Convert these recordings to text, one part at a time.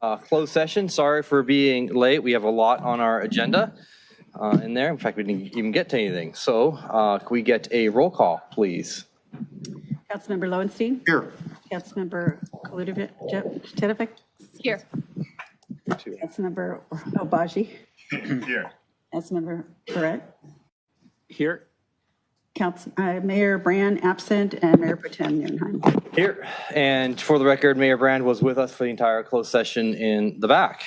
Closed session. Sorry for being late. We have a lot on our agenda in there. In fact, we didn't even get to anything. So can we get a roll call, please? Councilmember Lowenstein. Here. Councilmember Kolutovic. Here. Councilmember Obaji. Here. Councilmember Barrett. Here. Mayor Brand absent, and Mayor Pro Tem Nierenheim. Here. And for the record, Mayor Brand was with us for the entire closed session in the back.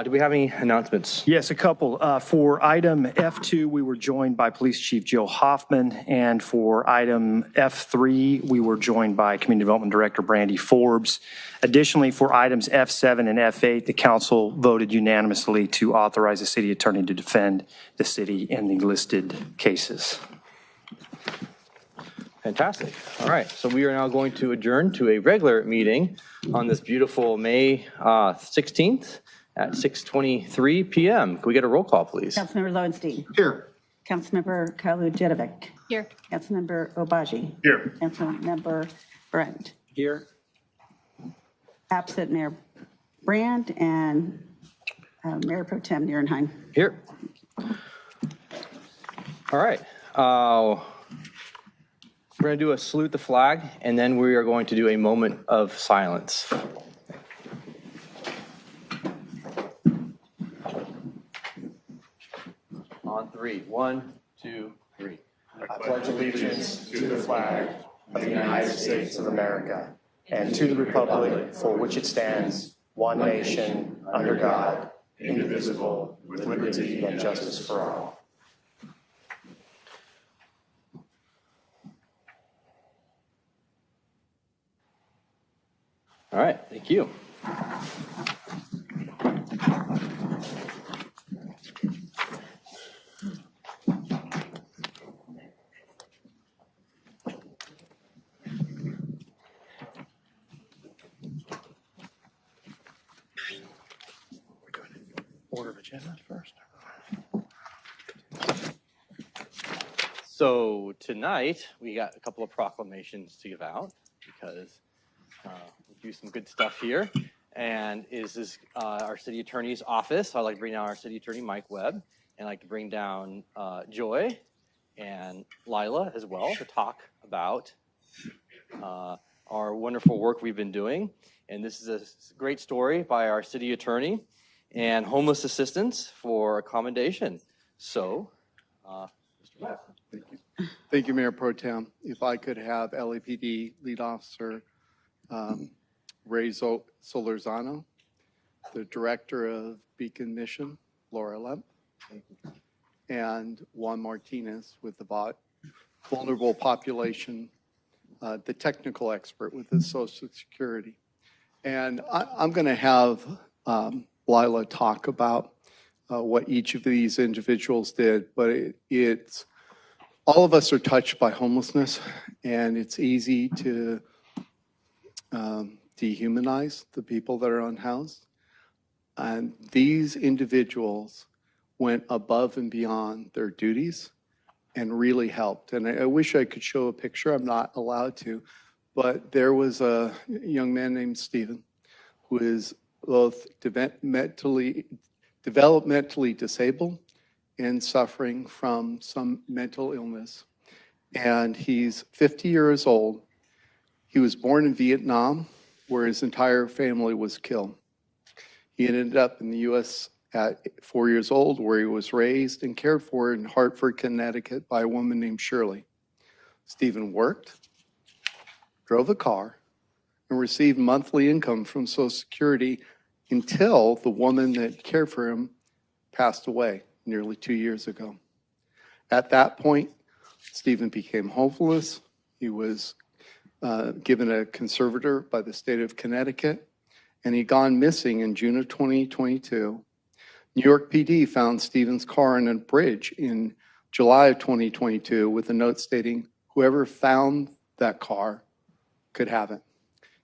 Do we have any announcements? Yes, a couple. For item F2, we were joined by Police Chief Joe Hoffman, and for item F3, we were joined by Community Development Director Brandy Forbes. Additionally, for items F7 and F8, the council voted unanimously to authorize the city attorney to defend the city in the listed cases. Fantastic. All right. So we are now going to adjourn to a regular meeting on this beautiful May 16th. At 6:23 p.m. Can we get a roll call, please? Councilmember Lowenstein. Here. Councilmember Kolutovic. Here. Councilmember Obaji. Here. Councilmember Brand. Here. Absent Mayor Brand and Mayor Pro Tem Nierenheim. Here. All right. We're going to do a salute the flag, and then we are going to do a moment of silence. On three. 1, 2, 3. I pledge allegiance to the flag of the United States of America and to the republic for which it stands, one nation, under God, indivisible, with liberty and justice for all. All right. Thank you. Order of agenda first. So tonight we got a couple of proclamations to give out because we do some good stuff here. And this is our city attorney's office. So I'd like to bring down our city attorney, Mike Webb, and I'd like to bring down Joy and Lila as well to talk about our wonderful work we've been doing. And this is a great story by our city attorney and homeless assistance for accommodation. So, Mr. Webb. Thank you. Thank you, Mayor Pro Tem. If I could have LAPD Lead Officer Ray Solorzano, the Director of Beacon Mission, Laura Lemp, and Juan Martinez with the vulnerable population, the technical expert with the Social Security. And I'm going to have Lila talk about what each of these individuals did, but it's all of us are touched by homelessness, and it's easy to dehumanize the people that are unhoused. And these individuals went above and beyond their duties and really helped. And I wish I could show a picture. I'm not allowed to, but there was a young man named Stephen who is both developmentally disabled and suffering from some mental illness. And he's 50 years old. He was born in Vietnam, where his entire family was killed. He ended up in the U.S. at 4 years old, where he was raised and cared for in Hartford, Connecticut by a woman named Shirley. Stephen worked, drove a car, and received monthly income from Social Security until the woman that cared for him passed away nearly 2 years ago. At that point, Stephen became homeless. He was given a conservator by the state of Connecticut, and he'd gone missing in June of 2022. New York PD found Stephen's car on a bridge in July of 2022 with a note stating, whoever found that car could have it.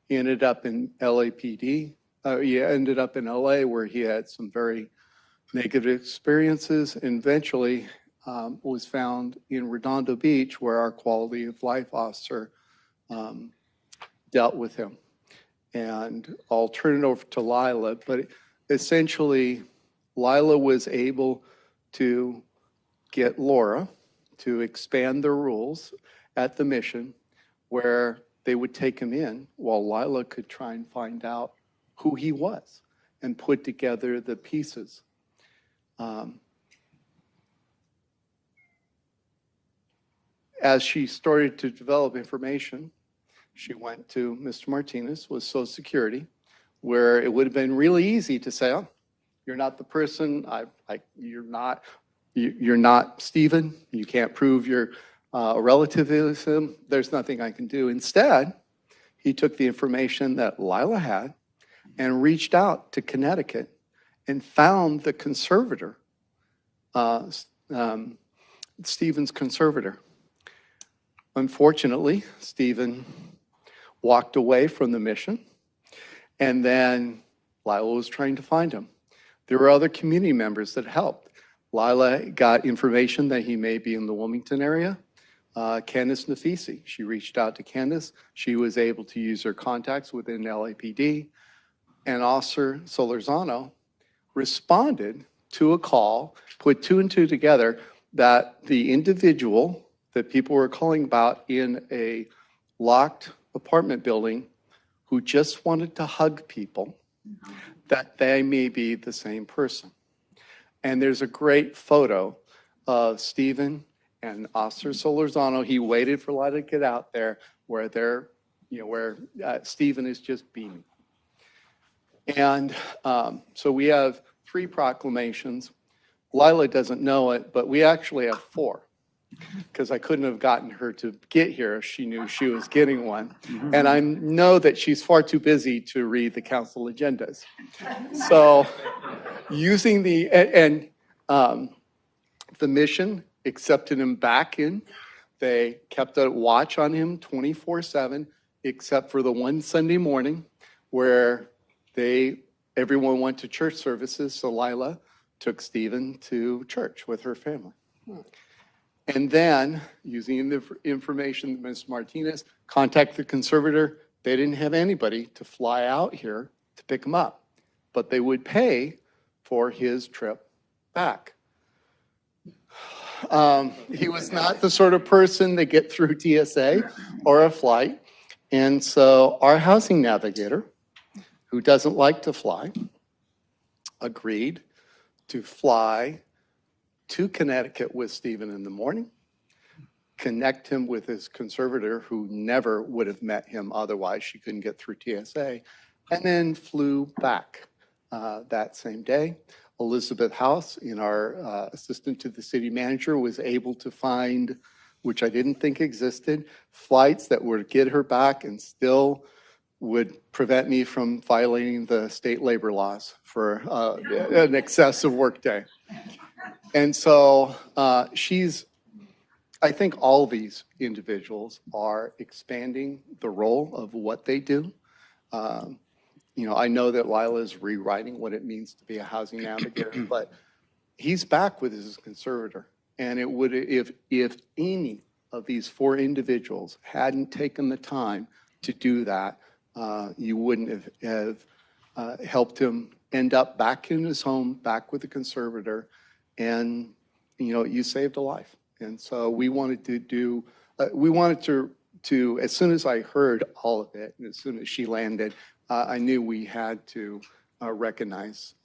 He ended up in LAPD. He ended up in LA, where he had some very negative experiences, and eventually was found in Redondo Beach, where our quality of life officer dealt with him. and I'll turn it over to Lila, but essentially, Lila was able to get Laura to expand the rules at the mission where they would take him in while Lila could try and find out who he was and put together the pieces. As she started to develop information, she went to Mr. Martinez with Social Security, where it would have been really easy to say, oh, you're not the person, you're not Stephen, you can't prove your relativism, there's nothing I can do. Instead, he took the information that Lila had and reached out to Connecticut and found the conservator, Stephen's conservator. Unfortunately, Stephen walked away from the mission, and then Lila was trying to find him. There were other community members that helped. Lila got information that he may be in the Wilmington area. Candace Nafisi, she reached out to Candace. She was able to use her contacts within LAPD. And Officer Solorzano responded to a call, put two and two together, that the individual that people were calling about in a locked apartment building who just wanted to hug people, that they may be the same person. And there's a great photo of Stephen and Officer Solorzano. He waited for Lila to get out there where Stephen is just beaming. And so we have 3 proclamations. Lila doesn't know it, but we actually have 4. Because I couldn't have gotten her to get here if she knew she was getting one. And I know that she's far too busy to read the council agendas. So using the mission accepted him back in. They kept a watch on him 24/7, except for the one Sunday morning where everyone went to church services. So Lila took Stephen to church with her family. And then, using the information, Ms. Martinez contacted the conservator. They didn't have anybody to fly out here to pick him up, but they would pay for his trip back. He was not the sort of person to get through TSA or a flight. And so our housing navigator, who doesn't like to fly, agreed to fly to Connecticut with Stephen in the morning, connect him with his conservator who never would have met him otherwise. She couldn't get through TSA, and then flew back that same day. Elizabeth House, our assistant to the city manager, was able to find, which I didn't think existed, flights that would get her back and still would prevent me from violating the state labor laws for an excessive workday. And so I think all these individuals are expanding the role of what they do. I know that Lila is rewriting what it means to be a housing navigator, but he's back with his conservator. And it would, if any of these 4 individuals hadn't taken the time to do that, you wouldn't have helped him end up back in his home, back with the conservator, and you saved a life. And so we wanted to as soon as I heard all of it, and as soon as she landed, I knew we had to recognize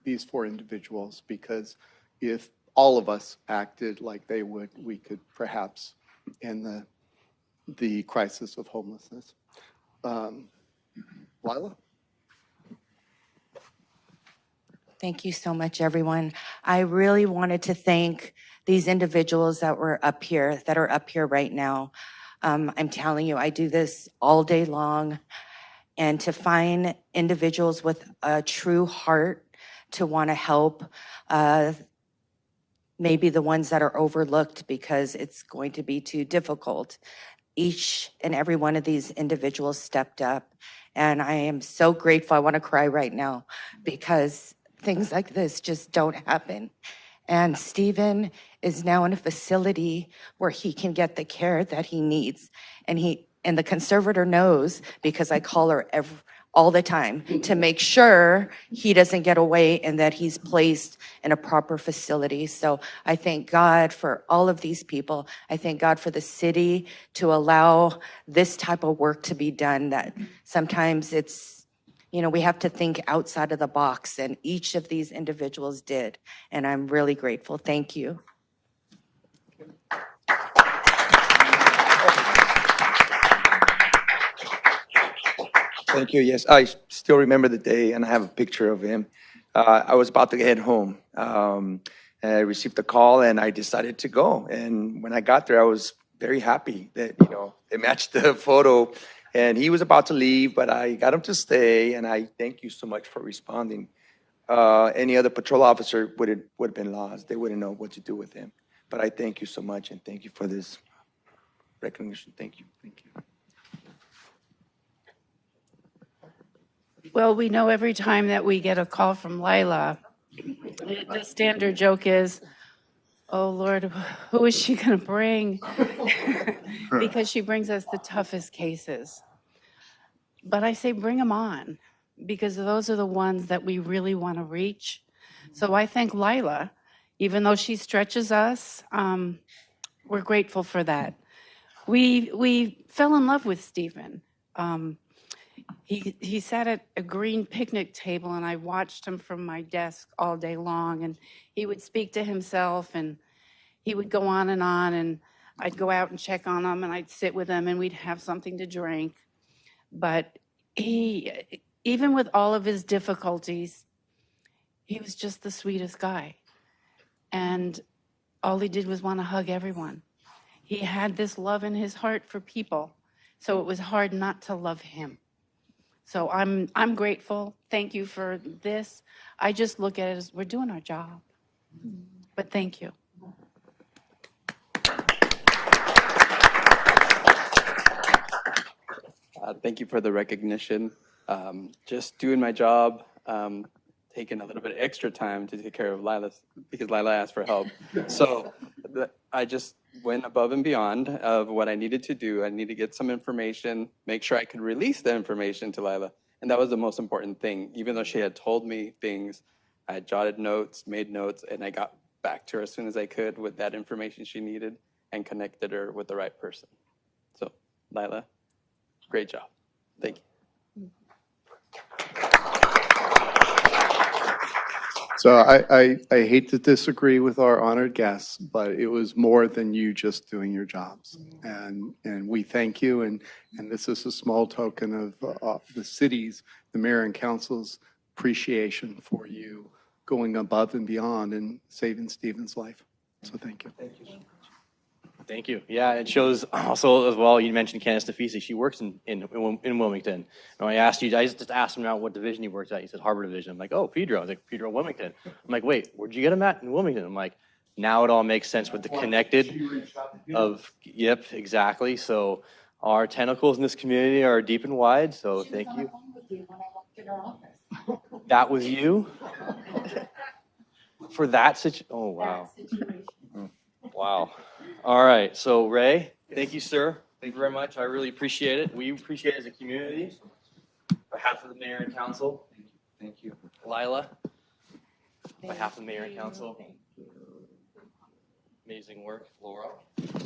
these 4 individuals, because if all of us acted like they would, we could perhaps end the crisis of homelessness. Lila? Thank you so much, everyone. I really wanted to thank these individuals that are up here right now. I'm telling you, I do this all day long. And to find individuals with a true heart to want to help, maybe the ones that are overlooked because it's going to be too difficult. Each and every one of these individuals stepped up. And I am so grateful. I want to cry right now because things like this just don't happen. And Stephen is now in a facility where he can get the care that he needs. And And the conservator knows, because I call her all the time, to make sure he doesn't get away and that he's placed in a proper facility. So I thank God for all of these people. I thank God for the city to allow this type of work to be done, that sometimes it's, you know, we have to think outside of the box, and each of these individuals did. And I'm really grateful. Thank you. Thank you. Yes, I still remember the day, and I have a picture of him. I was about to head home. And I received a call, and I decided to go. And when I got there, I was very happy that, you know, it matched the photo. And he was about to leave, but I got him to stay. And I thank you so much for responding. Any other patrol officer would have been lost. They wouldn't know what to do with him. But I thank you so much, and thank you for this recognition. Thank you. Thank you. Well, we know every time that we get a call from Lila, the standard joke is, oh Lord, who is she going to bring? Because she brings us the toughest cases. But I say bring them on, because those are the ones that we really want to reach. So I thank Lila, even though she stretches us, we're grateful for that. We fell in love with Stephen. He sat at a green picnic table, and I watched him from my desk all day long, and he would speak to himself, and he would go on, and I'd go out and check on him, and I'd sit with him, and we'd have something to drink. But he, even with all of his difficulties, he was just the sweetest guy. And all he did was want to hug everyone. He had this love in his heart for people, so it was hard not to love him. So I'm grateful. Thank you for this. I just look at it as we're doing our job. But thank you. Thank you for the recognition. Just doing my job, taking a little bit of extra time to take care of Lila, because Lila asked for help. So I just went above and beyond of what I needed to do. I needed to get some information, make sure I could release the information to Lila. And that was the most important thing. Even though she had told me things, I had jotted notes, made notes, and I got back to her as soon as I could with that information she needed and connected her with the right person. So, Lila, great job. Thank you. So I hate to disagree with our honored guests, but it was more than you just doing your jobs. And we thank you, and this is a small token of the city's, the mayor and council's appreciation for you going above and beyond and saving Stephen's life. So thank you. Thank you so much. Thank you. Yeah, it shows also as well, you mentioned Candace DeFisi. She works in Wilmington. And when I asked you, I just asked him now what division he works at. He said Harbor Division. I'm like, oh, Pedro. I was like, Pedro, Wilmington. I'm like, wait, where'd you get him at in Wilmington? I'm like, now it all makes sense with the connected of, yep, exactly. So our tentacles in this community are deep and wide. So thank you. That was you? For that situation? Oh, wow. Wow. All right. So, Ray, thank you, sir. Thank you very much. I really appreciate it. We appreciate it as a community. On behalf of the mayor and council. Thank you. Lila, on behalf of the mayor and council. Amazing work. Laura,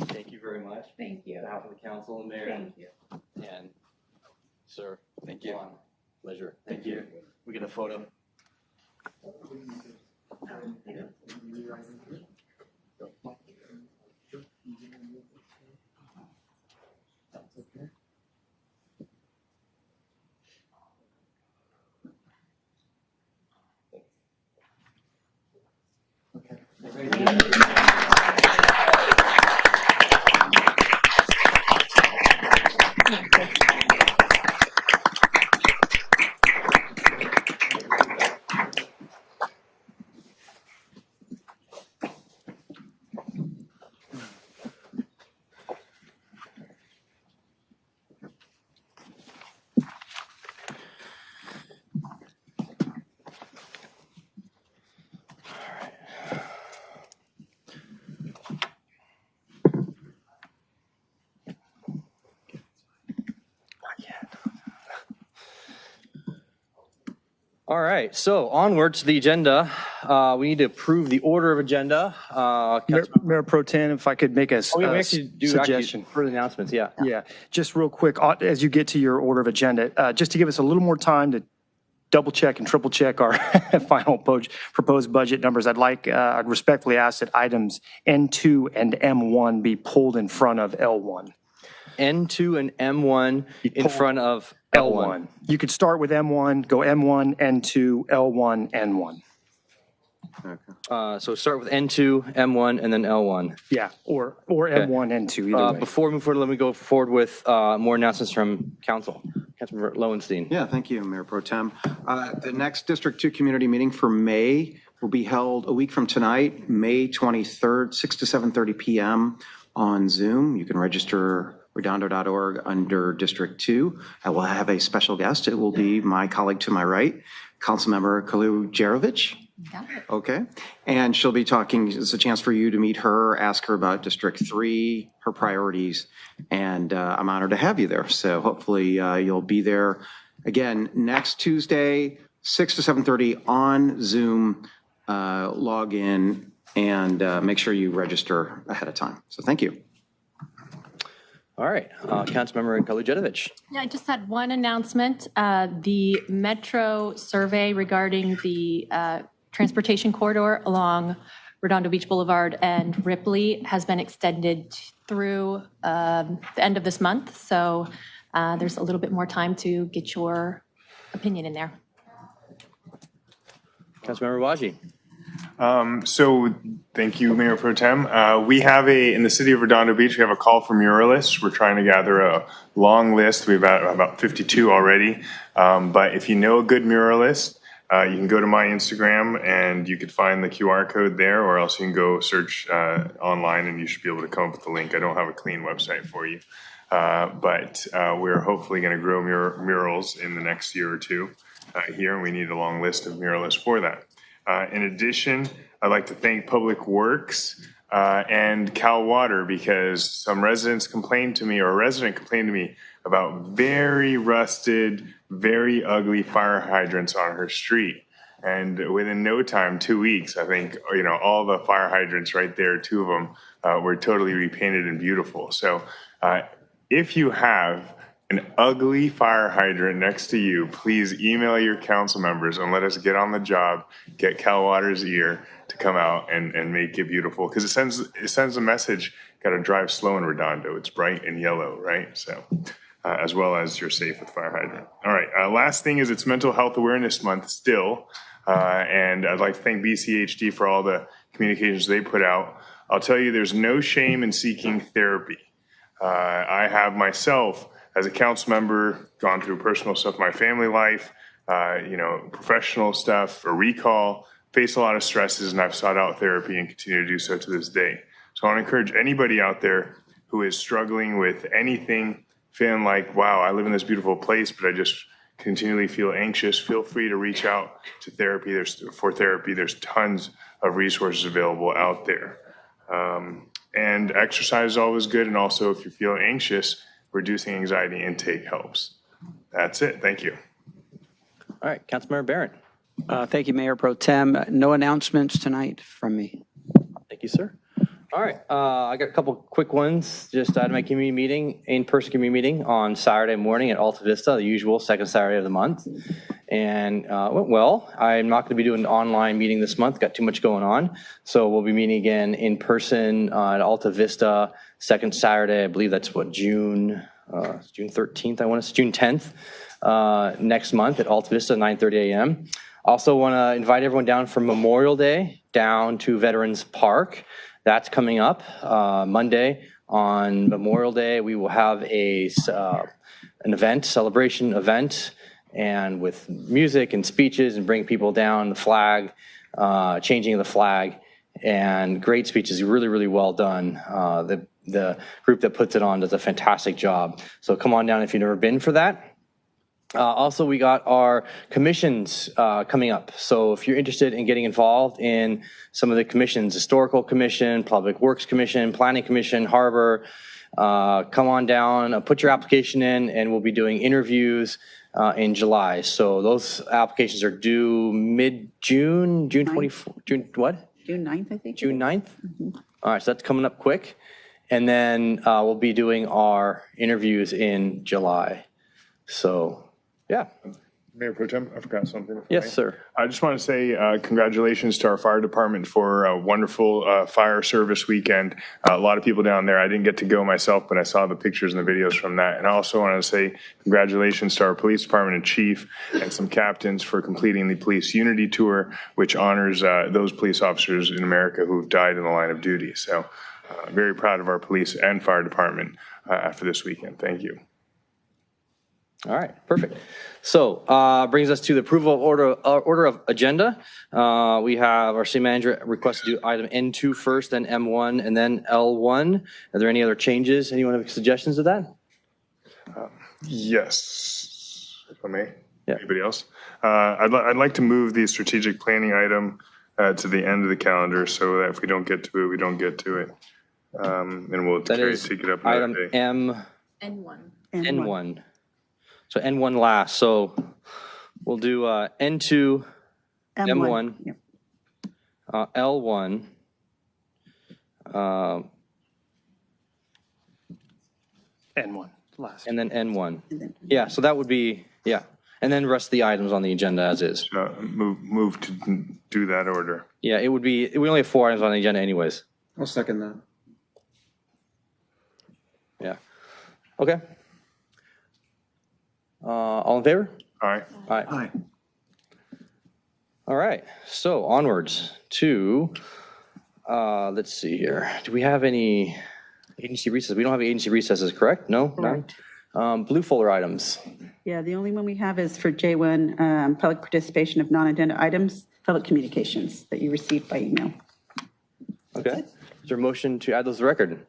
thank you very much. Thank you. On behalf of the council and mayor. Thank you. And, sir, Thank you. Juan, pleasure. Thank you. We get a photo. All right, so onward to the agenda. We need to approve the order of agenda. Mayor Pro Tem, if I could make a We actually do suggestion. for the announcements, yeah. Yeah, just real quick, as you get to your order of agenda, just to give us a little more time to double check and triple check our final proposed budget numbers, I'd respectfully ask that items N2 and M1 be pulled in front of L1. N2 and M1 in front of L1. You could start with M1, go M1, N2, L1, N1. So start with N2, M1, and then L1. Yeah, or M1, N2, either way. Before we move forward, let me go forward with more announcements from council. Councilmember Lowenstein. Yeah, thank you, Mayor Pro Tem. The next District 2 community meeting for May will be held a week from tonight, May 23rd, 6 to 7:30 p.m. on Zoom. You can register redondo.org under District 2. I will have a special guest. It will be my colleague to my right, Councilmember Kalujerovic. Okay. And she'll be talking, it's a chance for you to meet her, ask her about District 3, her priorities, and I'm honored to have you there. So hopefully you'll be there. Again, next Tuesday, 6 to 7:30 on Zoom. Log in and make sure you register ahead of time. So thank you. All right, Councilmember Kalujerovic. Yeah, I just had one announcement. The Metro survey regarding the transportation corridor along Redondo Beach Boulevard and Ripley has been extended through the end of this month. So there's a little bit more time to get your opinion in there. Councilmember Waji. So thank you, Mayor Pro Tem. We have in the city of Redondo Beach, we have a call for muralists. We're trying to gather a long list. We've got about 52 already. But if you know a good muralist, you can go to my Instagram and you could find the QR code there, or else you can go search online and you should be able to come up with the link. I don't have a clean website for you. But we're hopefully going to grow murals in the next year or two here, and we need a long list of muralists for that. In addition, I'd like to thank Public Works and Cal Water, because some residents complained to me, or a resident complained to me about very rusted, very ugly fire hydrants on her street. And within no time, 2 weeks, I think, all the fire hydrants right there, 2 of them were totally repainted and beautiful. So if you have an ugly fire hydrant next to you, please email your council members and let us get on the job, get Cal Water's ear to come out and make it beautiful. Because it sends a message, got to drive slow in Redondo. It's bright and yellow, right? So, as well as you're safe with fire hydrant. All right, last thing is it's Mental Health Awareness Month still. And I'd like to thank BCHD for all the communications they put out. I'll tell you, there's no shame in seeking therapy. I have myself, as a council member, gone through personal stuff in my family life, professional stuff, a recall, faced a lot of stresses, and I've sought out therapy and continue to do so to this day. So I want to encourage anybody out there who is struggling with anything, feeling like, wow, I live in this beautiful place, but I just continually feel anxious, feel free to reach out to therapy. There's tons of resources available out there. And exercise is always good, and also if you're feeling anxious, reducing anxiety intake helps. That's it. Thank you. All right, Councilmember Barron. Thank you, Mayor Pro Tem. No announcements tonight from me. Thank you, sir. All right, I got a couple quick ones. Just out of my community meeting, in-person community meeting on Saturday morning at Alta Vista, the usual second Saturday of the month. And went well. I'm not going to be doing an online meeting this month. Got too much going on. So we'll be meeting again in person at Alta Vista, second Saturday. I believe that's June 13th, I want to say, June 10th, next month at Alta Vista, 9:30 a.m. Also want to invite everyone down for Memorial Day down to Veterans Park. That's coming up Monday. On Memorial Day, we will have an event, celebration event, and with music and speeches and bring people down, the flag, changing of the flag, and great speeches, really, really well done. The group that puts it on does a fantastic job. So come on down if you've never been for that. Also, we got our commissions coming up. So if you're interested in getting involved in some of the commissions, Historical Commission, Public Works Commission, Planning Commission, Harbor, come on down, put your application in, and we'll be doing interviews in July. So those applications are due mid-June, June 24, June what? June 9th, I think. June 9th? All right, so that's coming up quick. And then we'll be doing our interviews in July. So, yeah. Mayor Pro Tem, I forgot something. Yes, sir. I just want to say congratulations to our fire department for a wonderful fire service weekend. A lot of people down there. I didn't get to go myself, but I saw the pictures and the videos from that. And I also want to say congratulations to our police department and chief and some captains for completing the Police Unity Tour, which honors those police officers in America who died in the line of duty. So very proud of our police and fire department after this weekend. Thank you. All right, perfect. So brings us to the approval of order of agenda. We have our city manager request to do item N2 first, then M1, and then L1. Are there any other changes? Anyone have suggestions of that? Yes, if I may. Yeah. Anybody else? I'd like to move the strategic planning item to the end of the calendar so that if we don't get to it, we don't get to it. And we'll That is take it up another item day. N1. N1. So N1 last. So we'll do N2, M1, Yep. L1, N1, last. and then N1. Yeah, so that would be, yeah. And then the rest of the items on the agenda as is. Move to do that order. Yeah, it would be, we only have 4 items on the agenda anyways. I'll second that. Yeah. Okay. All in favor? All right. Aye. All right, so onwards to, let's see here. Do we have any agency recesses? We don't have agency recesses, correct? No? Correct. None? Blue folder items. Yeah, the only one we have is for J1, public participation of non-agenda items, public communications that you received by email. Okay. Is there a motion to add those to the record?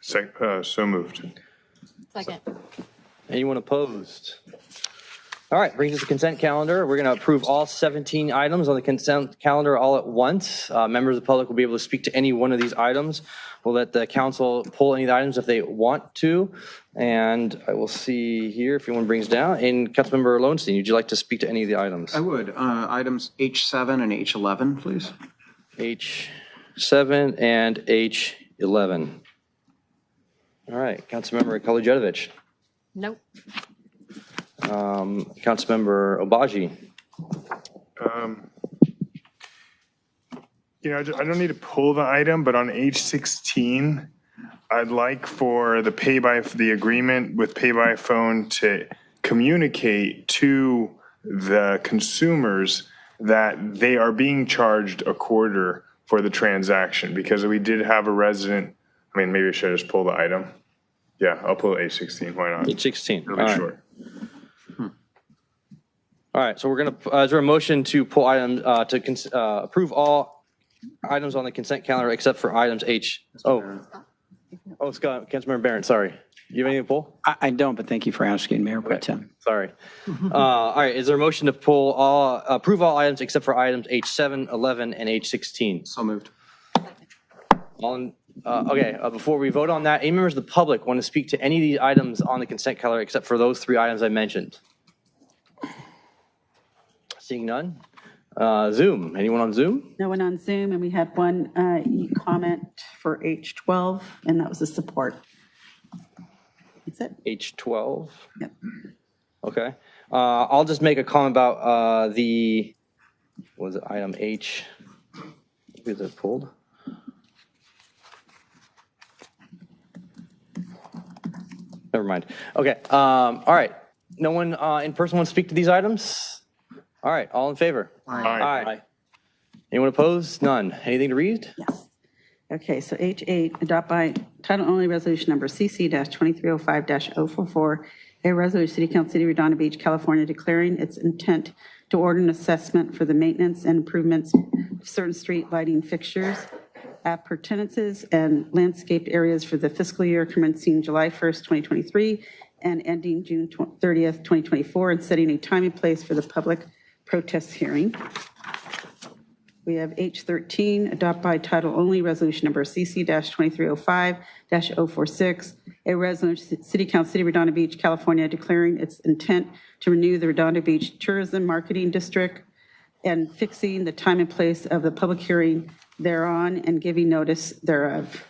So moved. Second. Anyone opposed? All right, brings us to consent calendar. We're going to approve all 17 items on the consent calendar all at once. Members of the public will be able to speak to any one of these items. We'll let the council pull any of the items if they want to. And I will see here if anyone brings down. And Councilmember Lowenstein, would you like to speak to any of the items? I would. Items H7 and H11, please. H7 and H11. All right, Councilmember Kolodziejewicz. Nope. Councilmember Obaji. I don't need to pull the item, but on H16, I'd like for the agreement with Pay by Phone to communicate to the consumers that they are being charged a quarter for the transaction, because we did have a resident. I mean, maybe I should just pull the item. Yeah, I'll pull H16. Why not? H16. It'll be All right. short. All right, so we're going to, is there a motion to pull items, approve all items on the consent calendar except for items H? Scott, Councilmember Barron, sorry. You have anything to pull? I don't, but thank you for asking, Mayor Pro Tem. Sorry. All right, is there a motion to approve all items except for items H7, 11, and H16? So moved. Before we vote on that, any members of the public want to speak to any of these items on the consent calendar except for those 3 items I mentioned? Seeing none. Zoom, anyone on Zoom? No one on Zoom, and we had one comment for H12, and that was the support. That's it. H12. Yep. Okay. I'll just make a comment about item H? Is it pulled? Never mind. Okay. All right. No one in person wants to speak to these items? All right. All in favor? Aye. Anyone opposed? None. Anything to read? Yes. Okay, so H8, adopt by title only resolution number CC-2305-044, a resolution City Council City of Redondo Beach, California, declaring its intent to order an assessment for the maintenance and improvements of certain street lighting fixtures, appurtenances, and landscaped areas for the fiscal year commencing July 1st, 2023, and ending June 30th, 2024, and setting a time and place for the public protest hearing. We have H13, adopt by title only resolution number CC-2305-046, a resolution, City Council, City of Redondo Beach, California, declaring its intent to renew the Redondo Beach Tourism Marketing District and fixing the time and place of the public hearing thereon and giving notice thereof.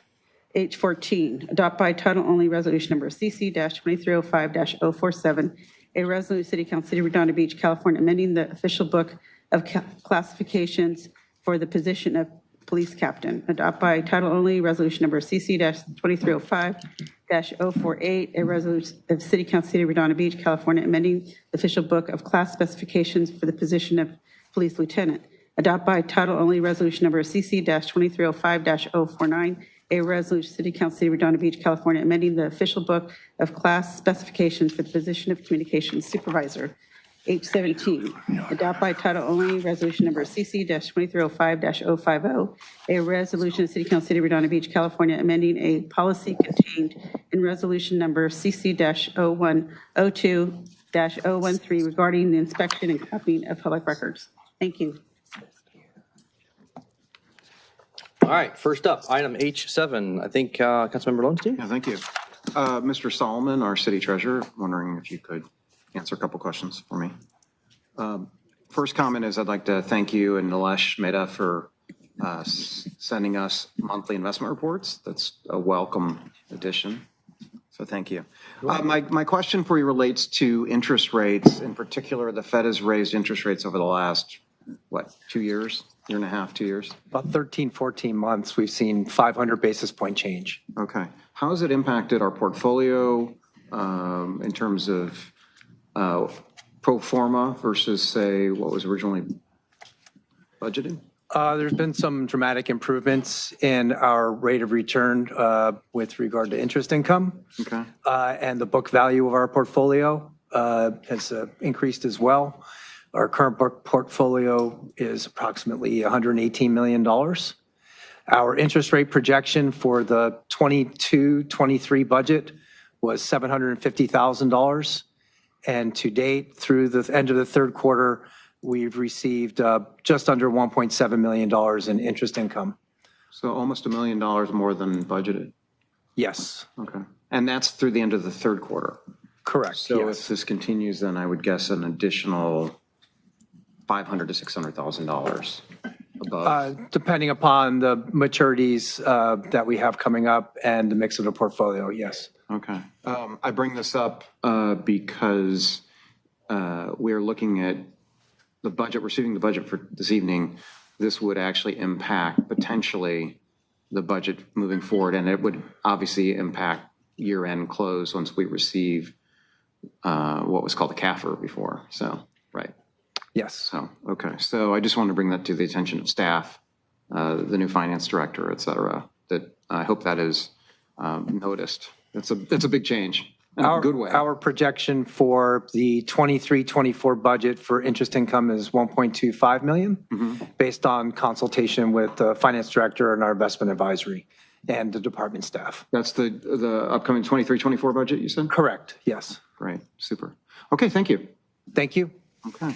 H14, adopt by title only resolution number CC-2305-047, a resolution, City Council, City of Redondo Beach, California, amending the official book of classifications for the position of police captain. Adopt by title only resolution number CC-2305-048, a resolution of City Council, City of Redondo Beach, California, amending the official book of class specifications for the position of police lieutenant. Adopt by title only resolution number CC-2305-049, a resolution, City Council, City of Redondo Beach, California, amending the official book of class specifications for the position of communications supervisor. H17, adopt by title only resolution number CC-2305-050, a resolution of City Council, City of Redondo Beach, California, amending a policy contained in resolution number CC-0102-013 regarding the inspection and copying of public records. Thank you. All right, first up, item H7. I think Councilmember Lowenstein? Yeah, thank you. Mr. Solomon, our city treasurer, wondering if you could answer a couple questions for me. First comment is I'd like to thank you and Nilesh Mehta for sending us monthly investment reports. That's a welcome addition. So thank you. My question for you relates to interest rates. In particular, the Fed has raised interest rates over the last, 2 years? Year and a half, 2 years? About 13, 14 months, we've seen 500 basis point change. Okay. How has it impacted our portfolio in terms of pro forma versus, say, what was originally budgeted? There's been some dramatic improvements in our rate of return with regard to interest income. Okay. And the book value of our portfolio has increased as well. Our current portfolio is approximately $118 million. Our interest rate projection for the 22-23 budget was $750,000. And to date, through the end of the third quarter, we've received just under $1.7 million in interest income. So almost $1 million more than budgeted? Yes. Okay. And that's through the end of the third quarter? Correct. So yes. if this continues, then I would guess an additional $500,000 to $600,000 above. Depending upon the maturities that we have coming up and the mix of the portfolio, yes. Okay. I bring this up because we're looking at the budget, receiving the budget for this evening. This would actually impact potentially the budget moving forward, and it would obviously impact year-end close once we receive what was called a CAFR before. So, right. Yes. So, okay. So I just wanted to bring that to the attention of staff, the new finance director, et cetera, that I hope that is noticed. It's a big change in a good way. Our projection for the 23-24 budget for interest income is $1.25 million, based on consultation with the finance director and our investment advisory and the department staff. That's the upcoming 23-24 budget, you said? Correct. Yes. Great. Super. Okay. Thank you. Thank you. Okay.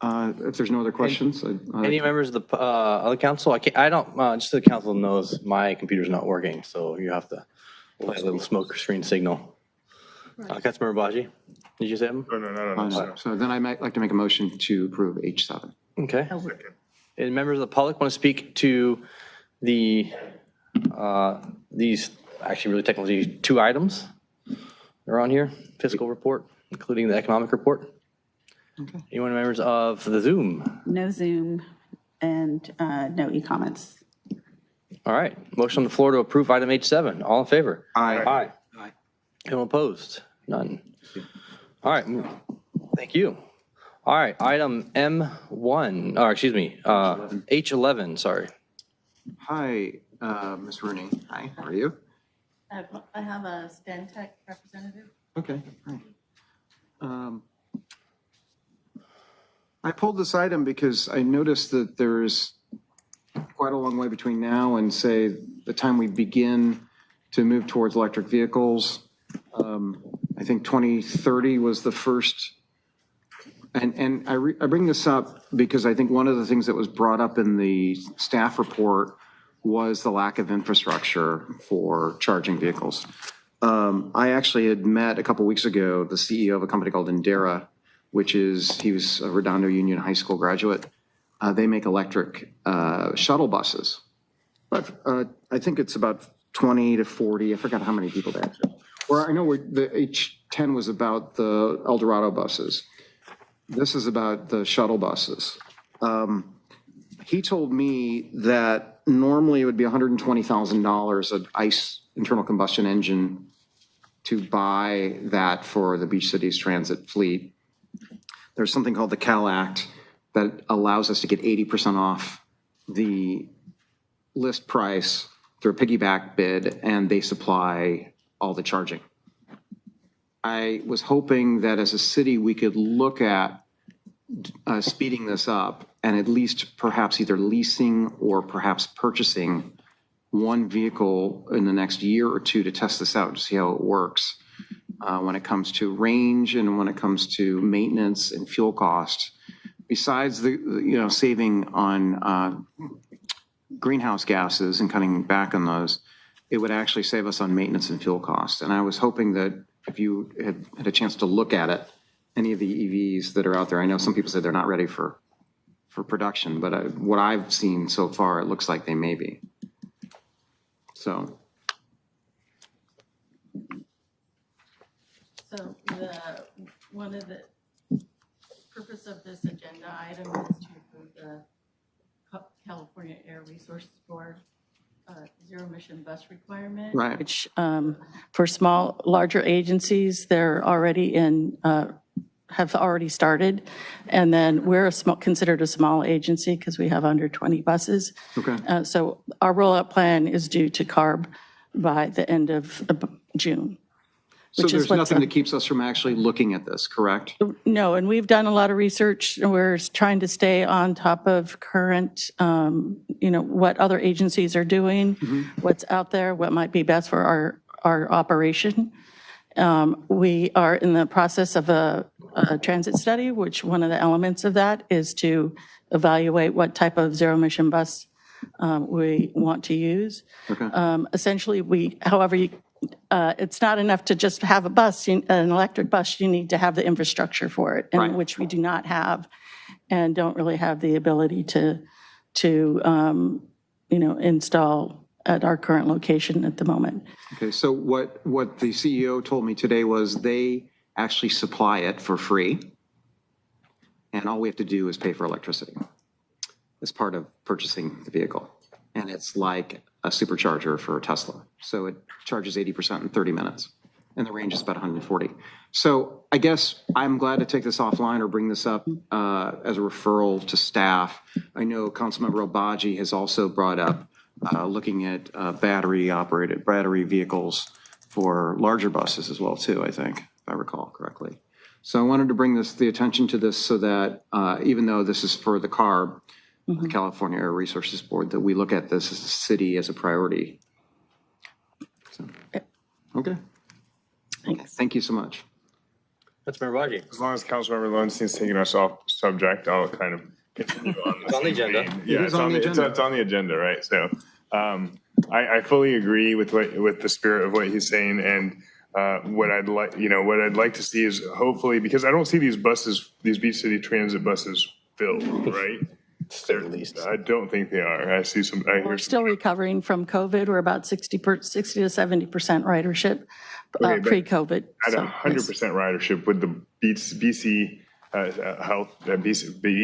If there's no other questions. Any members of the other council? I don't, just so the council knows, my computer's not working, so you have to play a little smoke screen signal. Councilmember Baji, did you say something? No. So then I might like to make a motion to approve H7. Okay. And members of the public want to speak to the, these, actually really technically 2 items that are on here, fiscal report, including the economic report? Okay. Anyone members of the Zoom? No Zoom and no e-comments. All right. Motion on the floor to approve item H7. All in favor? Aye. Aye. Anyone opposed? None. All right. Thank you. All right. Item M1, or excuse me, H11, sorry. Hi, Ms. Rooney. Hi, how are you? I have a Stantec representative. Okay. Hi. I pulled this item because I noticed that there's quite a long way between now and, say, the time we begin to move towards electric vehicles. I think 2030 was the first. And I bring this up because I think one of the things that was brought up in the staff report was the lack of infrastructure for charging vehicles. I actually had met a couple weeks ago the CEO of a company called Indera, he was a Redondo Union High School graduate. They make electric shuttle buses. But I think it's about 20 to 40. I forgot how many people they have. Where I know the H10 was about the Eldorado buses. This is about the shuttle buses. He told me that normally it would be $120,000 an ICE internal combustion engine to buy that for the Beach Cities transit fleet. There's something called the CAL Act that allows us to get 80% off the list price through a piggyback bid, and they supply all the charging. I was hoping that as a city, we could look at speeding this up and at least perhaps either leasing or perhaps purchasing one vehicle in the next year or two to test this out to see how it works when it comes to range and when it comes to maintenance and fuel cost. Besides the saving on greenhouse gases and cutting back on those, it would actually save us on maintenance and fuel costs. And I was hoping that if you had a chance to look at it, any of the EVs that are out there, I know some people say they're not ready for production, but what I've seen so far, it looks like they may be. So one of the purpose of this agenda item is to approve the California Air Resources Board zero emission bus requirement. Right. Which for larger agencies, they're already have already started. And then we're considered a small agency because we have under 20 buses. Okay. So our rollout plan is due to CARB by the end of June. So there's nothing that keeps us from actually looking at this, correct? No, and we've done a lot of research. We're trying to stay on top of current, what other agencies are doing, what's out there, what might be best for our operation. We are in the process of a transit study, which one of the elements of that is to evaluate what type of zero emission bus we want to use. Okay. Essentially, it's not enough to just have a bus, an electric bus. You need to have the infrastructure for it, and which we do not have, and don't really have the ability to install at our current location at the moment. Okay, so what the CEO told me today was they actually supply it for free, and all we have to do is pay for electricity as part of purchasing the vehicle. And it's like a supercharger for a Tesla. So it charges 80% in 30 minutes, and the range is about 140. So I guess I'm glad to take this offline or bring this up as a referral to staff. I know Councilmember Obaji has also brought up looking at battery vehicles for larger buses as well too, I think, if I recall correctly. So I wanted to bring the attention to this so that even though this is for the CARB, the California Air Resources Board, that we look at this as a city as a priority. So, okay. Thanks. Thank you so much. Councilmember Baji. As long as Councilmember Lowenstein's taking us off subject, I'll kind of continue on this. It's on the agenda. Yeah, It is on the agenda. It's on the agenda, right? So I fully agree with the spirit of what he's saying, and what I'd like to see is hopefully, because I don't see these Beach City transit buses filled, right? At least. I don't think they are. I see some. We're still recovering from COVID. We're about 60 to 70% ridership pre-COVID. At 100% ridership with the BC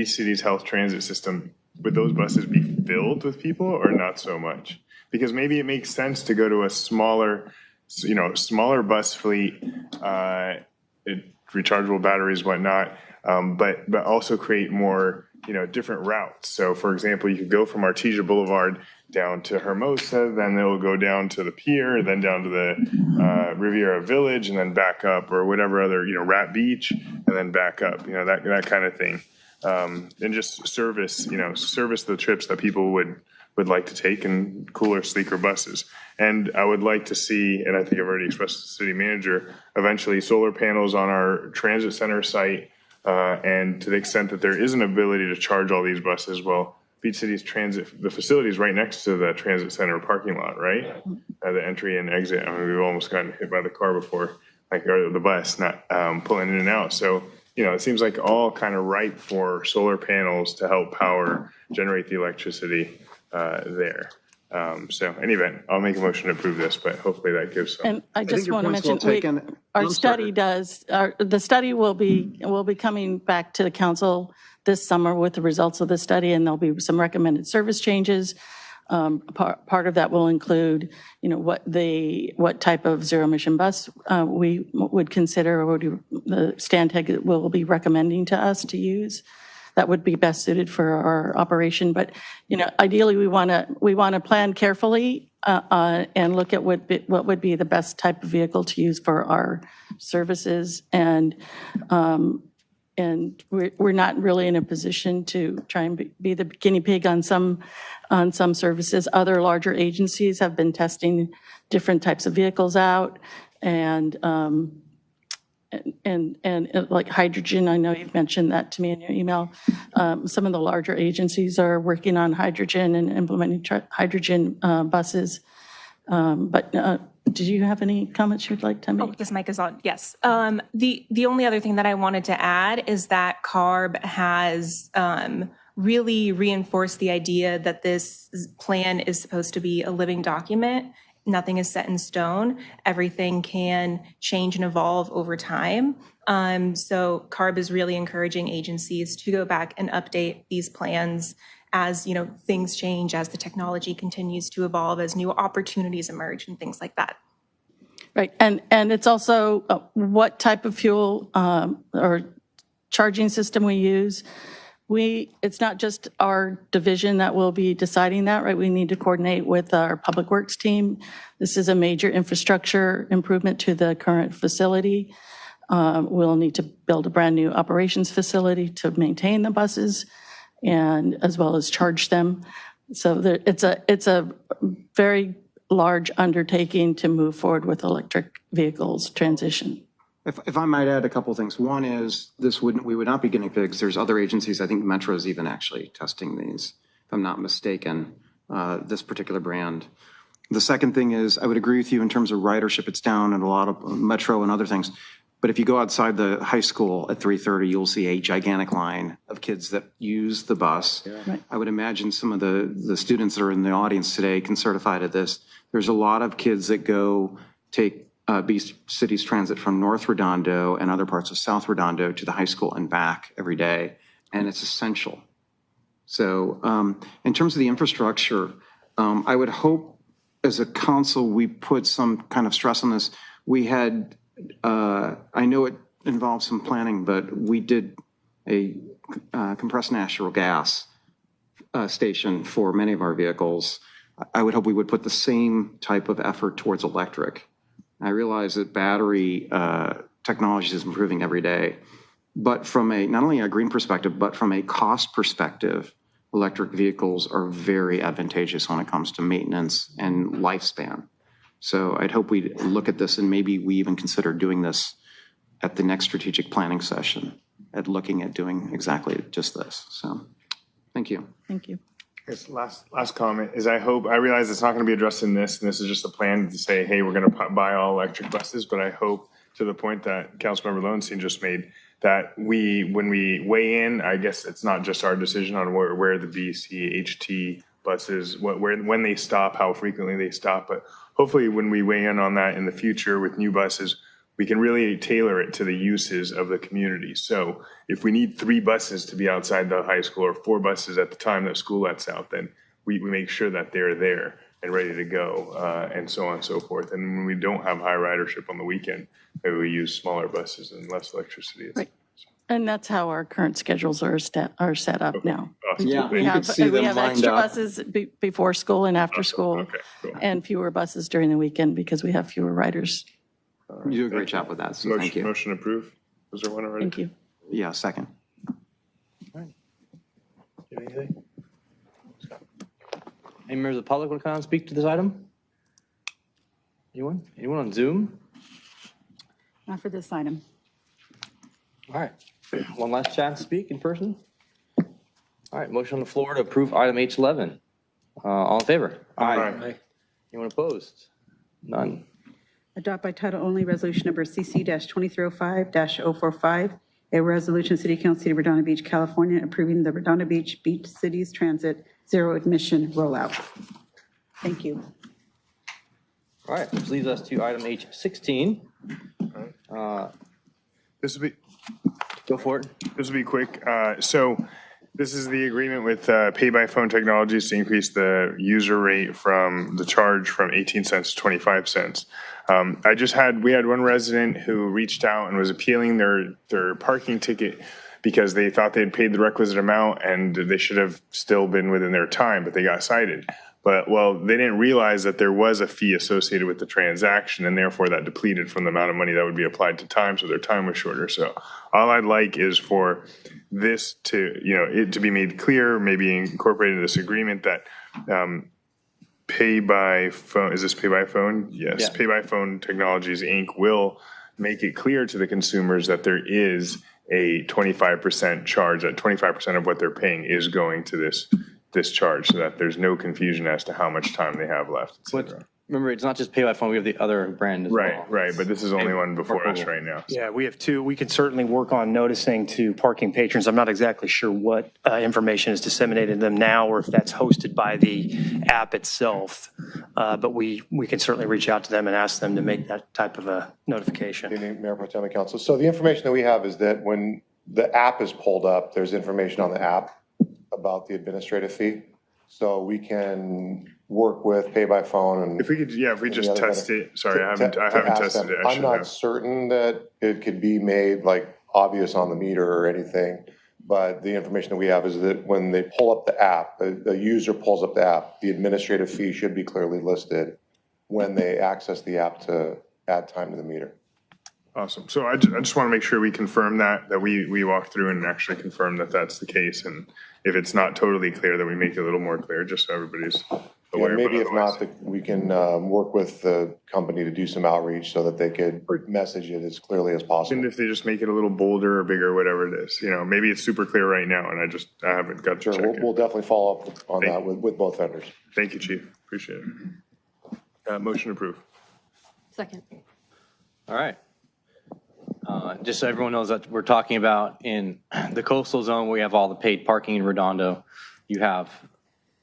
Cities Health Transit System, would those buses be filled with people or not so much? Because maybe it makes sense to go to a smaller bus fleet, rechargeable batteries, whatnot, but also create more, different routes. So for example, you could go from Artesia Boulevard down to Hermosa, then they'll go down to the pier, then down to the Riviera Village, and then back up, or whatever other, Rat Beach, and then back up, that kind of thing. And just service the trips that people would like to take in cooler, sleeker buses. And I would like to see, and I think I've already expressed to the city manager, eventually solar panels on our transit center site. And to the extent that there is an ability to charge all these buses, well, Beach City's transit, the facility is right next to the transit center parking lot, right? The entry and exit. I mean, we've almost gotten hit by the car before, like, or the bus, not pulling in and out. So, you know, it seems like all kind of ripe for solar panels to help generate the electricity there. So in any event, I'll make a motion to approve this, but hopefully that gives some. And I just your want to point's well mention, taken. our I'm study the study will be coming back to the council this summer with the results of the study, and there'll be some recommended service changes. Part of that will include, you know, what type of zero emission bus we would consider, or the Stantec will be recommending to us to use. That would be best suited for our operation. But, you know, ideally, we want to plan carefully and look at what would be the best type of vehicle to use for our services. And we're not really in a position to try and be the guinea pig on some services. Other larger agencies have been testing different types of vehicles out, and like hydrogen, I know you've mentioned that to me in your email. Some of the larger agencies are working on hydrogen and implementing hydrogen buses. But did you have any comments you'd like to make? Oh, this mic is on, yes. The only other thing that I wanted to add is that CARB has really reinforced the idea that this plan is supposed to be a living document. Nothing is set in stone. Everything can change and evolve over time. So CARB is really encouraging agencies to go back and update these plans as, you know, things change, as the technology continues to evolve, as new opportunities emerge and things like that. Right, and it's also what type of fuel or charging system we use. It's not just our division that will be deciding that, right? We need to coordinate with our Public Works team. This is a major infrastructure improvement to the current facility. We'll need to build a brand new operations facility to maintain the buses and as well as charge them. So it's a very large undertaking to move forward with electric vehicles transition. If I might add a couple of things. One is we would not be guinea pigs. There's other agencies, I think Metro is even actually testing these, if I'm not mistaken, this particular brand. The second thing is I would agree with you in terms of ridership. It's down in a lot of Metro and other things. But if you go outside the high school at 3:30, you'll see a gigantic line of kids that use the bus. Yeah. Right. I would imagine some of the students that are in the audience today can certify to this. There's a lot of kids that go take Beach City's transit from North Redondo and other parts of South Redondo to the high school and back every day, and it's essential. So in terms of the infrastructure, I would hope as a council we put some kind of stress on this. We had, I know it involves some planning, but we did a compressed natural gas station for many of our vehicles. I would hope we would put the same type of effort towards electric. I realize that battery technology is improving every day, but from not only a green perspective, but from a cost perspective, electric vehicles are very advantageous when it comes to maintenance and lifespan. So I'd hope we look at this and maybe we even consider doing this at the next strategic planning session, at looking at doing exactly just this. So thank you. Thank you. Last comment is I realize it's not going to be addressed in this, and this is just a plan to say, hey, we're going to buy all electric buses, but I hope to the point that Councilmember Lowenstein just made, that when we weigh in, I guess it's not just our decision on where the BCHT buses, when they stop, how frequently they stop, but hopefully when we weigh in on that in the future with new buses, we can really tailor it to the uses of the community. So if we need 3 buses to be outside the high school or 4 buses at the time that school lets out, then we make sure that they're there and ready to go, and so on and so forth. And when we don't have high ridership on the weekend, maybe we use smaller buses and less electricity. Right. And that's how our current schedules are set up now. Awesome. Yeah, We have extra buses before school and after school, Okay, cool. and fewer buses during the weekend because we have fewer riders. You do a great job with that, so thank you. Motion approved. Was there one already? Thank you. Yeah, second. Anything? Any members of the public want to come and speak to this item? Anyone? Anyone on Zoom? Not for this item. All right. One last chance to speak in person. All right, motion on the floor to approve item H11. All in favor? Aye. Anyone opposed? None. Adopt by title only resolution number CC-2305-045, a resolution, City Council, City of Redondo Beach, California, approving the Redondo Beach Beach Cities Transit Zero Admission Rollout. Thank you. All right, which leads us to item H16. This will be, Go for it. this will be quick. So this is the agreement with Pay by Phone Technologies to increase the user rate from the charge from 18 cents to 25 cents. We had one resident who reached out and was appealing their parking ticket because they thought they had paid the requisite amount and they should have still been within their time, but they got cited. But, well, they didn't realize that there was a fee associated with the transaction, and therefore that depleted from the amount of money that would be applied to time, so their time was shorter. So all I'd like is for this to, it to be made clear, maybe incorporated in this agreement that Pay by Phone, is this Pay by Phone? Yes, Yeah. Pay by Phone Technologies, Inc. will make it clear to the consumers that there is a 25% charge, that 25% of what they're paying is going to this charge, so that there's no confusion as to how much time they have left, et cetera. Remember, it's not just Pay by Phone. We have the other brand as well. Right, but this is only one before us right now. Yeah, we have two. We can certainly work on noticing to parking patrons. I'm not exactly sure what information is disseminated to them now or if that's hosted by the app itself. But we can certainly reach out to them and ask them to make that type of a notification. Mayor Pro Tem and Council. So the information that we have is that when the app is pulled up, there's information on the app about the administrative fee. So we can work with Pay by Phone and. If we just test it. Sorry, I haven't tested it. I'm not certain that it could be made like obvious on the meter or anything, but the information that we have is that when they pull up the app, the user pulls up the app, the administrative fee should be clearly listed when they access the app to add time to the meter. Awesome. So I just want to make sure we confirm that we walk through and actually confirm that that's the case. And if it's not totally clear, that we make it a little more clear, just so everybody's aware. Maybe if not, we can work with the company to do some outreach so that they could message it as clearly as possible. And if they just make it a little bolder or bigger, whatever it is, maybe it's super clear right now and I haven't got to check it. We'll definitely follow up on that with both vendors. Thank you, Chief. Appreciate it. Motion approved. Second. All right. Just so everyone knows that we're talking about in the coastal zone, we have all the paid parking in Redondo. You have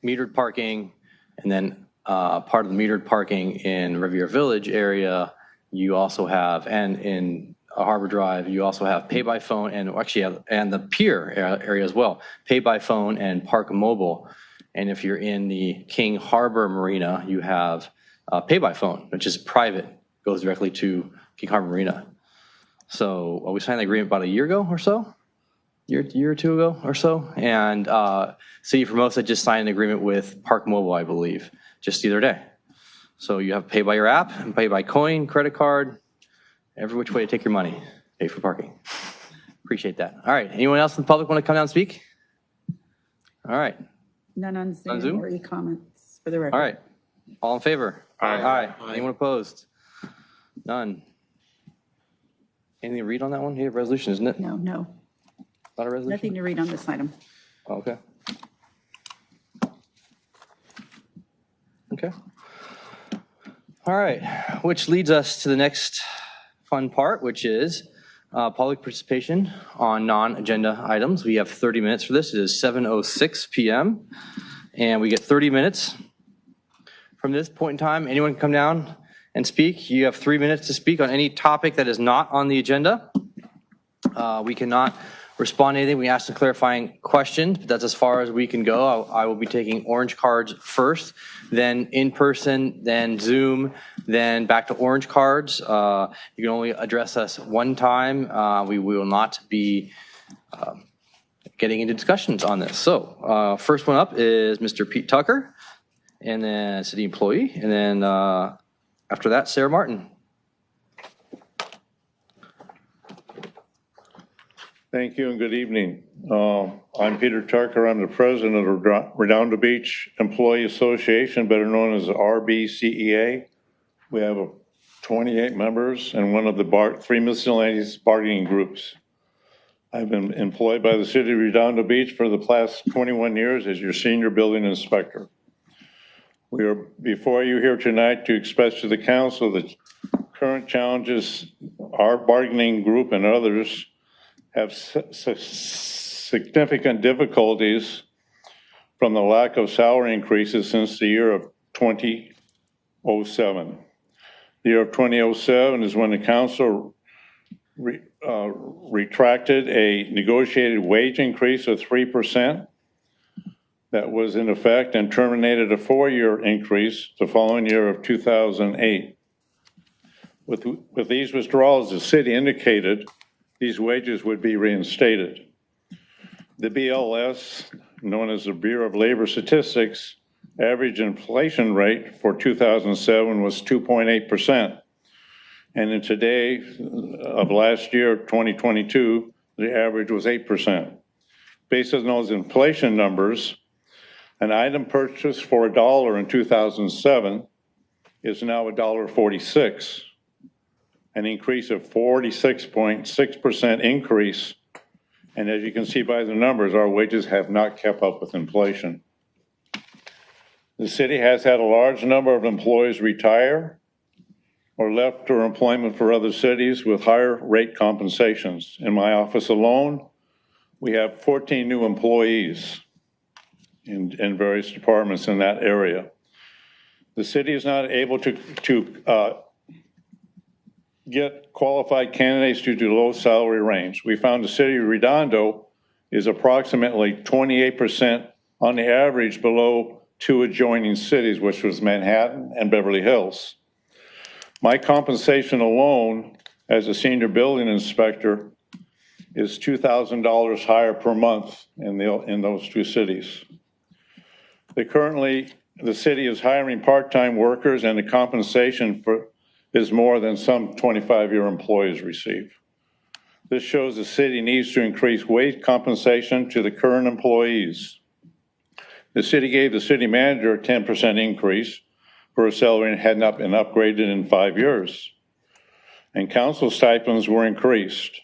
metered parking, and then part of the metered parking in Riviera Village area, you also have, and in Harbor Drive, you also have Pay by Phone, and actually, and the pier area as well, Pay by Phone and Park Mobile. And if you're in the King Harbor Marina, you have Pay by Phone, which is private, goes directly to King Harbor Marina. So we signed the agreement about a year ago or so, year or two ago or so. And City of Formosa just signed an agreement with Park Mobile, I believe, just the other day. So you have pay by your app and pay by coin, credit card, every which way to take your money, pay for parking. Appreciate that. All right, anyone else in the public want to come down and speak? All right. None on On Zoom? Zoom or e-comments for the record. All right, all in favor? Aye. Anyone opposed? None. Anything to read on that one? You have resolution, isn't it? No, Not a resolution? nothing to read on this item. Okay. Okay. All right, which leads us to the next fun part, which is public participation on non-agenda items. We have 30 minutes for this. It is 7:06 p.m. and we get 30 minutes. From this point in time, anyone can come down and speak. You have 3 minutes to speak on any topic that is not on the agenda. We cannot respond to anything. We ask some clarifying questions, but that's as far as we can go. I will be taking orange cards first, then in person, then Zoom, then back to orange cards. You can only address us one time. We will not be getting into discussions on this. So first one up is Mr. Pete Tucker, and then city employee, and then after that, Sarah Martin. Thank you and good evening. I'm Peter Tucker. I'm the president of the Redondo Beach Employee Association, better known as the RBCEA. We have 28 members and one of the 3 miscellaneous bargaining groups. I've been employed by the city of Redondo Beach for the past 21 years as your senior building inspector. We are before you here tonight to express to the council the current challenges our bargaining group and others have significant difficulties from the lack of salary increases since the year of 2007. The year of 2007 is when the council retracted a negotiated wage increase of 3% that was in effect and terminated a 4-year increase the following year of 2008. With these withdrawals, the city indicated these wages would be reinstated. The BLS, known as the Bureau of Labor Statistics, average inflation rate for 2007 was 2.8%. And in today of last year, 2022, the average was 8%. Based on those inflation numbers, an item purchased for $1 in 2007 is now $1.46, an increase of 46.6% increase. And as you can see by the numbers, our wages have not kept up with inflation. The city has had a large number of employees retire or left their employment for other cities with higher rate compensations. In my office alone, we have 14 new employees in various departments in that area. The city is not able to get qualified candidates due to low salary range. We found the city of Redondo is approximately 28% on the average below 2 adjoining cities, which was Manhattan and Beverly Hills. My compensation alone as a senior building inspector is $2,000 higher per month in those 2 cities. The city is hiring part-time workers, and the compensation is more than some 25-year employees receive. This shows the city needs to increase wage compensation to the current employees. The city gave the city manager a 10% increase for a salary and had not been upgraded in 5 years. And council stipends were increased.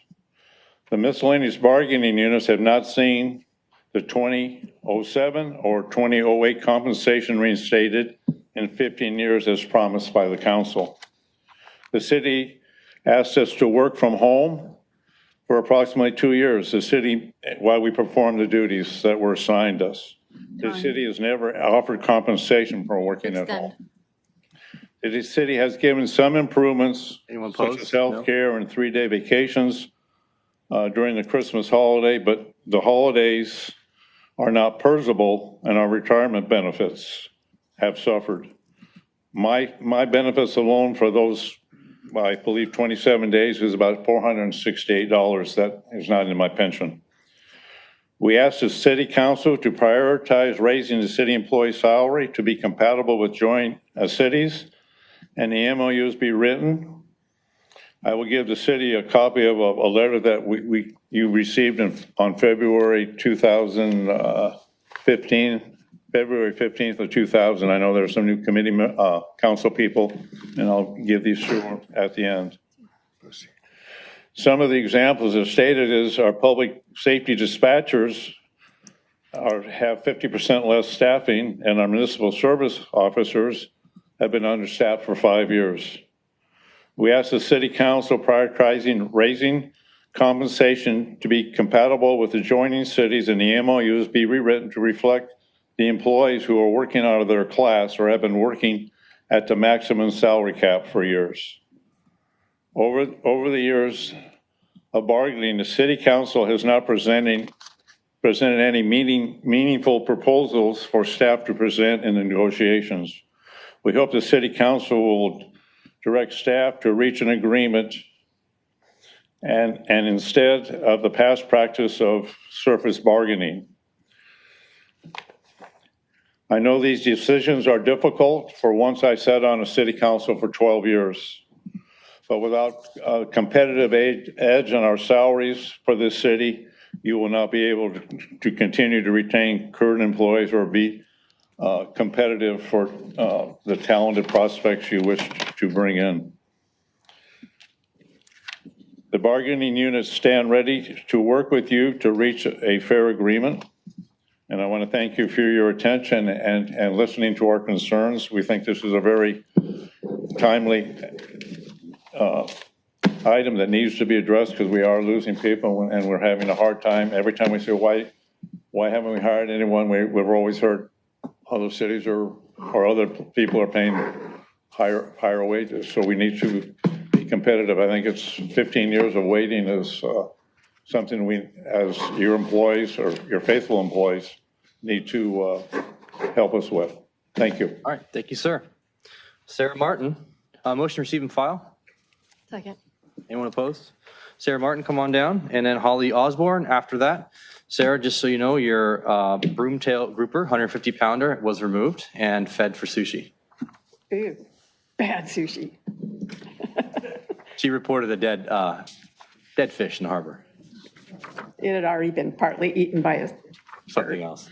The miscellaneous bargaining units have not seen the 2007 or 2008 compensation reinstated in 15 years as promised by the council. The city asked us to work from home for approximately 2 years, while we performed the duties that were assigned us. The city has never offered compensation for working at home. The city has given some improvements, such as health care and 3-day vacations during the Christmas holiday, but the holidays are not purchasable and our retirement benefits have suffered. My benefits alone for those, I believe, 27 days is about $468. That is not in my pension. We asked the city council to prioritize raising the city employee salary to be compatible with joint cities, and the MOUs be written. I will give the city a copy of a letter that you received on February 2015, February 15th of 2000. I know there are some new committee council people, and I'll give these to them at the end. Some of the examples as stated is our public safety dispatchers have 50% less staffing, and our municipal service officers have been understaffed for 5 years. We asked the city council prioritizing raising compensation to be compatible with adjoining cities, and the MOUs be rewritten to reflect the employees who are working out of their class or have been working at the maximum salary cap for years. Over the years of bargaining, the city council has not presented any meaningful proposals for staff to present in the negotiations. We hope the city council will direct staff to reach an agreement and instead of the past practice of surface bargaining. I know these decisions are difficult for once I sat on a city council for 12 years. But without a competitive edge on our salaries for this city, you will not be able to continue to retain current employees or be competitive for the talented prospects you wish to bring in. The bargaining units stand ready to work with you to reach a fair agreement. And I want to thank you for your attention and listening to our concerns. We think this is a very timely item that needs to be addressed because we are losing people and we're having a hard time. Every time we say, why haven't we hired anyone? We've always heard other cities or other people are paying higher wages. So we need to be competitive. I think it's 15 years of waiting is something we, as your employees or your faithful employees, need to help us with. Thank you. All right, thank you, sir. Sarah Martin, motion to receive and file. Second. Anyone opposed? Sarah Martin, come on down. And then Holly Osborne after that. Sarah, just so you know, your broomtail grouper, 150 pounder, was removed and fed for sushi. Ew, bad sushi. She reported a dead fish in the harbor. It had already been partly eaten by a Something else.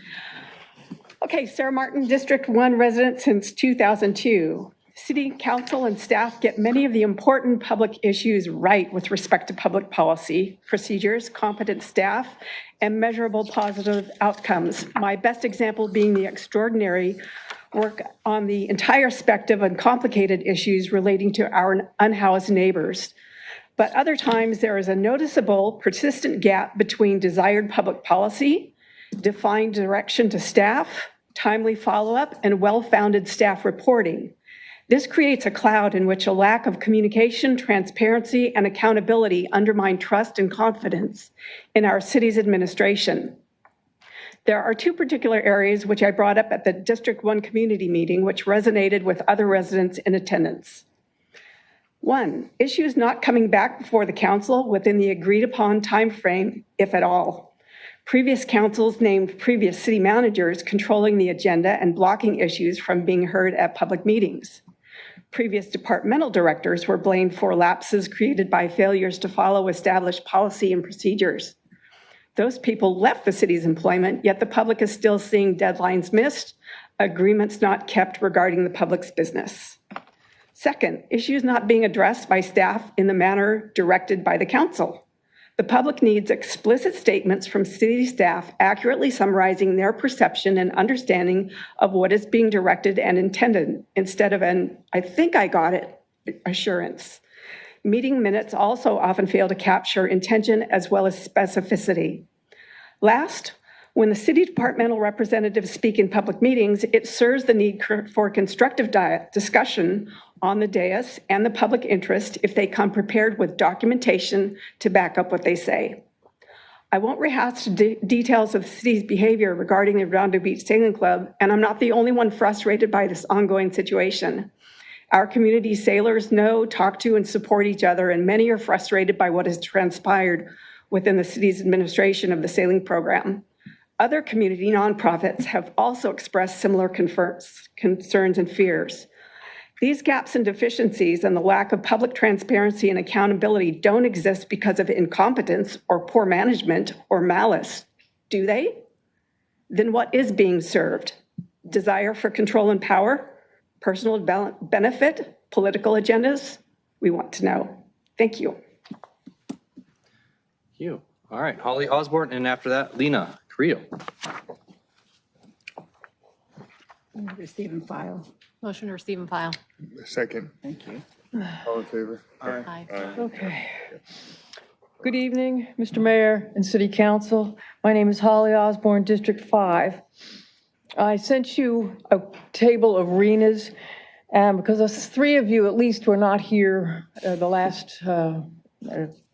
Okay, Sarah Martin, District 1 resident since 2002. City Council and staff get many of the important public issues right with respect to public policy, procedures, competent staff, and measurable positive outcomes. My best example being the extraordinary work on the entire spectrum of complicated issues relating to our unhoused neighbors. But other times there is a noticeable, persistent gap between desired public policy, defined direction to staff, timely follow-up, and well-founded staff reporting. This creates a cloud in which a lack of communication, transparency, and accountability undermine trust and confidence in our city's administration. There are two particular areas which I brought up at the District 1 community meeting, which resonated with other residents in attendance. One, issues not coming back before the council within the agreed upon timeframe, if at all. Previous councils named previous city managers controlling the agenda and blocking issues from being heard at public meetings. Previous departmental directors were blamed for lapses created by failures to follow established policy and procedures. Those people left the city's employment, yet the public is still seeing deadlines missed, agreements not kept regarding the public's business. Second, issues not being addressed by staff in the manner directed by the council. The public needs explicit statements from city staff accurately summarizing their perception and understanding of what is being directed and intended, instead of an, I think I got it, assurance. Meeting minutes also often fail to capture intention as well as specificity. Last, when the city departmental representatives speak in public meetings, it serves the need for constructive discussion on the dais and the public interest if they come prepared with documentation to back up what they say. I won't rehash details of the city's behavior regarding the Redondo Beach Sailing Club, and I'm not the only one frustrated by this ongoing situation. Our community sailors know, talk to, and support each other, and many are frustrated by what has transpired within the city's administration of the sailing program. Other community nonprofits have also expressed similar concerns and fears. These gaps and deficiencies and the lack of public transparency and accountability don't exist because of incompetence or poor management or malice, do they? Then what is being served? Desire for control and power? Personal benefit? Political agendas? We want to know. Thank you. Thank you. All right, Holly Osborne, and after that, Lena Creel. Receive and file. Motion to receive and file. Second. Thank you. All in favor? Aye. Okay. Good evening, Mr. Mayor and City Council. My name is Holly Osborne, District 5. I sent you a table of RENAs because three of you at least were not here the last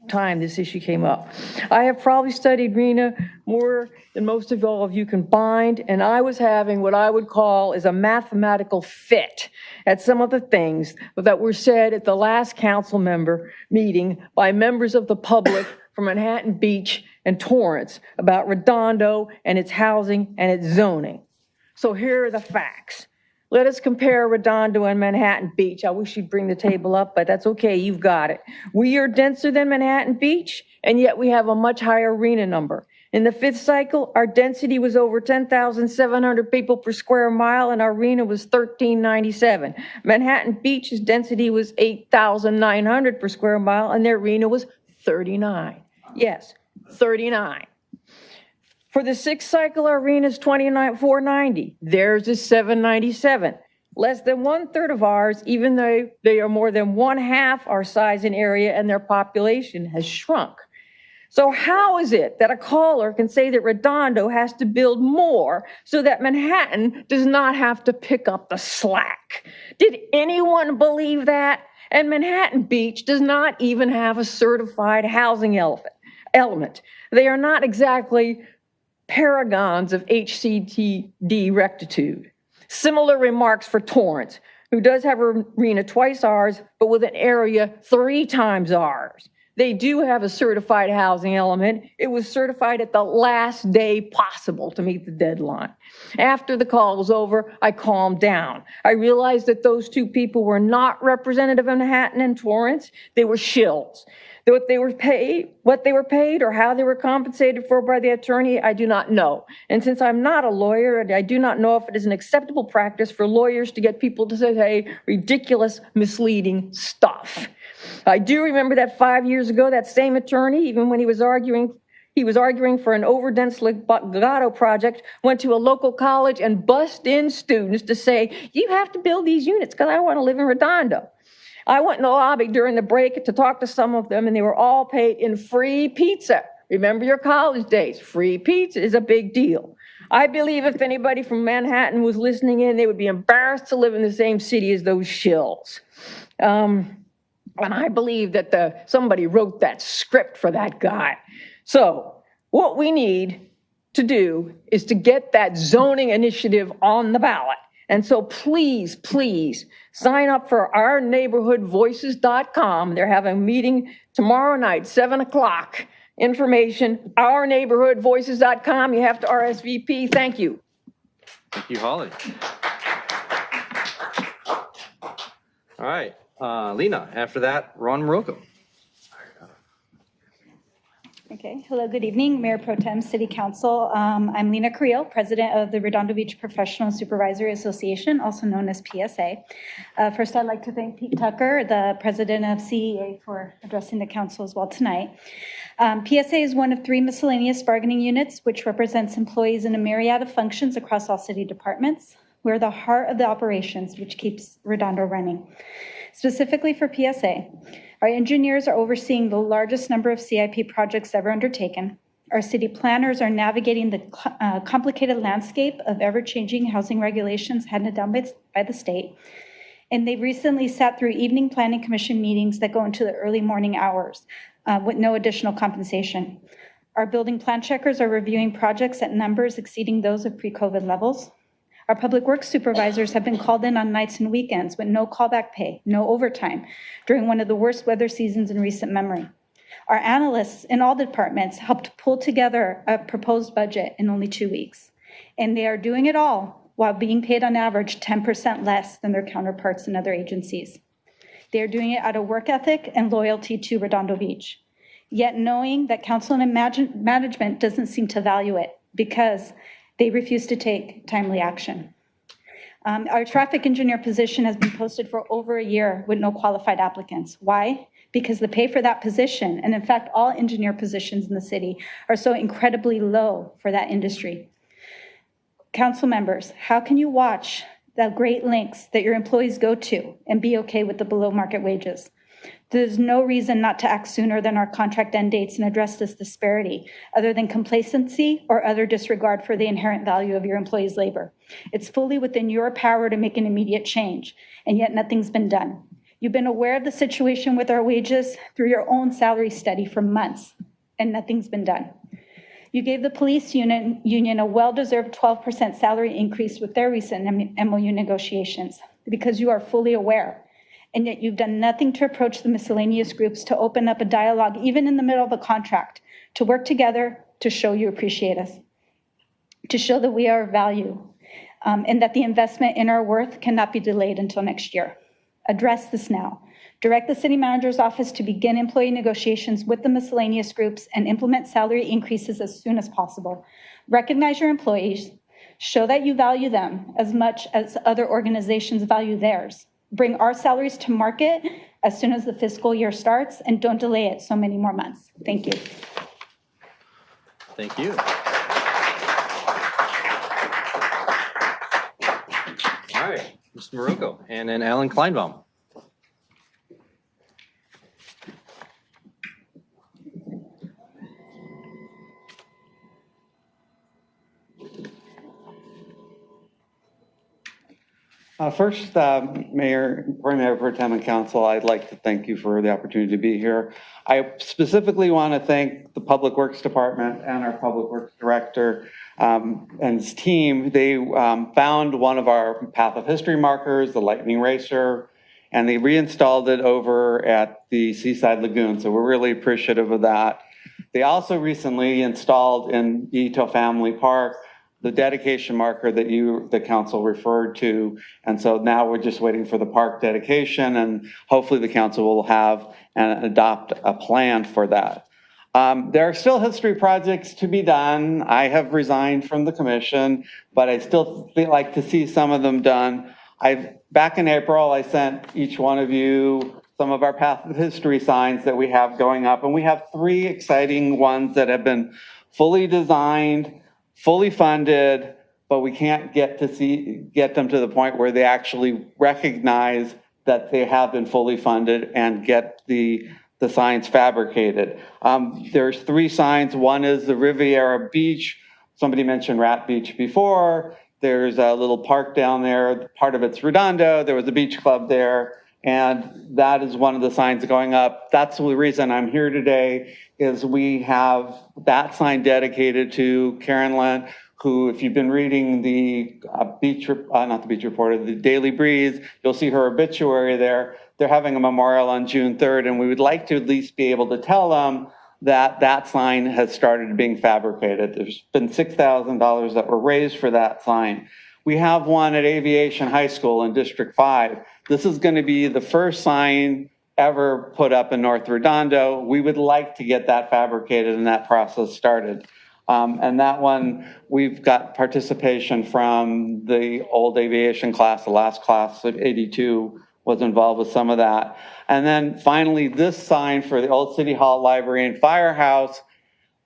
time this issue came up. I have probably studied RENA more than most of all of you combined, and I was having what I would call is a mathematical fit at some of the things that were said at the last council member meeting by members of the public from Manhattan Beach and Torrance about Redondo and its housing and its zoning. So here are the facts. Let us compare Redondo and Manhattan Beach. I wish you'd bring the table up, but that's okay, you've got it. We are denser than Manhattan Beach, and yet we have a much higher RENA number. In the fifth cycle, our density was over 10,700 people per square mile, and our RENA was 1397. Manhattan Beach's density was 8,900 per square mile, and their RENA was 39. Yes, 39. For the sixth cycle, our arena's 490. Theirs is 797. Less than 1/3 of ours, even though they are more than 1/2 our size and area, and their population has shrunk. So how is it that a caller can say that Redondo has to build more so that Manhattan does not have to pick up the slack? Did anyone believe that? And Manhattan Beach does not even have a certified housing element. They are not exactly paragons of HCTD rectitude. Similar remarks for Torrance, who does have an arena twice ours, but with an area 3 times ours. They do have a certified housing element. It was certified at the last day possible to meet the deadline. After the call was over, I calmed down. I realized that those 2 people were not representative of Manhattan and Torrance. They were shills. What they were paid, or how they were compensated for by the attorney, I do not know. And since I'm not a lawyer, I do not know if it is an acceptable practice for lawyers to get people to say ridiculous, misleading stuff. I do remember that 5 years ago, that same attorney, even when he was arguing for an overdense legato project, went to a local college and bussed in students to say, you have to build these units because I want to live in Redondo. I went in the lobby during the break to talk to some of them, and they were all paid in free pizza. Remember your college days. Free pizza is a big deal. I believe if anybody from Manhattan was listening in, they would be embarrassed to live in the same city as those shills. And I believe that somebody wrote that script for that guy. So what we need to do is to get that zoning initiative on the ballot. And so please, please sign up for ourneighborhoodvoices.com. They're having a meeting tomorrow night, 7 o'clock. Information, ourneighborhoodvoices.com. You have to RSVP. Thank you. Thank you, Holly. All right, Lena, after that, Ron Morocco. Okay, hello, good evening, Mayor Pro Tem, City Council. I'm Lena Carrillo, President of the Redondo Beach Professional Supervisory Association, also known as PSA. First, I'd like to thank Pete Tucker, the President of CEA, for addressing the council as well tonight. PSA is one of 3 miscellaneous bargaining units, which represents employees in a myriad of functions across all city departments. We're the heart of the operations, which keeps Redondo running. Specifically for PSA, our engineers are overseeing the largest number of CIP projects ever undertaken. Our city planners are navigating the complicated landscape of ever-changing housing regulations handed down by the state. And they've recently sat through evening planning commission meetings that go into the early morning hours with no additional compensation. Our building plan checkers are reviewing projects at numbers exceeding those of pre-COVID levels. Our public works supervisors have been called in on nights and weekends with no callback pay, no overtime, during one of the worst weather seasons in recent memory. Our analysts in all departments helped pull together a proposed budget in only 2 weeks. And they are doing it all while being paid on average 10% less than their counterparts in other agencies. They are doing it out of work ethic and loyalty to Redondo Beach, yet knowing that council and management doesn't seem to value it because they refuse to take timely action. Our traffic engineer position has been posted for over a year with no qualified applicants. Why? Because the pay for that position, and in fact, all engineer positions in the city, are so incredibly low for that industry. Council members, how can you watch the great lengths that your employees go to and be okay with the below market wages? There's no reason not to act sooner than our contract end dates and address this disparity, other than complacency or other disregard for the inherent value of your employees' labor. It's fully within your power to make an immediate change, and yet nothing's been done. You've been aware of the situation with our wages through your own salary study for months, and nothing's been done. You gave the police union a well-deserved 12% salary increase with their recent MOU negotiations because you are fully aware. And yet you've done nothing to approach the miscellaneous groups to open up a dialogue, even in the middle of a contract, to work together to show you appreciate us, to show that we are of value, and that the investment in our worth cannot be delayed until next year. Address this now. Direct the city manager's office to begin employee negotiations with the miscellaneous groups and implement salary increases as soon as possible. Recognize your employees, show that you value them as much as other organizations value theirs. Bring our salaries to market as soon as the fiscal year starts, and don't delay it so many more months. Thank you. Thank you. All right, Mr. Morocco, and then Alan Kleinbaum. First, Mayor Pro Tem and Council, I'd like to thank you for the opportunity to be here. I specifically want to thank the Public Works Department and our Public Works Director and his team. They found one of our path of history markers, the lightning racer, and they reinstalled it over at the Seaside Lagoon. So we're really appreciative of that. They also recently installed in Ito Family Park the dedication marker that the council referred to. And so now we're just waiting for the park dedication, and hopefully the council will have and adopt a plan for that. There are still history projects to be done. I have resigned from the commission, but I still like to see some of them done. Back in April, I sent each one of you some of our path of history signs that we have going up, and we have 3 exciting ones that have been fully designed, fully funded, but we can't get them to the point where they actually recognize that they have been fully funded and get the signs fabricated. There's 3 signs. One is the Riviera Beach. Somebody mentioned Rat Beach before. There's a little park down there. Part of it's Redondo. There was a beach club there. And that is one of the signs going up. That's the reason I'm here today, is we have that sign dedicated to Karen Lent, who, if you've been reading the not the Beach Reporter, the Daily Breeze, you'll see her obituary there. They're having a memorial on June 3rd, and we would like to at least be able to tell them that that sign has started being fabricated. There's been $6,000 that were raised for that sign. We have one at Aviation High School in District 5. This is going to be the first sign ever put up in North Redondo. We would like to get that fabricated and that process started. And that one, we've got participation from the old aviation class. The last class of 82 was involved with some of that. And then finally, this sign for the old City Hall Library and Firehouse,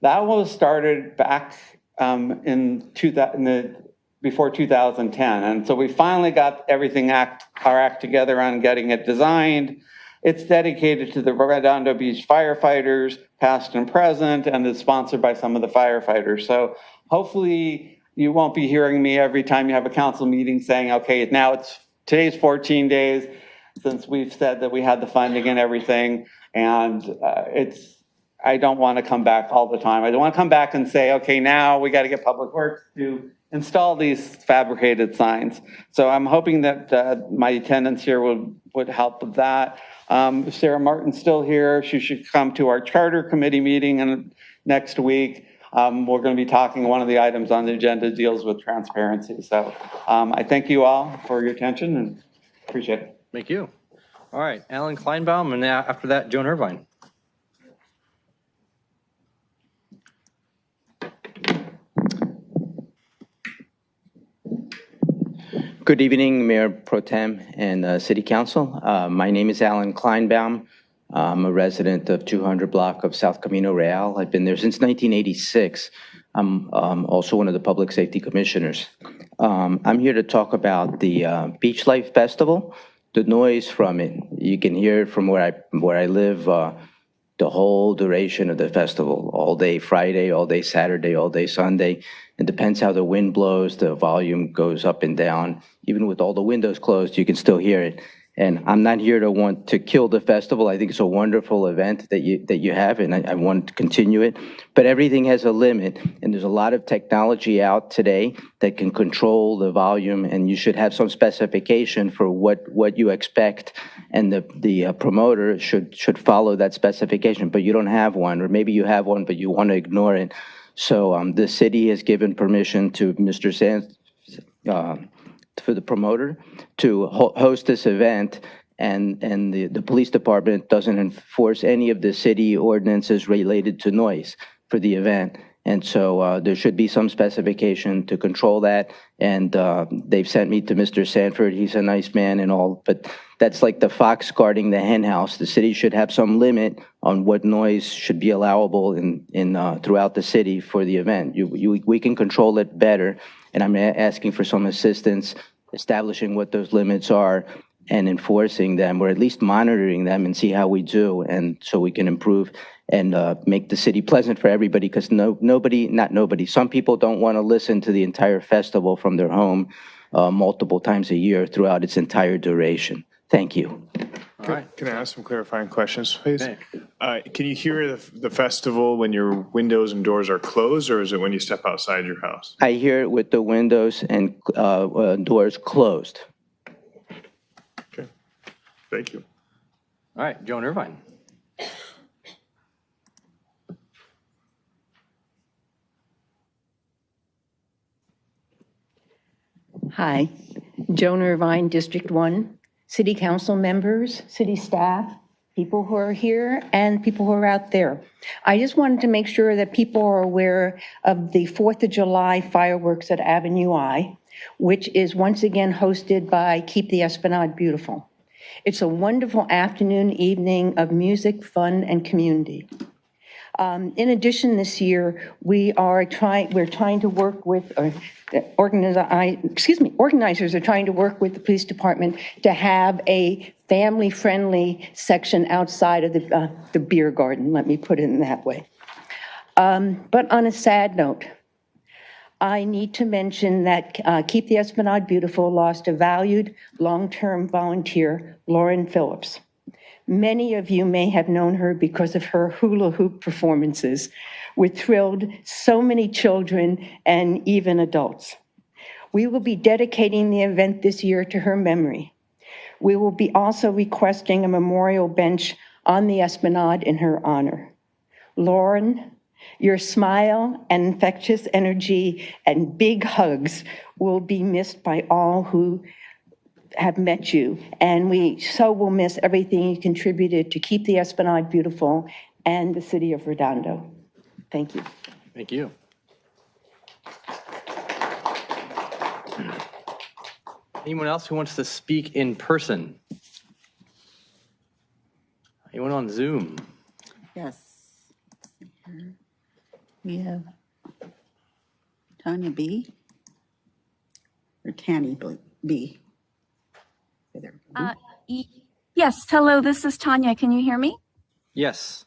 that was started back before 2010. And so we finally got everything our act together on getting it designed. It's dedicated to the Redondo Beach firefighters, past and present, and is sponsored by some of the firefighters. So hopefully you won't be hearing me every time you have a council meeting saying, okay, today's 14 days since we've said that we had the funding and everything. And I don't want to come back all the time. I don't want to come back and say, okay, now we got to get Public Works to install these fabricated signs. So I'm hoping that my attendance here would help with that. If Sarah Martin's still here, she should come to our charter committee meeting next week. We're going to be talking, one of the items on the agenda deals with transparency. So I thank you all for your attention and appreciate it. Thank you. All right, Alan Kleinbaum, and now after that, Joan Irvine. Good evening, Mayor Pro Tem and City Council. My name is Alan Kleinbaum. I'm a resident of 200 block of South Camino Real. I've been there since 1986. I'm also one of the Public Safety Commissioners. I'm here to talk about the Beach Life Festival, the noise from it. You can hear it from where I live the whole duration of the festival, all day Friday, all day Saturday, all day Sunday. It depends how the wind blows, the volume goes up and down. Even with all the windows closed, you can still hear it. And I'm not here to want to kill the festival. I think it's a wonderful event that you have, and I want to continue it. But everything has a limit, and there's a lot of technology out today that can control the volume, and you should have some specification for what you expect, and the promoter should follow that specification. But you don't have one, or maybe you have one, but you want to ignore it. So the city has given permission to Mr. Sands, for the promoter to host this event, and the police department doesn't enforce any of the city ordinances related to noise for the event. And so there should be some specification to control that. And they've sent me to Mr. Sanford. He's a nice man and all, but that's like the fox guarding the hen house. The city should have some limit on what noise should be allowable throughout the city for the event. We can control it better, and I'm asking for some assistance establishing what those limits are and enforcing them, or at least monitoring them and see how we do, and so we can improve and make the city pleasant for everybody, because some people don't want to listen to the entire festival from their home multiple times a year throughout its entire duration. Thank you. Can I ask some clarifying questions, please? Can you hear the festival when your windows and doors are closed, or is it when you step outside your house? I hear it with the windows and doors closed. Okay, thank you. All right, Joan Irvine. Hi, Joan Irvine, District 1, City Council members, city staff, people who are here, and people who are out there. I just wanted to make sure that people are aware of the 4th of July fireworks at Avenue I, which is once again hosted by Keep the Esplanade Beautiful. It's a wonderful afternoon, evening of music, fun, and community. In addition, this year, we're trying to work with, organizers are trying to work with the police department to have a family-friendly section outside of the beer garden, let me put it in that way. But on a sad note, I need to mention that Keep the Esplanade Beautiful lost a valued long-term volunteer, Lauren Phillips. Many of you may have known her because of her hula hoop performances, which thrilled so many children and even adults. We will be dedicating the event this year to her memory. We will be also requesting a memorial bench on the Esplanade in her honor. Lauren, your smile and infectious energy and big hugs will be missed by all who have met you, and we so will miss everything you contributed to keep the Esplanade beautiful and the city of Redondo. Thank you. Thank you. Anyone else who wants to speak in person? Anyone on Zoom? Yes. We have Tanya B. Or Tanny B. Yes, hello, this is Tanya. Can you hear me? Yes.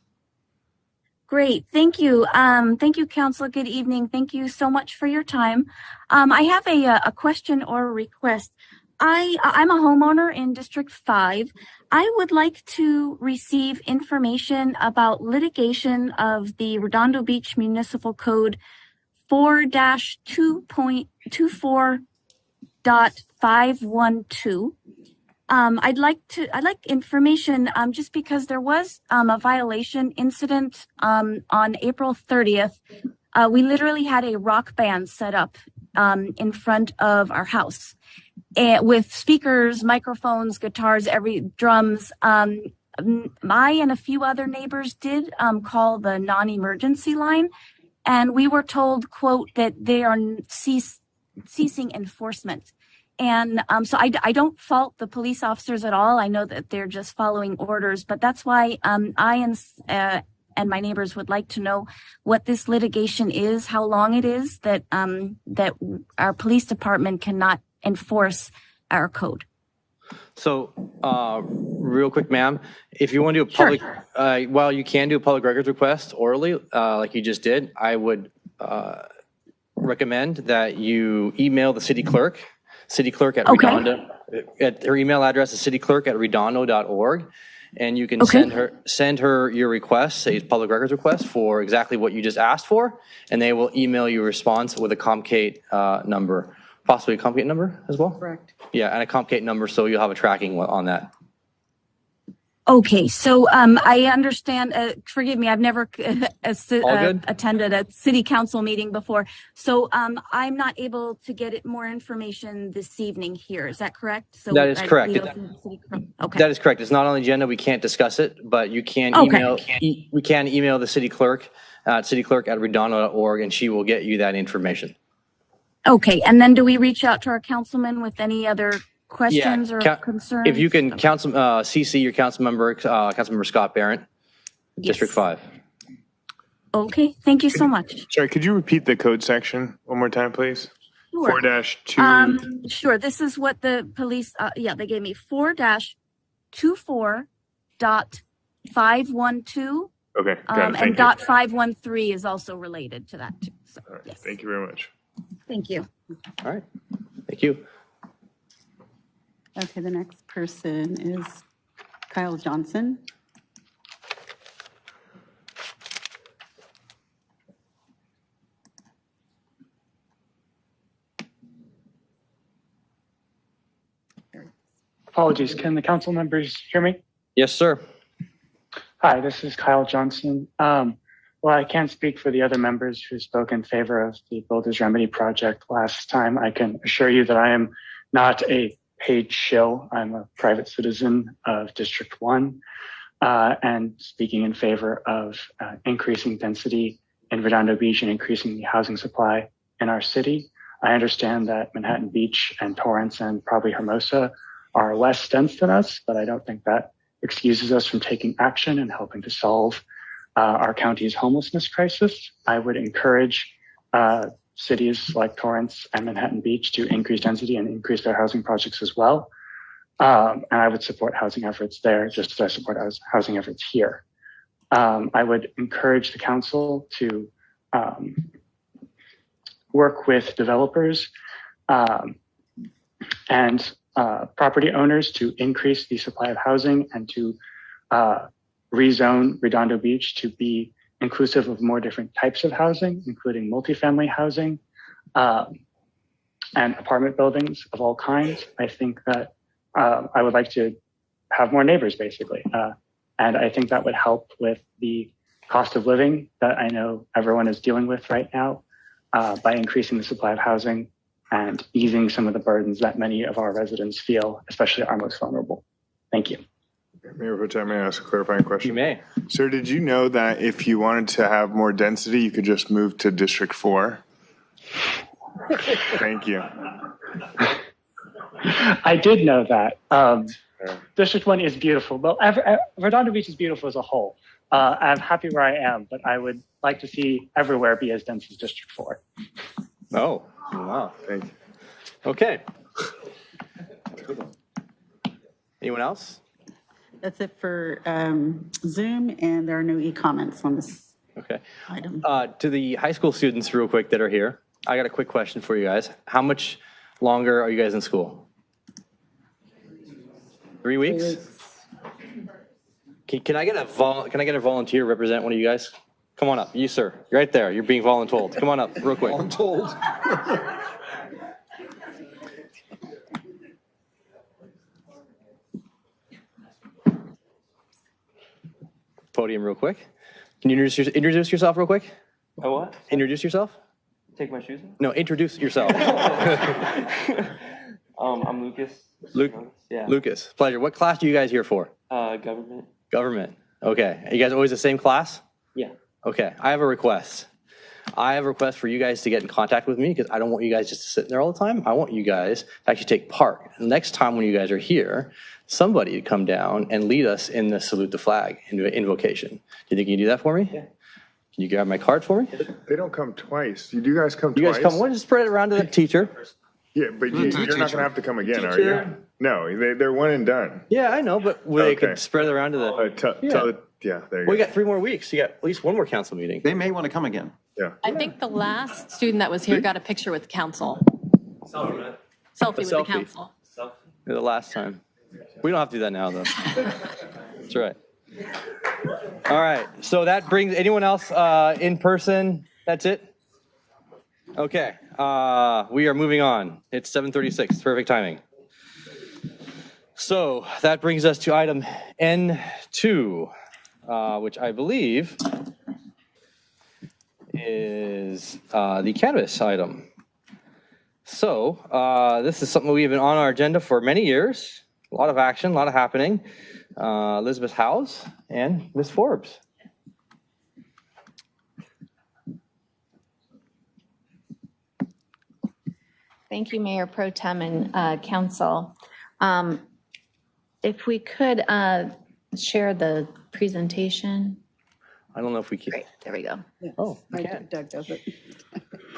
Great, thank you. Thank you, Council. Good evening. Thank you so much for your time. I have a question or a request. I'm a homeowner in District 5. I would like to receive information about litigation of the Redondo Beach Municipal Code 4-24.512. I'd like information just because there was a violation incident on April 30th. We literally had a rock band set up in front of our house with speakers, microphones, guitars, drums. I and a few other neighbors did call the non-emergency line, and we were told, quote, that they are ceasing enforcement. And so I don't fault the police officers at all. I know that they're just following orders, but that's why I and my neighbors would like to know what this litigation is, how long it is that that our police department cannot enforce our code. So, real quick, ma'am, if you want to do a public, while you can do a public records request orally, like you just did, I would recommend that you email the city clerk at Redondo. At her email address is cityclerk@redondo.org, and you can send her your request, say public records request for exactly what you just asked for, and they will email you a response with a Comcate number, possibly a Comcate number as well. Correct. Yeah, and a Comcate number, so you'll have a tracking on that. Okay, so I understand, forgive me, I've never attended a city council meeting before. So I'm not able to get more information this evening here. Is that correct? So That is correct. Okay. That is correct. It's not on the agenda. We can't discuss it, but you can email, we can email the city clerk at cityclerk@redondo.org, and she will get you that information. Okay, and then do we reach out to our councilman with any other questions or concerns? If you can CC your Councilmember Scott Barrett, District 5. Okay, thank you so much. Sorry, could you repeat the code section one more time, please? Sure. 4-2. Sure, this is what the police, they gave me 4-24.512. Okay, got it. Thank And you. .513 is also related to that too. So, All right, yes. thank you very much. Thank you. All right, thank you. Okay, the next person is Kyle Johnson. Apologies, can the council members hear me? Yes, sir. Hi, this is Kyle Johnson. Well, I can't speak for the other members who spoke in favor of the Builders Remedy project last time. I can assure you that I am not a paid shill. I'm a private citizen of District 1 and speaking in favor of increasing density in Redondo Beach and increasing the housing supply in our city. I understand that Manhattan Beach and Torrance and probably Hermosa are less dense than us, but I don't think that excuses us from taking action and helping to solve our county's homelessness crisis. I would encourage cities like Torrance and Manhattan Beach to increase density and increase their housing projects as well. And I would support housing efforts there just as I support housing efforts here. I would encourage the council to work with developers and property owners to increase the supply of housing and to rezone Redondo Beach to be inclusive of more different types of housing, including multifamily housing and apartment buildings of all kinds. I think that I would like to have more neighbors, basically. And I think that would help with the cost of living that I know everyone is dealing with right now by increasing the supply of housing and easing some of the burdens that many of our residents feel, especially our most vulnerable. Thank you. Mayor Pro Tem, may I ask a clarifying question? You may. Sir, did you know that if you wanted to have more density, you could just move to District 4? Thank you. I did know that. District 1 is beautiful. Well, Redondo Beach is beautiful as a whole. I'm happy where I am, but I would like to see everywhere be as dense as District 4. Oh, wow. Thank you. Okay. Anyone else? That's it for Zoom, and there are no e-comments on this item. To the high school students real quick that are here, I got a quick question for you guys. How much longer are you guys in school? 3 weeks? Can I get a volunteer to represent one of you guys? Come on up. You, sir. You're right there. You're being voluntold. Come on up real quick. Voluntold. Podium real quick. Can you introduce yourself real quick? Oh, what? Introduce yourself? Take my shoes off? No, introduce yourself. I'm Lucas. Yeah. Lucas, pleasure. What class are you guys here for? Government. Government. Okay. Are you guys always the same class? Yeah. Okay. I have a request. I have a request for you guys to get in contact with me because I don't want you guys just to sit there all the time. I want you guys to actually take part. Next time when you guys are here, somebody to come down and lead us in the salute the flag invocation. Do you think you can do that for me? Yeah. Can you grab my card for me? They don't come twice. You guys come twice? You guys come once, just spread it around to the teacher. Yeah, but you're not going to have to come again, are you? No, they're one and done. Yeah, I know, but they could spread it around to the... Yeah, there you go. We go. got 3 more weeks. You got at least 1 more council meeting. They may want to come again. Yeah. I think the last student that was here got a picture with council. Selfie with the council. The last time. We don't have to do that now, though. That's right. All right. So that brings anyone else in person? That's it? Okay. We are moving on. It's 7:36. Perfect timing. So that brings us to item N2, which I believe is the cannabis item. So this is something we've been on our agenda for many years. A lot of action, a lot of happening. Elizabeth Howes and Ms. Forbes. Thank you, Mayor Pro Tem and Council. If we could share the presentation. I don't know if we can. Great, there we go. Oh, Doug does it.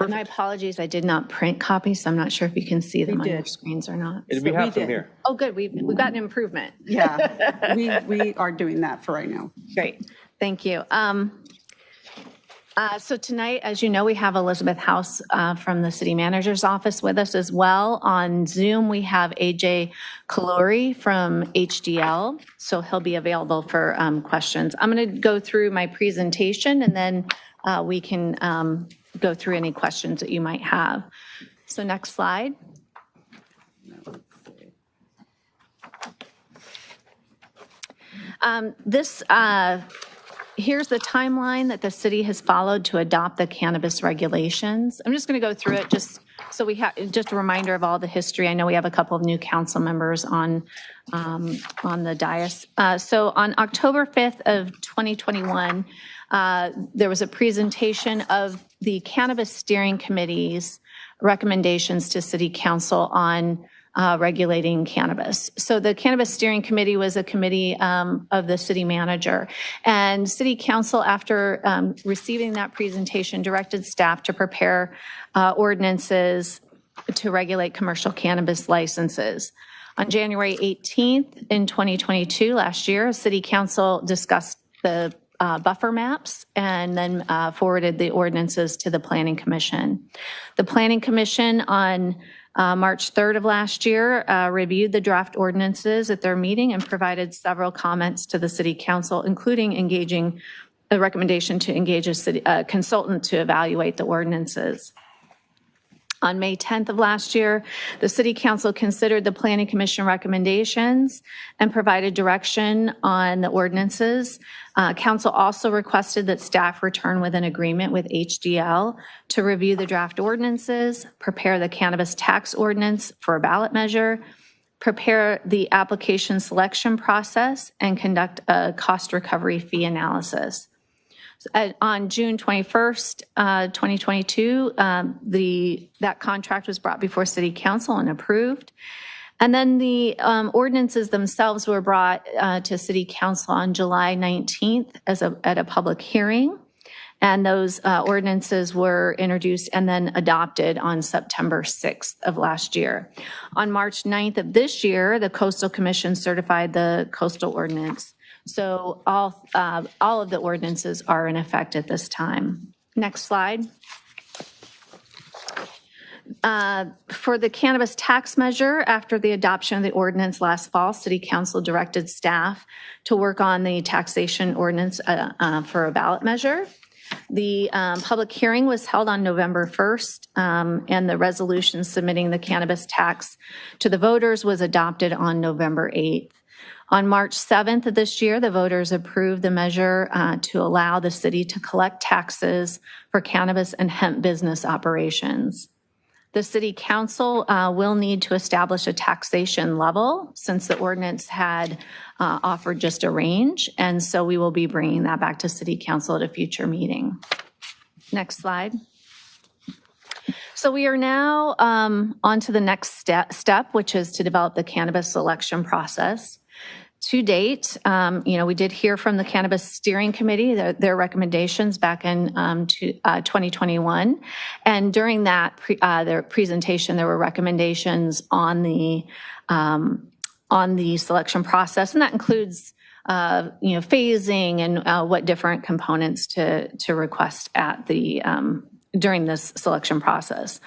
My apologies, I did not print copies, so I'm not sure if you can see them We on your did. screens or not. We have them here. Oh, good, we've got an improvement. Yeah, we are doing that for right now. Great, thank you. So tonight, as you know, we have Elizabeth House from the City Manager's Office with us as well. On Zoom, we have AJ Kalori from HDL, so he'll be available for questions. I'm going to go through my presentation, and then we can go through any questions that you might have. So next slide. Here's the timeline that the city has followed to adopt the cannabis regulations. I'm just going to go through it just so we have just a reminder of all the history. I know we have a couple of new council members on the dais. So on October 5th of 2021, there was a presentation of the Cannabis Steering Committee's recommendations to City Council on regulating cannabis. So the Cannabis Steering Committee was a committee of the city manager. And City Council, after receiving that presentation, directed staff to prepare ordinances to regulate commercial cannabis licenses. On January 18th in 2022, last year, City Council discussed the buffer maps and then forwarded the ordinances to the Planning Commission. The Planning Commission on March 3rd of last year reviewed the draft ordinances at their meeting and provided several comments to the City Council, including engaging a recommendation to engage a consultant to evaluate the ordinances. On May 10th of last year, the City Council considered the Planning Commission recommendations and provided direction on the ordinances. Council also requested that staff return with an agreement with HDL to review the draft ordinances, prepare the cannabis tax ordinance for a ballot measure, prepare the application selection process, and conduct a cost recovery fee analysis. On June 21st, 2022, that contract was brought before City Council and approved. And then the ordinances themselves were brought to City Council on July 19th at a public hearing. And those ordinances were introduced and then adopted on September 6th of last year. On March 9th of this year, the Coastal Commission certified the coastal ordinance. So all of the ordinances are in effect at this time. Next slide. For the cannabis tax measure, after the adoption of the ordinance last fall, City Council directed staff to work on the taxation ordinance for a ballot measure. The public hearing was held on November 1st, and the resolution submitting the cannabis tax to the voters was adopted on November 8th. On March 7th of this year, the voters approved the measure to allow the city to collect taxes for cannabis and hemp business operations. The City Council will need to establish a taxation level since the ordinance had offered just a range, and so we will be bringing that back to City Council at a future meeting. Next slide. So we are now on to the next step, which is to develop the cannabis selection process. To date, we did hear from the Cannabis Steering Committee, their recommendations back in 2021. And during that their presentation, there were recommendations on the selection process, and that includes phasing and what different components to request at the during this selection process.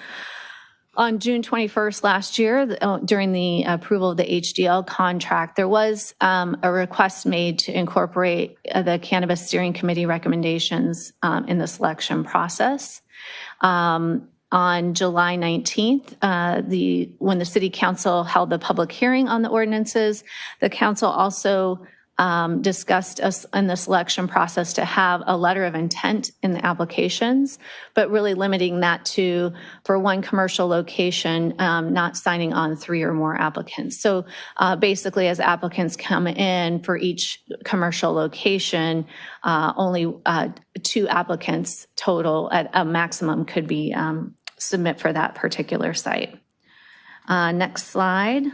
On June 21st last year, during the approval of the HDL contract, there was a request made to incorporate the Cannabis Steering Committee recommendations in the selection process. on July 19th, when the City Council held the public hearing on the ordinances. The council also discussed us in the selection process to have a letter of intent in the applications, but really limiting that to, for one commercial location, not signing on 3 or more applicants. So basically, as applicants come in for each commercial location, only 2 applicants total at a maximum could be submit for that particular site. Next slide.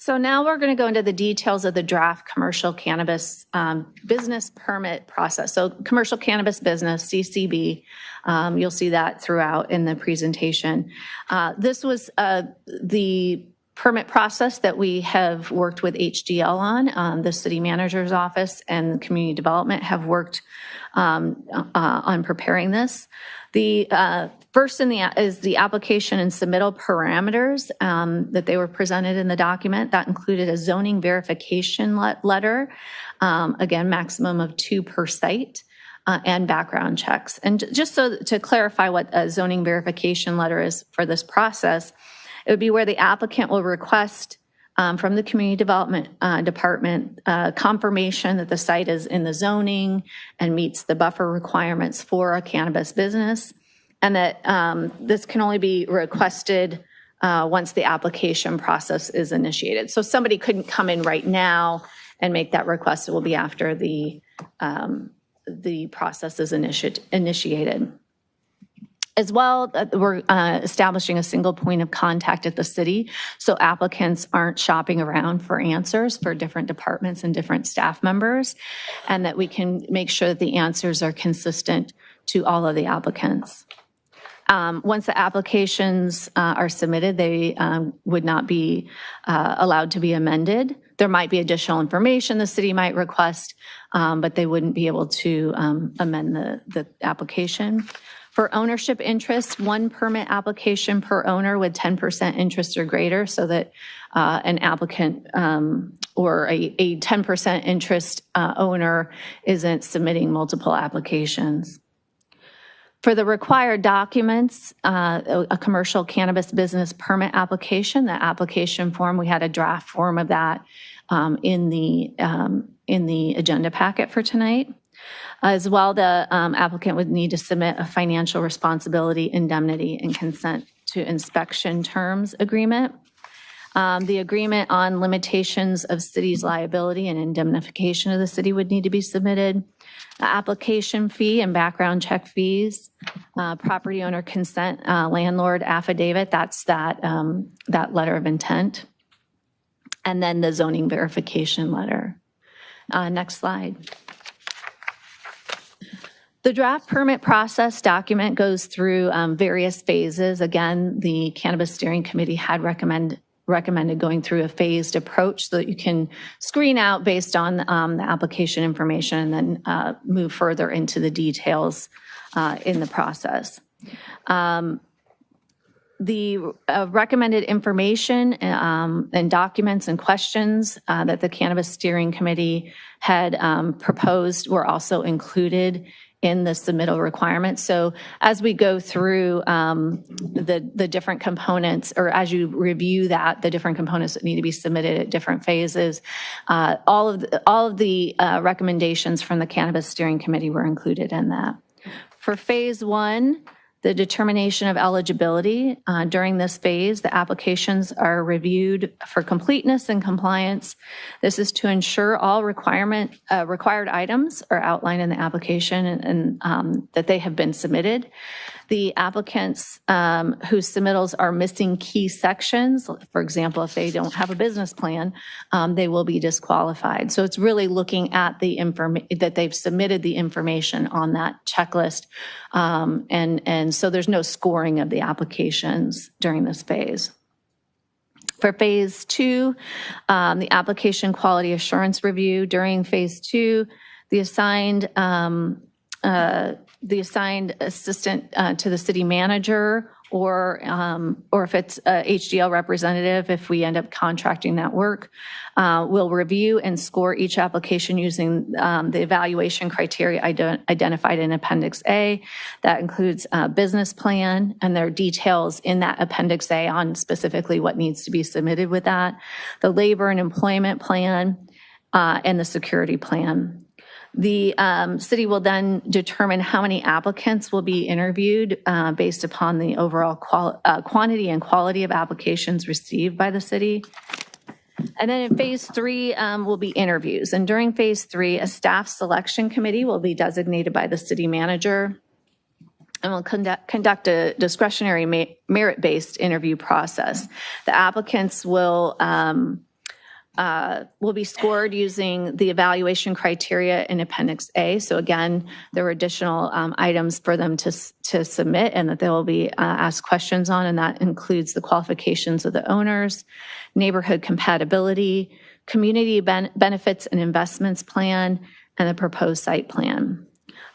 So now we're going to go into the details of the draft commercial cannabis business permit process. So commercial cannabis business, CCB, you'll see that throughout in the presentation. This was the permit process that we have worked with HDL on. The city manager's office and community development have worked on preparing this. The first is the application and submittal parameters that they were presented in the document. That included a zoning verification letter, again, maximum of 2 per site, and background checks. And just so to clarify what a zoning verification letter is for this process, it would be where the applicant will request from the Community Development Department confirmation that the site is in the zoning and meets the buffer requirements for a cannabis business, and that this can only be requested once the application process is initiated. So somebody couldn't come in right now and make that request. It will be after the process is initiated. As well, we're establishing a single point of contact at the city, so applicants aren't shopping around for answers for different departments and different staff members, and that we can make sure that the answers are consistent to all of the applicants. Once the applications are submitted, they would not be allowed to be amended. There might be additional information the city might request, but they wouldn't be able to amend the application. For ownership interest, 1 permit application per owner with 10% interest or greater, so that an applicant or a 10% interest owner isn't submitting multiple applications. For the required documents, a commercial cannabis business permit application, the application form, we had a draft form of that in the agenda packet for tonight. As well, the applicant would need to submit a financial responsibility, indemnity, and consent to inspection terms agreement. The agreement on limitations of city's liability and indemnification of the city would need to be submitted. The application fee and background check fees, property owner consent, landlord affidavit, that's that letter of intent. And then the zoning verification letter. Next slide. The draft permit process document goes through various phases. Again, the Cannabis Steering Committee had recommended going through a phased approach so that you can screen out based on the application information and then move further into the details in the process. The recommended information and documents and questions that the Cannabis Steering Committee had proposed were also included in the submittal requirements. So as we go through the different components, or as you review that, the different components that need to be submitted at different phases, all of the recommendations from the Cannabis Steering Committee were included in that. For phase 1, the determination of eligibility. During this phase, the applications are reviewed for completeness and compliance. This is to ensure all required items are outlined in the application and that they have been submitted. The applicants whose submittals are missing key sections, for example, if they don't have a business plan, they will be disqualified. So it's really looking at that they've submitted the information on that checklist. And so there's no scoring of the applications during this phase. For phase 2, the application quality assurance review. During phase 2, the assigned assistant to the city manager or if it's a HDL representative, if we end up contracting that work. We'll review and score each application using the evaluation criteria identified in Appendix A. That includes a business plan, and there are details in that Appendix A on specifically what needs to be submitted with that, the labor and employment plan, and the security plan. The city will then determine how many applicants will be interviewed based upon the overall quantity and quality of applications received by the city. And then in phase 3 will be interviews. And during phase 3, a staff selection committee will be designated by the city manager and will conduct a discretionary merit-based interview process. The applicants will be scored using the evaluation criteria in Appendix A. So again, there are additional items for them to submit and that they will be asked questions on, and that includes the qualifications of the owners, neighborhood compatibility, community benefits and investments plan, and the proposed site plan.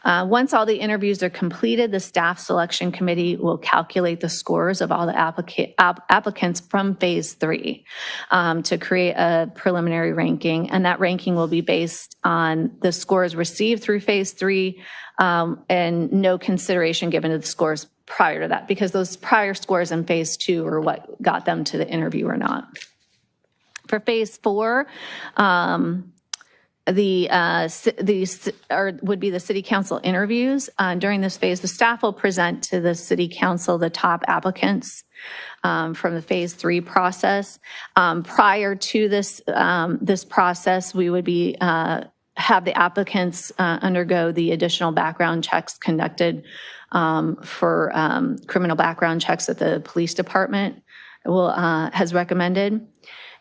Once all the interviews are completed, the staff selection committee will calculate the scores of all the applicants from phase 3 to create a preliminary ranking. And that ranking will be based on the scores received through phase 3 and no consideration given to the scores prior to that, because those prior scores in phase 2 are what got them to the interview or not. For phase 4, would be the city council interviews. During this phase, the staff will present to the city council the top applicants from the phase 3 process. Prior to this process, we would be have the applicants undergo the additional background checks conducted for criminal background checks that the police department has recommended.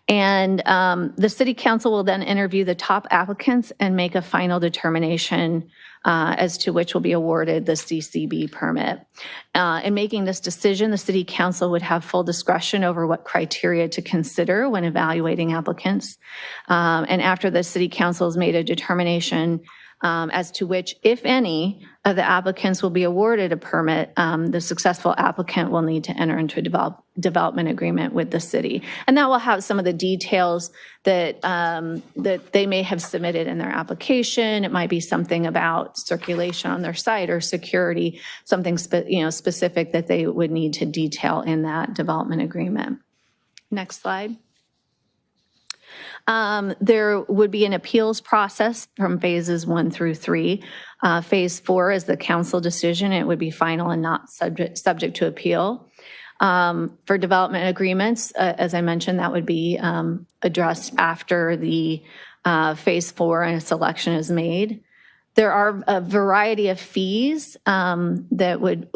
And the city council will then interview the top applicants and make a final determination as to which will be awarded the CCB permit. In making this decision, the city council would have full discretion over what criteria to consider when evaluating applicants. And after the city council has made a determination as to which, if any, of the applicants will be awarded a permit, the successful applicant will need to enter into a development agreement with the city. And that will have some of the details that they may have submitted in their application. It might be something about circulation on their site or security, something specific that they would need to detail in that development agreement. Next slide. There would be an appeals process from phases 1 through 3. Phase 4 is the council decision. It would be final and not subject to appeal. For development agreements, as I mentioned, that would be addressed after the phase 4 and a selection is made. There are a variety of fees that would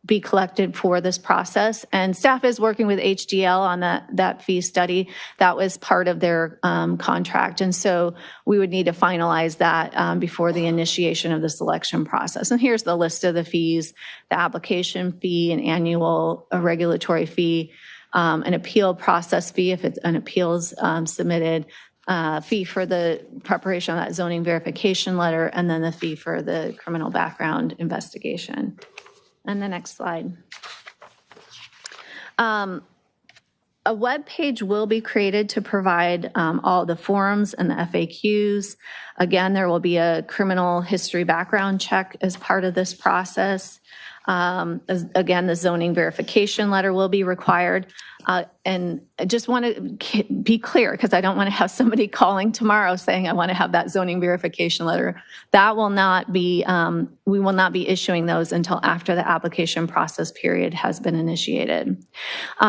be collected for this process, and staff is working with HDL on that fee study. That was part of their contract, and so we would need to finalize that before the initiation of the selection process. And here's the list of the fees: the application fee, an annual regulatory fee, an appeal process fee if it's an appeals submitted, fee for the preparation of that zoning verification letter, and then the fee for the criminal background investigation. And the next slide. A web page will be created to provide all the forms and the FAQs. Again, there will be a criminal history background check as part of this process. Again, the zoning verification letter will be required. And I just want to be clear, because I don't want to have somebody calling tomorrow saying, I want to have that zoning verification letter. That will not be, we will not be issuing those until after the application process period has been initiated.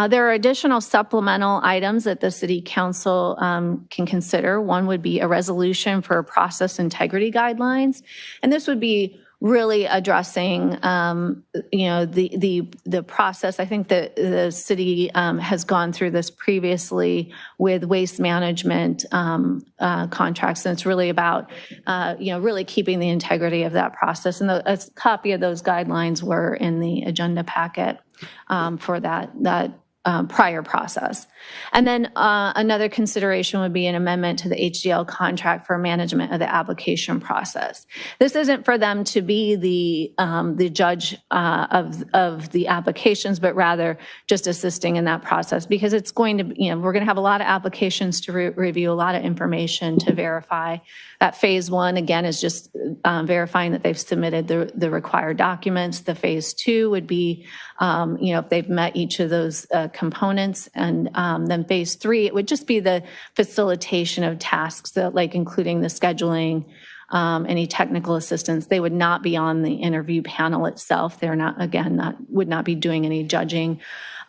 There are additional supplemental items that the city council can consider. One would be a resolution for process integrity guidelines. And this would be really addressing, the process. I think that the city has gone through this previously with waste management contracts, and it's really about, really keeping the integrity of that process. And a copy of those guidelines were in the agenda packet for that prior process. And then another consideration would be an amendment to the HDL contract for management of the application process. This isn't for them to be the judge of the applications, but rather just assisting in that process, because it's going to, we're going to have a lot of applications to review, a lot of information to verify. That phase one, again, is just verifying that they've submitted the required documents. The phase two would be, if they've met each of those components. And then phase three, it would just be the facilitation of tasks, that, like including the scheduling, any technical assistance. They would not be on the interview panel itself. They're not, again, would not be doing any judging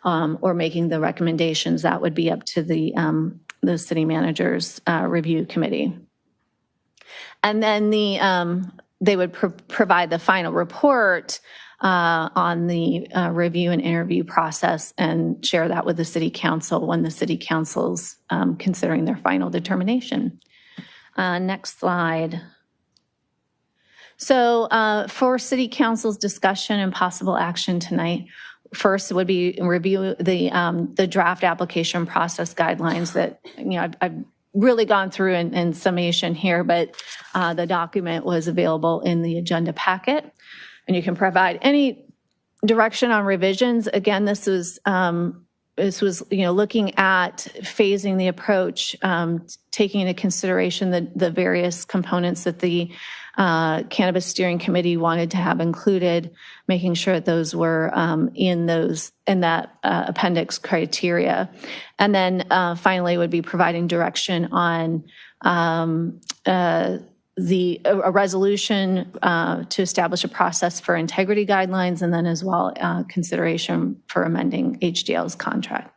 or making the recommendations. That would be up to the city manager's review committee. And then they would provide the final report on the review and interview process and share that with the city council when the city council's considering their final determination. Next slide. So for city council's discussion and possible action tonight, first would be review the draft application process guidelines that, I've really gone through in summation here, but the document was available in the agenda packet, and you can provide any direction on revisions. Again, this was looking at phasing the approach, taking into consideration the various components that the Cannabis Steering Committee wanted to have included, making sure that those were in that appendix criteria. And then finally would be providing direction on a resolution to establish a process for integrity guidelines, and then as well consideration for amending HDL's contract.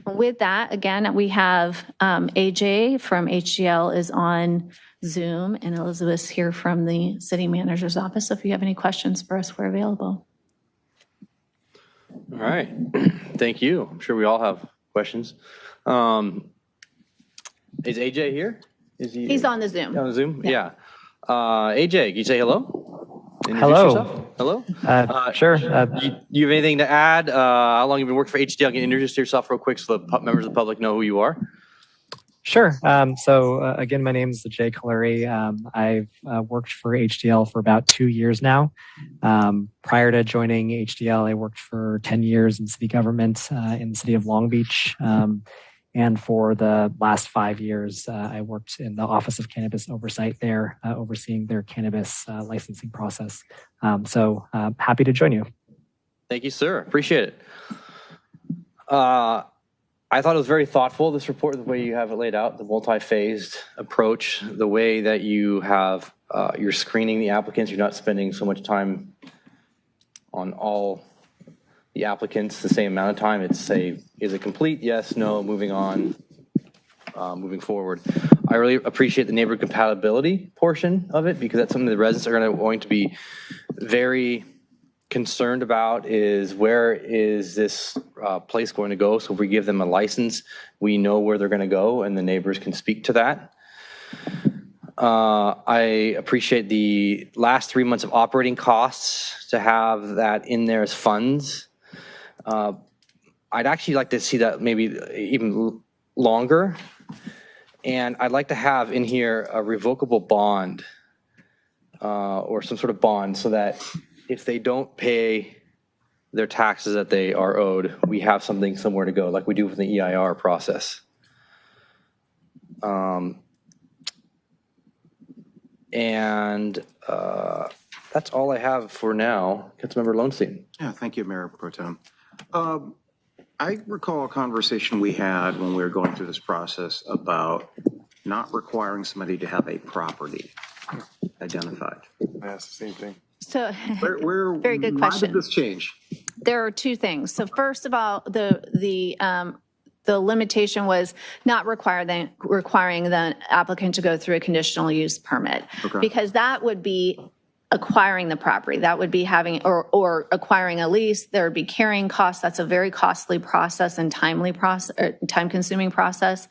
With that, again, we have AJ from HDL is on Zoom, and Elizabeth's here from the city manager's office. So if you have any questions for us, we're available. All right. Thank you. I'm sure we all have questions. Is AJ here? He's on the Zoom. On the Zoom? Yeah. AJ, can you say hello? Introduce Hello. yourself. Hello. Sure. You have anything to add? How long have you been working for HDL? Can you introduce yourself real quick so the members of the public know who you are? Sure. Again, my name is Jay Kaluri. I've worked for HDL for about 2 years now. Prior to joining HDL, I worked for 10 years in city government in the city of Long Beach. And for the last 5 years, I worked in the Office of Cannabis Oversight there, overseeing their cannabis licensing process. Happy to join you. Thank you, sir. Appreciate it. I thought it was very thoughtful, this report, the way you have it laid out, the multi-phased approach, the way that you have, you're screening the applicants. You're not spending so much time on all the applicants the same amount of time. It's is it complete? Yes, no, moving on, moving forward. I really appreciate the neighborhood compatibility portion of it, because that's something the residents are going to be very concerned about, is where is this place going to go? So if we give them a license, we know where they're going to go, and the neighbors can speak to that. I appreciate the last 3 months of operating costs, to have that in there as funds. I'd actually like to see that maybe even longer. And I'd like to have in here a revocable bond or some sort of bond, so that if they don't pay their taxes that they are owed, we have something somewhere to go, like we do with the EIR process. That's all I have for now. Councilmember Lowenstein. Yeah, thank you, Mayor Pro Tem. I recall a conversation we had when we were going through this process about not requiring somebody to have a property identified. That's the same thing. So, very good question. Why did this change? There are two things. So first of all, the limitation was not requiring the applicant to go through a conditional use permit, because that would be acquiring the property. That would be having or acquiring a lease. There would be carrying costs. That's a very costly process and time-consuming process.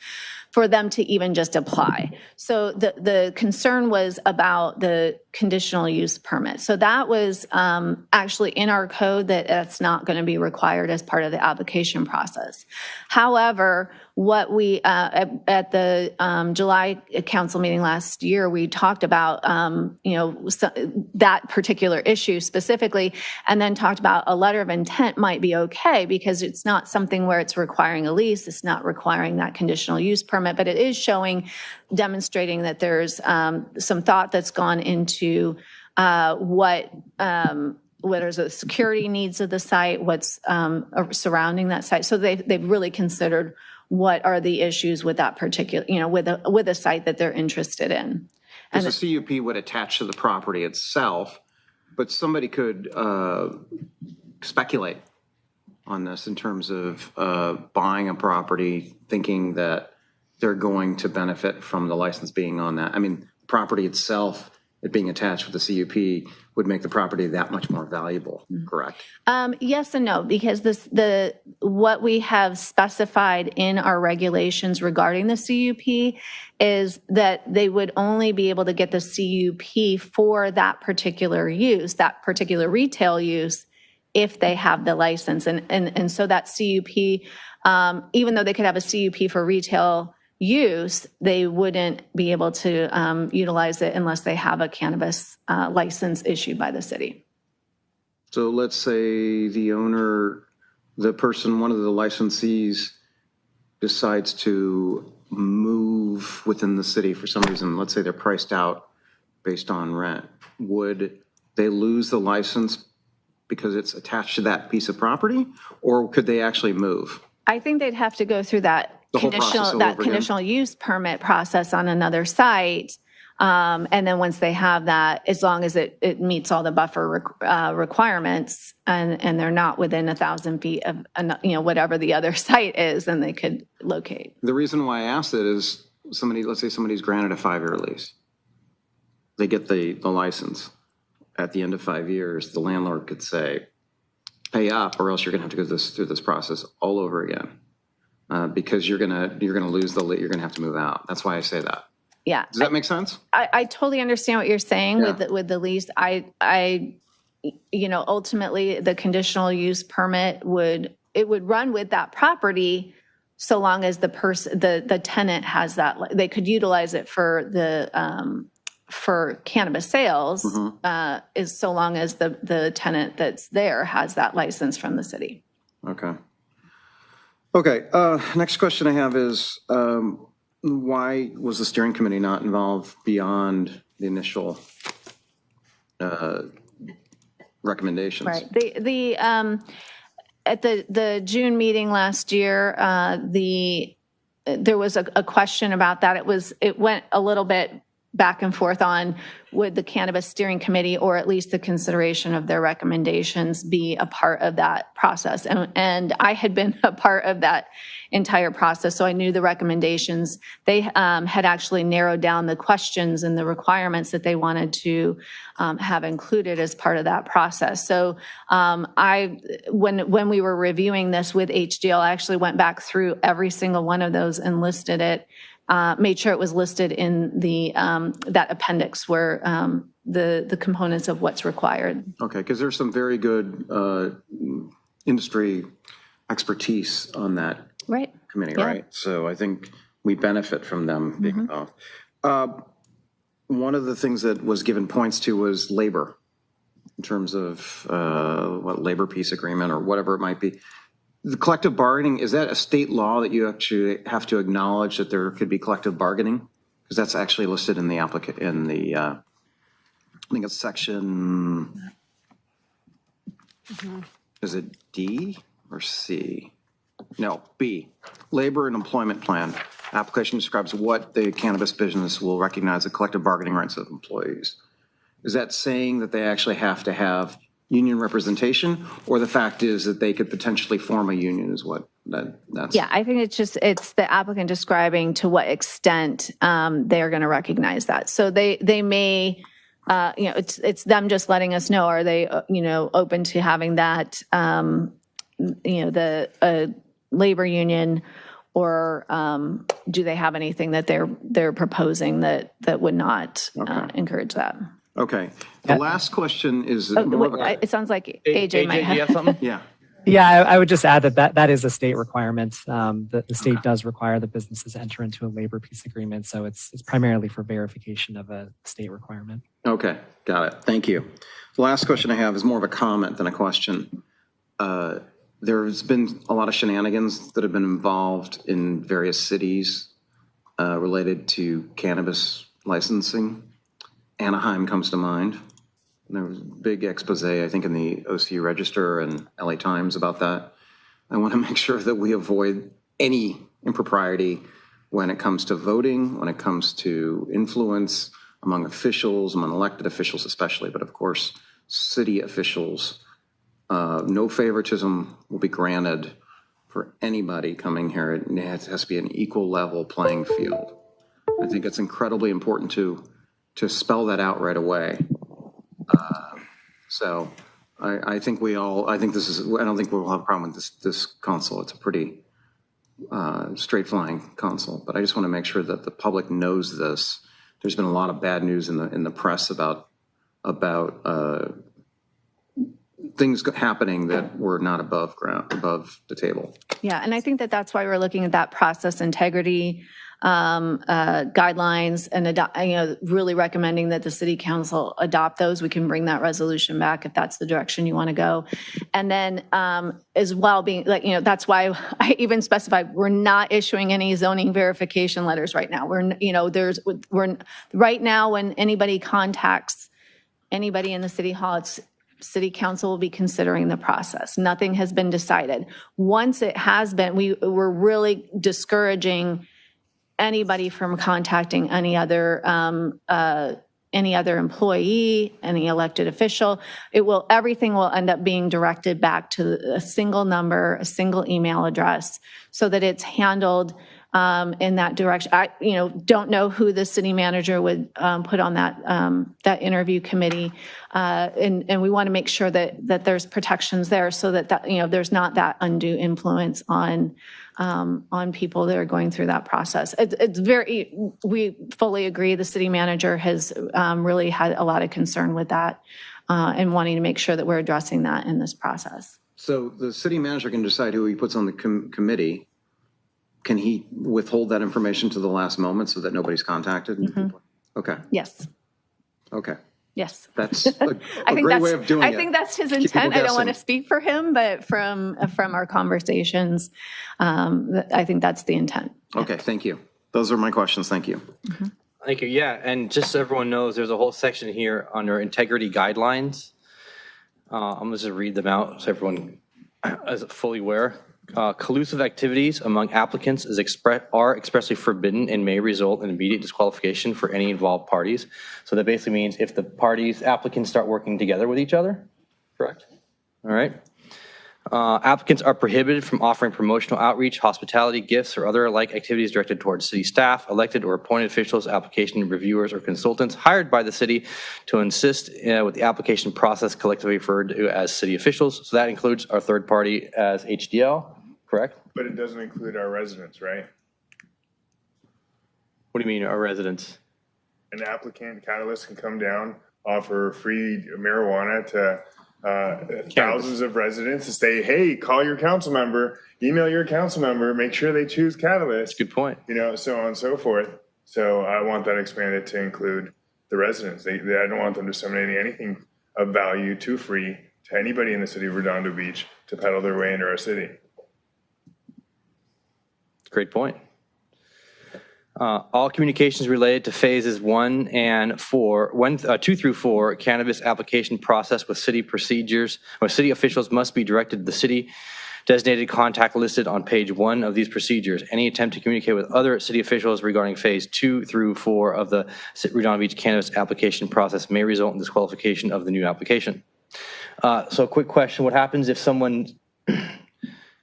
for them to even just apply. So the concern was about the conditional use permit. So that was actually in our code that that's not going to be required as part of the application process. However, what we, at the July council meeting last year, we talked about, that particular issue specifically, and then talked about a letter of intent might be okay because it's not something where it's requiring a lease, it's not requiring that conditional use permit, but it is demonstrating that there's some thought that's gone into what are the security needs of the site, what's surrounding that site. So they've really considered what are the issues with that particular, with a site that they're interested in. And Because the CUP would attach to the property itself, but somebody could speculate on this in terms of buying a property, thinking that they're going to benefit from the license being on that. I mean, property itself, it being attached with the CUP would make the property that much more valuable, correct? Yes and no, because what we have specified in our regulations regarding the CUP is that they would only be able to get the CUP for that particular use, that particular retail use, if they have the license. And so that CUP, even though they could have a CUP for retail use, they wouldn't be able to utilize it unless they have a cannabis license issued by the city. So let's say the owner, the person, one of the licensees decides to move within the city for some reason. Let's say they're priced out based on rent. Would they lose the license because it's attached to that piece of property, or could they actually move? I think they'd have to go through that conditional use permit process on another site. And then once they have that, as long as it meets all the buffer requirements and they're not within 1,000 feet of, whatever the other site is, then they could locate. The reason why I asked it is let's say somebody's granted a 5-year lease. They get the license. At the end of 5 years, the landlord could say, pay up, or else you're going to have to go through this process all over again. Because you're gonna lose you're gonna have to move out. That's why I say that. Yeah. Does that make sense? I totally understand what you're saying with the lease. Ultimately the conditional use permit would run with that property so long as the tenant has that. They could utilize it for for cannabis sales, is so long as the tenant that's there has that license from the city. Okay, next question I have is, why was the steering committee not involved beyond the initial recommendations? Right. At the June meeting last year, there was a question about that. It went a little bit back and forth on would the cannabis steering committee, or at least the consideration of their recommendations, be a part of that process. And I had been a part of that entire process, so I knew the recommendations. They had actually narrowed down the questions and the requirements that they wanted to have included as part of that process. So when we were reviewing this with HDL, I actually went back through every single one of those and listed it. Made sure it was listed in that appendix where the components of what's required. Okay, because there's some very good industry expertise on that committee, right? So I think we benefit from them being involved. One of the things that was given points to was labor, in terms of what labor peace agreement or whatever it might be. The collective bargaining, is that a state law that you actually have to acknowledge that there could be collective bargaining? Because that's actually listed in the applicant, I think it's section, is it D or C? No, B. Labor and employment plan. Application describes what the cannabis business will recognize the collective bargaining rights of employees. Is that saying that they actually have to have union representation, or the fact is that they could potentially form a union is what that's? Yeah, I think it's the applicant describing to what extent they're going to recognize that. So they may, it's them just letting us know, are they, open to having that, the labor union or do they have anything that they're proposing that would not encourage that? Okay. The last question is Oh, more of wait, a, it sounds like AJ might do you have something? yeah. Yeah, I would just add that is a state requirement. The state does require that businesses enter into a labor peace agreement, so it's primarily for verification of a state requirement. Okay, got it. Thank you. The last question I have is more of a comment than a question. There's been a lot of shenanigans that have been involved in various cities related to cannabis licensing. Anaheim comes to mind. There was a big expose, I think, in the OCU Register and LA Times about that. I want to make sure that we avoid any impropriety when it comes to voting, when it comes to influence among officials, among elected officials especially, but of course, city officials. No favoritism will be granted for anybody coming here. It has to be an equal level playing field. I think it's incredibly important to spell that out right away. So I think I don't think we'll have a problem with this console. It's a pretty straight flying console, but I just want to make sure that the public knows this. There's been a lot of bad news in the press about things happening that were not above the table. Yeah, and I think that's why we're looking at that process integrity guidelines and really recommending that the city council adopt those. We can bring that resolution back if that's the direction you want to go. And then as well being that's why I even specified we're not issuing any zoning verification letters right now. We're right now when anybody contacts anybody in the city hall, it's city council will be considering the process. Nothing has been decided. Once it has been, we're really discouraging anybody from contacting any other employee, any elected official. Everything will end up being directed back to a single number, a single email address, so that it's handled in that direction. I don't know who the city manager would put on that interview committee, and we want to make sure that there's protections there, so that there's not that undue influence on people that are going through that process. We fully agree. The city manager has really had a lot of concern with that and wanting to make sure that we're addressing that in this process. So the city manager can decide who he puts on the committee. Can he withhold that information to the last moment so that nobody's contacted? Mm-hmm. Okay. Yes. Okay. Yes. That's a great way of doing it. I think that's his intent. I don't want to speak for him, but from our conversations, I think that's the intent. Okay, thank you. Those are my questions. Thank you. Mm-hmm. Thank you. Yeah, and just so everyone knows, there's a whole section here under integrity guidelines. I'm going to just read them out so everyone is fully aware. Collusive activities among applicants are expressly forbidden and may result in immediate disqualification for any involved parties. So that basically means if the applicants start working together with each other, correct? All right. Applicants are prohibited from offering promotional outreach, hospitality, gifts, or other like activities directed towards city staff, elected or appointed officials, application reviewers, or consultants hired by the city to assist with the application process, collectively referred to as city officials. So that includes our third party as HDL, correct? But it doesn't include our residents, right? What do you mean, our residents? An applicant, Catalyst, can come down, offer free marijuana to thousands of residents to say, hey, call your council member, email your council member, make sure they choose Catalyst. Good point. So on and so forth. So I want that expanded to include the residents. I don't want them disseminating anything of value too free to anybody in the city of Redondo Beach to peddle their way into our city. Great point. All communications related to phases 2 through 4 cannabis application process with city procedures or city officials must be directed to the city designated contact listed on page 1 of these procedures. Any attempt to communicate with other city officials regarding phase 2 through 4 of the Redondo Beach cannabis application process may result in disqualification of the new application. So a quick question, what happens if someone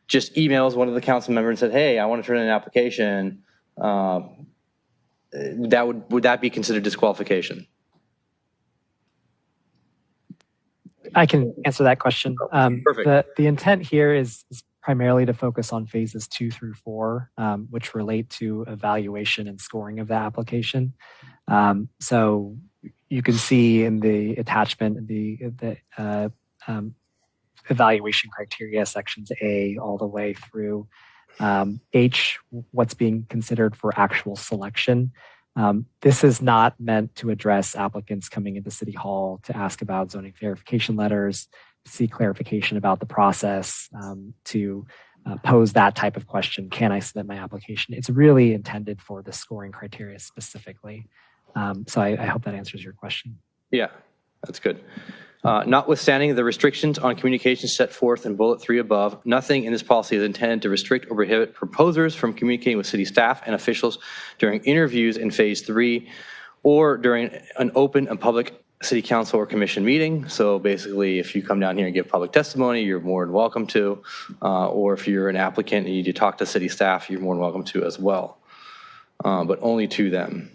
just emails one of the council members and said, hey, I want to turn in an application? Would that be considered disqualification? I can answer that question. Perfect. The intent here is primarily to focus on phases 2 through 4, which relate to evaluation and scoring of the application. So you can see in the attachment the evaluation criteria, sections A all the way through H, what's being considered for actual selection. This is not meant to address applicants coming into City Hall to ask about zoning verification letters, seek clarification about the process, to pose that type of question, can I submit my application? It's really intended for the scoring criteria specifically. So I hope that answers your question. Yeah, that's good. Notwithstanding the restrictions on communication set forth in bullet 3 above, nothing in this policy is intended to restrict or prohibit proposers from communicating with city staff and officials during interviews in phase 3 or during an open and public city council or commission meeting. So basically, if you come down here and give public testimony, you're more than welcome to, or if you're an applicant and you need to talk to city staff, you're more than welcome to as well, but only to them.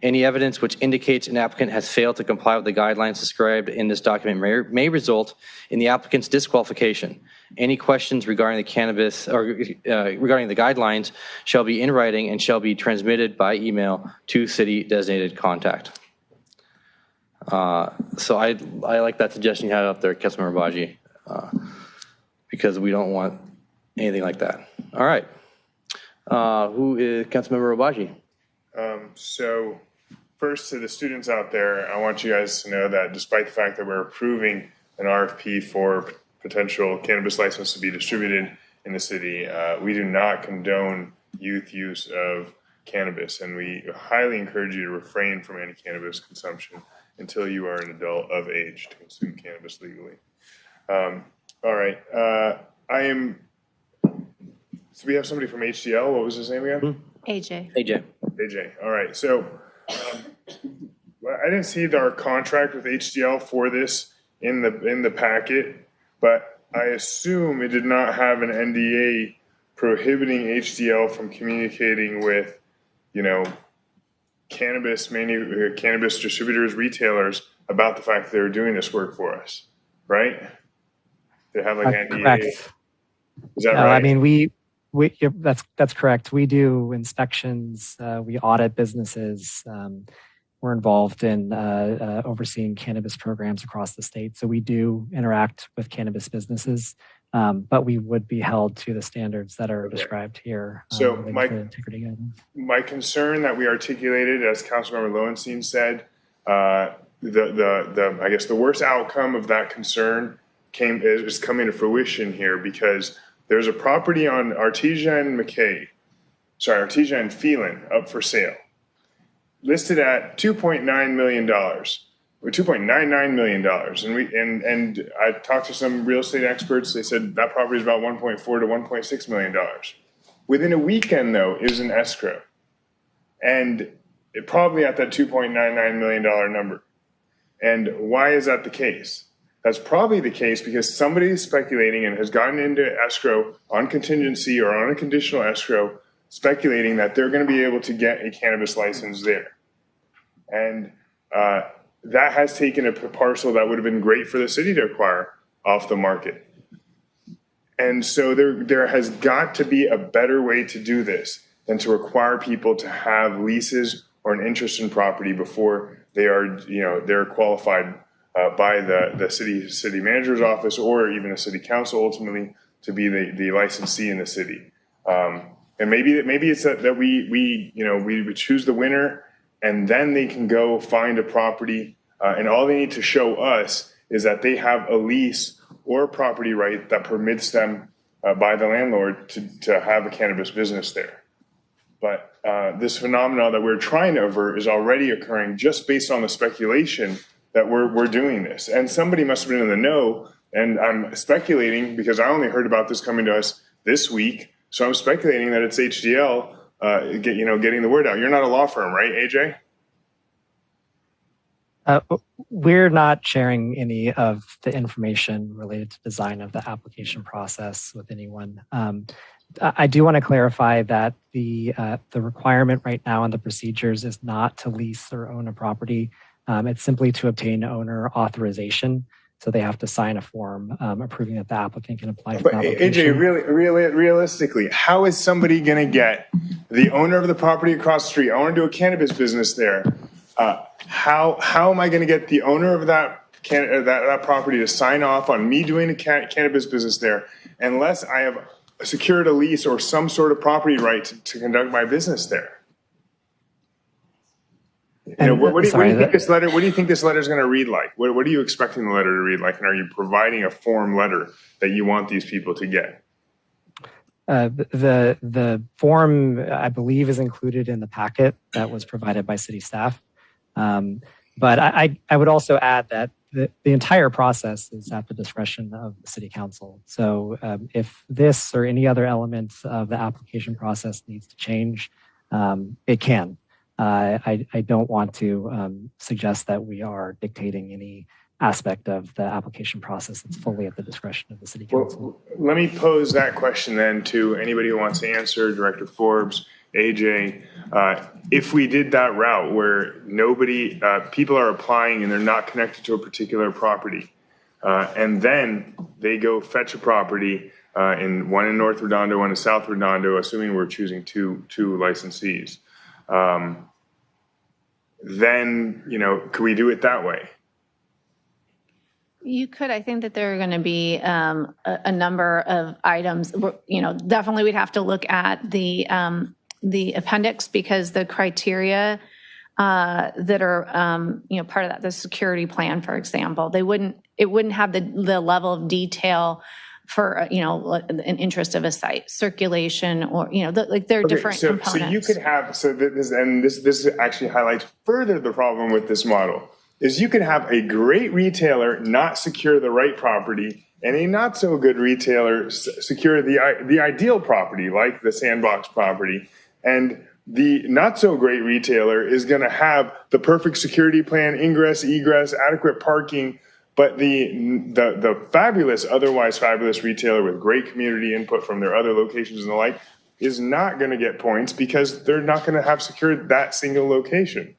Any evidence which indicates an applicant has failed to comply with the guidelines described in this document may result in the applicant's disqualification. Any questions regarding the cannabis or regarding the guidelines shall be in writing and shall be transmitted by email to city designated contact. So I like that suggestion you had up there, Councilmember Baji, because we don't want anything like that. All right. Who is Councilmember Baji? So first, to the students out there, I want you guys to know that despite the fact that we're approving an RFP for potential cannabis license to be distributed in the city, we do not condone youth use of cannabis, and we highly encourage you to refrain from any cannabis consumption until you are an adult of age to consume cannabis legally. All right. So we have somebody from HDL. What was his name again? AJ. AJ. All right. So I didn't see our contract with HDL for this in the packet, but I assume it did not have an NDA prohibiting HDL from communicating with, cannabis distributors, retailers about the fact that they were doing this work for us, right? They have like NDA. Correct. Is that right? I mean, that's correct. We do inspections. We audit businesses. We're involved in overseeing cannabis programs across the state. So we do interact with cannabis businesses, but we would be held to the standards that are described here. So my concern that we articulated, as Councilmember Lowenstein said, I guess the worst outcome of that concern is coming to fruition here, because there's a property on Artesia and Phelan up for sale, listed at $2.9 million, or $2.99 million. And I talked to some real estate experts. They said that property is about $1.4 to $1.6 million. Within a weekend, though, it was in escrow, and it probably at that $2.99 million number. And why is that the case? That's probably the case because somebody is speculating and has gotten into escrow on contingency or on a conditional escrow, speculating that they're going to be able to get a cannabis license there. And that has taken a parcel that would have been great for the city to acquire off the market. And so there has got to be a better way to do this than to require people to have leases or an interest in property before they are, they're qualified by the city manager's office or even the city council ultimately to be the licensee in the city. And maybe it's that we choose the winner, and then they can go find a property, and all they need to show us is that they have a lease or a property right that permits them by the landlord to have a cannabis business there. But this phenomenon that we're trying to avert is already occurring just based on the speculation that we're doing this. And somebody must have been in the know, and I'm speculating because I only heard about this coming to us this week. So I'm speculating that it's HDL, getting the word out. You're not a law firm, right, AJ? We're not sharing any of the information related to design of the application process with anyone. I do want to clarify that the requirement right now in the procedures is not to lease or own a property. It's simply to obtain owner authorization. So they have to sign a form approving that the applicant can apply for But an application. AJ, realistically, how is somebody going to get the owner of the property across the street? I want to do a cannabis business there. How am I going to get the owner of that property to sign off on me doing a cannabis business there unless I have secured a lease or some sort of property right to conduct my business there? What do you think this letter? What do you think this letter is going to read like? What are you expecting the letter to read like? And are you providing a form letter that you want these people to get? The form, I believe, is included in the packet that was provided by city staff. But I would also add that the entire process is at the discretion of the city council. So if this or any other element of the application process needs to change, it can. I don't want to suggest that we are dictating any aspect of the application process. It's fully at the discretion of the city council. Well, let me pose that question then to anybody who wants to answer, Director Forbes, AJ. If we did that route where people are applying and they're not connected to a particular property, and then they go fetch a property, one in North Redondo, one in South Redondo, assuming we're choosing two licensees, then, could we do it that way? You could. I think that there are going to be a number of items. Definitely we'd have to look at the appendix, because the criteria that are part of that, the security plan, for example, it wouldn't have the level of detail for an interest of a site, circulation, or there are different components. So you could have this actually highlights further the problem with this model. Is you could have a great retailer not secure the right property and a not so good retailer secure the ideal property, like the Sandbox property, and the not so great retailer is going to have the perfect security plan, ingress, egress, adequate parking, but the otherwise fabulous retailer with great community input from their other locations and the like is not going to get points because they're not going to have secured that single location.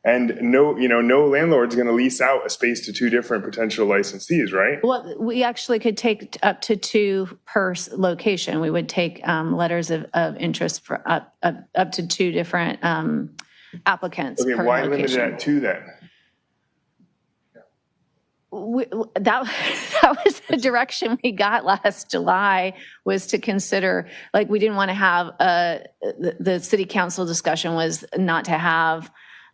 And no landlord's going to lease out a space to two different potential licensees, right? Well, we actually could take up to 2 per location. We would take letters of interest for up to 2 different applicants per why location. limit it at 2 then? That was the direction we got last July, was to consider, we didn't want to have the city council discussion was not to have.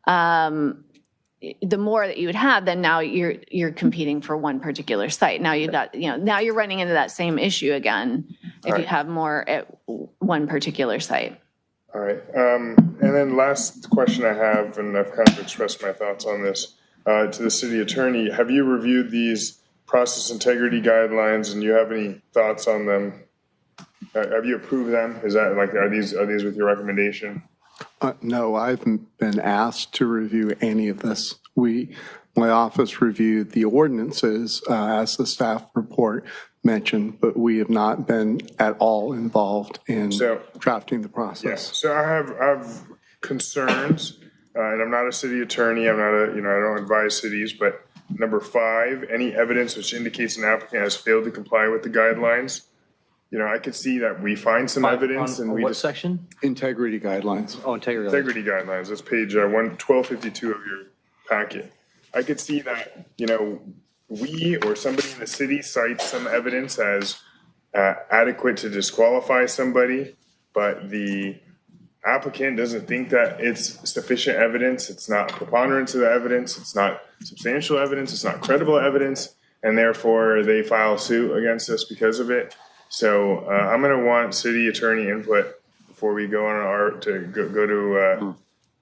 The more that you would have, then now you're competing for one particular site. Now now you're running into that same issue again if you have more at one particular site. All right. And then last question I have, and I've kind of expressed my thoughts on this to the city attorney. Have you reviewed these process integrity guidelines, and do you have any thoughts on them? Have you approved them? Is that are these with your recommendation? No, I've been asked to review any of this. My office reviewed the ordinances as the staff report mentioned, but we have not been at all involved in drafting the process. Yes. So I have concerns, and I'm not a city attorney. I'm not I don't advise cities, but number 5, any evidence which indicates an applicant has failed to comply with the guidelines. I could see that we find some evidence and we what section? Integrity guidelines. Oh, integrity guidelines. That's page 1252 of your packet. I could see that, we or somebody in the city cites some evidence as adequate to disqualify somebody, but the applicant doesn't think that it's sufficient evidence. It's not preponderance of the evidence. It's not substantial evidence. It's not credible evidence. And therefore they file suit against us because of it. So I'm going to want city attorney input before we go on go to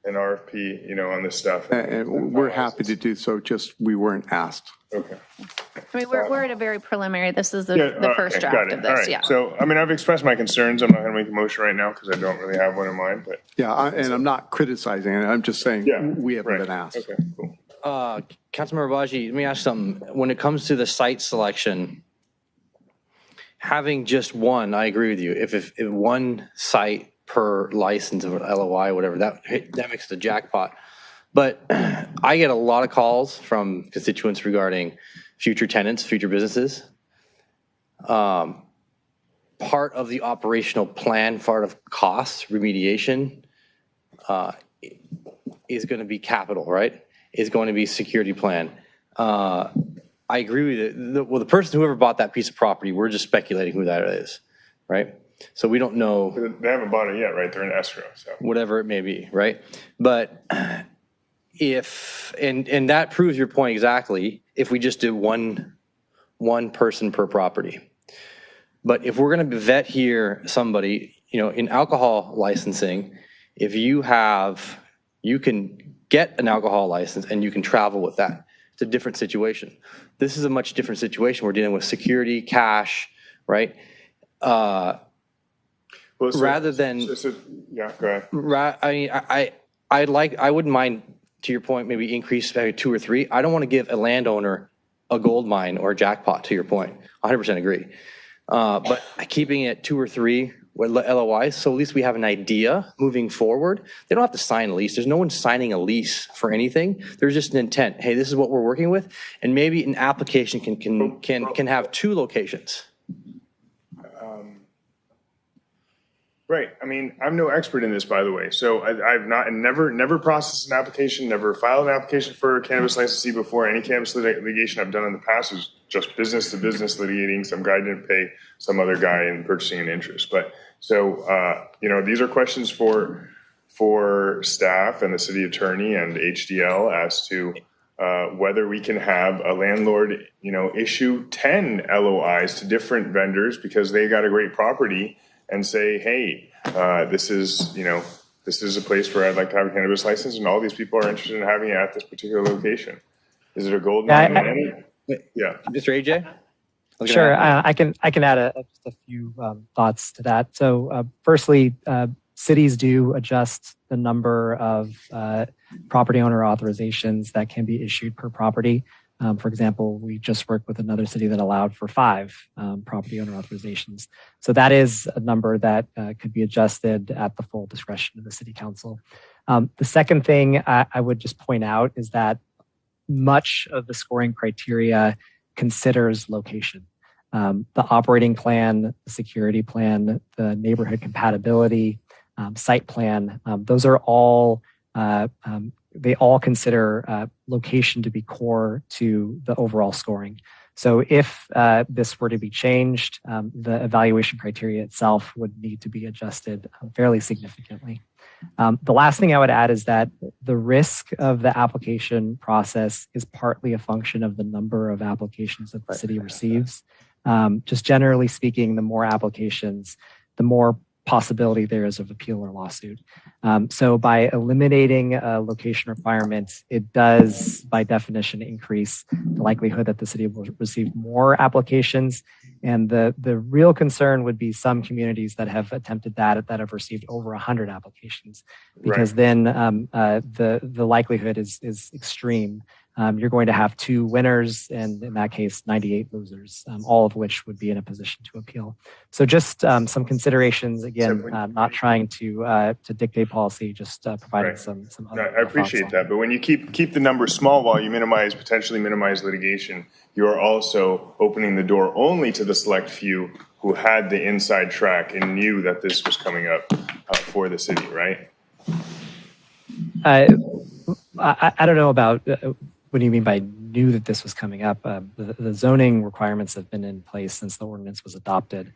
an RFP, on this stuff. And we're happy to do so. Just we weren't asked. Okay. I mean, we're at a very preliminary. This is the first draft of this. Right. Yeah. So I've expressed my concerns. I'm not going to make a motion right now because I don't really have one in mind. But and I'm not criticizing it. I'm just saying we haven't been asked. Okay. Cool. Councilmember Baji, let me ask something. When it comes to the site selection, having just one, I agree with you. If one site per license of LOI, whatever, that makes the jackpot. But I get a lot of calls from constituents regarding future tenants, future businesses. Part of the operational plan, part of costs, remediation, is going to be capital, right? Is going to be security plan. I agree with it. Well, the person, whoever bought that piece of property, we're just speculating who that is, right? So we don't know. They haven't bought it yet, right? They're in escrow, so. Whatever it may be, right? But if, and that proves your point exactly, if we just do one person per property. But if we're going to vet here somebody, in alcohol licensing, if you can get an alcohol license and you can travel with that. It's a different situation. This is a much different situation. We're dealing with security, cash, right? Rather than, yeah, go ahead. I wouldn't mind, to your point, maybe increase maybe 2 or 3. I don't want to give a landowner a gold mine or a jackpot, to your point. 100% agree. But keeping it 2 or 3 with LOIs, so at least we have an idea moving forward. They don't have to sign a lease. There's no one signing a lease for anything. There's just an intent. Hey, this is what we're working with, and maybe an application can have 2 locations. Right. I mean, I'm no expert in this, by the way. So I've never processed an application, never filed an application for a cannabis licensee before. Any cannabis litigation I've done in the past is just business to business litigating. Some guy didn't pay some other guy in purchasing an interest. But so, these are questions for staff and the city attorney and HDL as to whether we can have a landlord, issue 10 LOIs to different vendors because they got a great property and say, hey, this is a place where I'd like to have a cannabis license, and all these people are interested in having it at this particular location. Is it a gold mine? Yeah. Mr. AJ? Sure, I can add just a few thoughts to that. So firstly, cities do adjust the number of property owner authorizations that can be issued per property. For example, we just worked with another city that allowed for 5 property owner authorizations. So that is a number that could be adjusted at the full discretion of the city council. The second thing I would just point out is that much of the scoring criteria considers location. The operating plan, the security plan, the neighborhood compatibility, site plan, those are all they all consider location to be core to the overall scoring. So if this were to be changed, the evaluation criteria itself would need to be adjusted fairly significantly. The last thing I would add is that the risk of the application process is partly a function of the number of applications that the city receives. Just generally speaking, the more applications, the more possibility there is of appeal or lawsuit. So by eliminating location requirements, it does, by definition, increase the likelihood that the city will receive more applications. And the real concern would be some communities that have attempted that have received over 100 applications, because then the likelihood is extreme. You're going to have 2 winners, and in that case, 98 losers, all of which would be in a position to appeal. So just some considerations, again, not trying to dictate policy, just providing some other I appreciate that. But when you keep the number small while you potentially minimize litigation, you are also opening the door only to the select few who had the inside track and knew that this was coming up for the city, right? I don't know about what do you mean by knew that this was coming up? The zoning requirements have been in place since the ordinance was adopted.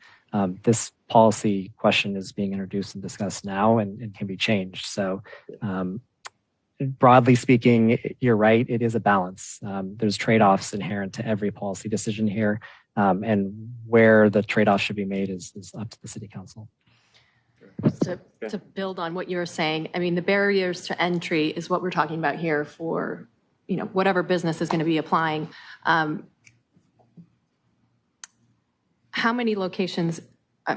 This policy question is being introduced and discussed now and can be changed. So broadly speaking, you're right, it is a balance. There's trade-offs inherent to every policy decision here, and where the trade-off should be made is up to the city council. To build on what you're saying, I mean, the barriers to entry is what we're talking about here for, whatever business is going to be applying. How many locations?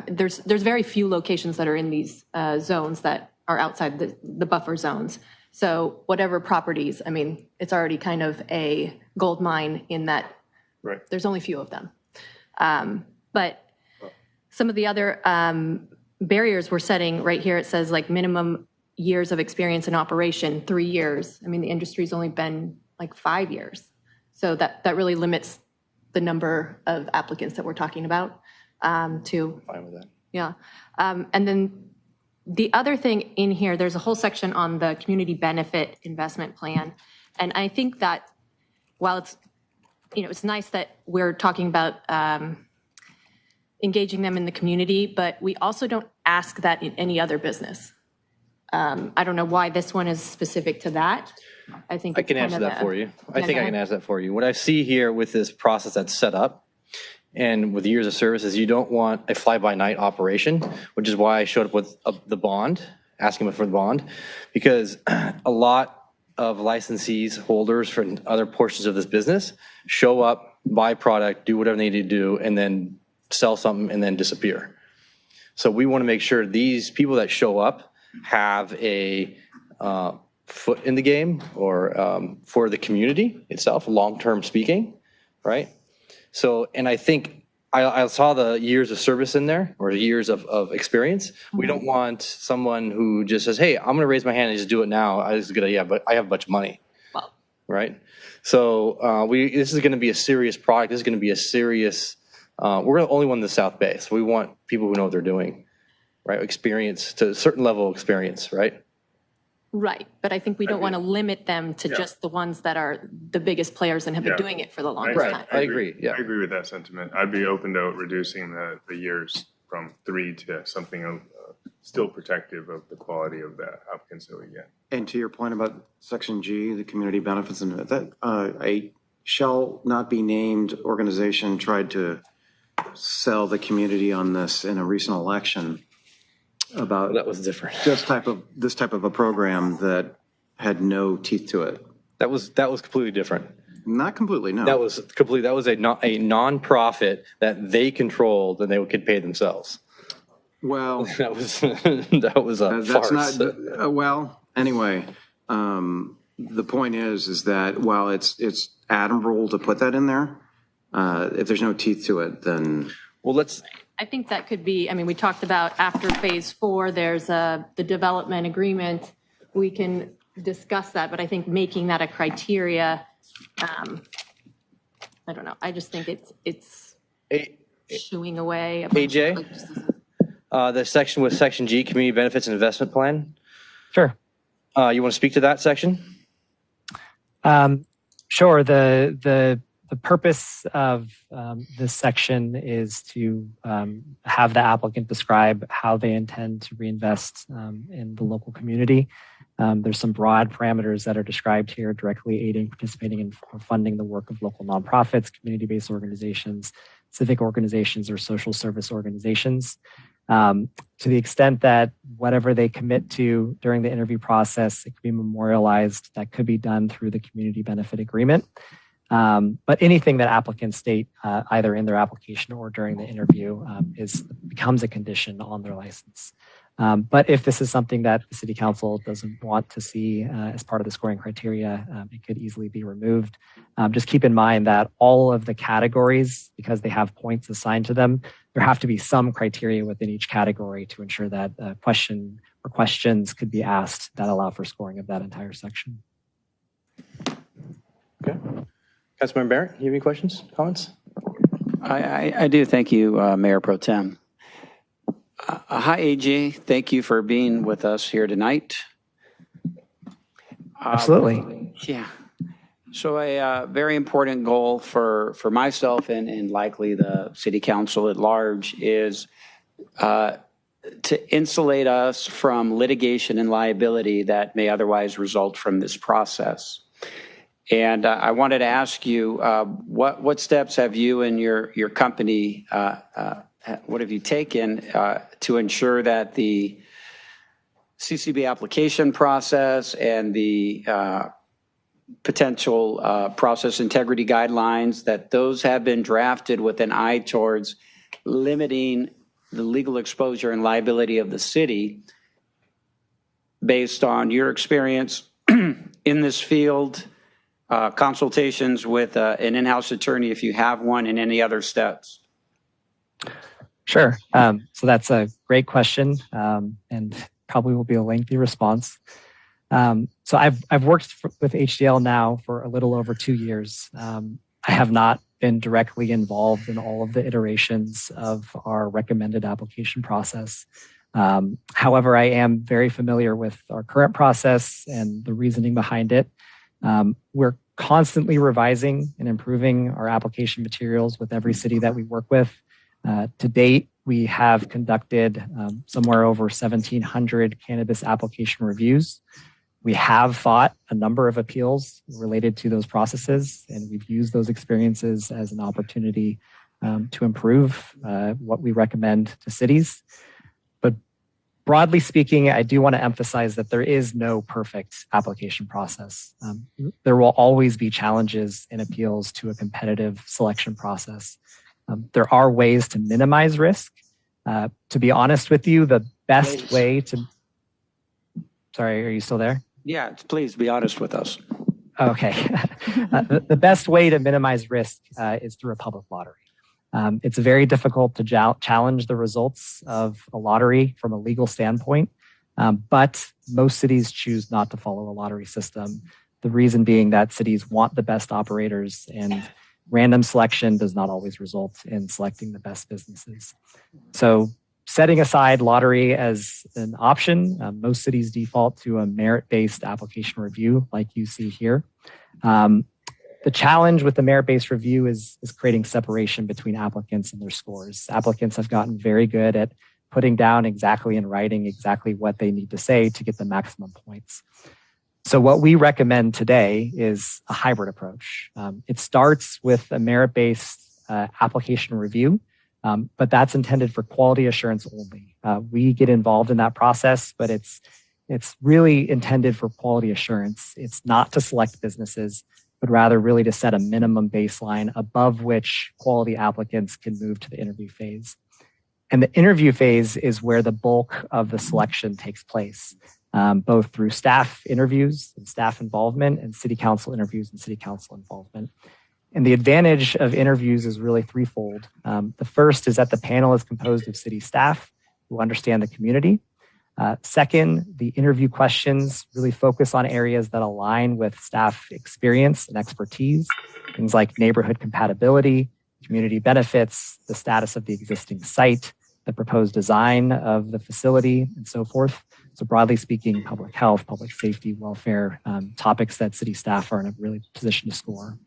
There's very few locations that are in these zones that are outside the buffer zones. So whatever properties, I mean, it's already kind of a gold mine in that there's only a few of them. But some of the other barriers we're setting right here, it says like minimum years of experience in operation, 3 years. I mean, the industry's only been like 5 years. So that really limits the number of applicants that we're talking about to. Fine with that. Yeah. And then the other thing in here, there's a whole section on the community benefit investment plan. And I think that while it's, it's nice that we're talking about engaging them in the community, but we also don't ask that in any other business. I don't know why this one is specific to that. I think I can answer that for you. I think I can answer that for you. What I see here with this process that's set up and with years of service is you don't want a fly-by-night operation, which is why I showed up with the bond, asking for the bond, because a lot of licensees, holders for other portions of this business show up, buy product, do whatever they need to do, and then sell something and then disappear. So we want to make sure these people that show up have a foot in the game or for the community itself, long-term speaking, right? So, and I think I saw the years of service in there or years of experience. We don't want someone who just says, hey, I'm going to raise my hand and just do it now. I just gonna, yeah, but I have a bunch of money, right? So this is going to be a serious product. This is going to be a serious, we're the only one in the South Bay. So we want people who know what they're doing, right? Experience to a certain level of experience, right? Right, but I think we don't want to limit them to just the ones that are the biggest players and have been doing it for the longest time. I agree. Yeah, I agree with that sentiment. I'd be open to reducing the years from 3 to something still protective of the quality of the applicants that we get. And to your point about Section G, the community benefits, and that a shall not be named organization tried to sell the community on this in a recent election. About that was different. This type of a program that had no teeth to it. That was completely different. Not completely, no. That was completely. That was a non-profit that they controlled and they could pay themselves. Well, that was a that's farce. not well. Anyway, the point is that while it's admirable to put that in there, if there's no teeth to it, then I think that could be, I mean, we talked about after phase 4, there's the development agreement. We can discuss that, but I think making that a criteria, I don't know. I just think it's shooing away. AJ, the section with Section G, Community Benefits and Investment Plan. Sure. You want to speak to that section? Sure. The purpose of this section is to have the applicant describe how they intend to reinvest in the local community. There's some broad parameters that are described here, directly aiding, participating in or funding the work of local nonprofits, community-based organizations, civic organizations, or social service organizations. To the extent that whatever they commit to during the interview process, it could be memorialized. That could be done through the community benefit agreement. But anything that applicants state either in their application or during the interview becomes a condition on their license. But if this is something that the City Council doesn't want to see as part of the scoring criteria, it could easily be removed. Just keep in mind that all of the categories, because they have points assigned to them, there have to be some criteria within each category to ensure that a question or questions could be asked that allow for scoring of that entire section. Okay. Councilmember Barrett, you have any questions, comments? I do. Thank you, Mayor Pro Tem. Hi, AJ. Thank you for being with us here tonight. Absolutely. Yeah. So a very important goal for myself and likely the City Council at large is to insulate us from litigation and liability that may otherwise result from this process. And I wanted to ask you, what steps have you and your company, what have you taken to ensure that the CCB application process and the potential process integrity guidelines, that those have been drafted with an eye towards limiting the legal exposure and liability of the city based on your experience in this field, consultations with an in-house attorney if you have one, and any other steps? Sure. So that's a great question. And probably will be a lengthy response. So I've worked with HDL now for a little over 2 years. I have not been directly involved in all of the iterations of our recommended application process. However, I am very familiar with our current process and the reasoning behind it. We're constantly revising and improving our application materials with every city that we work with. To date, we have conducted somewhere over 1,700 cannabis application reviews. We have fought a number of appeals related to those processes, and we've used those experiences as an opportunity to improve what we recommend to cities. But broadly speaking, I do want to emphasize that there is no perfect application process. There will always be challenges in appeals to a competitive selection process. There are ways to minimize risk. To be honest with you, the best way to... Sorry, are you still there? Yeah, please be honest with us. Okay. The best way to minimize risk is through a public lottery. It's very difficult to challenge the results of a lottery from a legal standpoint, but most cities choose not to follow a lottery system. The reason being that cities want the best operators, and random selection does not always result in selecting the best businesses. So setting aside lottery as an option, most cities default to a merit-based application review like you see here. The challenge with the merit-based review is creating separation between applicants and their scores. Applicants have gotten very good at putting down exactly in writing exactly what they need to say to get the maximum points. So what we recommend today is a hybrid approach. It starts with a merit-based application review, but that's intended for quality assurance only. We get involved in that process, but it's really intended for quality assurance. It's not to select businesses, but rather really to set a minimum baseline above which quality applicants can move to the interview phase. And the interview phase is where the bulk of the selection takes place, both through staff interviews and staff involvement and city council interviews and city council involvement. And the advantage of interviews is really threefold. The first is that the panel is composed of city staff who understand the community. Second, the interview questions really focus on areas that align with staff experience and expertise, things like neighborhood compatibility, community benefits, the status of the existing site, the proposed design of the facility, and so forth. So broadly speaking, public health, public safety, welfare, topics that city staff are in a really position to score.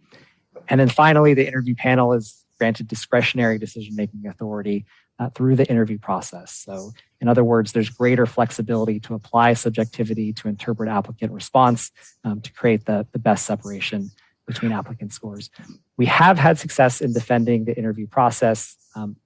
And then finally, the interview panel is granted discretionary decision-making authority through the interview process. So in other words, there's greater flexibility to apply subjectivity to interpret applicant response to create the best separation between applicant scores. We have had success in defending the interview process,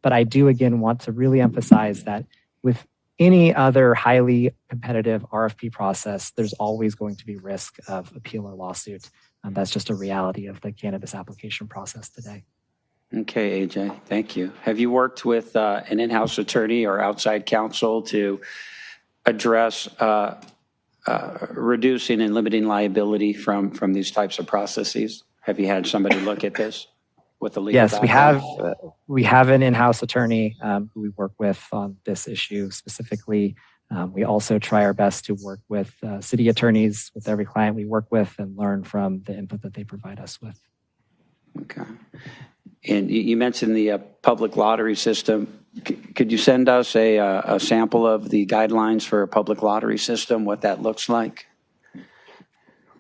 but I do again want to really emphasize that with any other highly competitive RFP process, there's always going to be risk of appeal or lawsuit. That's just a reality of the cannabis application process today. Okay, AJ, thank you. Have you worked with an in-house attorney or outside counsel to address reducing and limiting liability from these types of processes? Have you had somebody look at this with a legal background? Yes, we have an in-house attorney who we work with on this issue specifically. We also try our best to work with city attorneys with every client we work with and learn from the input that they provide us with. Okay. And you mentioned the public lottery system. Could you send us a sample of the guidelines for a public lottery system, what that looks like?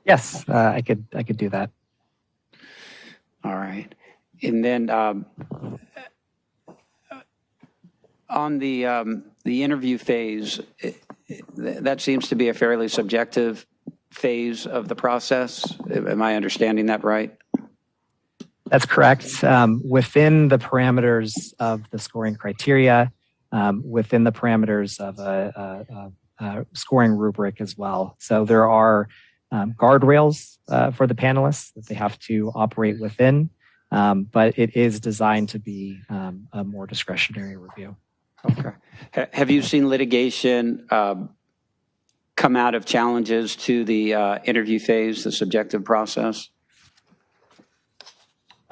Yes, I could do that. All right. And then on the interview phase, that seems to be a fairly subjective phase of the process. Am I understanding that right? That's correct. Within the parameters of the scoring criteria, within the parameters of a scoring rubric as well. So there are guardrails for the panelists that they have to operate within, but it is designed to be a more discretionary review. Okay. Have you seen litigation come out of challenges to the interview phase, the subjective process?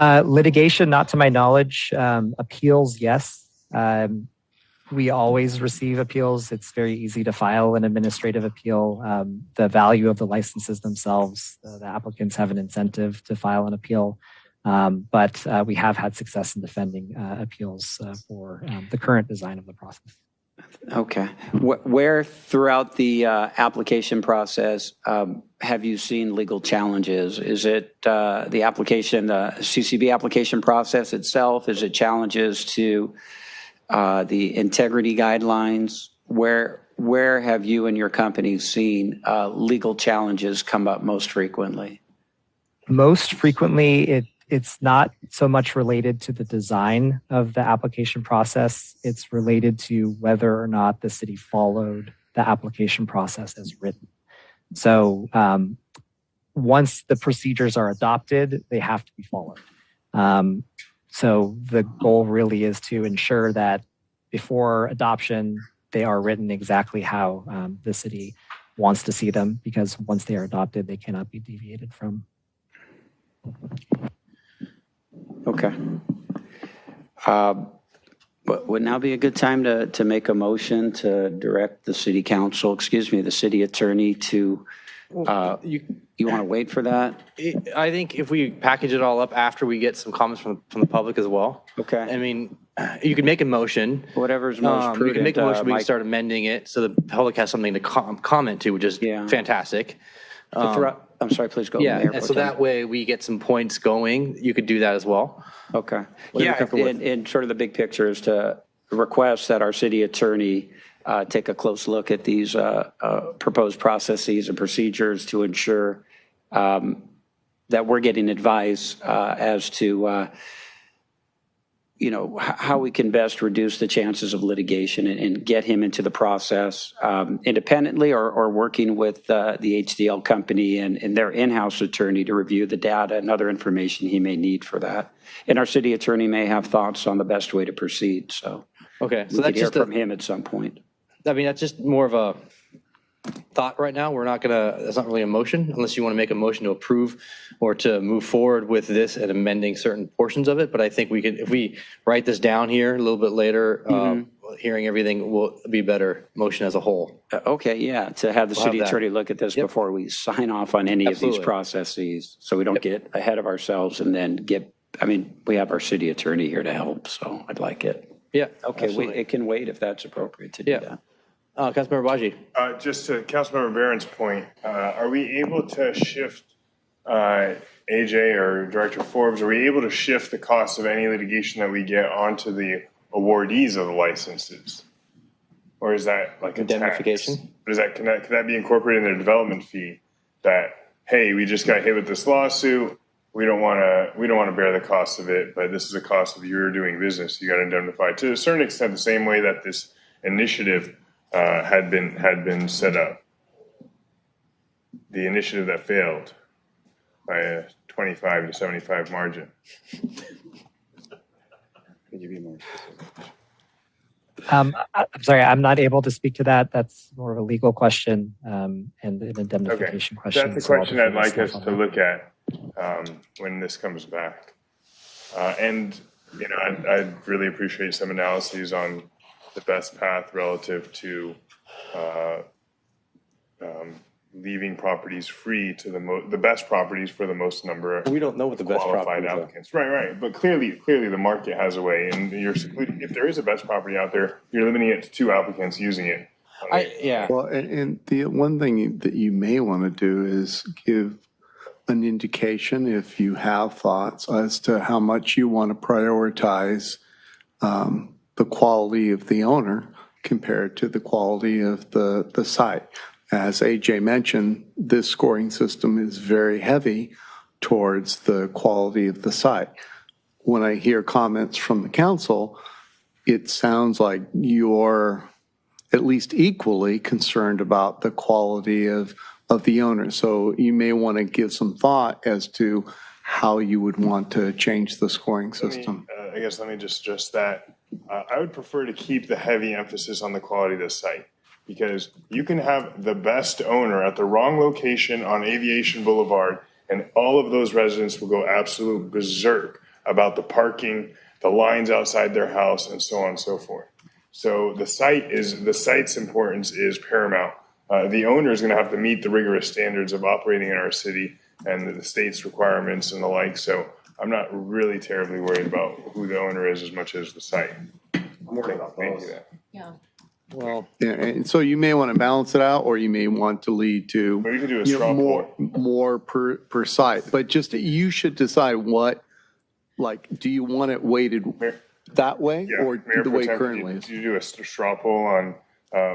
Litigation, not to my knowledge. Appeals, yes. we always receive appeals. It's very easy to file an administrative appeal. The value of the licenses themselves, the applicants have an incentive to file an appeal. But we have had success in defending appeals for the current design of the process. Okay. Where throughout the application process have you seen legal challenges? Is it the application, the CCB application process itself? Is it challenges to the integrity guidelines? Where have you and your company seen legal challenges come up most frequently? Most frequently, it's not so much related to the design of the application process. It's related to whether or not the city followed the application process as written. So once the procedures are adopted, they have to be followed. So the goal really is to ensure that before adoption, they are written exactly how the city wants to see them, because once they are adopted, they cannot be deviated from. Okay. But would now be a good time to make a motion to direct the city council, the city attorney to, you want to wait for that? I think if we package it all up after we get some comments from the public as well. Okay. I mean, you can make a motion. Whatever's most prudent. You can make a motion, we can start amending it so the public has something to comment to, which is fantastic. I'm sorry, please go. Yeah, and so that way we get some points going. You could do that as well. Okay. Yeah, and sort of the big picture is to request that our city attorney take a close look at these proposed processes and procedures to ensure that we're getting advice as to how we can best reduce the chances of litigation and get him into the process independently or working with the HDL company and their in-house attorney to review the data and other information he may need for that. And our city attorney may have thoughts on the best way to proceed. So okay, so we that's could hear just from him at some point. I mean, that's just more of a thought right now. We're not that's not really a motion unless you want to make a motion to approve or to move forward with this and amending certain portions of it. But I think we could, if we write this down here a little bit later, hearing everything will be better motion as a whole. Okay, yeah, to have the city attorney look at this before we sign off on any of these processes, so we don't get ahead of ourselves and then we have our city attorney here to help, so I'd like it. Yeah. Okay, it can wait if that's appropriate to do that. Councilmember Baji. Just to Councilmember Barron's point, are we able to shift, AJ or Director Forbes, are we able to shift the cost of any litigation that we get onto the awardees of the licenses? Or is that like a indemnification? Tax? Could that be incorporated in their development fee? That, hey, we just got hit with this lawsuit. We don't want to bear the cost of it, but this is a cost of your doing business. You got to indemnify to a certain extent, the same way that this initiative had been set up. The initiative that failed by a 25 to 75 margin. Could you be more specific? I'm sorry, I'm not able to speak to that. That's more of a legal question and an indemnification question. That's a question I'd like us to look at when this comes back. And I'd really appreciate some analyses on the best path relative to leaving properties free to the best properties for the most number of we don't know what the best qualified applicants. Right. But clearly the market has a way, and you're secluding. If there is a best property out there, you're limiting it to 2 applicants using it. Well, and the one thing that you may want to do is give an indication, if you have thoughts, as to how much you want to prioritize the quality of the owner compared to the quality of the site. As AJ mentioned, this scoring system is very heavy towards the quality of the site. When I hear comments from the council, it sounds like you're at least equally concerned about the quality of the owner. So you may want to give some thought as to how you would want to change the scoring system. Let me just address that. I would prefer to keep the heavy emphasis on the quality of the site, because you can have the best owner at the wrong location on Aviation Boulevard, and all of those residents will go absolute berserk about the parking, the lines outside their house, and so on and so forth. So the site's importance is paramount. The owner is going to have to meet the rigorous standards of operating in our city and the state's requirements and the like. So I'm not really terribly worried about who the owner is as much as the site. I'm worried about both. Yeah. Well, Yeah, and so you may want to balance it out, or you may want to lead to Or you could do a straw poll. more per site. But just you should decide what, like, do you want it weighted that way or Mayor the Pro way Tem, currently could is? you do a straw poll on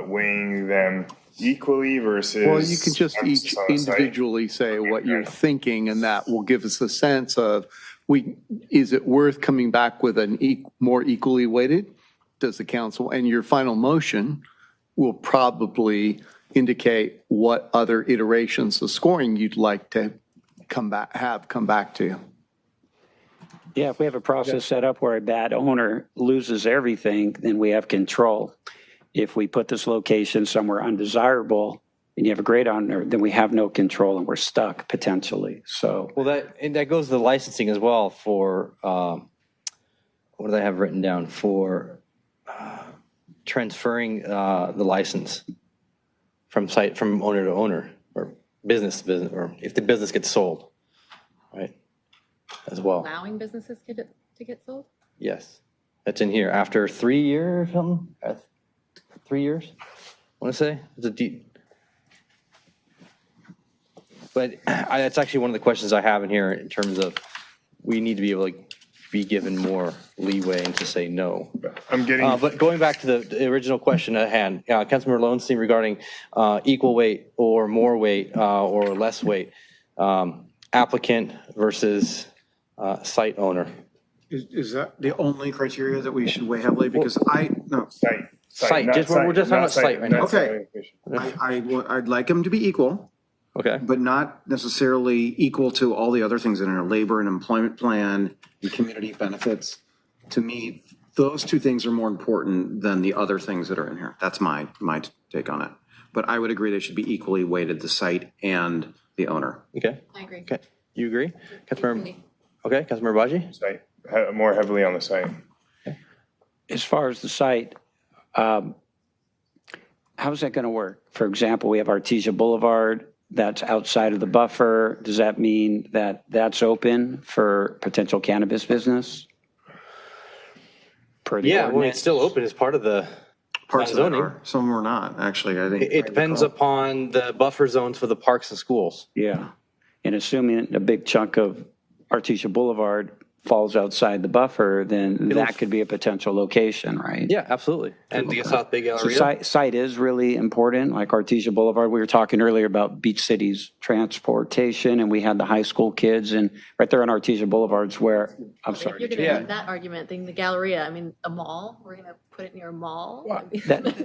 weighing them equally versus? Well, you can just each emphasis on the site? individually say what you're thinking, and that will give us a sense of, is it worth coming back with an more equally weighted? Does the council, and your final motion will probably indicate what other iterations of scoring you'd like to come back to. Yeah, if we have a process set up where a bad owner loses everything, then we have control. If we put this location somewhere undesirable and you have a great owner, then we have no control and we're stuck potentially. So, well, that goes to the licensing as well for, what do they have written down for transferring the license from owner to owner or business to business, or if the business gets sold, right? As well. Allowing businesses to get sold? Yes, that's in here. After 3 years or something? 3 years, I want to say. It's a deep. But that's actually one of the questions I have in here in terms of we need to be able to be given more leeway and to say no. I'm getting. But going back to the original question at hand, Councilmember Lowenstein regarding equal weight or more weight or less weight, applicant versus site owner. Is that the only criteria that we should weigh heavily? Because Site. We're just talking about site right now. Okay. I'd like them to be equal. Okay. But not necessarily equal to all the other things in our labor and employment plan and community benefits. To me, those two things are more important than the other things that are in here. That's my take on it. But I would agree they should be equally weighted, the site and the owner. Okay. I agree. Okay. You agree? Councilmember Baji? Site, more heavily on the site. as far as the site, how's that going to work? For example, we have Artesia Boulevard. That's outside of the buffer. Does that mean that that's open for potential cannabis business? Yeah, well, it's still open as part of the Parts of it zoning. are, some are not, actually, I think. It depends upon the buffer zones for the parks and schools. Yeah. And assuming a big chunk of Artesia Boulevard falls outside the buffer, then that could be a potential location, right? Yeah, absolutely. And the South Bay Galleria. So site is really important, like Artesia Boulevard. We were talking earlier about Beach City's transportation, and we had the high school kids, and right there on Artesia Boulevard's where, I'm sorry. You're going to have that argument, the Galleria, I mean, a mall, we're going to put it near a mall?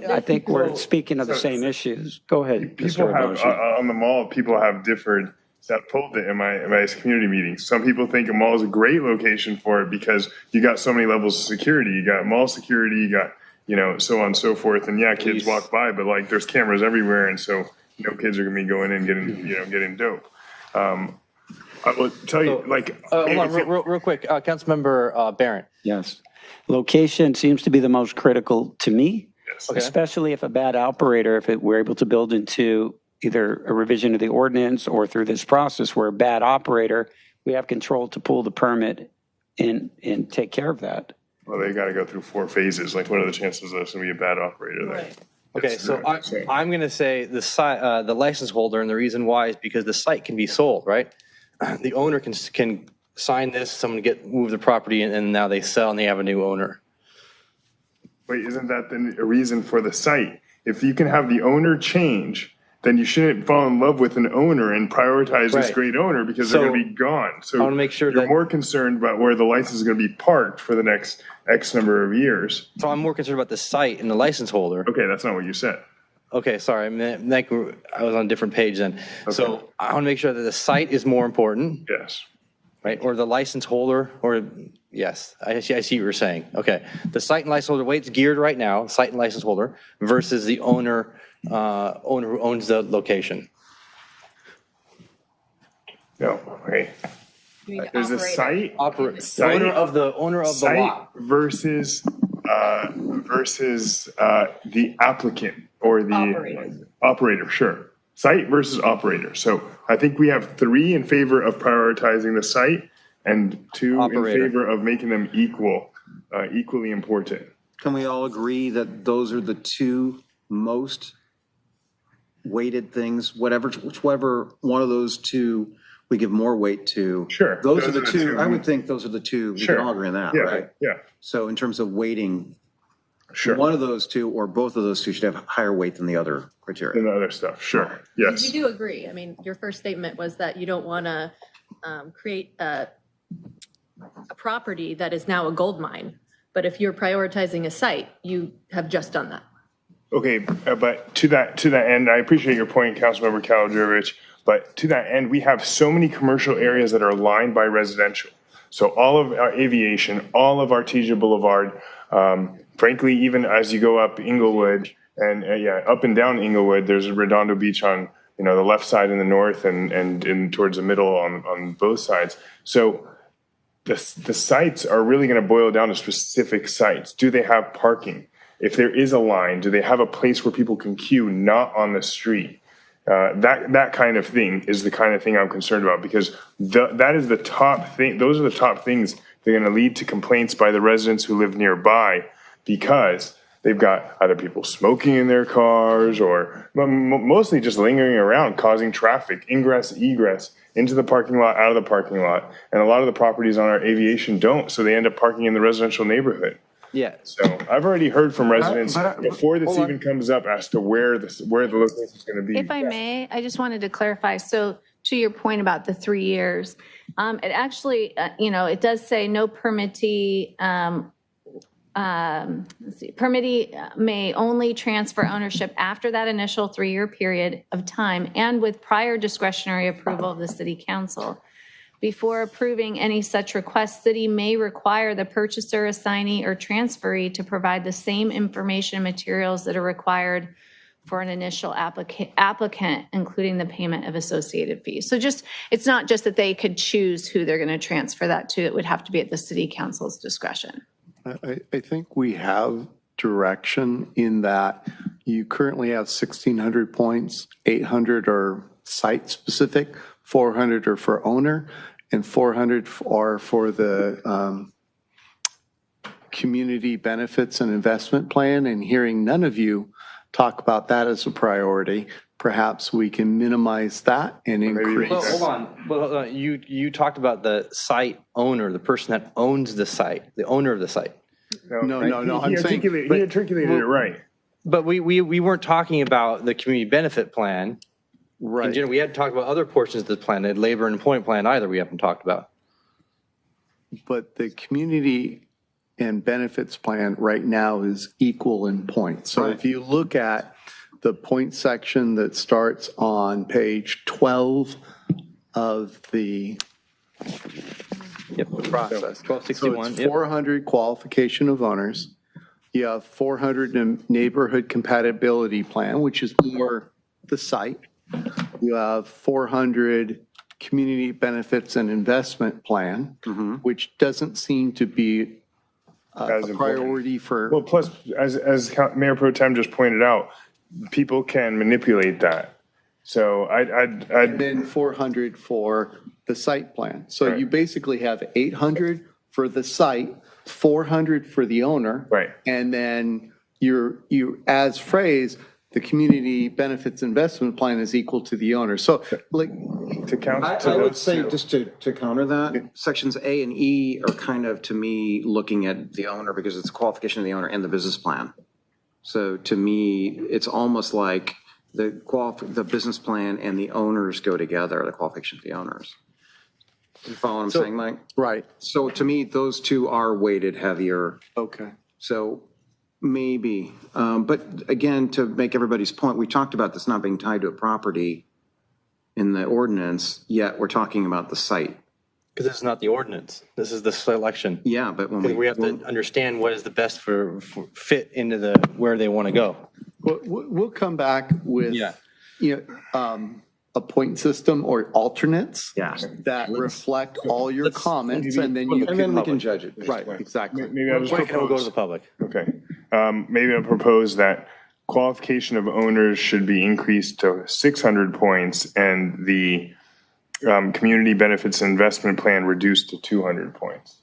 I think we're speaking of the same issues. Go ahead, People Mr. have, Aboshi. on the mall, people have differed. I've told it in my community meetings. Some people think a mall is a great location for it because you got so many levels of security. You got mall security, you got, so on and so forth. And yeah, kids walk by, but like there's cameras everywhere. And so, kids are going to be going in getting dope. I will tell you, hold on, real quick. Councilmember Barron. Yes. Location seems to be the most critical to me, Okay. especially if a bad operator, we're able to build into either a revision of the ordinance or through this process where a bad operator, we have control to pull the permit and take care of that. Well, they got to go through 4 phases. Like, what are the chances that there's going to be a bad operator there? Okay, so I'm going to say the license holder, and the reason why is because the site can be sold, right? The owner can sign this, someone move the property, and now they sell and they have a new owner. Wait, isn't that then a reason for the site? If you can have the owner change, then you shouldn't fall in love with an owner and prioritize this great owner because they're going to be gone. So I want to make sure you're more concerned about where the license is going to be parked for the next X number of years. So I'm more concerned about the site and the license holder. Okay, that's not what you said. Okay, sorry. I was on a different page then. Okay. So I want to make sure that the site is more important. Yes. Right? Or the license holder, or yes, I see what you're saying. Okay. The site and license holder, way it's geared right now, site and license holder, versus the owner who owns the location. No, okay. There's a site, owner of the site lot versus versus the applicant or the operator, sure. Site versus operator. So I think we have 3 in favor of prioritizing the site and 2 Operator. in favor of making them equally important. Can we all agree that those are the 2 most weighted things, whichever one of those 2 we give more weight to? Sure. Those are the 2, I would think those are the 2, we Sure. can all agree on that, Yeah, right? yeah. So in terms of weighting, Sure. one of those 2 or both of those 2 should have higher weight than the other criteria. And the other stuff, sure, yes. You do agree. I mean, your first statement was that you don't want to create a property that is now a gold mine. But if you're prioritizing a site, you have just done that. Okay, but to that end, I appreciate your point, Councilmember Kaladrovich, but to that end, we have so many commercial areas that are lined by residential. So all of our aviation, all of Artesia Boulevard, frankly, even as you go up Inglewood and up and down Inglewood, there's a Redondo Beach on the left side in the north and towards the middle on both sides. So the sites are really going to boil down to specific sites. Do they have parking? If there is a line, do they have a place where people can queue, not on the street? That kind of thing is the kind of thing I'm concerned about, because that is the top thing. Those are the top things that are going to lead to complaints by the residents who live nearby, because they've got either people smoking in their cars or mostly just lingering around, causing traffic, ingress, egress into the parking lot, out of the parking lot. And a lot of the properties on our aviation don't, so they end up parking in the residential neighborhood. Yeah. So I've already heard from residents before this even comes up as to where the location is going to be. If I may, I just wanted to clarify. So to your point about the 3 years, it actually, it does say no permittee, permittee may only transfer ownership after that initial 3-year period of time and with prior discretionary approval of the city council. Before approving any such request, city may require the purchaser, assignee, or transferee to provide the same information and materials that are required for an initial applicant, including the payment of associated fees. So it's not just that they could choose who they're going to transfer that to. It would have to be at the city council's discretion. I think we have direction in that you currently have 1,600 points, 800 are site-specific, 400 are for owner, and 400 are for the community benefits and investment plan. And hearing none of you talk about that as a priority, perhaps we can minimize that and increase. Well, hold on. Well, you talked about the site owner, the person that owns the site, the owner of the site. No. He articulated it right. But we weren't talking about the community benefit plan. Right. In general, we hadn't talked about other portions of the plan, the labor and employment plan either. We haven't talked about. But the community and benefits plan right now is equal in points. So if you look at the point section that starts on page 12 of the process, 1261. So it's 400 qualification of owners. You have 400 in neighborhood compatibility plan, which is more the site. You have 400 community benefits and investment plan, which doesn't seem to be a priority for. Well, plus, as Mayor Pro Tem just pointed out, people can manipulate that. So I'd then 400 for the site plan. So you basically have 800 for the site, 400 for the owner. Right. And then you as phrase, the community benefits investment plan is equal to the owner. So like to count. I would say just to counter that, sections A and E are kind of, to me, looking at the owner because it's qualification of the owner and the business plan. So to me, it's almost like the business plan and the owners go together, the qualification of the owners. You follow what I'm saying, Mike? Right. So to me, those two are weighted heavier. Okay. So maybe, but again, to make everybody's point, we talked about this not being tied to a property in the ordinance, yet we're talking about the site. Because this is not the ordinance. This is the selection. Yeah, but when we have to understand what is the best for fit into where they want to go. We'll come back with, a point system or alternates Yeah. that reflect all your comments, and then you And then we can judge it. Right, exactly. Maybe I'll just Quick, and we'll go to propose. the public. Okay. Maybe I'll propose that qualification of owners should be increased to 600 points and the community benefits investment plan reduced to 200 points.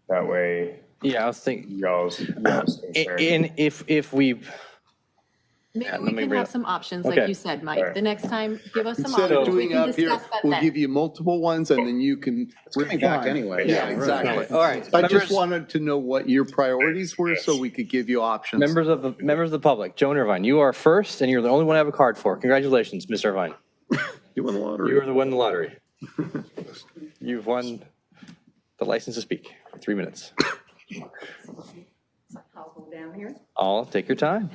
That way, Yeah, I was thinking, y'all's concern. and if we, Maybe Yeah, we let me can bring have it- some options, Okay. like you said, Mike. All right. The next time, give us some Instead options. of We doing can up here, discuss that we'll then. give you multiple ones, and then you can coming back refine. anyway. Yeah, Yeah, exactly. all right. I Members- just wanted to know what your priorities were, so we could give you options. Members of the public, Joan Irvine, you are first, and you're the only one I have a card for. Congratulations, Mr. Irvine. You won the lottery. You are the one in the lottery. You've won the license to speak for 3 minutes. I'll go down here. I'll take your time.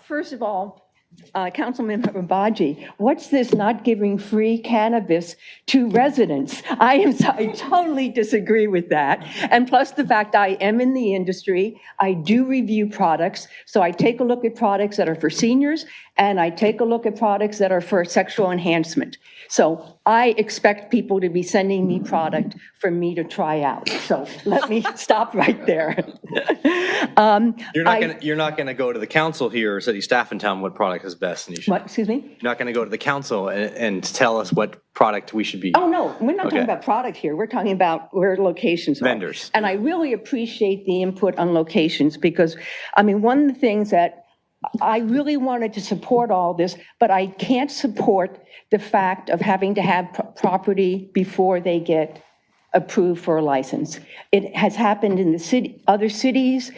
First of all, Councilmember Baji, what's this not giving free cannabis to residents? I totally disagree with that. And plus the fact I am in the industry, I do review products. So I take a look at products that are for seniors, and I take a look at products that are for sexual enhancement. So I expect people to be sending me product for me to try out. So let me stop right there. You're not gonna go to the council here or city staff and tell them what product is best, and you should. What, excuse me? You're not gonna go to the council and tell us what product we should be. Oh, no, we're not talking Okay. about product here. We're talking about where locations are. Vendors. And I really appreciate the input on locations because, I mean, one of the things that I really wanted to support all this, but I can't support the fact of having to have property before they get approved for a license. It has happened in the city, other cities.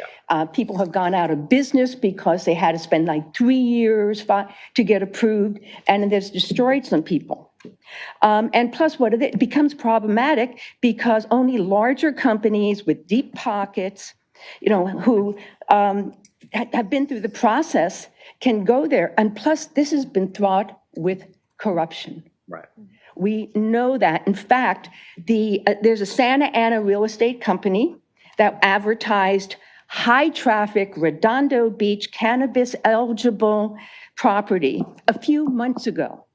People have gone out of business because they had to spend like 3 years to get approved, and it has destroyed some people. And plus, it becomes problematic because only larger companies with deep pockets, who have been through the process can go there. And plus, this has been fraught with corruption. Right. We know that. In fact, there's a Santa Ana real estate company that advertised high-traffic Redondo Beach cannabis-eligible property a few months ago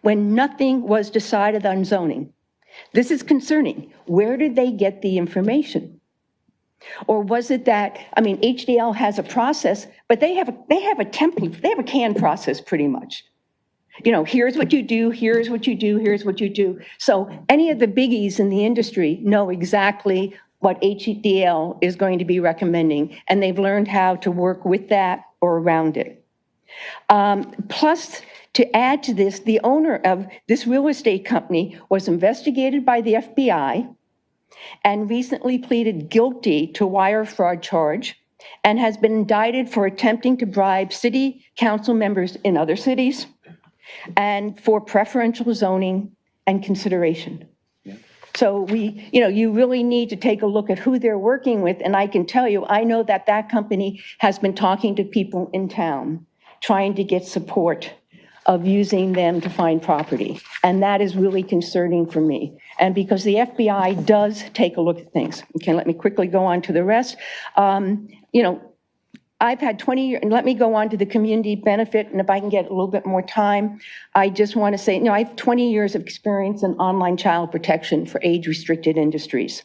when nothing was decided on zoning. This is concerning. Where did they get the information? Or was it that, I mean, HDL has a process, but they have a template, they have a canned process pretty much. Here's what you do, here's what you do, here's what you do. So any of the biggies in the industry know exactly what HDL is going to be recommending, and they've learned how to work with that or around it. Plus, to add to this, the owner of this real estate company was investigated by the FBI and recently pleaded guilty to wire fraud charge and has been indicted for attempting to bribe city council members in other cities and for preferential zoning and consideration. So you really need to take a look at who they're working with. And I can tell you, I know that company has been talking to people in town, trying to get support of using them to find property. And that is really concerning for me. And because the FBI does take a look at things. Okay, let me quickly go on to the rest. I've had 20 years, and let me go on to the community benefit, and if I can get a little bit more time, I just want to say, I have 20 years of experience in online child protection for age-restricted industries.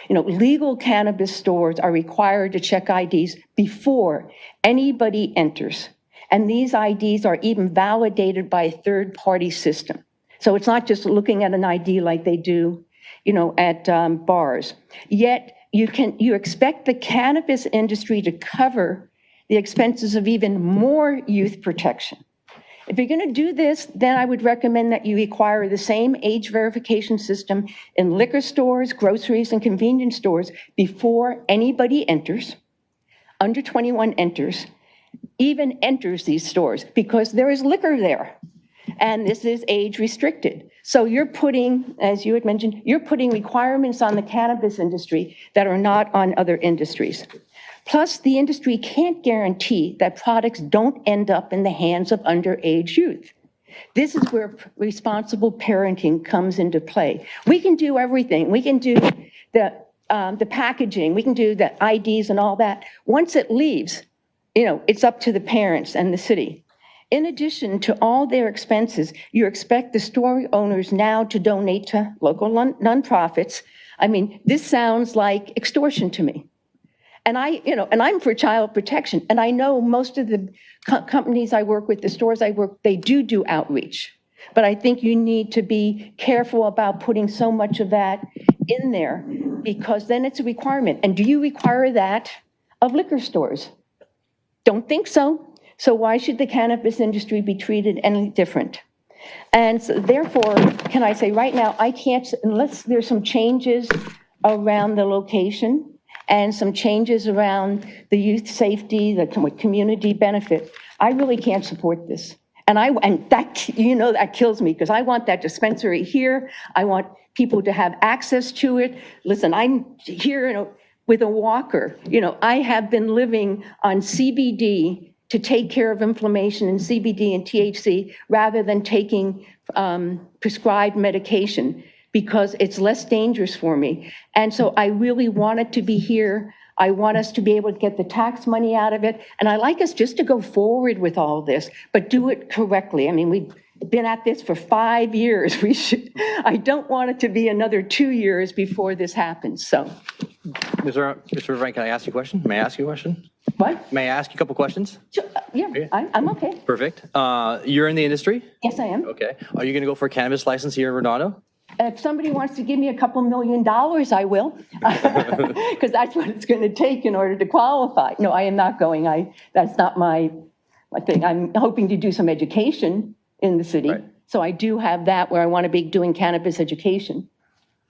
Legal cannabis stores are required to check IDs before anybody enters, and these IDs are even validated by a third-party system. So it's not just looking at an ID like they do, at bars. Yet you expect the cannabis industry to cover the expenses of even more youth protection. If you're going to do this, then I would recommend that you require the same age verification system in liquor stores, groceries, and convenience stores before anybody enters, under 21 enters, even enters these stores, because there is liquor there, and this is age restricted. So you're putting, as you had mentioned, you're putting requirements on the cannabis industry that are not on other industries. Plus, the industry can't guarantee that products don't end up in the hands of underage youth. This is where responsible parenting comes into play. We can do everything. We can do the packaging. We can do the IDs and all that. Once it leaves, it's up to the parents and the city. In addition to all their expenses, you expect the store owners now to donate to local nonprofits. I mean, this sounds like extortion to me. And I'm for child protection. And I know most of the companies I work with, the stores I work, they do outreach. But I think you need to be careful about putting so much of that in there, because then it's a requirement. And do you require that of liquor stores? Don't think so. So why should the cannabis industry be treated any different? And so therefore, can I say right now, I can't, unless there's some changes around the location and some changes around the youth safety, the community benefit, I really can't support this. And that kills me, because I want that dispensary here. I want people to have access to it. Listen, I'm here with a walker. I have been living on CBD to take care of inflammation and CBD and THC rather than taking prescribed medication, because it's less dangerous for me. And so I really want it to be here. I want us to be able to get the tax money out of it. And I like us just to go forward with all this, but do it correctly. I mean, we've been at this for 5 years. I don't want it to be another 2 years before this happens, so. Mr. Ryan, can I ask you a question? May I ask you a question? What? May I ask you a couple questions? Sure, yeah, I'm okay. Perfect. You're in the industry? Yes, I am. Okay. Are you going to go for a cannabis license here in Redondo? If somebody wants to give me a couple $1 million, I will, because that's what it's going to take in order to qualify. No, I am not going. That's not my thing. I'm hoping to do some education in the city. Right. So I do have that where I want to be doing cannabis education.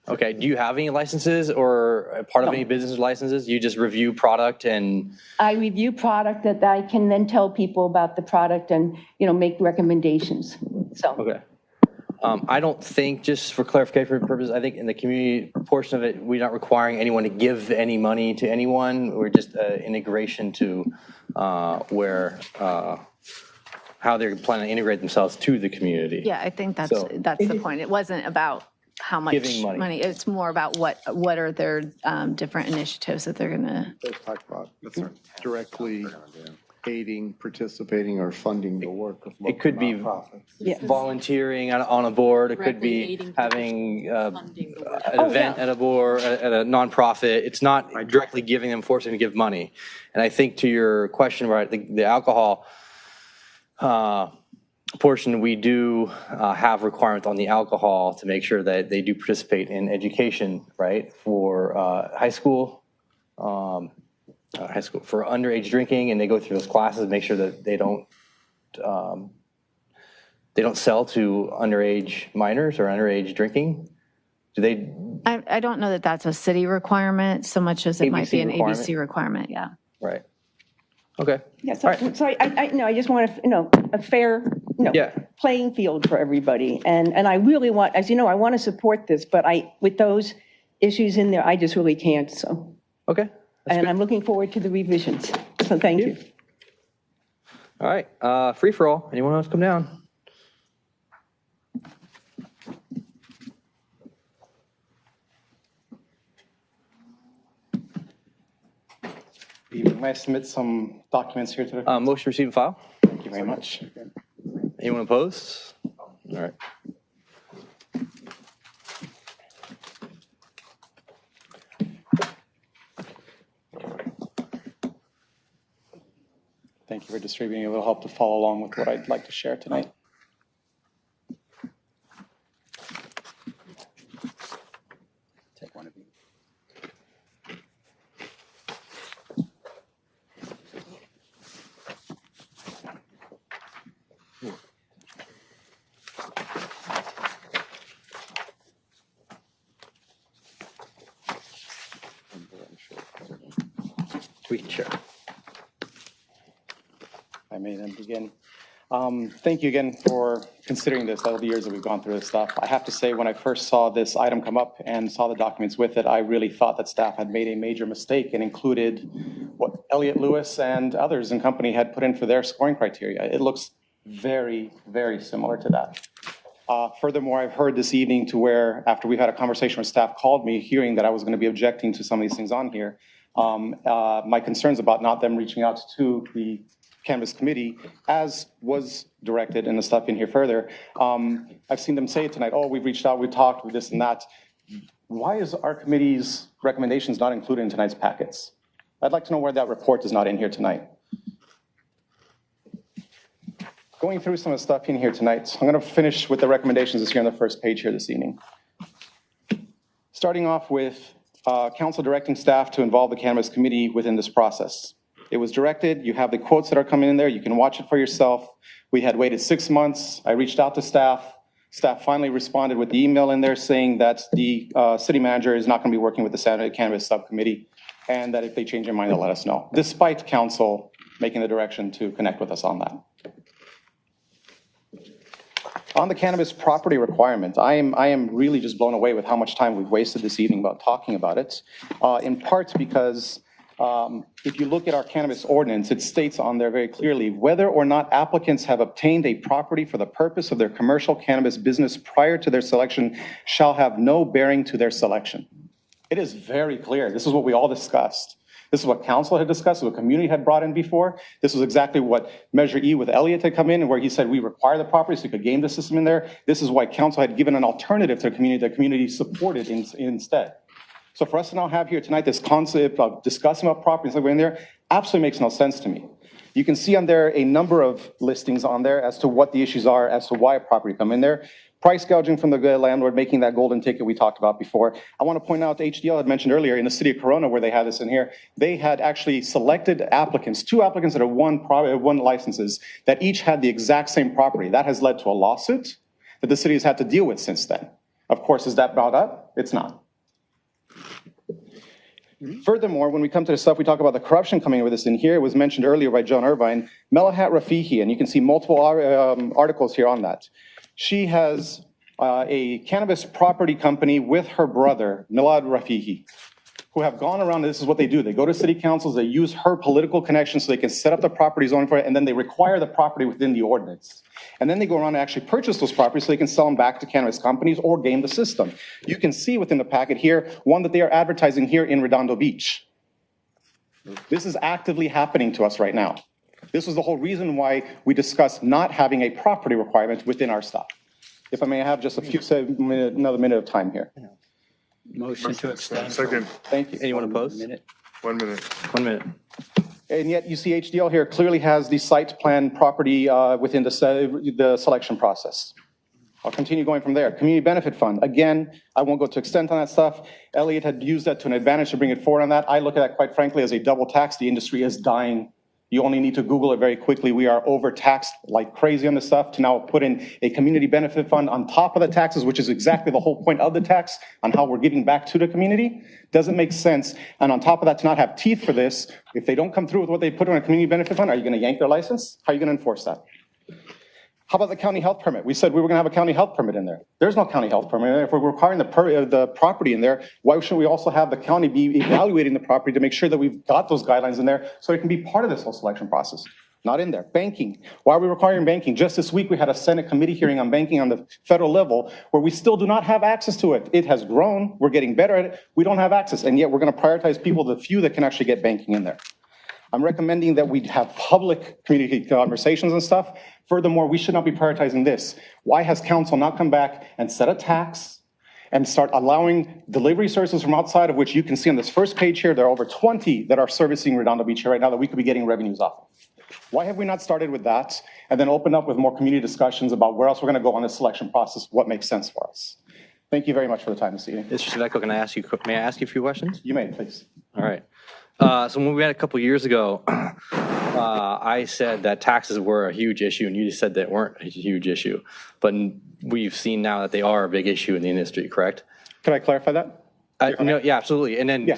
Okay. Do you have any licenses or part of any business licenses? You just review product and... I review product that I can then tell people about the product and, make recommendations. So. Okay. I don't think, just for clarification purposes, I think in the community portion of it, we're not requiring anyone to give any money to anyone. We're just integration to how they're planning to integrate themselves to the community. Yeah, I think that's the point. It wasn't about how much Giving money. It's more about what are their different initiatives that they're going to. Let's talk about directly aiding, participating, or funding the work of local It could be volunteering on a board. It could be having an event at a board, at a nonprofit. It's not directly giving them, forcing them to give money. And I think to your question, right, the alcohol portion, we do have requirements on the alcohol to make sure that they do participate in education, right, for high school for underage drinking, and they go through those classes and make sure that they don't sell to underage minors or underage drinking. Do they? I don't know that that's a city requirement so much as it might be an ABC requirement. Yeah. Right. Okay. Yeah. So, I just want a fair playing field for everybody, and I really want, as you know, I want to support this, but with those issues in there, I just really can't. So. Okay. And I'm looking forward to the revisions. So thank you. All right. Free for all. Anyone else come down? May I submit some documents here to the motion to receive and file? Thank you very much. Anyone opposed? All right. Thank you for distributing. It will help to follow along with what I'd like to share tonight. Take one of you. We can share. I may then begin. Thank you again for considering this, all the years that we've gone through this stuff. I have to say, when I first saw this item come up and saw the documents with it, I really thought that staff had made a major mistake and included what Elliott Lewis and others in company had put in for their scoring criteria. It looks very, very similar to that. Furthermore, I've heard this evening to where, after we've had a conversation with staff, called me hearing that I was going to be objecting to some of these things on here. My concerns about not them reaching out to the Cannabis Committee, as was directed and the stuff in here further. I've seen them say it tonight, oh, we've reached out, we've talked, with this and that. Why is our committee's recommendations not included in tonight's packets? I'd like to know where that report is not in here tonight. Going through some of the stuff in here tonight, I'm going to finish with the recommendations that's here on the first page here this evening. Starting off with council directing staff to involve the Cannabis Committee within this process. It was directed, you have the quotes that are coming in there, you can watch it for yourself. We had waited 6 months, I reached out to staff. Staff finally responded with the email in there saying that the city manager is not going to be working with the Senate Cannabis Subcommittee, and that if they change their mind, they'll let us know, despite council making the direction to connect with us on that. On the cannabis property requirement, I am really just blown away with how much time we've wasted this evening about talking about it, in part because if you look at our cannabis ordinance, it states on there very clearly whether or not applicants have obtained a property for the purpose of their commercial cannabis business prior to their selection shall have no bearing to their selection. It is very clear. This is what we all discussed. This is what council had discussed, what community had brought in before. This was exactly what Measure E with Elliott had come in, where he said we require the property so we could game the system in there. This is why council had given an alternative to the community supported instead. So for us to now have here tonight this concept of discussing about properties like we're in there absolutely makes no sense to me. You can see on there a number of listings on there as to what the issues are, as to why a property come in there. Price gouging from the landlord, making that golden ticket we talked about before. I want to point out, HDL had mentioned earlier, in the city of Corona, where they had this in here, they had actually selected applicants, 2 applicants that are one licenses, that each had the exact same property. That has led to a lawsuit that the city has had to deal with since then. Of course, is that brought up? It's not. Furthermore, when we come to the stuff, we talk about the corruption coming with this in here. It was mentioned earlier by John Irvine, Melahat Rafihi, and you can see multiple articles here on that. She has a cannabis property company with her brother, Milad Rafihi, who have gone around, this is what they do. They go to city councils, they use her political connections so they can set up the property zoning for it, and then they require the property within the ordinance. And then they go around and actually purchase those properties so they can sell them back to cannabis companies or game the system. You can see within the packet here, one that they are advertising here in Redondo Beach. This is actively happening to us right now. This was the whole reason why we discussed not having a property requirement within our stuff. If I may have just another minute of time here. Motion to extend. Second. Thank you. Anyone opposed? 1 minute. 1 minute. And yet you see HDL here clearly has the site plan property within the selection process. I'll continue going from there. Community Benefit Fund. Again, I won't go to extent on that stuff. Elliott had used that to an advantage to bring it forward on that. I look at that quite frankly as a double tax. The industry is dying. You only need to Google it very quickly. We are overtaxed like crazy on this stuff to now put in a community benefit fund on top of the taxes, which is exactly the whole point of the tax on how we're giving back to the community. Doesn't make sense. And on top of that, to not have teeth for this, if they don't come through with what they put in a community benefit fund, are you going to yank their license? How are you going to enforce that? How about the county health permit? We said we were going to have a county health permit in there. There's no county health permit in there. If we're requiring the property in there, why shouldn't we also have the county be evaluating the property to make sure that we've got those guidelines in there so it can be part of this whole selection process? Not in there. Banking. Why are we requiring banking? Just this week we had a Senate committee hearing on banking on the federal level where we still do not have access to it. It has grown. We're getting better at it. We don't have access. And yet we're going to prioritize people, the few that can actually get banking in there. I'm recommending that we have public community conversations and stuff. Furthermore, we should not be prioritizing this. Why has council not come back and set a tax and start allowing delivery services from outside of which you can see on this first page here, there are over 20 that are servicing Redondo Beach here right now that we could be getting revenues off of. Why have we not started with that and then opened up with more community discussions about where else we're going to go on this selection process, what makes sense for us? Thank you very much for the time this evening. Mr. Sadeko, may I ask you a few questions? You may, please. All right. So when we met a couple years ago, I said that taxes were a huge issue, and you just said they weren't a huge issue. But we've seen now that they are a big issue in the industry, correct? Can I clarify that? No, yeah, absolutely. And then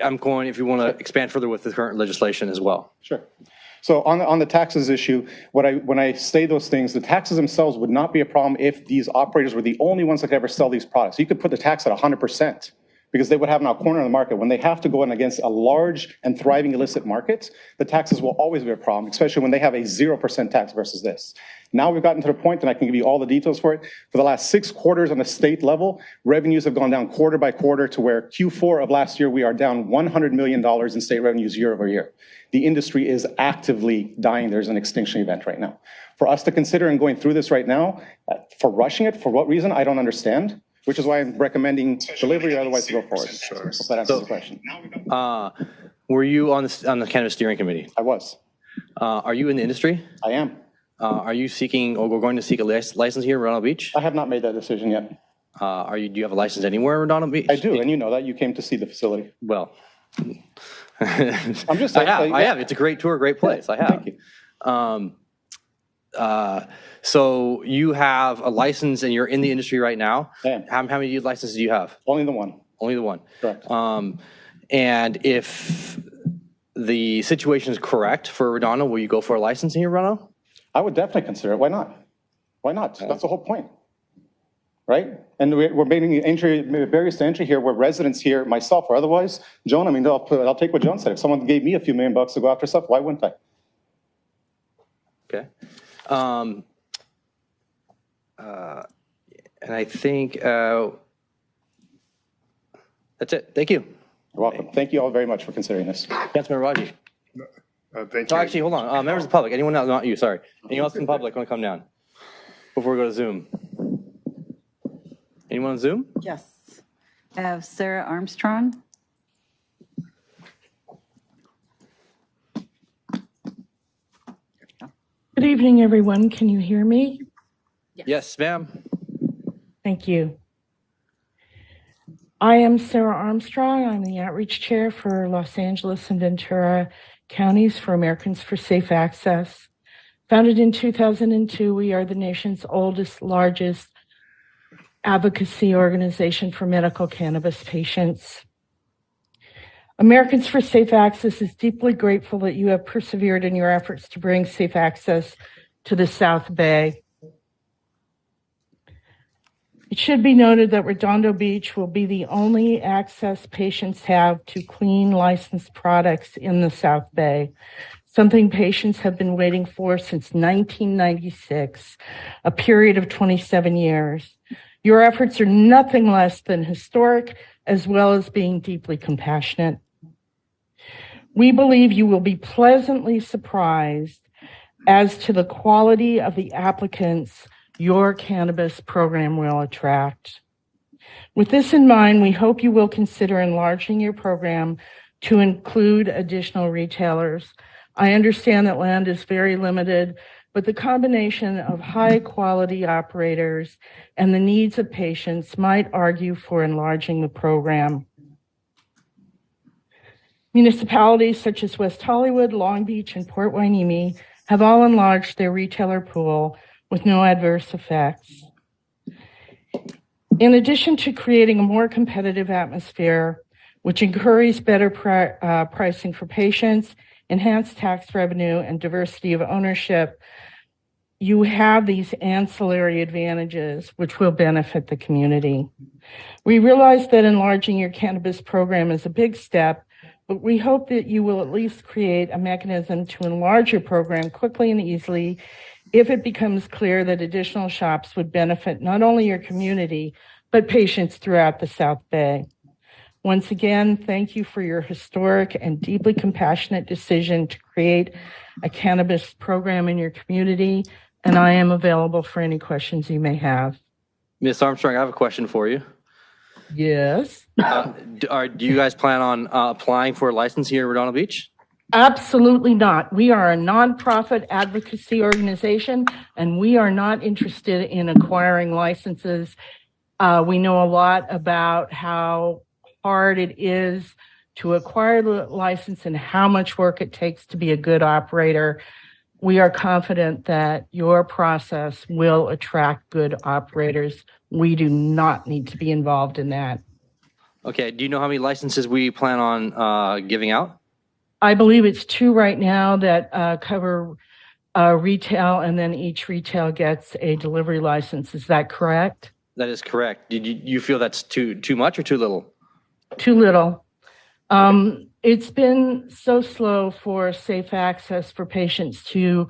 I'm going, if you want to expand further with the current legislation as well. Sure. So on the taxes issue, when I say those things, the taxes themselves would not be a problem if these operators were the only ones that could ever sell these products. You could put the tax at 100%. because they would have now a corner of the market. When they have to go in against a large and thriving illicit market, the taxes will always be a problem, especially when they have a 0% tax versus this. Now we've gotten to the point, and I can give you all the details for it. For the last 6 quarters on the state level, revenues have gone down quarter by quarter to where Q4 of last year, we are down $100 million in state revenues year over year. The industry is actively dying. There's an extinction event right now. For us to consider and going through this right now, for rushing it, for what reason, I don't understand, which is why I'm recommending delivery or otherwise to go forward. Hope that answers the question. Were you on the Cannabis Steering Committee? I was. Are you in the industry? I am. Are you seeking or going to seek a license here in Redondo Beach? I have not made that decision yet. Do you have a license anywhere in Redondo Beach? I do, and you know that. You came to see the facility. Well, I'm just I saying. have. It's a great tour, great place. Yeah, I have. Thank you. So you have a license and you're in the industry right now? I am. How many licenses do you have? Only the one. Only the one. Correct. And if the situation is correct for Redondo, will you go for a license in Redondo? I would definitely consider it. Why not? Why not? That's the whole point. Right? And we're making barriers to entry here where residents here, myself or otherwise, Joan, I mean, I'll take what Joan said. If someone gave me a few $1 million to go after stuff, why wouldn't I? Okay. And I think that's it. Thank you. You're welcome. Thank you all very much for considering this. Councilmember Raji. Thank Oh, you. actually, hold on. Members of the public, anyone else, not you, sorry. Anyone else in the public want to come down before we go to Zoom? Anyone on Zoom? Yes. I have Sarah Armstrong. Good evening, everyone. Can you hear me? Yes, ma'am. Thank you. I am Sarah Armstrong. I'm the outreach chair for Los Angeles and Ventura counties for Americans for Safe Access. Founded in 2002, we are the nation's oldest, largest advocacy organization for medical cannabis patients. Americans for Safe Access is deeply grateful that you have persevered in your efforts to bring safe access to the South Bay. It should be noted that Redondo Beach will be the only access patients have to clean licensed products in the South Bay, something patients have been waiting for since 1996, a period of 27 years. Your efforts are nothing less than historic, as well as being deeply compassionate. We believe you will be pleasantly surprised as to the quality of the applicants your cannabis program will attract. With this in mind, we hope you will consider enlarging your program to include additional retailers. I understand that land is very limited, but the combination of high-quality operators and the needs of patients might argue for enlarging the program. Municipalities such as West Hollywood, Long Beach, and Port Hueneme have all enlarged their retailer pool with no adverse effects. In addition to creating a more competitive atmosphere, which encourages better pricing for patients, enhanced tax revenue, and diversity of ownership, you have these ancillary advantages which will benefit the community. We realize that enlarging your cannabis program is a big step, but we hope that you will at least create a mechanism to enlarge your program quickly and easily if it becomes clear that additional shops would benefit not only your community, but patients throughout the South Bay. Once again, thank you for your historic and deeply compassionate decision to create a cannabis program in your community, and I am available for any questions you may have. Ms. Armstrong, I have a question for you. Yes. Do you guys plan on applying for a license here in Redondo Beach? Absolutely not. We are a nonprofit advocacy organization, and we are not interested in acquiring licenses. We know a lot about how hard it is to acquire the license and how much work it takes to be a good operator. We are confident that your process will attract good operators. We do not need to be involved in that. Okay. Do you know how many licenses we plan on giving out? I believe it's 2 right now that cover retail, and then each retail gets a delivery license. Is that correct? That is correct. Did you feel that's too much or too little? Too little. It's been so slow for safe access for patients to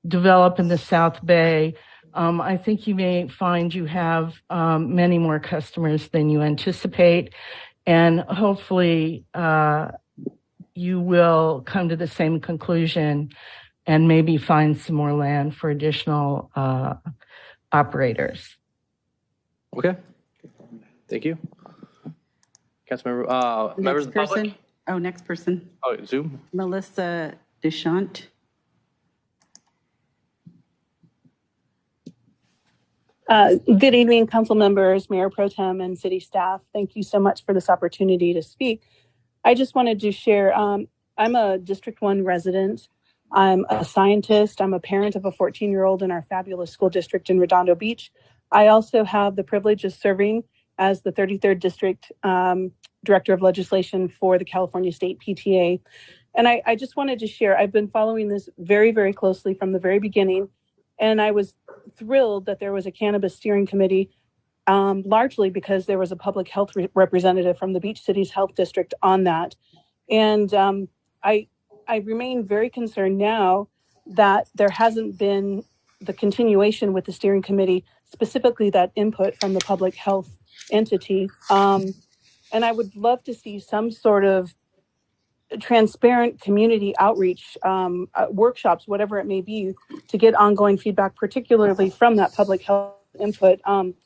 develop in the South Bay. I think you may find you have many more customers than you anticipate, and hopefully you will come to the same conclusion and maybe find some more land for additional operators. Okay. Thank you. Councilmember, members of the public? Oh, next person. Oh, Zoom? Melissa Deschamps. Good evening, council members, Mayor Pro Tem, and city staff. Thank you so much for this opportunity to speak. I just wanted to share, I'm a District 1 resident. I'm a scientist. I'm a parent of a 14-year-old in our fabulous school district in Redondo Beach. I also have the privilege of serving as the 33rd District Director of Legislation for the California State PTA. And I just wanted to share, I've been following this very, very closely from the very beginning. And I was thrilled that there was a cannabis steering committee, largely because there was a public health representative from the Beach Cities Health District on that. And I remain very concerned now that there hasn't been the continuation with the steering committee, specifically that input from the public health entity. And I would love to see some sort of transparent community outreach, workshops, whatever it may be, to get ongoing feedback, particularly from that public health input.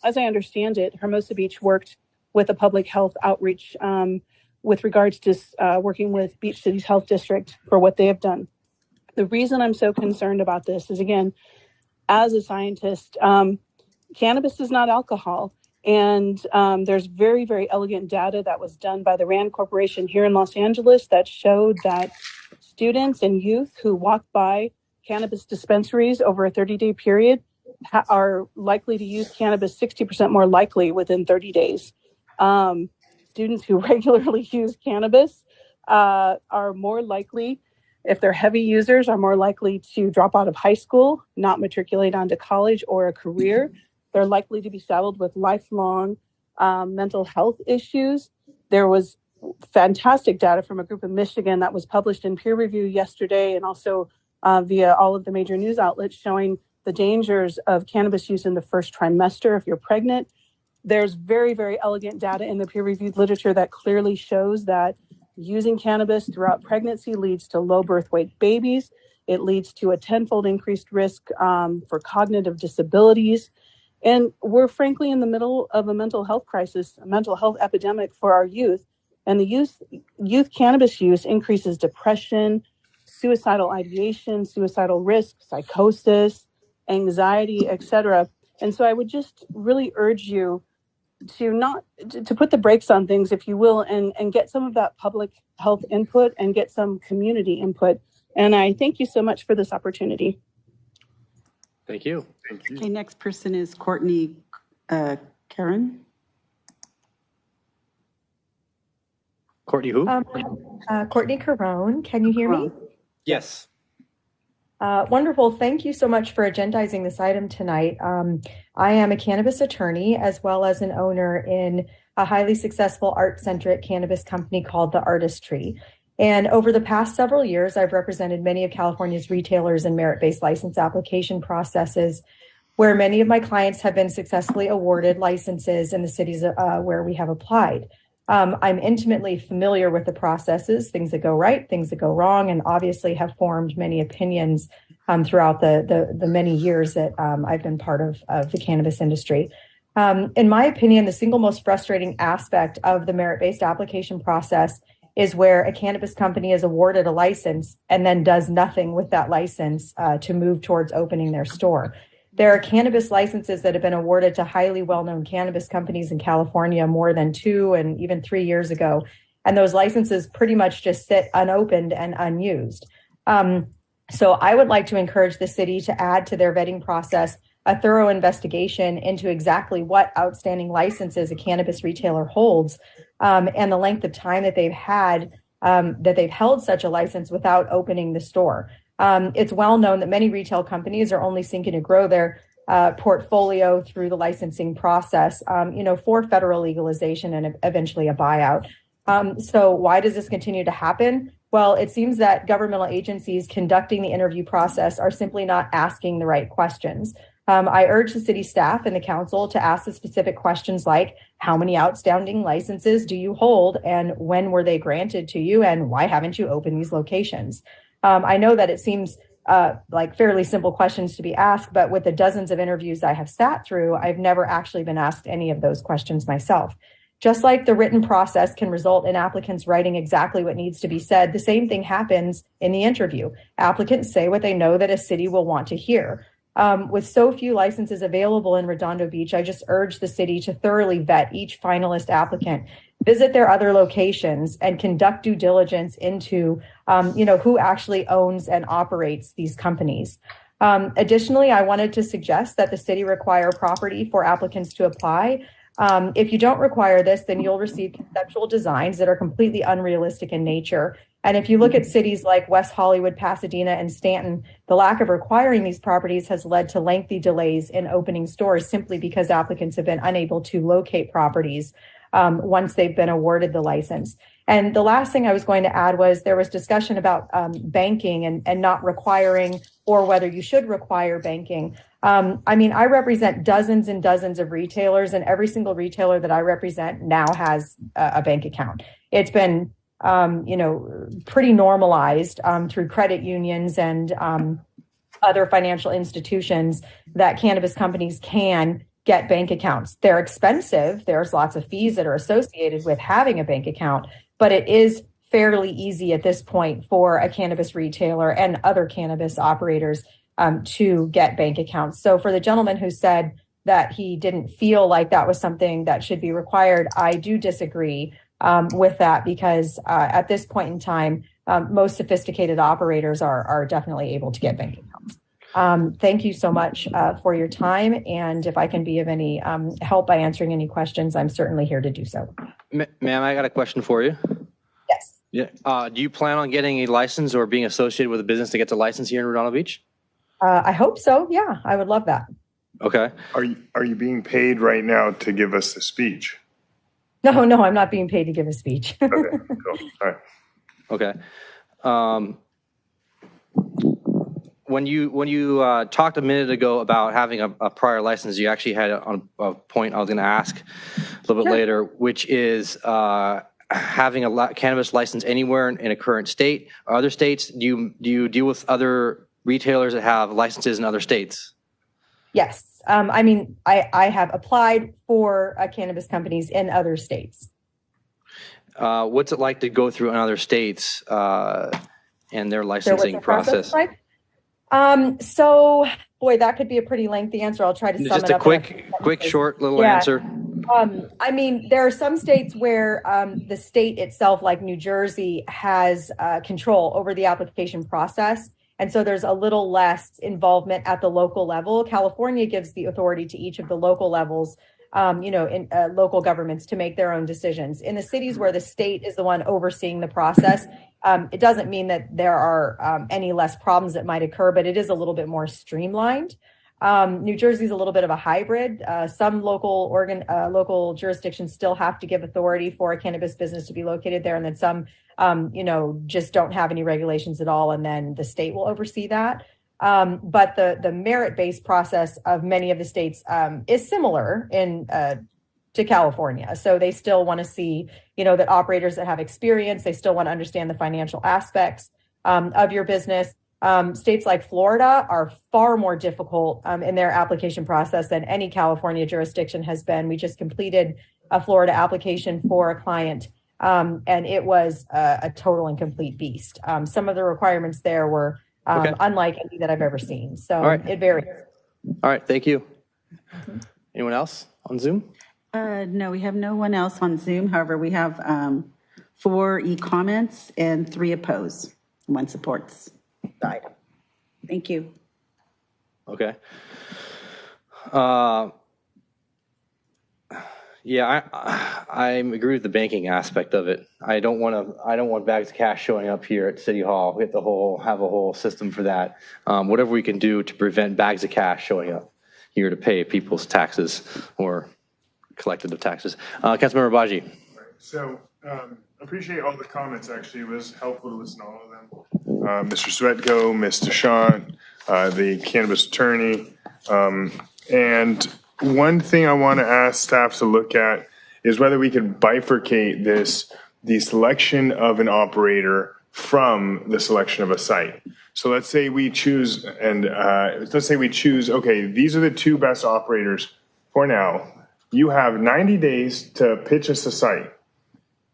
As I understand it, Hermosa Beach worked with a public health outreach with regards to working with Beach Cities Health District for what they have done. The reason I'm so concerned about this is, again, as a scientist, cannabis is not alcohol. And there's very, very elegant data that was done by the RAND Corporation here in Los Angeles that showed that students and youth who walk by cannabis dispensaries over a 30-day period are likely to use cannabis 60% more likely within 30 days. Students who regularly use cannabis are more likely, if they're heavy users, are more likely to drop out of high school, not matriculate onto college or a career. They're likely to be saddled with lifelong mental health issues. There was fantastic data from a group in Michigan that was published in peer review yesterday and also via all of the major news outlets showing the dangers of cannabis use in the first trimester if you're pregnant. There's very, very elegant data in the peer-reviewed literature that clearly shows that using cannabis throughout pregnancy leads to low birth weight babies. It leads to a 10-fold increased risk for cognitive disabilities. And we're frankly in the middle of a mental health crisis, a mental health epidemic for our youth. And the youth cannabis use increases depression, suicidal ideation, suicidal risk, psychosis, anxiety, etc. And so I would just really urge you to put the brakes on things, if you will, and get some of that public health input and get some community input. And I thank you so much for this opportunity. Thank you. Okay, next person is Courtney Karen. Courtney who? Courtney Carone. Can you hear me? Yes. Wonderful. Thank you so much for agendizing this item tonight. I am a cannabis attorney as well as an owner in a highly successful art-centric cannabis company called The Artistry. And over the past several years, I've represented many of California's retailers in merit-based license application processes, where many of my clients have been successfully awarded licenses in the cities where we have applied. I'm intimately familiar with the processes, things that go right, things that go wrong, and obviously have formed many opinions throughout the many years that I've been part of the cannabis industry. In my opinion, the single most frustrating aspect of the merit-based application process is where a cannabis company is awarded a license and then does nothing with that license to move towards opening their store. There are cannabis licenses that have been awarded to highly well-known cannabis companies in California more than 2 and even 3 years ago. And those licenses pretty much just sit unopened and unused. So I would like to encourage the city to add to their vetting process a thorough investigation into exactly what outstanding licenses a cannabis retailer holds and the length of time that they've had, that they've held such a license without opening the store. It's well known that many retail companies are only seeking to grow their portfolio through the licensing process, for federal legalization and eventually a buyout. So why does this continue to happen? Well, it seems that governmental agencies conducting the interview process are simply not asking the right questions. I urge the city staff and the council to ask the specific questions like, how many outstanding licenses do you hold, and when were they granted to you, and why haven't you opened these locations? I know that it seems like fairly simple questions to be asked, but with the dozens of interviews I have sat through, I've never actually been asked any of those questions myself. Just like the written process can result in applicants writing exactly what needs to be said, the same thing happens in the interview. Applicants say what they know that a city will want to hear. With so few licenses available in Redondo Beach, I just urge the city to thoroughly vet each finalist applicant, visit their other locations, and conduct due diligence into, who actually owns and operates these companies. Additionally, I wanted to suggest that the city require property for applicants to apply. If you don't require this, then you'll receive conceptual designs that are completely unrealistic in nature. And if you look at cities like West Hollywood, Pasadena, and Stanton, the lack of requiring these properties has led to lengthy delays in opening stores simply because applicants have been unable to locate properties once they've been awarded the license. And the last thing I was going to add was there was discussion about banking and not requiring, or whether you should require banking. I represent dozens and dozens of retailers, and every single retailer that I represent now has a bank account. It's been, pretty normalized through credit unions and other financial institutions that cannabis companies can get bank accounts. They're expensive. There's lots of fees that are associated with having a bank account, but it is fairly easy at this point for a cannabis retailer and other cannabis operators to get bank accounts. So for the gentleman who said that he didn't feel like that was something that should be required, I do disagree with that, because at this point in time, most sophisticated operators are definitely able to get bank accounts. Thank you so much for your time. And if I can be of any help by answering any questions, I'm certainly here to do so. Ma'am, I got a question for you. Yes. Yeah. Do you plan on getting a license or being associated with a business to get the license here in Redondo Beach? I hope so. Yeah, I would love that. Okay. Are you being paid right now to give us the speech? No, I'm not being paid to give a speech. Okay, cool. All right. Okay. When you talked a minute ago about having a prior license, you actually had on a point I was going to ask a little bit later, which is having a cannabis license anywhere in a current state or other states. Do you deal with other retailers that have licenses in other states? Yes. I have applied for cannabis companies in other states. What's it like to go through in other states and their licensing process? Like? So, boy, that could be a pretty lengthy answer. I'll try to sum Just it up. Just a quick, short little answer. There are some states where the state itself, like New Jersey, has control over the application process. And so there's a little less involvement at the local level. California gives the authority to each of the local levels, in local governments to make their own decisions. In the cities where the state is the one overseeing the process, it doesn't mean that there are any less problems that might occur, but it is a little bit more streamlined. New Jersey is a little bit of a hybrid. Some local jurisdictions still have to give authority for a cannabis business to be located there, and then some just don't have any regulations at all, and then the state will oversee that. But the merit-based process of many of the states is similar to California. So they still want to see, that operators that have experience, they still want to understand the financial aspects of your business. States like Florida are far more difficult in their application process than any California jurisdiction has been. We just completed a Florida application for a client, and it was a total and complete beast. Some of the requirements there were unlike any that I've ever seen. So it varies. All right, thank you. Anyone else on Zoom? No, we have no one else on Zoom. However, we have 4 e-comments and 3 oppose. 1 supports the item. Thank you. Okay. I agree with the banking aspect of it. I don't want bags of cash showing up here at City Hall. We have a whole system for that. Whatever we can do to prevent bags of cash showing up here to pay people's taxes or collected of taxes. Councilmember Baji. So Appreciate all the comments, actually. It was helpful to listen to all of them. Mr. Svetko, Ms. DeShawn, the cannabis attorney. And one thing I want to ask staff to look at is whether we could bifurcate the selection of an operator from the selection of a site. So let's say we choose, okay, these are the two best operators for now. You have 90 days to pitch us a site.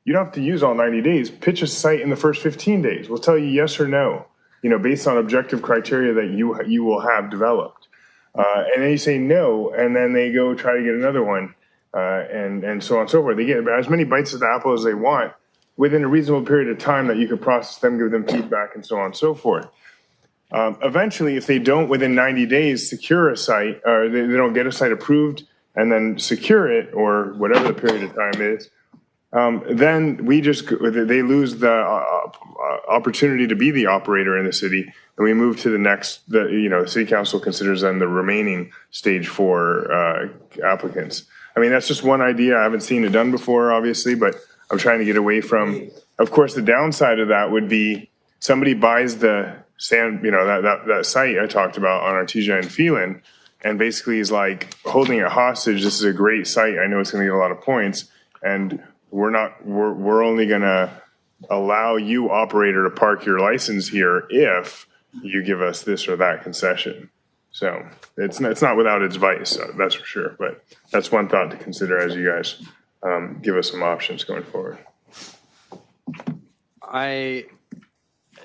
You don't have to use all 90 days. Pitch a site in the first 15 days. We'll tell you yes or no, based on objective criteria that you will have developed. And then you say no, and then they go try to get another one, and so on and so forth. They get as many bites of the apple as they want within a reasonable period of time that you could process them, give them feedback, and so on and so forth. Eventually, if they don't within 90 days secure a site, or they don't get a site approved and then secure it, or whatever the period of time is, then they lose the opportunity to be the operator in the city, and we move to the next. The city council considers then the remaining stage 4 applicants. I mean, that's just one idea. I haven't seen it done before, obviously, but I'm trying to get away from. Of course, the downside of that would be somebody buys the sand, that site I talked about on Artesia and Phelan, and basically is like holding it hostage. This is a great site. I know it's going to get a lot of points, and we're only going to allow you, operator, to park your license here if you give us this or that concession. So it's not without its vice, that's for sure. But that's one thought to consider as you guys give us some options going forward. Do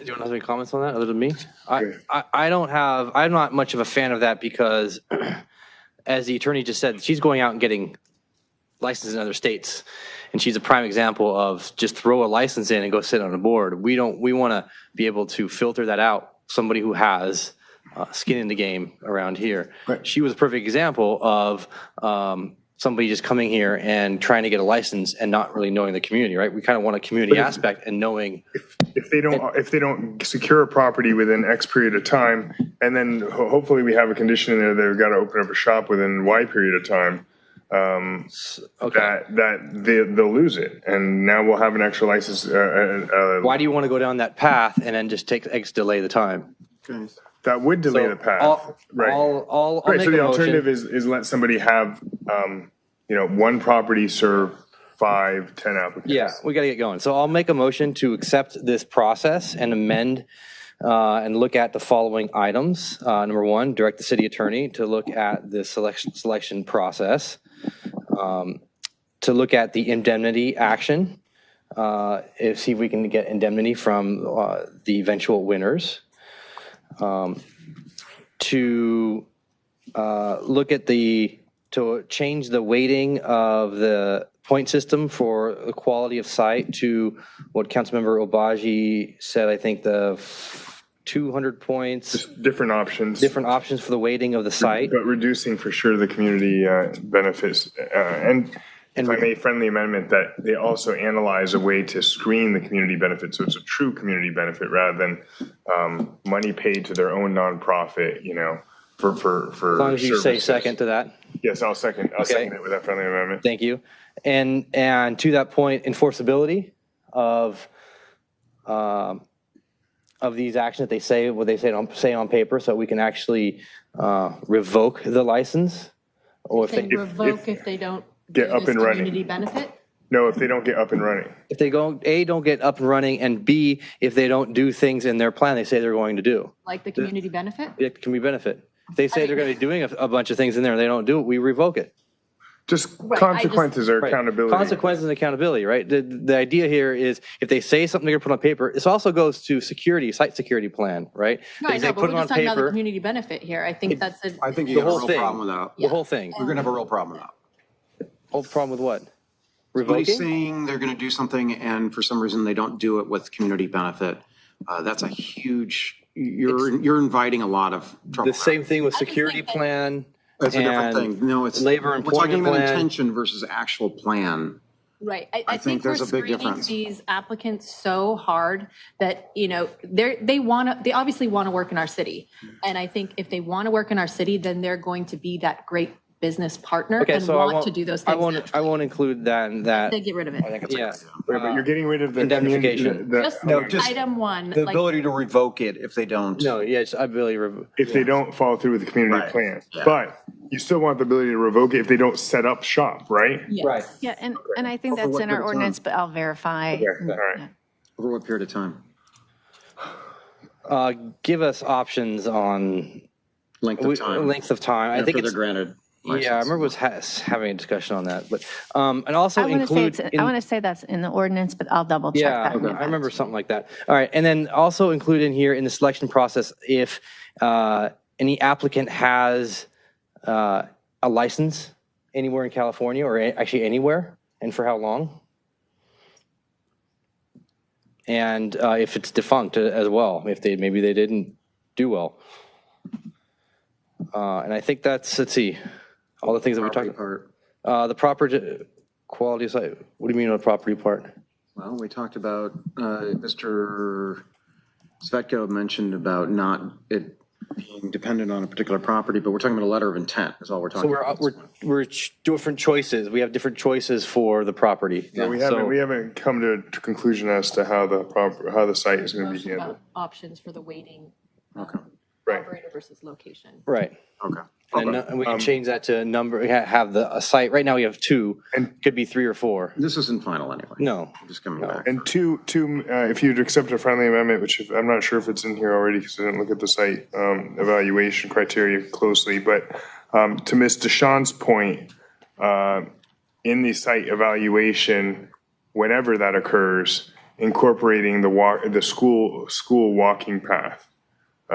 you want to have any comments on that other than me? I'm not much of a fan of that because, as the attorney just said, she's going out and getting licenses in other states. And she's a prime example of just throw a license in and go sit on a board. We want to be able to filter that out. Somebody who has skin in the game around here. Right. She was a perfect example of somebody just coming here and trying to get a license and not really knowing the community, right? We kind of want a community aspect and knowing. If they don't secure a property within X period of time, and then hopefully we have a condition in there that they've got to open up a shop within Y period of time. That they'll lose it, and now we'll have an extra license. Why do you want to go down that path and then just delay the time? Okay. That would delay the path, right? I'll right. make So the a alternative motion. is let somebody have, one property serve 5, 10 applicants. Yeah, we got to get going. So I'll make a motion to accept this process and amend and look at the following items. Number 1, direct the city attorney to look at the selection process. To look at the indemnity action, see if we can get indemnity from the eventual winners. To look at to change the weighting of the point system for the quality of site to what Councilmember Obaji said, I think the 200 points. Just different options. Different options for the weighting of the site. But reducing for sure the community benefits. And if I may, friendly amendment that they also analyze a way to screen the community benefit so it's a true community benefit rather than money paid to their own nonprofit, for as long as you services. say second to that. Yes, I'll second it with that friendly amendment. Thank you. And to that point, enforceability of these actions that they say what they say on paper, so we can actually revoke the license, or if they they don't get up and running. Community benefit. No, if they don't get up and running. If they don't get up and running, and B, if they don't do things in their plan they say they're going to do. Like the community benefit? It can be benefit. If they say they're going to be doing a bunch of things in there and they don't do it, we revoke it. Just consequences or accountability. Consequences and accountability, right? The idea here is if they say something they're going to put on paper, this also goes to site security plan, right? No, I know, but we're just talking about the community benefit here. I think that's I think you have a real problem with that. The whole thing. We're going to have a real problem with that. Whole problem with what? Somebody's Revoking? saying they're going to do something and for some reason they don't do it with community benefit. That's a huge, you're inviting a lot of trouble. The same thing with security plan. That's a different thing. No, it's labor we're talking employment about plan. intention versus actual plan. Right. I think there's a big difference. These applicants so hard that, they obviously want to work in our city. And I think if they want to work in our city, then they're going to be that great business partner Okay, and so I want won't, to do those I things. won't include that in that. They get rid of it. Yeah. Right, but you're getting rid of the Indemnification. Just just item one. The like- ability to revoke it if they don't. No, yes, I believe. if they don't follow through with the community Right. plan. Yeah. But you still want the ability to revoke it if they don't set up shop, right? Yes. Right. Yeah, and I think Over that's what in our period of time? ordinance, but I'll verify. Okay, all right. Over what period of time? Give us options on Length of time. Length of time. I think After it's they're granted. Yeah, I license. remember was having a discussion on that, but and also I want to say include. I want to say that's in the ordinance, but I'll double check Yeah, that. I remember something like that. All right, and then also include in here in the selection process if any applicant has a license anywhere in California or actually anywhere, and for how long, and if it's defunct as well, if maybe they didn't do well. And I think that's, let's see, all the things that we talked about. The proper quality of site. What do you mean on the property part? Well, we talked about, Mr. Svetko mentioned about not it being dependent on a particular property, but we're talking about a letter of intent is all we're So talking about. we're different choices. We have different choices for the property. Yeah, we So- haven't come to a conclusion as to how the site is going to be Motion handled. about options for the waiting Okay. Right. operator versus location. Right. Okay. And we can change that to a number, have a site, right now we have 2, and could be 3 or 4. This isn't final anyway. No. Just coming back. And two, if you'd accept a friendly amendment, which I'm not sure if it's in here already because I didn't look at the site evaluation criteria closely, but to Ms. DeShawn's point, in the site evaluation, whenever that occurs, incorporating the school walking path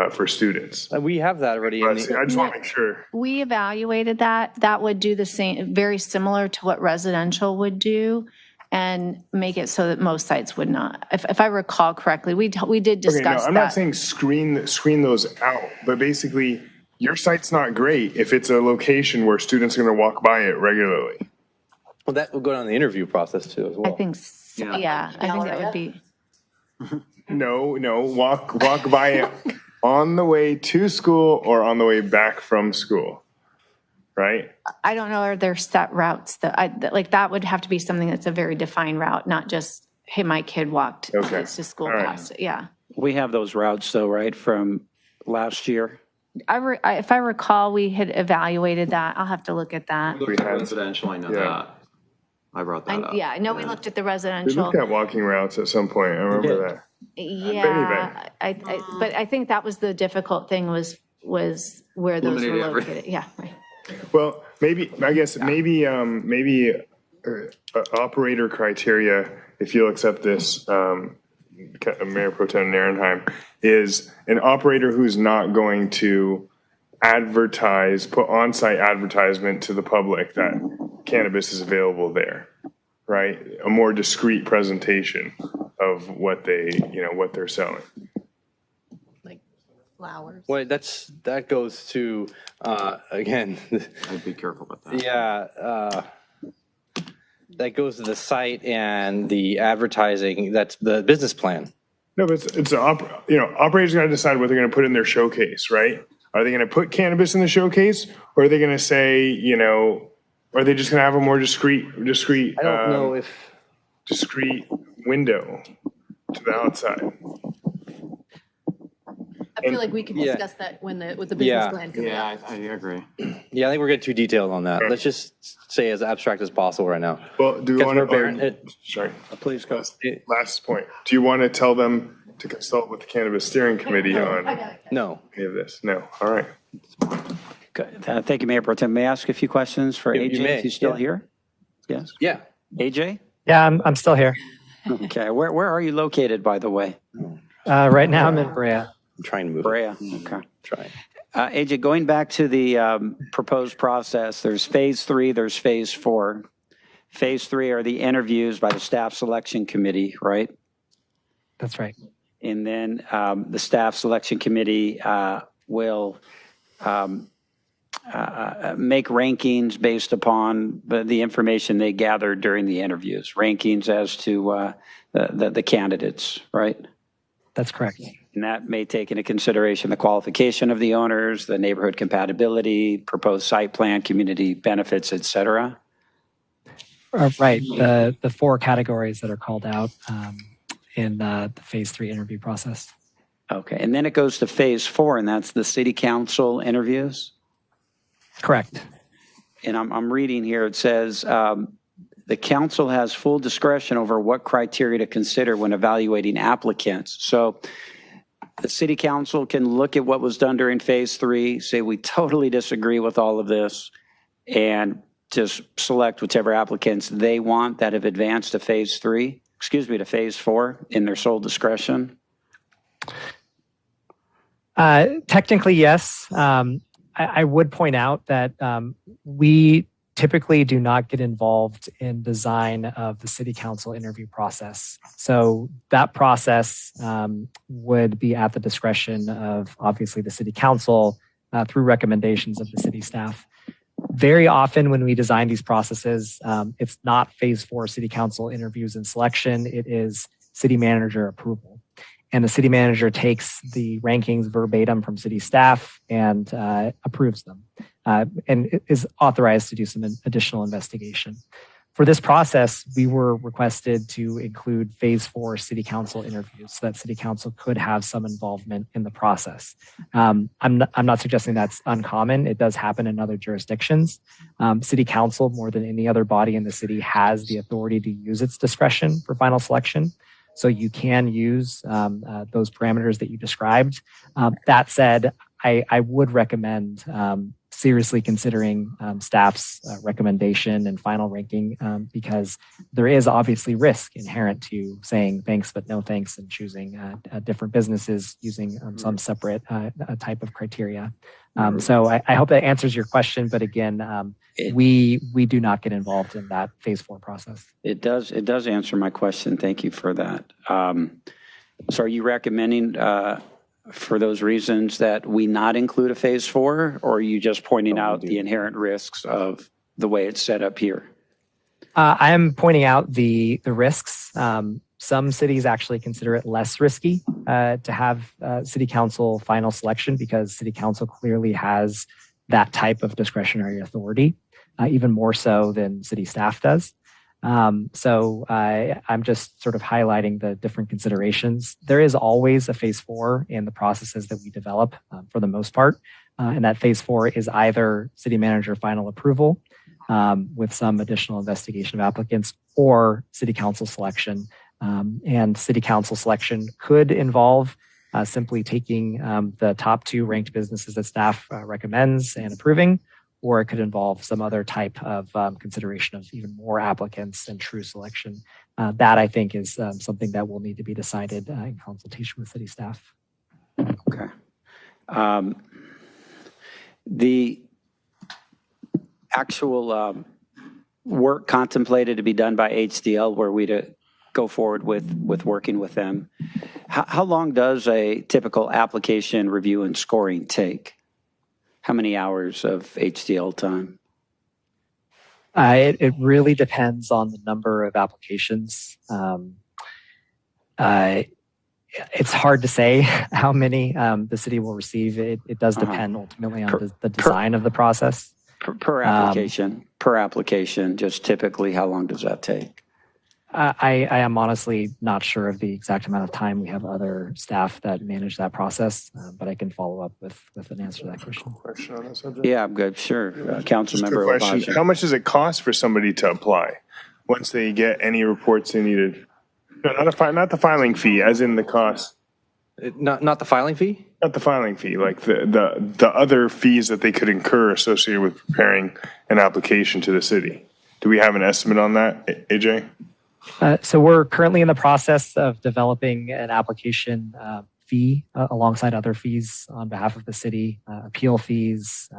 for students. We have that already in I just want to make sure. We evaluated that. That would do the same, very similar to what residential would do, and make it so that most sites would not. If I recall correctly, we did discuss Okay, no, that. I'm not saying screen those out, but basically, your site's not great if it's a location where students are going to walk by it regularly. Well, that will go down the interview process too as well. I think, yeah, I think that would be. No, walk by it on the way to school or on the way back from school, right? I don't know, are there set routes that would have to be something that's a very defined route, not just, hey, my kid walked to school past it. Yeah. We have those routes though, right, from last year? If I recall, we had evaluated that. I'll have to look at that. We looked at residential, I know that. I brought that up. Yeah, I know we looked at the We residential. looked at walking routes at some point, I remember that. Yeah, but I think that was the difficult thing was where those were Eliminating everything. located. Yeah, right. Well, maybe operator criteria, if you'll accept this, Mayor Pro Tem Narenheim, is an operator who's not going to put on-site advertisement to the public that cannabis is available there, right? A more discreet presentation of what they're selling. Flowers. Well, that goes to, again. I'd be careful about that. Yeah, that goes to the site and the advertising, that's the business plan. No, but operators got to decide what they're going to put in their showcase, right? Are they going to put cannabis in the showcase, or are they going to say, are they just going to have a more discreet? I don't know if discreet window to the outside. I feel like we can discuss that with the business plan. comes out. I agree. Yeah, I think we're getting too detailed on that. Let's just say as abstract as possible right now. Well, do we want to? Sorry. Please go. Last point. Do you want to tell them to consult with the Cannabis Steering Committee on No. any of this? No. All right. Good. Thank you, Mayor Pro Tem. May I ask a few questions for You AJ? may, Is he still yeah. here? Yes. Yeah. AJ? Yeah, I'm still here. Okay. Where are you located, by the way? Right now I'm in Brea. I'm trying to move. Brea. Okay. Trying. AJ, going back to the proposed process, there's phase 3, there's phase 4. Phase 3 are the interviews by the staff selection committee, right? That's right. And then the staff selection committee will make rankings based upon the information they gathered during the interviews, rankings as to the candidates, right? That's correct. And that may take into consideration the qualification of the owners, the neighborhood compatibility, proposed site plan, community benefits, et cetera. Right. The 4 categories that are called out in the phase 3 interview process. Okay. And then it goes to phase 4, and that's the city council interviews? Correct. And I'm reading here, it says the council has full discretion over what criteria to consider when evaluating applicants. So the city council can look at what was done during phase 3, say we totally disagree with all of this, and just select whichever applicants they want that have advanced to phase 4 in their sole discretion. Technically, yes. I would point out that we typically do not get involved in design of the city council interview process. So that process would be at the discretion of obviously the city council through recommendations of the city staff. Very often when we design these processes, it's not phase 4 city council interviews and selection, it is city manager approval. And the city manager takes the rankings verbatim from city staff and approves them and is authorized to do some additional investigation. For this process, we were requested to include phase 4 city council interviews so that city council could have some involvement in the process. I'm not suggesting that's uncommon. It does happen in other jurisdictions. City council, more than any other body in the city, has the authority to use its discretion for final selection. So you can use those parameters that you described. That said, I would recommend seriously considering staff's recommendation and final ranking because there is obviously risk inherent to saying thanks but no thanks and choosing different businesses using some separate type of criteria. So I hope that answers your question, but again, we do not get involved in that phase 4 process. It does answer my question. Thank you for that. So are you recommending for those reasons that we not include a phase 4, or are you just pointing out the inherent risks of the way it's set up here? I am pointing out the risks. Some cities actually consider it less risky to have city council final selection because city council clearly has that type of discretionary authority, even more so than city staff does. So I'm just sort of highlighting the different considerations. There is always a phase 4 in the processes that we develop for the most part. And that phase 4 is either city manager final approval with some additional investigation of applicants or city council selection. And city council selection could involve simply taking the top 2 ranked businesses that staff recommends and approving, or it could involve some other type of consideration of even more applicants and true selection. That, I think, is something that will need to be decided in consultation with city staff. Okay. The actual work contemplated to be done by HDL, were we to go forward with working with them, how long does a typical application review and scoring take? How many hours of HDL time? It really depends on the number of applications. It's hard to say how many the city will receive. It does depend ultimately on the design of the process. Per application, just typically, how long does that take? I am honestly not sure of the exact amount of time. We have other staff that manage that process, but I can follow up with an answer to that question. On that subject? Yeah, I'm good. Sure. Council Just a member quick question. Obaji. How much does it cost for somebody to apply once they get any reports they needed? No, not the filing fee, as in the cost. Not the filing fee? Not the filing fee, like the other fees that they could incur associated with preparing an application to the city. Do we have an estimate on that, AJ? So we're currently in the process of developing an application fee alongside other fees on behalf of the city, appeal fees,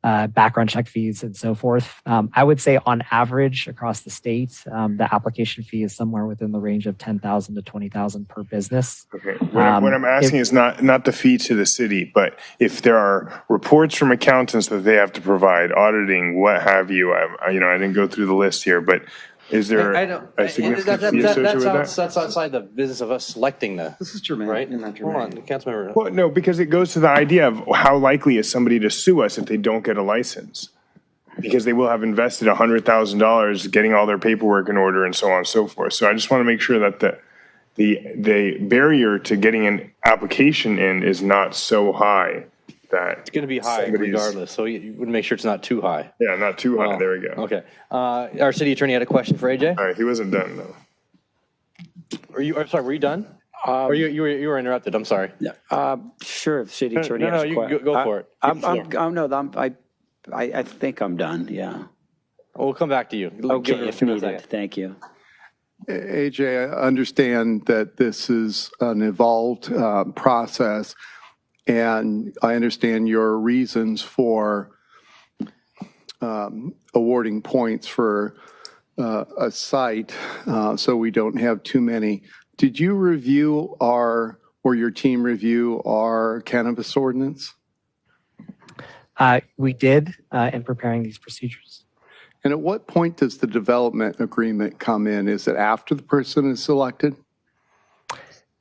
background check fees, and so forth. I would say on average across the state, the application fee is somewhere within the range of $10,000 to $20,000 per business. Okay. What I'm asking is not the fee to the city, but if there are reports from accountants that they have to provide, auditing, what have you. I didn't go through the list here, but Is there I don't, a significant fee associated with that? That's outside the business of us selecting the. This is germane. Right? Not Hold on, germane. Councilmember. Well, no, because it goes to the idea of how likely is somebody to sue us if they don't get a license? Because they will have invested $100,000 getting all their paperwork in order and so on and so forth. So I just want to make sure that the barrier to getting an application in is not so high that It's going to be high regardless, so you would make sure it's not too high. Yeah, not too high. There we go. Okay. Our city attorney had a question for AJ. All right, he wasn't done though. I'm sorry, were you done? Or you were interrupted, I'm sorry. Sure, if city attorney No, has a you question. go for it. I think I'm done, yeah. We'll come back to you. Okay, if needed, thank you. AJ, I understand that this is an evolved process, and I understand your reasons for awarding points for a site, so we don't have too many. Did you review or your team review our cannabis ordinance? We did in preparing these procedures. And at what point does the development agreement come in? Is it after the person is selected?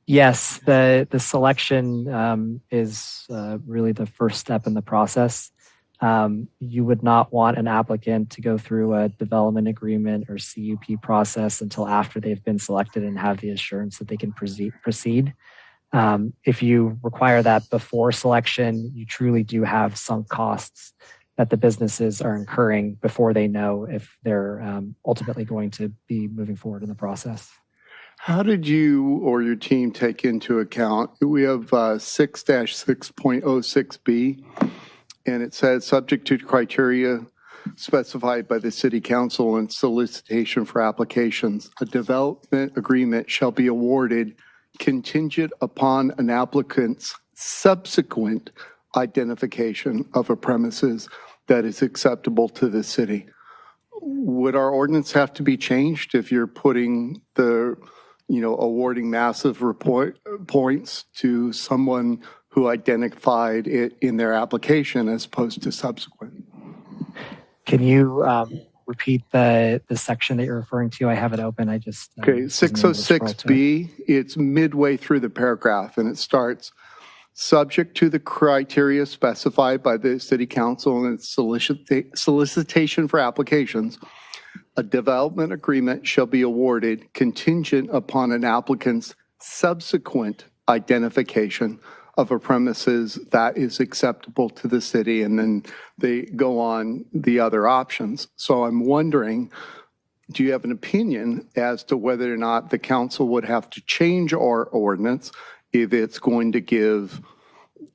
Yes, the selection is really the first step in the process. You would not want an applicant to go through a development agreement or CUP process until after they've been selected and have the assurance that they can proceed. If you require that before selection, you truly do have sunk costs that the businesses are incurring before they know if they're ultimately going to be moving forward in the process. How did you or your team take into account, we have 6-6.06B, and it says, subject to criteria specified by the City Council and solicitation for applications, a development agreement shall be awarded contingent upon an applicant's subsequent identification of a premises that is acceptable to the city. Would our ordinance have to be changed if you're putting awarding massive points to someone who identified it in their application as opposed to subsequent? Can you repeat the section that you're referring to? I have it open. I just okay. 606B. It's midway through the paragraph, and it starts. Subject to the criteria specified by the City Council and its solicitation for applications, a development agreement shall be awarded contingent upon an applicant's subsequent identification of a premises that is acceptable to the city, and then they go on the other options. So I'm wondering, do you have an opinion as to whether or not the council would have to change our ordinance if it's going to give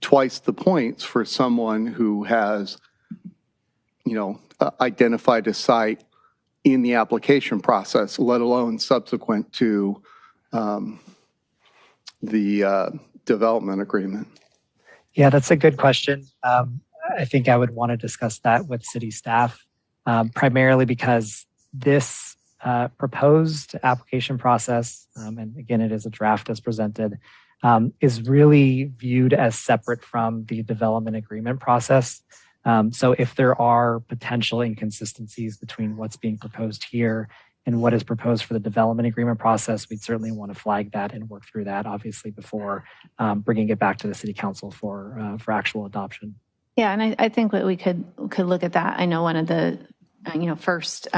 twice the points for someone who has, identified a site in the application process, let alone subsequent to the development agreement? Yeah, that's a good question. I think I would want to discuss that with city staff, primarily because this proposed application process, and again, it is a draft as presented, is really viewed as separate from the development agreement process. So if there are potential inconsistencies between what's being proposed here and what is proposed for the development agreement process, we'd certainly want to flag that and work through that, obviously, before bringing it back to the City Council for actual adoption. Yeah, and I think that we could look at that. I know one of the first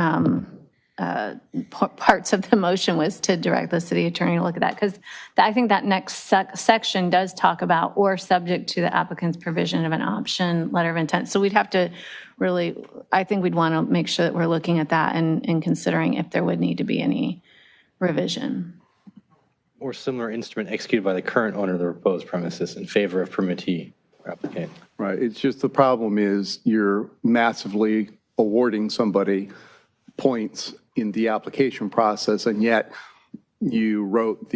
parts of the motion was to direct the city attorney to look at that, because I think that next section does talk about or subject to the applicant's provision of an option letter of intent. So we'd have to really, I think we'd want to make sure that we're looking at that and considering if there would need to be any revision. Or similar instrument executed by the current owner of the proposed premises in favor of permittee or applicant. Right. It's just the problem is you're massively awarding somebody points in the application process, and yet you wrote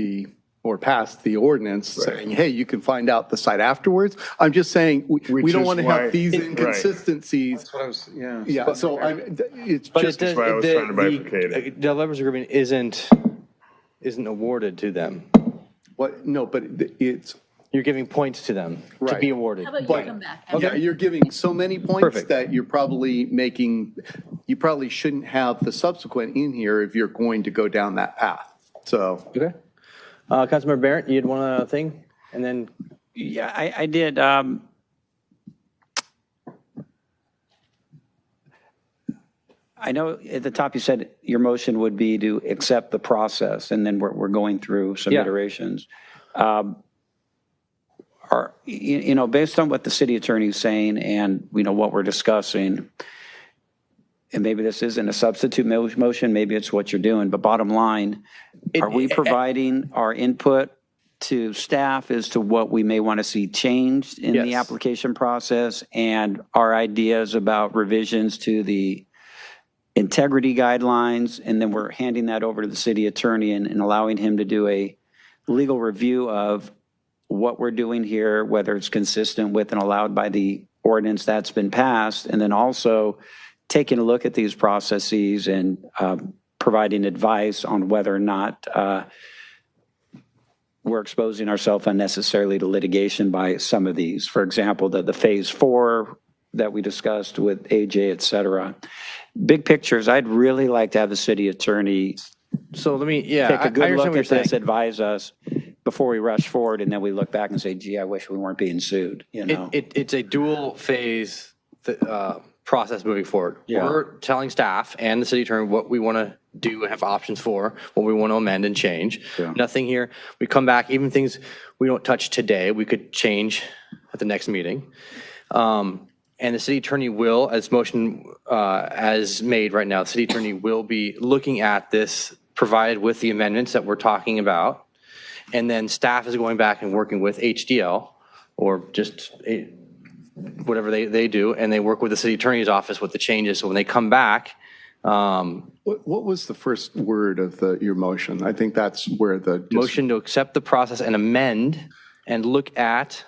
or passed the ordinance saying, hey, you can find out the site afterwards. I'm just saying we don't want to have these inconsistencies. That's what I was, yeah. Yeah, so it's But just it why I was trying to bifurcate it. The developers agreement isn't awarded to them. what? No, but it's You're giving points to them to Right. be awarded. How about you But- come back? Yeah, you're giving so many points Perfect. that you probably shouldn't have the subsequent in here if you're going to go down that path. So, Okay. Councilmember Barrett, you had one other thing, and then Yeah, I did. I know at the top you said your motion would be to accept the process, and then we're going through some Yeah. iterations. Based on what the city attorney is saying and, what we're discussing, and maybe this isn't a substitute motion, maybe it's what you're doing, but bottom line, are we providing our input to staff as to what we may want to see changed in the Yes. application process and our ideas about revisions to the integrity guidelines, and then we're handing that over to the city attorney and allowing him to do a legal review of what we're doing here, whether it's consistent with and allowed by the ordinance that's been passed, and then also taking a look at these processes and providing advice on whether or not we're exposing ourselves unnecessarily to litigation by some of these. For example, the phase 4 that we discussed with AJ, et cetera. Big pictures, I'd really like to have the city attorney take a good understand look what you're at this, saying. advise us before we rush forward, and then we look back and say, gee, I wish we weren't being sued, It's a dual phase process moving forward. Yeah. We're telling staff and the city attorney what we want to do and have options for, what we want to amend and change. Yeah. Nothing here. We come back, even things we don't touch today, we could change at the next meeting. And the city attorney will, as motion as made right now, the city attorney will be looking at this, provided with the amendments that we're talking about. And then staff is going back and working with HDL or just whatever they do, and they work with the city attorney's office with the changes. So when they come back, what was the first word of your motion? I think that's where the motion to accept the process and amend and look at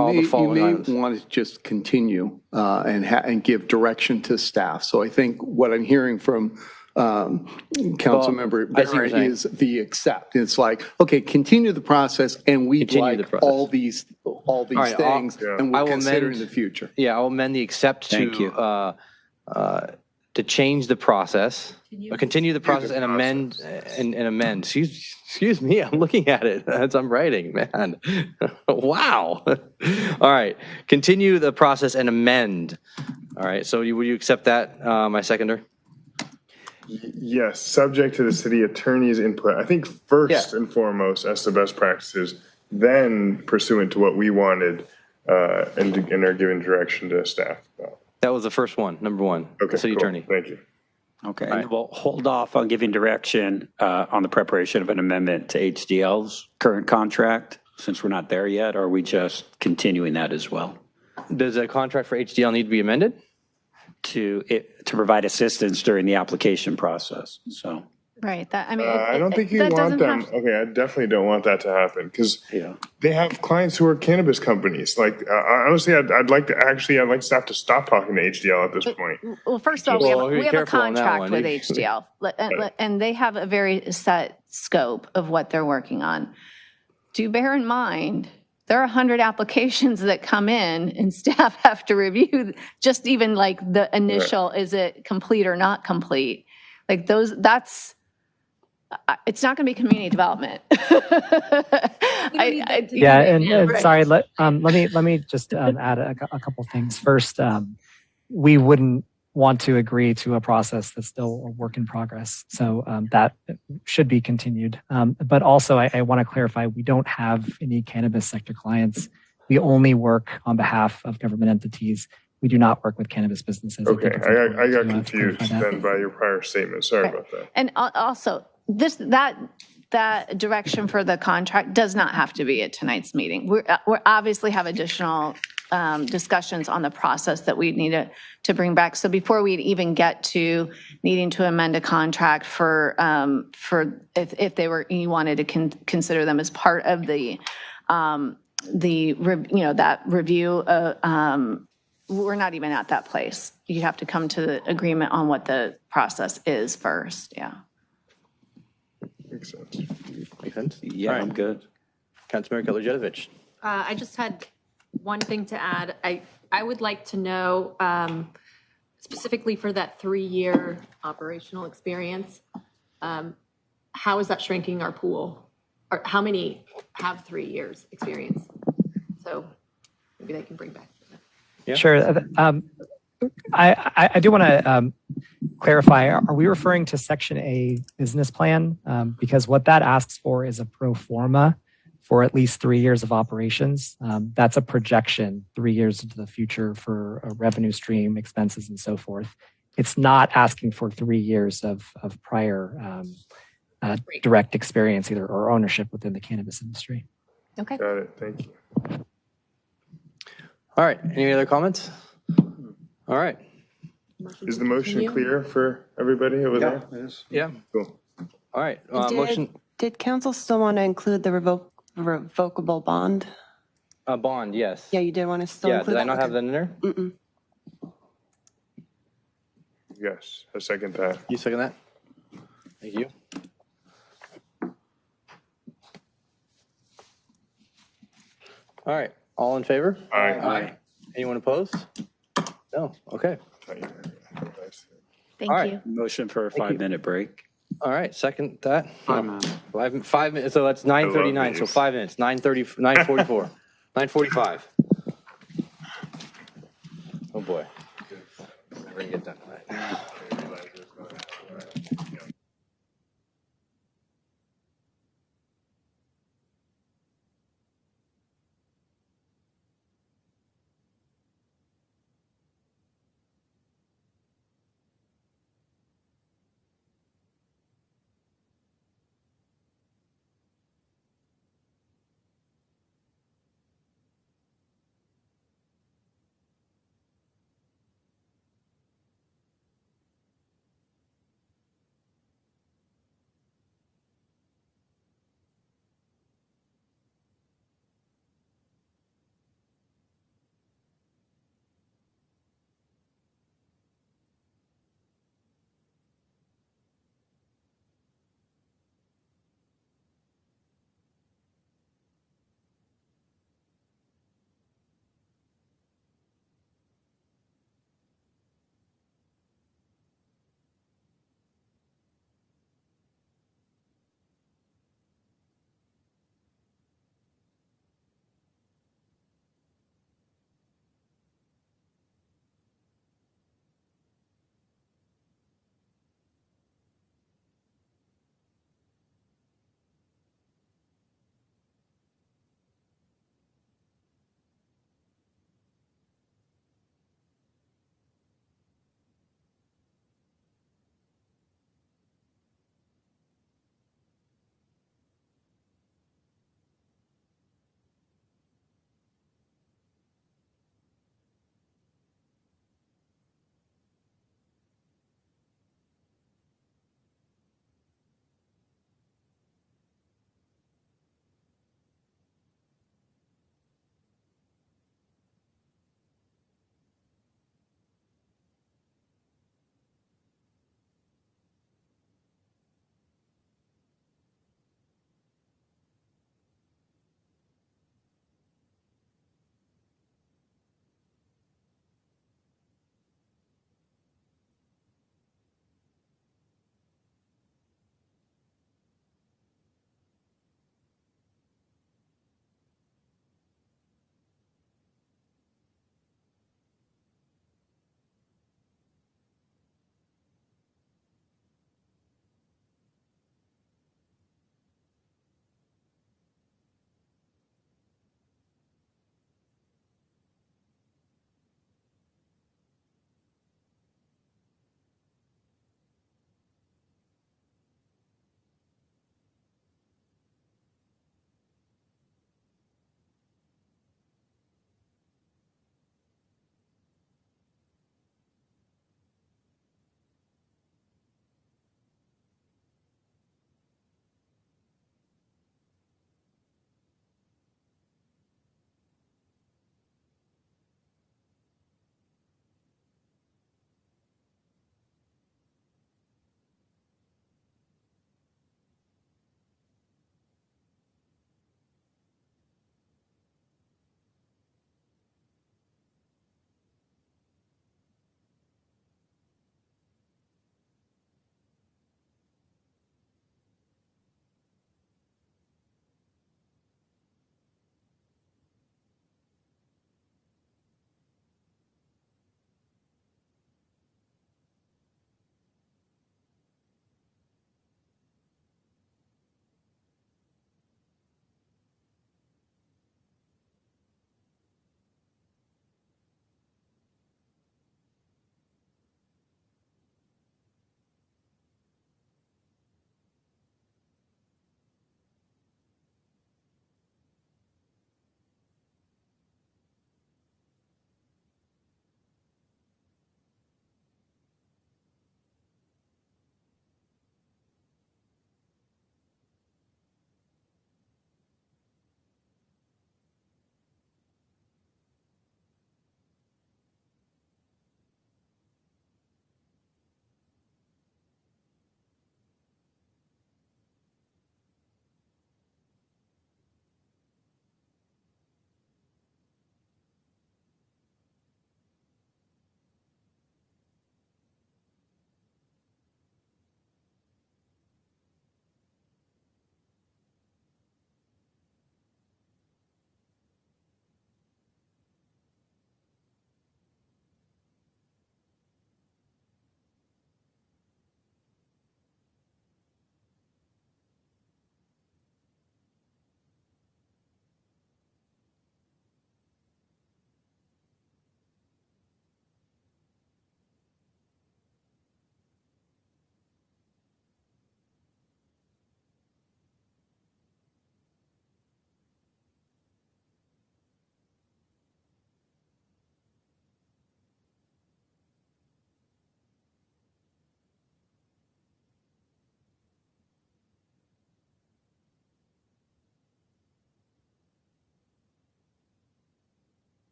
all the you following may items. want to just continue and give direction to staff. So I think what I'm hearing from Councilmember I see what you're Barrett saying. is the accept. It's like, okay, continue the process, and we'd Continue the like process. all these right, things, and I we'll will consider amend- in the future. Yeah, I'll amend the accept Thank you. to change the process, continue the process and amend, and amend. Excuse me, I'm looking at it as I'm writing, man. Wow. All right, continue the process and amend. All right, so will you accept that, my seconder? Yes, subject to the city attorney's input. I think first and foremost as to best practices, then pursuant to what we wanted and are giving direction to staff about. That was the first one, number one, Okay, the city cool. attorney. Thank you. Okay, and then we'll hold off on giving direction on the preparation of an amendment to HDL's current contract, since we're not there yet, or are we just continuing that as well? Does a contract for HDL need to be amended? To provide assistance during the application process, so. Right, I don't think you that want doesn't them. have- Okay, I definitely don't want that to happen because they have clients who are cannabis companies. Like honestly, I'd like staff to stop talking to HDL at this point. Well, first of all, Well, we be have a careful on that contract one. with HDL, and they have a very set scope of what they're working on. Do bear in mind, there are 100 applications that come in, and staff have to review just even like the initial, is it complete or not complete? Like it's not going to be community development. Yeah, and sorry, let me just add a couple things. First, we wouldn't want to agree to a process that's still a work in progress, so that should be continued. But also, I want to clarify, we don't have any cannabis sector clients. We only work on behalf of government entities. We do not work with cannabis businesses. Okay, I got confused then by your prior statement. Sorry about that. And also, that direction for the contract does not have to be at tonight's meeting. We obviously have additional discussions on the process that we need to bring back. So before we even get to needing to amend a contract for if you wanted to consider them as part of that review, we're not even at that place. You have to come to the agreement on what the process is first. Yeah. Makes sense. Makes sense? Yeah, All right. I'm good. Councilmember Keller-Jedovich. I just had one thing to add. I would like to know, specifically for that 3-year operational experience, how is that shrinking our pool? Or how many have 3 years experience? So maybe they can bring back. Yeah. Sure. I do want to clarify, are we referring to Section A business plan? Because what that asks for is a pro forma for at least 3 years of operations. That's a projection 3 years into the future for a revenue stream, expenses, and so forth. It's not asking for 3 years of prior direct experience either or ownership within the cannabis industry. Okay. Got it. Thank you. All right. Any other comments? All right. Is the motion clear for everybody over there? It is. Yeah. Cool. All right. Did, Motion. did council still want to include the revocable bond? Bond, yes. Yeah, you did want to still Yeah, include did I that? not have Okay. that in there? Mm-mm. Yes, I second that. You second that? Thank you. All right. All in favor? Aye. Anyone opposed? No. Okay. Thank All right. you. Motion for a Thank you. 5-minute break. All right. Second that. 5 minutes. 5 minutes. So that's 9:39. So these. 5 minutes. 9:30. 9:44. 9:45. Oh boy. Never gonna get done tonight.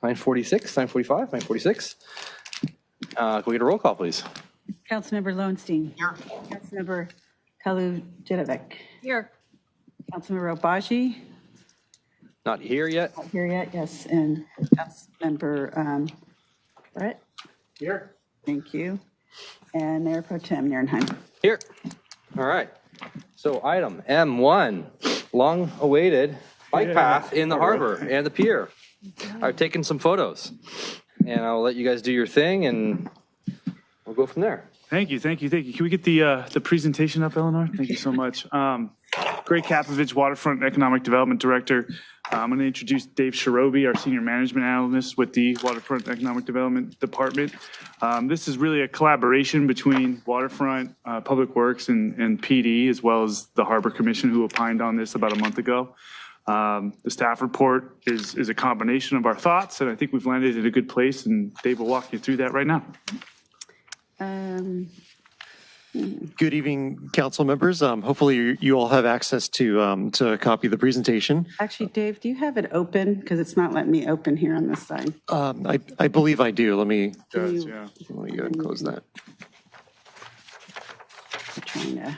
9:46, 9:45, 9:46. Can we get a roll call, please? Councilmember Lowenstein. Here. Councilmember Kalujevic. Here. Councilmember Obaji. Not here yet. Not here yet, yes. And Councilmember Brett. Here. Thank you. And Mayor Pro Tem Nierenheim. Here. All right. So item M1, long-awaited bike path in the harbor and the pier. I've taken some photos, and I'll let you guys do your thing, and we'll go from there. Thank you. Can we get the presentation up, Eleanor? Thank you so much. Greg Kapovich, Waterfront Economic Development Director. I'm going to introduce Dave Shirobi, our Senior Management Analyst with the Waterfront Economic Development Department. This is really a collaboration between Waterfront, Public Works, and PD, as well as the Harbor Commission, who opined on this about a month ago. The staff report is a combination of our thoughts, and I think we've landed in a good place, and Dave will walk you through that right now. Good evening, council members. Hopefully you all have access to a copy of the presentation. Actually, Dave, do you have it open? Because it's not letting me open here on this side. I believe I do. Let me Yeah. let me go ahead and close that. I'm trying to.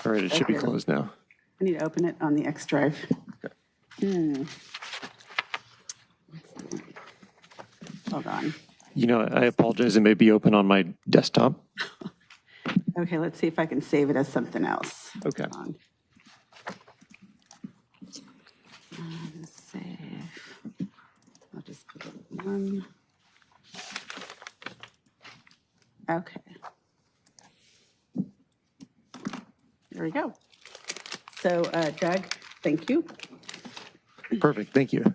All right, it should be Okay. closed now. I need to open it on the X drive. Hold on. You know, I apologize. It may be open on my desktop. Okay, let's see if I can save it as something else. Okay. Hold on. Save. I'll just put it one. Okay. There we go. So, Doug, thank you. Perfect. Thank you.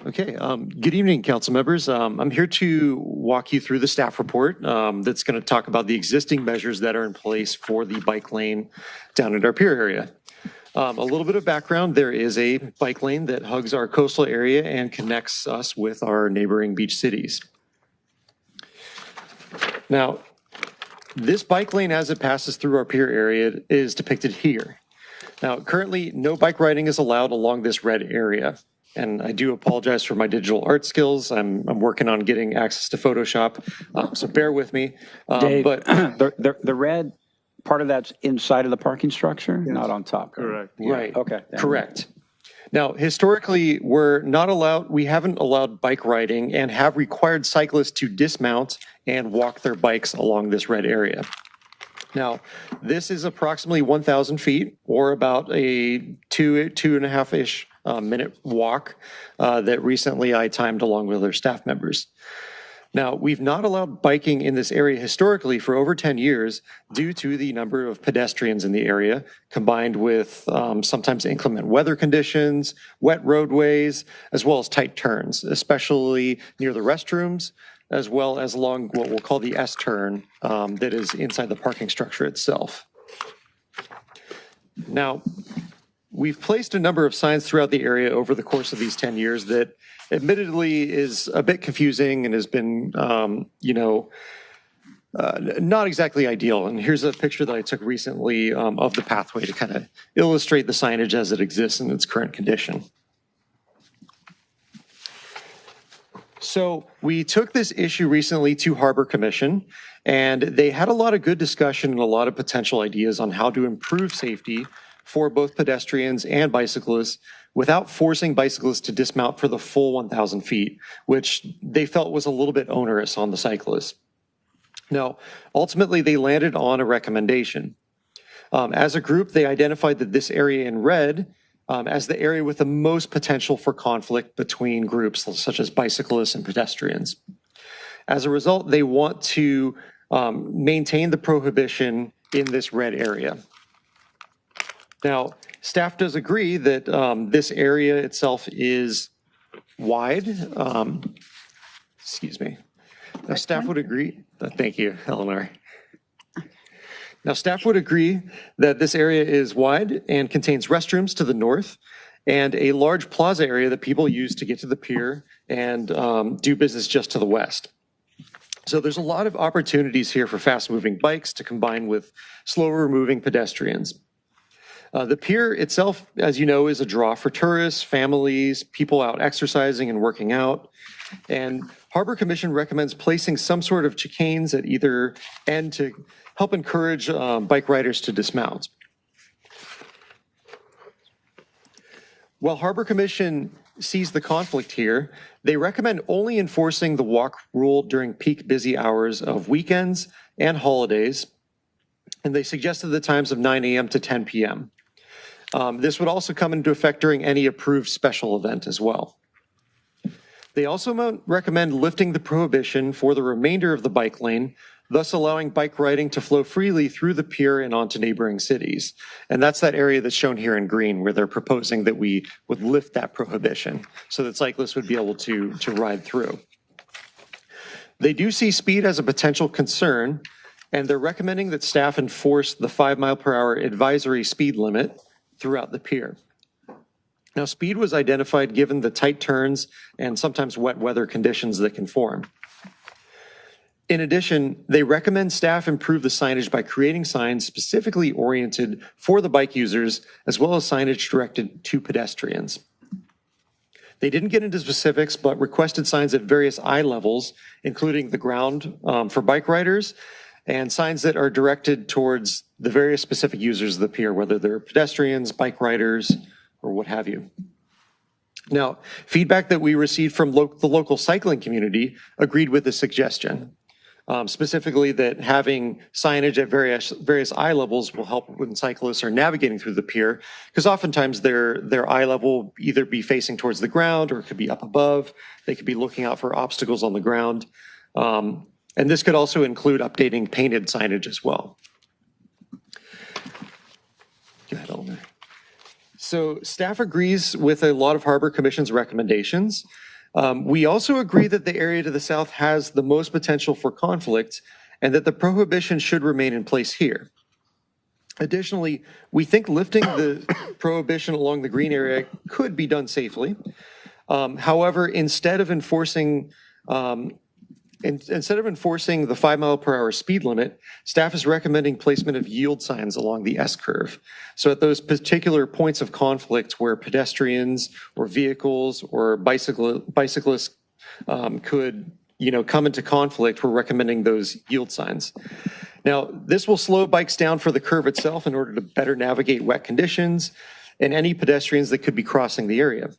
Okay. Good evening, council members. I'm here to walk you through the staff report that's going to talk about the existing measures that are in place for the bike lane down at our pier area. A little bit of background, there is a bike lane that hugs our coastal area and connects us with our neighboring beach cities. Now, this bike lane as it passes through our pier area is depicted here. Now, currently, no bike riding is allowed along this red area. And I do apologize for my digital art skills. I'm working on getting access to Photoshop, so bear with me. Dave, But the red part of that's inside of the parking structure, not on top. Correct. Right. Okay. Correct. Now, historically, we haven't allowed bike riding and have required cyclists to dismount and walk their bikes along this red area. Now, this is approximately 1,000 feet or about a two and a half-ish minute walk that recently I timed along with other staff members. Now, we've not allowed biking in this area historically for over 10 years due to the number of pedestrians in the area, combined with sometimes inclement weather conditions, wet roadways, as well as tight turns, especially near the restrooms, as well as along what we'll call the S-turn that is inside the parking structure itself. Now, we've placed a number of signs throughout the area over the course of these 10 years that admittedly is a bit confusing and has been, not exactly ideal. And here's a picture that I took recently of the pathway to kind of illustrate the signage as it exists in its current condition. So we took this issue recently to Harbor Commission, and they had a lot of good discussion and a lot of potential ideas on how to improve safety for both pedestrians and bicyclists without forcing bicyclists to dismount for the full 1,000 feet, which they felt was a little bit onerous on the cyclists. Now, ultimately, they landed on a recommendation. As a group, they identified that this area in red as the area with the most potential for conflict between groups such as bicyclists and pedestrians. As a result, they want to maintain the prohibition in this red area. Now, staff does agree that this area itself is wide. Excuse me. Now, staff would agree. Thank you, Eleanor. Now, staff would agree that this area is wide and contains restrooms to the north and a large plaza area that people use to get to the pier and do business just to the west. So there's a lot of opportunities here for fast-moving bikes to combine with slower-moving pedestrians. The pier itself, as you know, is a draw for tourists, families, people out exercising and working out. And Harbor Commission recommends placing some sort of chicanes at either end to help encourage bike riders to dismount. While Harbor Commission sees the conflict here, they recommend only enforcing the walk rule during peak busy hours of weekends and holidays, and they suggested the times of 9 a.m. to 10 p.m. This would also come into effect during any approved special event as well. They also recommend lifting the prohibition for the remainder of the bike lane, thus allowing bike riding to flow freely through the pier and onto neighboring cities. And that's that area that's shown here in green where they're proposing that we would lift that prohibition so that cyclists would be able to ride through. They do see speed as a potential concern, and they're recommending that staff enforce the 5 mile per hour advisory speed limit throughout the pier. Now, speed was identified given the tight turns and sometimes wet weather conditions that can form. In addition, they recommend staff improve the signage by creating signs specifically oriented for the bike users, as well as signage directed to pedestrians. They didn't get into specifics, but requested signs at various eye levels, including the ground for bike riders, and signs that are directed towards the various specific users of the pier, whether they're pedestrians, bike riders, or what have you. Now, feedback that we received from the local cycling community agreed with this suggestion. Specifically that having signage at various eye levels will help when cyclists are navigating through the pier, because oftentimes their eye level will either be facing towards the ground or it could be up above. They could be looking out for obstacles on the ground. And this could also include updating painted signage as well. Go ahead, Eleanor. So staff agrees with a lot of Harbor Commission's recommendations. We also agree that the area to the south has the most potential for conflict and that the prohibition should remain in place here. Additionally, we think lifting the prohibition along the green area could be done safely. However, instead of enforcing the 5 mile per hour speed limit, staff is recommending placement of yield signs along the S-curve. So at those particular points of conflict where pedestrians or vehicles or bicyclists could, come into conflict, we're recommending those yield signs. Now, this will slow bikes down for the curve itself in order to better navigate wet conditions and any pedestrians that could be crossing the area.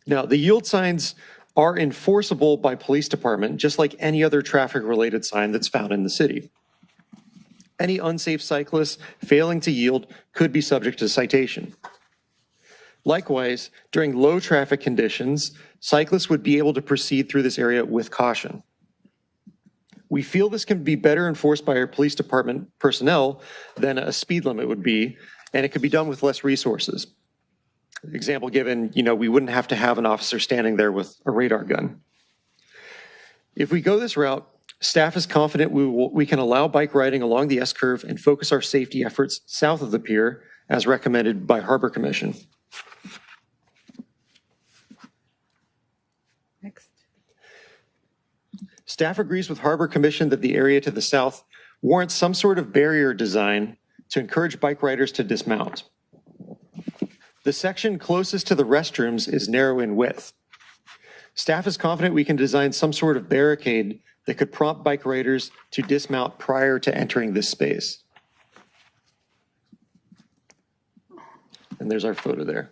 Now, the yield signs are enforceable by police department, just like any other traffic-related sign that's found in the city. Any unsafe cyclists failing to yield could be subject to citation. Likewise, during low traffic conditions, cyclists would be able to proceed through this area with caution. We feel this can be better enforced by our police department personnel than a speed limit would be, and it could be done with less resources. Example given, we wouldn't have to have an officer standing there with a radar gun. If we go this route, staff is confident we can allow bike riding along the S-curve and focus our safety efforts south of the pier as recommended by Harbor Commission. Next. Staff agrees with Harbor Commission that the area to the south warrants some sort of barrier design to encourage bike riders to dismount. The section closest to the restrooms is narrow in width. Staff is confident we can design some sort of barricade that could prompt bike riders to dismount prior to entering this space. And there's our photo there.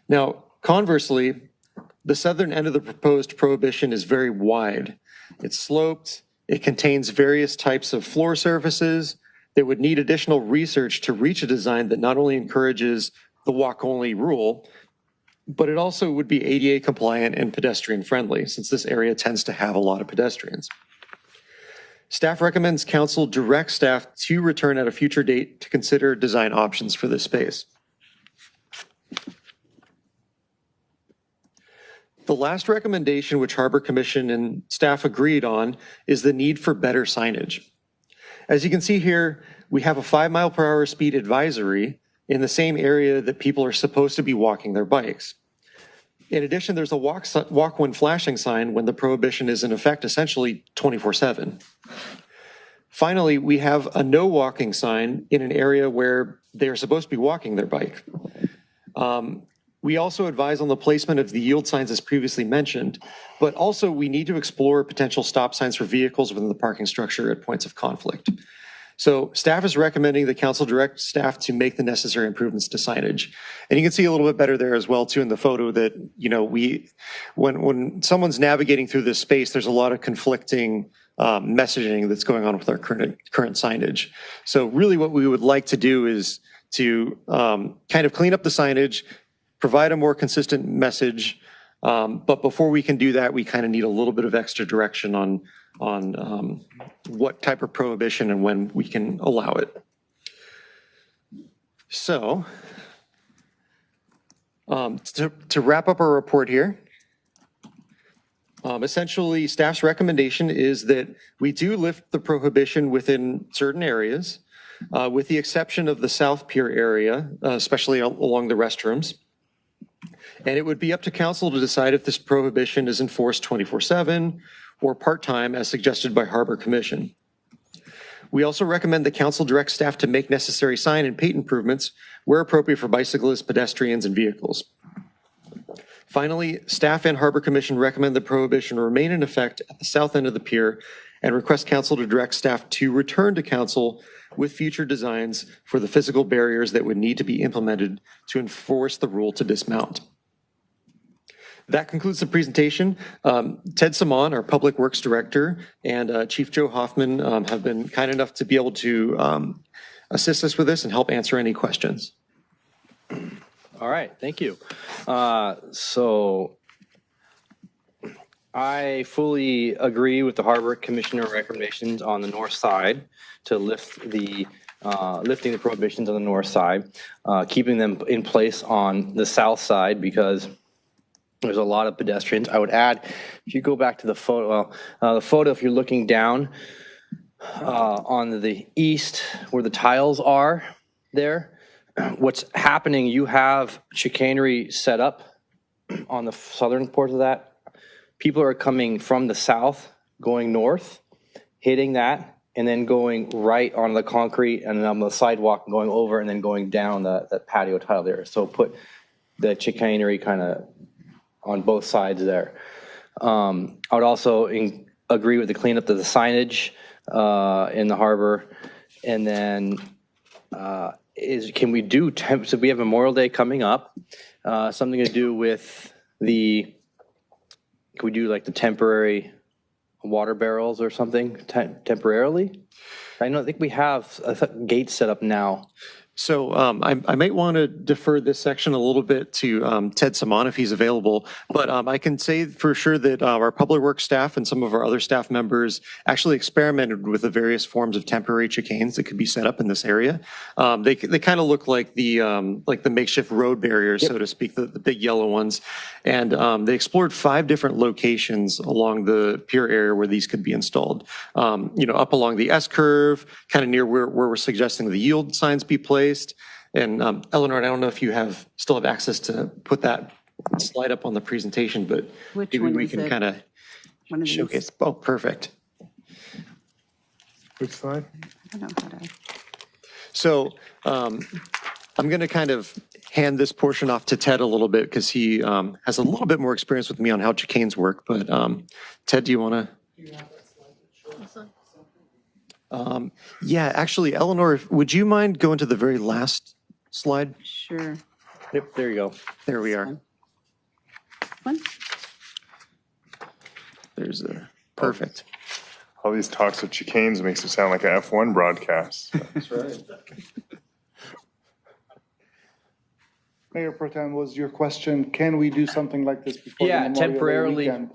Now, conversely, the southern end of the proposed prohibition is very wide. It's sloped, it contains various types of floor surfaces that would need additional research to reach a design that not only encourages the walk-only rule, but it also would be ADA compliant and pedestrian friendly, since this area tends to have a lot of pedestrians. Staff recommends council direct staff to return at a future date to consider design options for this space. The last recommendation which Harbor Commission and staff agreed on is the need for better signage. As you can see here, we have a 5 mile per hour speed advisory in the same area that people are supposed to be walking their bikes. In addition, there's a walk when flashing sign when the prohibition is in effect essentially 24/7. Finally, we have a no walking sign in an area where they're supposed to be walking their bike. We also advise on the placement of the yield signs as previously mentioned, but also we need to explore potential stop signs for vehicles within the parking structure at points of conflict. So staff is recommending the council direct staff to make the necessary improvements to signage. And you can see a little bit better there as well too in the photo that, you know, when someone's navigating through this space, there's a lot of conflicting messaging that's going on with our current signage. So really what we would like to do is to kind of clean up the signage, provide a more consistent message. But before we can do that, we kind of need a little bit of extra direction on what type of prohibition and when we can allow it. So to wrap up our report here, essentially staff's recommendation is that we do lift the prohibition within certain areas, with the exception of the South Pier area, especially along the restrooms. And it would be up to council to decide if this prohibition is enforced 24/7 or part-time as suggested by Harbor Commission. We also recommend the council direct staff to make necessary sign and paint improvements where appropriate for bicyclists, pedestrians, and vehicles. Finally, staff and Harbor Commission recommend the prohibition remain in effect at the south end of the pier and request council to direct staff to return to council with future designs for the physical barriers that would need to be implemented to enforce the rule to dismount. That concludes the presentation. Ted Simon, our Public Works Director, and Chief Joe Hoffman have been kind enough to be able to assist us with this and help answer any questions. All right, thank you. So I fully agree with the Harbor Commissioner recommendations on the north side to lift the lifting the prohibitions on the north side, keeping them in place on the south side because there's a lot of pedestrians. I would add, if you go back to the photo, if you're looking down on the east where the tiles are there, what's happening, you have chicanery set up on the southern part of that. People are coming from the south, going north, hitting that, and then going right on the concrete and then on the sidewalk, going over and then going down that patio tile there. So put the chicanery kind of on both sides there. I would also agree with the cleanup of the signage in the harbor. And then can we do, so we have Memorial Day coming up, something to do with can we do like the temporary water barrels or something temporarily? I think we have gates set up now. So I might want to defer this section a little bit to Ted Simon if he's available, but I can say for sure that our public works staff and some of our other staff members actually experimented with the various forms of temporary chicanes that could be set up in this area. They kind of look like the makeshift road barriers, so to speak, the big yellow ones. And they explored 5 different locations along the pier area where these could be installed. Up along the S curve, kind of near where we're suggesting the yield signs be placed. And Eleanor, I don't know if you still have access to put that slide up on the presentation, but maybe we can kind of showcase. Oh, perfect. Which slide? I don't know how to. So I'm going to kind of hand this portion off to Ted a little bit because he has a little bit more experience with me on how chicanes work. But Ted, do you want to? Yeah, actually, Eleanor, would you mind going to the very last slide? Sure. Yep, there you go. There we are. One. There's the perfect. All these talks of chicanes makes it sound like an F1 broadcast. That's right. Mayor Pro Tem, was your question, can we do something like this before the Memorial Day temporarily weekend?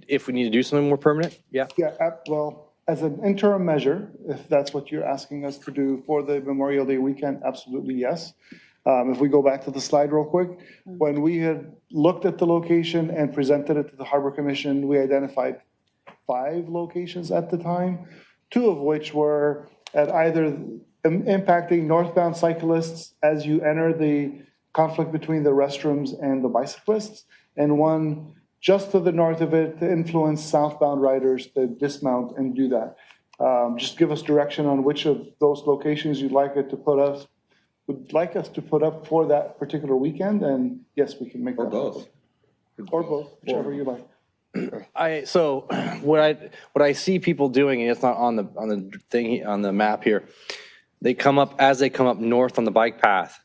if we need to do something more permanent? Yeah. Yeah, well, as an interim measure, if that's what you're asking us to do for the Memorial Day weekend, absolutely yes. If we go back to the slide real quick, when we had looked at the location and presented it to the Harbor Commission, we identified 5 locations at the time, 2 of which were at either impacting northbound cyclists as you enter the conflict between the restrooms and the bicyclists, and 1 just to the north of it to influence southbound riders to dismount and do that. Just give us direction on which of those locations you'd like us to put up for that particular weekend, and yes, we can make that. Or both. Or both, whichever you like. So what I see people doing, and it's not on the thing on the map here, they come up north on the bike path.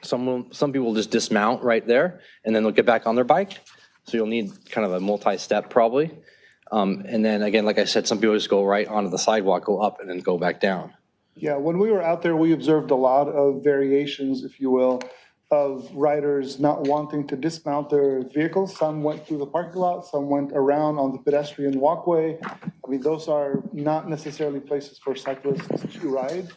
Some people will just dismount right there, and then they'll get back on their bike. So you'll need kind of a multi-step probably. And then again, like I said, some people just go right onto the sidewalk, go up, and then go back down. Yeah, when we were out there, we observed a lot of variations, if you will, of riders not wanting to dismount their vehicles. Some went through the parking lot, some went around on the pedestrian walkway. I mean, those are not necessarily places for cyclists to ride.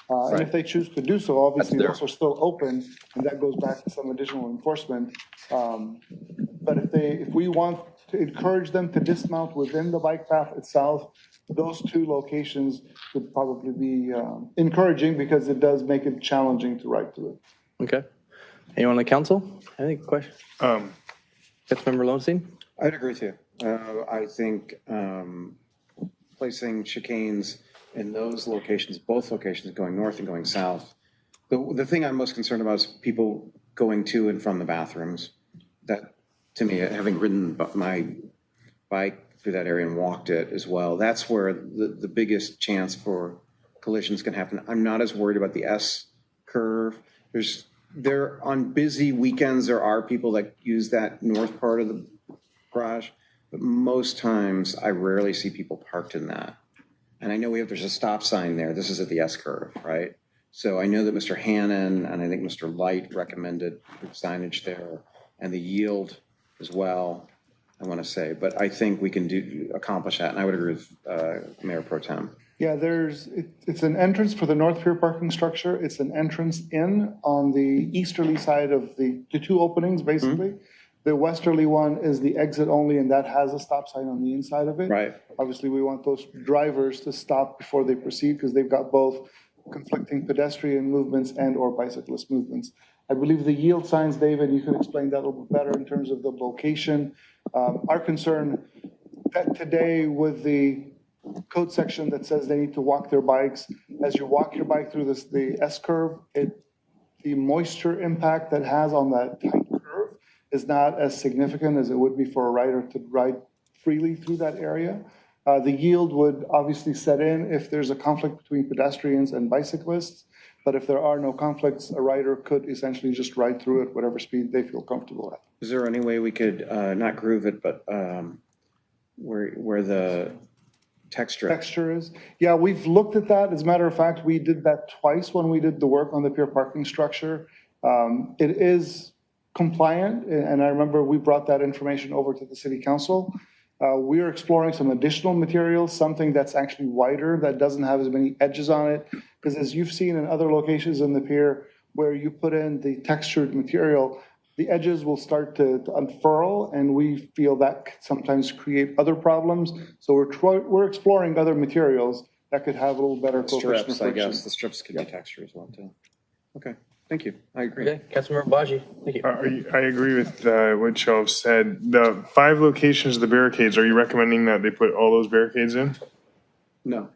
And if they choose to do so, obviously those are still open, and that goes back to some additional enforcement. But if we want to encourage them to dismount within the bike path itself, those two locations would probably be encouraging, because it does make it challenging to ride through it. Okay. Anyone on the council? Any question? Councilmember Lowenstein? I'd agree with you. I think placing chicanes in those locations, both locations going north and going south, the thing I'm most concerned about is people going to and from the bathrooms. That, to me, having ridden my bike through that area and walked it as well, that's where the biggest chance for collisions can happen. I'm not as worried about the S curve. There on busy weekends, there are people that use that north part of the garage, but most times I rarely see people parked in that. And I know there's a stop sign there. This is at the S curve, right? So I know that Mr. Hannon and I think Mr. Light recommended signage there, and the yield as well, I want to say. But I think we can accomplish that, and I would agree with Mayor Pro Tem. Yeah, it's an entrance for the North Pier parking structure. It's an entrance in on the easterly side of the two openings, basically. Mm-hmm. The westerly one is the exit only, and that has a stop sign on the inside of it. Right. Obviously, we want those drivers to stop before they proceed, because they've got both conflicting pedestrian movements and or bicyclist movements. I believe the yield signs, David, you can explain that a little bit better in terms of the location. Our concern that today with the code section that says they need to walk their bikes, as you walk your bike through the S curve, the moisture impact that has on that tight curve is not as significant as it would be for a rider to ride freely through that area. The yield would obviously set in if there's a conflict between pedestrians and bicyclists, but if there are no conflicts, a rider could essentially just ride through at whatever speed they feel comfortable at. Is there any way we could not groove it, but where the texture is? Yeah, we've looked at that. As a matter of fact, we did that twice when we did the work on the pier parking structure. It is compliant, and I remember we brought that information over to the city council. We are exploring some additional materials, something that's actually wider, that doesn't have as many edges on it, because as you've seen in other locations in the pier where you put in the textured material, the edges will start to unfurl, and we feel that could sometimes create other problems. So we're exploring other materials that could have a little better coefficient of strips, I friction. guess. The strips could be texture as well, too. Okay, thank you. I agree. Okay, Councilmember Baji. Thank you. I agree with what y'all have said. The 5 locations of the barricades, are you recommending that they put all those barricades in? No.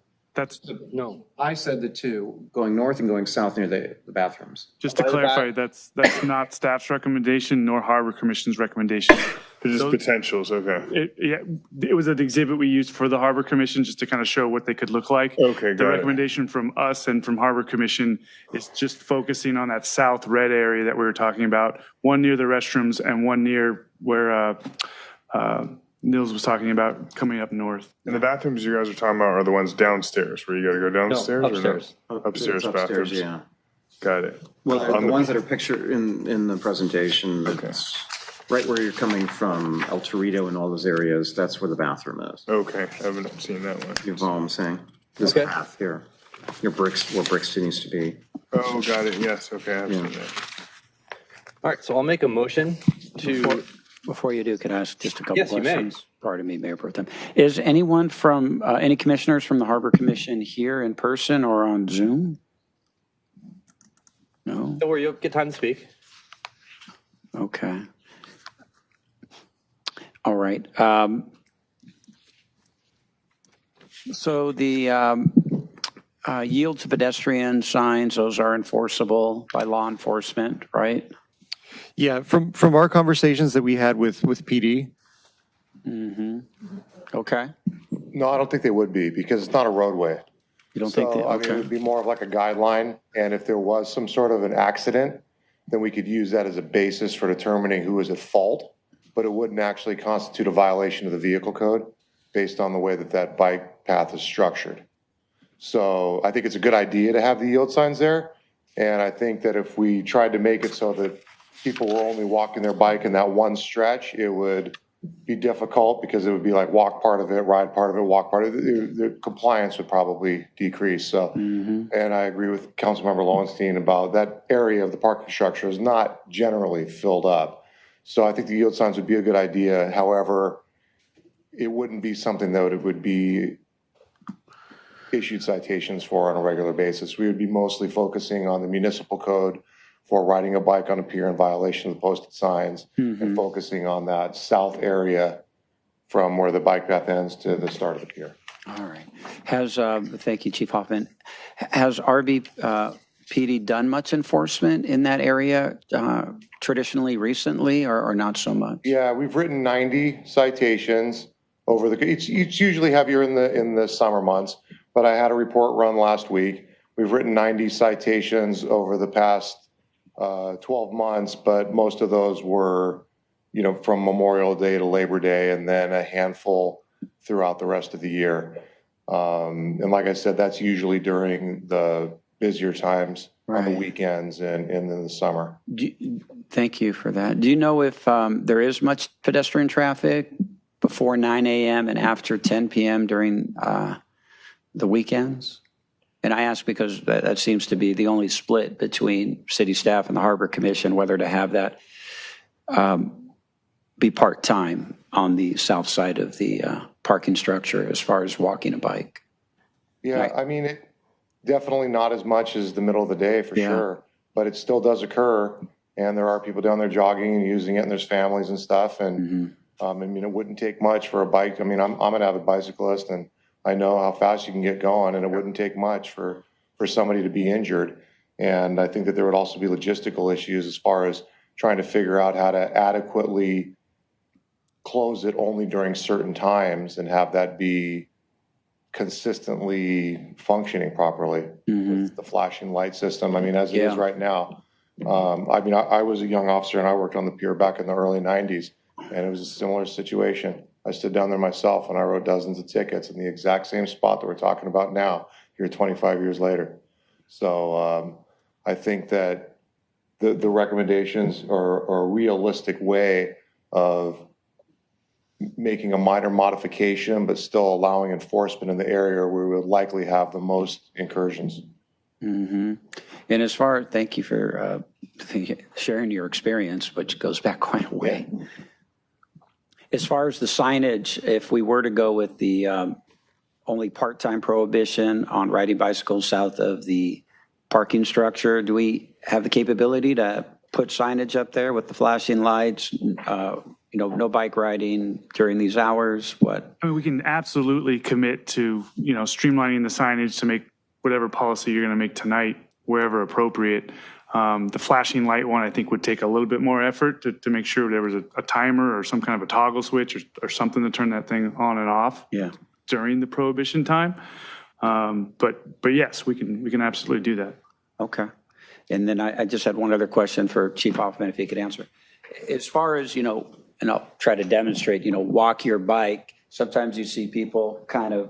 No. I said the 2, going north and going south near the bathrooms. Just to clarify, that's not staff's recommendation nor Harbor Commission's recommendation. They're just potentials, okay. It was an exhibit we used for the Harbor Commission just to kind of show what they could look like. Okay, The recommendation from us and from Harbor Commission is just focusing on that south red area that we were talking about, one near the restrooms and one near where Nils was talking about coming up north. And the bathrooms you guys are talking about are the ones downstairs, where you got to go downstairs? No, upstairs. Or no? Upstairs It's bathrooms. yeah. Got it. Well, the ones that are pictured in the presentation, that's right where you're coming from, El Torito and all those areas, that's where the bathroom is. Okay, I haven't seen that one. You follow what I'm saying? This Okay. path here, where Brixton used to be. Oh, got it, yes, okay, I've seen that. All right, so I'll make a motion to. Before you do, could I ask just a couple Yes, you may. questions? Pardon me, Mayor Pro Tem. Is anyone from, any commissioners from the Harbor Commission here in person or on Zoom? No? Don't worry, you'll get time to speak. Okay. All right. So the yield to pedestrian signs, those are enforceable by law enforcement, right? Yeah, from our conversations that we had with PD. Okay. No, I don't think they would be because it's not a roadway. You don't think they, I mean, it would be more of like a guideline. And if there was some sort of an accident, then we could use that as a basis for determining who is at fault. But it wouldn't actually constitute a violation of the vehicle code based on the way that that bike path is structured. So I think it's a good idea to have the yield signs there. And I think that if we tried to make it so that people were only walking their bike in that one stretch, it would be difficult because it would be like walk part of it, ride part of it, walk part of it. The compliance would probably decrease. So, and I agree with Councilmember Lowenstein about that area of the parking structure is not generally filled up. So I think the yield signs would be a good idea. However, it wouldn't be something that it would be issued citations for on a regular basis. We would be mostly focusing on the municipal code for riding a bike on a pier in violation of the posted signs and focusing on that south area from where the bike path ends to the start of the pier. All right. Thank you, Chief Hoffman. Has RBPD done much enforcement in that area traditionally, recently, or not so much? Yeah, we've written 90 citations over it's usually heavier in the summer months, but I had a report run last week. We've written 90 citations over the past 12 months, but most of those were, from Memorial Day to Labor Day, and then a handful throughout the rest of the year. And like I said, that's usually during the busier times on the weekends and in the summer. Thank you for that. Do you know if there is much pedestrian traffic before 9 a.m. and after 10 p.m. during the weekends? And I ask because that seems to be the only split between city staff and the Harbor Commission, whether to have that be part-time on the south side of the parking structure as far as walking a bike. Yeah, I mean, it definitely not as much as the middle of the day for sure, but it still does occur. And there are people down there jogging and using it, and there's families and stuff. And I mean, it wouldn't take much for a bike. I mean, I'm an avid bicyclist, and I know how fast you can get going, and it wouldn't take much for somebody to be injured. And I think that there would also be logistical issues as far as trying to figure out how to adequately close it only during certain times and have that be consistently functioning properly with the flashing light system. I mean, as it is right now. I mean, I was a young officer and I worked on the pier back in the early 90s, and it was a similar situation. I stood down there myself and I wrote dozens of tickets in the exact same spot that we're talking about now, here 25 years later. So I think that the recommendations are a realistic way of making a minor modification, but still allowing enforcement in the area where we would likely have the most incursions. And as far, thank you for sharing your experience, which goes back quite a way. As far as the signage, if we were to go with the only part-time prohibition on riding bicycles south of the parking structure, do we have the capability to put signage up there with the flashing lights, no bike riding during these hours? What? I mean, we can absolutely commit to, streamlining the signage to make whatever policy you're going to make tonight, wherever appropriate. The flashing light one, I think, would take a little bit more effort to make sure there was a timer or some kind of a toggle switch or something to turn that thing on and off during the prohibition time. But yes, we can absolutely do that. Okay. And then I just had one other question for Chief Hoffman, if he could answer. As far as, and I'll try to demonstrate, walk your bike. Sometimes you see people kind of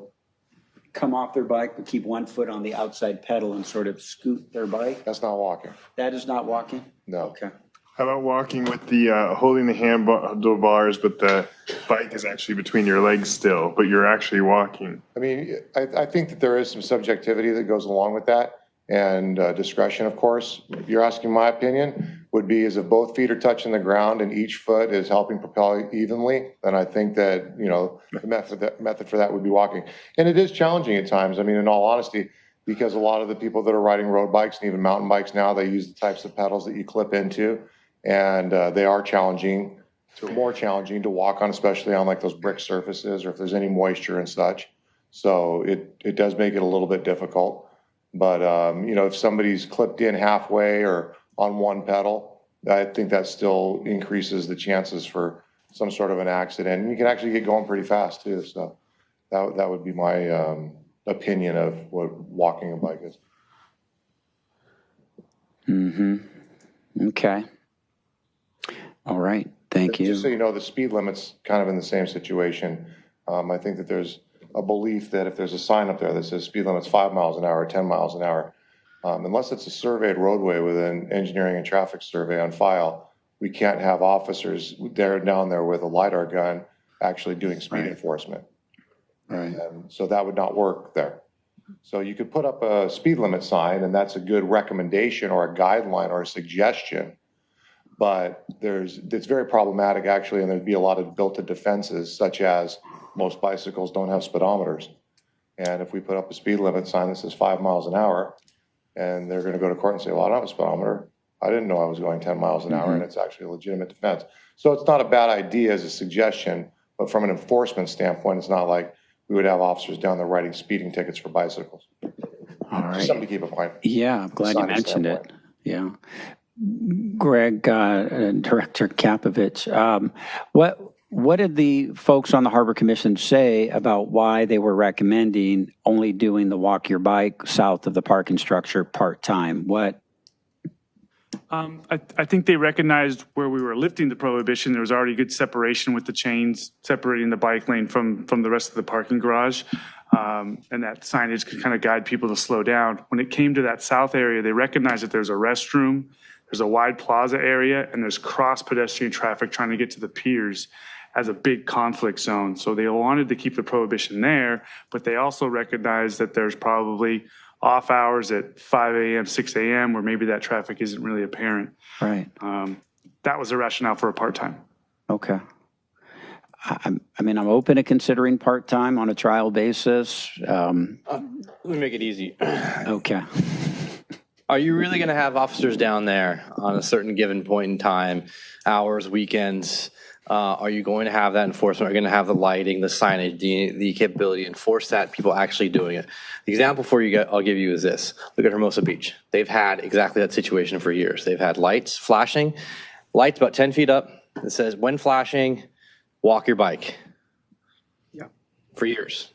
come off their bike, but keep one foot on the outside pedal and sort of scoot their bike. That's not walking. That is not walking? No. Okay. How about walking with the holding the handlebars, but the bike is actually between your legs still, but you're actually walking? I mean, I think that there is some subjectivity that goes along with that, and discretion, of course. If you're asking my opinion, would be is if both feet are touching the ground and each foot is helping propel evenly, then I think that, the method for that would be walking. And it is challenging at times. I mean, in all honesty, because a lot of the people that are riding road bikes and even mountain bikes now, they use the types of pedals that you clip into, and they are more challenging to walk on, especially on like those brick surfaces or if there's any moisture and such. So it does make it a little bit difficult. But, if somebody's clipped in halfway or on one pedal, I think that still increases the chances for some sort of an accident. And you can actually get going pretty fast too. So that would be my opinion of what walking a bike is. Okay. All right. Thank you. Just so you know, the speed limit's kind of in the same situation. I think that there's a belief that if there's a sign up there that says speed limit's 5 miles an hour or 10 miles an hour, unless it's a surveyed roadway with an engineering and traffic survey on file, we can't have officers down there with a LiDAR gun actually doing speed enforcement. Right. So that would not work there. So you could put up a speed limit sign, and that's a good recommendation or a guideline or a suggestion. But it's very problematic, actually, and there'd be a lot of built-in defenses, such as most bicycles don't have speedometers. And if we put up a speed limit sign that says 5 miles an hour, and they're going to go to court and say, well, I don't have a speedometer. I didn't know I was going 10 miles an hour, and it's actually a legitimate defense. So it's not a bad idea as a suggestion, but from an enforcement standpoint, it's not like we would have officers down there writing speeding tickets for bicycles. All right. Something to keep in mind. Yeah, I'm glad you mentioned it. Yeah. Greg, Director Kapovich, what did the folks on the Harbor Commission say about why they were recommending only doing the walk your bike south of the parking structure part-time? I think they recognized where we were lifting the prohibition. There was already good separation with the chains separating the bike lane from the rest of the parking garage. And that signage could kind of guide people to slow down. When it came to that south area, they recognized that there's a restroom, there's a wide plaza area, and there's cross pedestrian traffic trying to get to the piers as a big conflict zone. So they wanted to keep the prohibition there, but they also recognized that there's probably off hours at 5 a.m., 6 a.m., where maybe that traffic isn't really apparent. Right. That was the rationale for a part-time. Okay. I'm open to considering part-time on a trial basis. Let me make it easy. Okay. Are you really going to have officers down there on a certain given point in time, hours, weekends? Are you going to have that enforcement? Are you going to have the lighting, the signage, the capability to enforce that, people actually doing it? The example I'll give you is this. Look at Hermosa Beach. They've had exactly that situation for years. They've had lights flashing, lights about 10 feet up. It says, when flashing, walk your bike. Yeah. For years.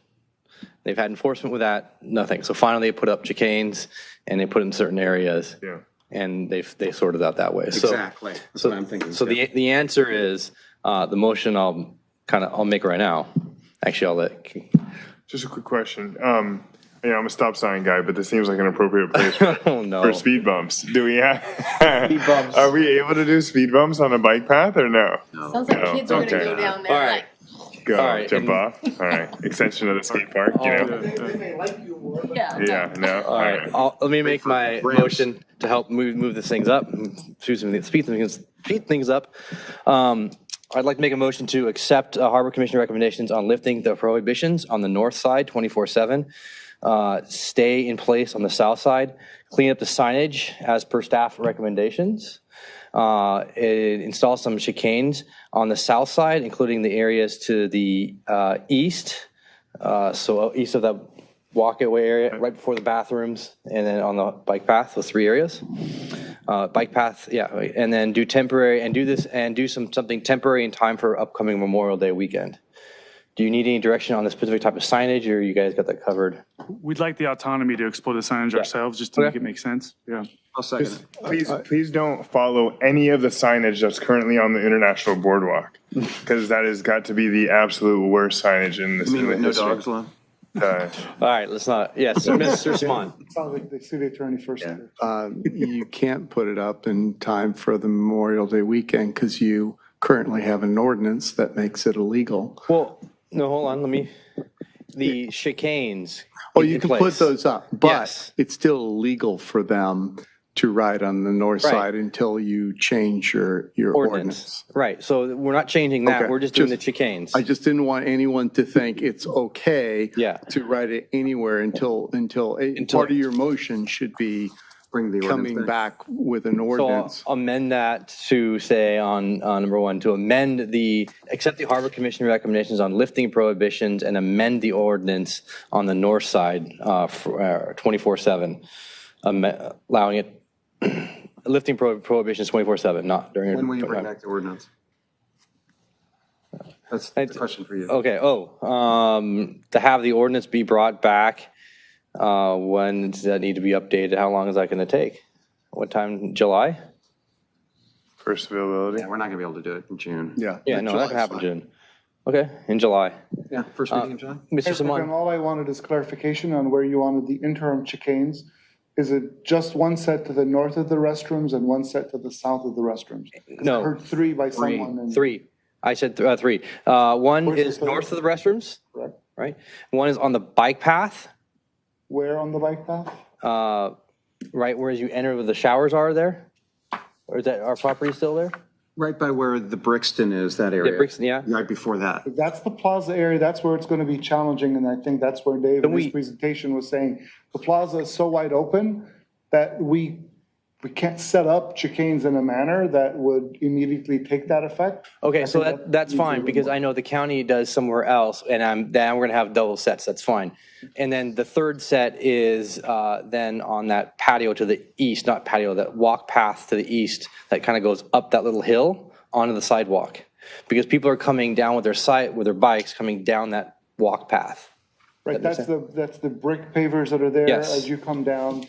They've had enforcement with that, nothing. So finally they put up chicanes and they put it in certain areas. Yeah. And they sorted out that way. Exactly. That's what I'm thinking. So the answer is, the motion I'll make right now. Actually, I'll let. Just a quick question. I'm a stop sign guy, but this seems like an appropriate place for speed bumps. Do we have? Speed bumps. Are we able to do speed bumps on a bike path or no? Sounds like kids are going to go down there. All right. Jump off. All right. Extension of the skate park. Yeah. No. All right. Let me make my motion to help move these things up. Speed things up. I'd like to make a motion to accept Harbor Commission recommendations on lifting the prohibitions on the north side 24/7, stay in place on the south side, clean up the signage as per staff recommendations, install some chicanes on the south side, including the areas to the east, so east of that walkway area, right before the bathrooms, and then on the bike path, those 3 areas. Bike path, yeah, and then do temporary and do something temporary in time for upcoming Memorial Day weekend. Do you need any direction on the specific type of signage, or you guys got that covered? We'd like the autonomy to explore the signage ourselves, just to make it make sense. Yeah. I'll second it. Please don't follow any of the signage that's currently on the International Boardwalk, because that has got to be the absolute worst signage in this. You mean with no dogs allowed? All right, let's not. Yes, Mr. Swan. It sounds like the city attorney first. You can't put it up in time for the Memorial Day weekend because you currently have an ordinance that makes it illegal. Well, no, hold on. The chicanes. Oh, you can put those up, but it's still illegal for them to ride on the north side until you change your ordinance. Right. So we're not changing that. Okay. We're just doing the chicanes. I just didn't want anyone to think it's okay to ride it anywhere until part of your motion should be Bring the ordinance coming back with an ordinance. So I'll amend that to say on number one, to amend accept the Harbor Commission recommendations on lifting prohibitions and amend the ordinance on the north side 24/7, allowing it, lifting prohibitions 24/7, not during. When will you bring back the ordinance? That's the question for you. Okay, to have the ordinance be brought back, when does that need to be updated? How long is that going to take? What time, July? First availability. Yeah, we're not going to be able to do it in June. Yeah. Yeah, no, that can happen in June. Okay, in July. Yeah, first meeting in July. Mr. Simon. And all I wanted is clarification on where you wanted the interim chicanes. Is it just one set to the north of the restrooms and one set to the south of the restrooms? 'Cause No. I heard three by someone. and- Three. I said three. One Where's the is third? north of the restrooms, Correct. right? One is on the bike path, Where on the bike path? right where you enter where the showers are there? Or is that our property still there? Right by where the Brixton is, that area. Brixton, yeah. Right before that. If that's the plaza area, that's where it's going to be challenging, and I think that's where Dave in his presentation was saying, the plaza is so wide open that we can't set up chicanes in a manner that would immediately take that effect. Okay, I so think that's needs a fine, little because more. I know the county does somewhere else, and then we're gonna have double sets, that's fine. And then the third set is then on that patio to the east, not patio, that walk path to the east that kind of goes up that little hill onto the sidewalk. Because people are coming down with their bikes, coming down that walk path. Right, that's the brick pavers that are there Yes. as you come down.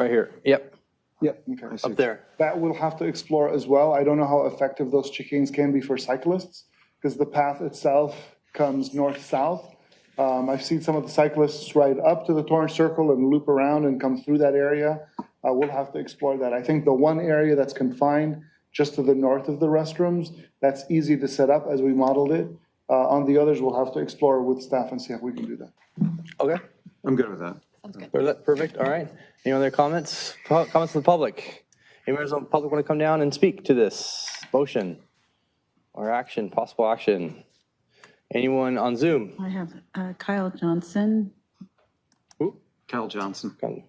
Right here, yep, Yep. Okay. up there. That we'll have to explore as well. I don't know how effective those chicanes can be for cyclists, because the path itself comes north-south. I've seen some of the cyclists ride up to the Torrance Circle and loop around and come through that area. We'll have to explore that. I think the one area that's confined just to the north of the restrooms, that's easy to set up as we modeled it. On the others, we'll have to explore with staff and see if we can do that. Okay. I'm good with that. Perfect, all right. Any other comments? Comments from the public? Any members of the public want to come down and speak to this motion or action, possible action? Anyone on Zoom? I have Kyle Johnson. Kyle Johnson. Go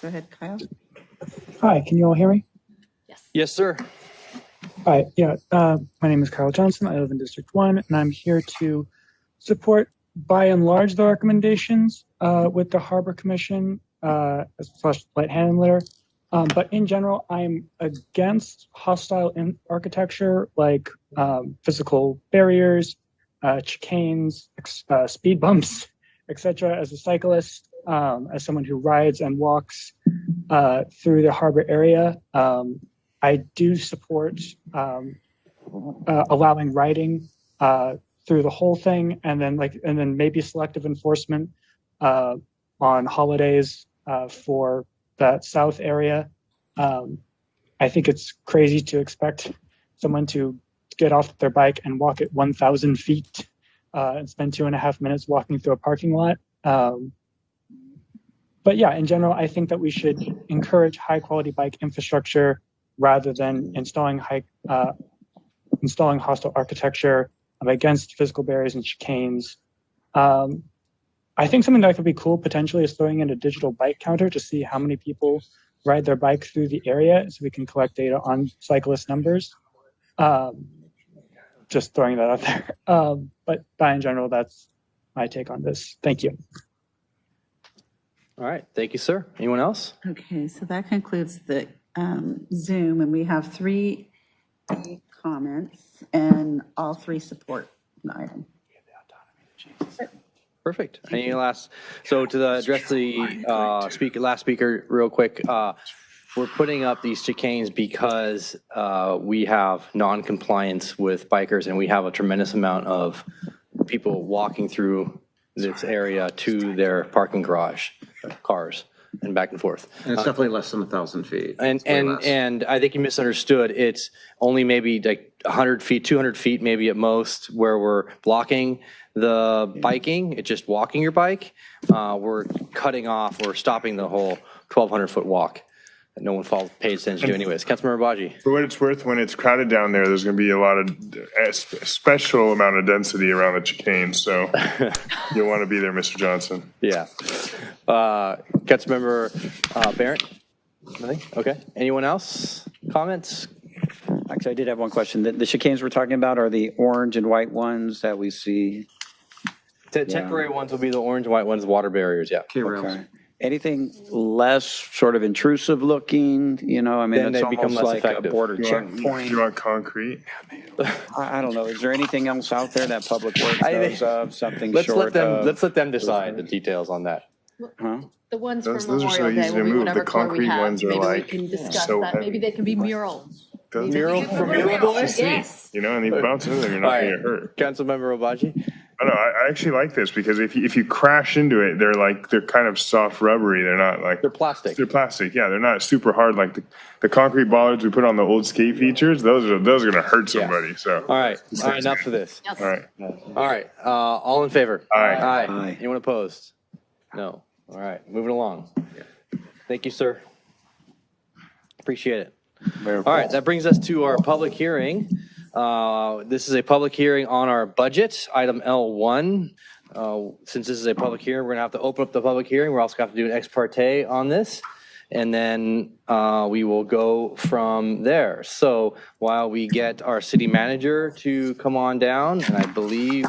ahead, Kyle. Hi, can you all hear me? Yes, sir. Hi, yeah, my name is Kyle Johnson. I live in District 1, and I'm here to support, by and large, the recommendations with the Harbor Commission slash light handler. But in general, I'm against hostile architecture like physical barriers, chicanes, speed bumps, etc. As a cyclist, as someone who rides and walks through the harbor area, I do support allowing riding through the whole thing, and then maybe selective enforcement on holidays for that south area. I think it's crazy to expect someone to get off their bike and walk at 1,000 feet and spend 2.5 minutes walking through a parking lot. But yeah, in general, I think that we should encourage high quality bike infrastructure rather than installing hostile architecture. I'm against physical barriers and chicanes. I think something that could be cool potentially is throwing in a digital bike counter to see how many people ride their bike through the area, so we can collect data on cyclist numbers. Just throwing that out there. But by in general, that's my take on this. Thank you. All right, thank you, sir. Anyone else? Okay, so that concludes the Zoom, and we have 3 comments, and all 3 support the item. Perfect. Any last, so to address the last speaker real quick, we're putting up these chicanes because we have non-compliance with bikers, and we have a tremendous amount of people walking through this area to their parking garage, cars, and back and forth. And it's definitely less than 1,000 feet. And I think you misunderstood. It's only maybe like 100 feet, 200 feet maybe at most where we're blocking the biking. It's just walking your bike. We're cutting off or stopping the whole 1,200-foot walk that no one pays attention to anyways. Councilmember Baji. For what it's worth, when it's crowded down there's going to be a lot of special amount of density around the chicane, so you'll want to be there, Mr. Johnson. Yeah. Councilmember Barrett. Nothing? Okay. Anyone else? Comments? Actually, I did have one question. The chicanes we're talking about are the orange and white ones that we see. The temporary ones will be the orange and white ones, water barriers, yeah. Okay. Anything less sort of intrusive looking, you know, I mean, Then it's they become almost less like effective. a border Do checkpoint. you want concrete? I don't know. Is there anything else out there that Public Works knows of, something Let's short of? let them decide the details on that. Huh? The ones Those from are so Memorial Day easy to will be move. whatever The color we concrete have. ones are Maybe we like can discuss so that. heavy. Maybe they can be murals. Mural from Mural Boys? Yes. You know, and you bounce into them, you're not All going right. to get hurt. Councilmember Obaji? I know. I actually like this because if you crash into it, they're kind of soft, rubbery. They're not like they're plastic. They're plastic. Yeah, they're not super hard like the concrete bollards we put on the old skate features. Those are going to hurt somebody. So All right. Enough for this. All right. All right. All in favor? Aye. Aye. Anyone opposed? No. All right. Moving along. Thank you, sir. Appreciate it. All right. That brings us to our public hearing. This is a public hearing on our budget, item L1. Since this is a public hearing, we're going to have to open up the public hearing. We're also going to have to do an ex parte on this. And then we will go from there. So while we get our city manager to come on down, and I believe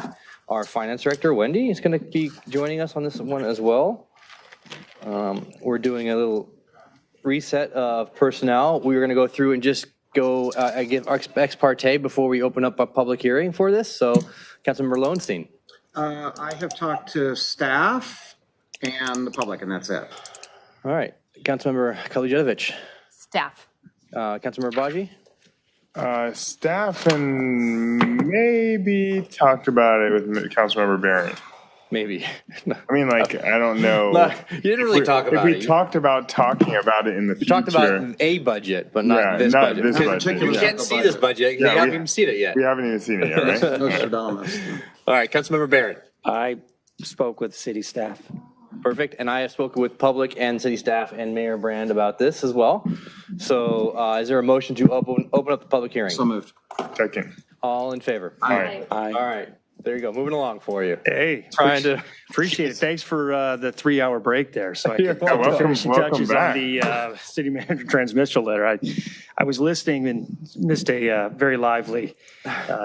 our finance director, Wendy, is going to be joining us on this one as well. We're doing a little reset of personnel. We were going to go through and just go give ex parte before we open up a public hearing for this. So Councilmember Lowenstein. I have talked to staff and the public, and that's it. All right. Councilmember Kalujevic. Staff. Councilmember Baji. Staff and maybe talked about it with Councilmember Barron. Maybe. I mean, like, I don't know. No, you didn't really talk about it. If we talked about talking about it in the future. You talked about a budget, but not this budget. This budget. You can't see this budget because we haven't even seen it yet. We haven't even seen it yet, right? Nostradamus. All right, Councilmember Barron. I spoke with city staff. Perfect. And I have spoken with public and city staff and Mayor Brand about this as well. So is there a motion to open up the public hearing? So moved. Second. All in favor? Aye. All right. There you go. Moving along for you. Hey, appreciate it. Thanks for the 3-hour break there. So I You're could welcome. finish the Welcome touches back. on the city manager transmission letter. I was listening and missed a very lively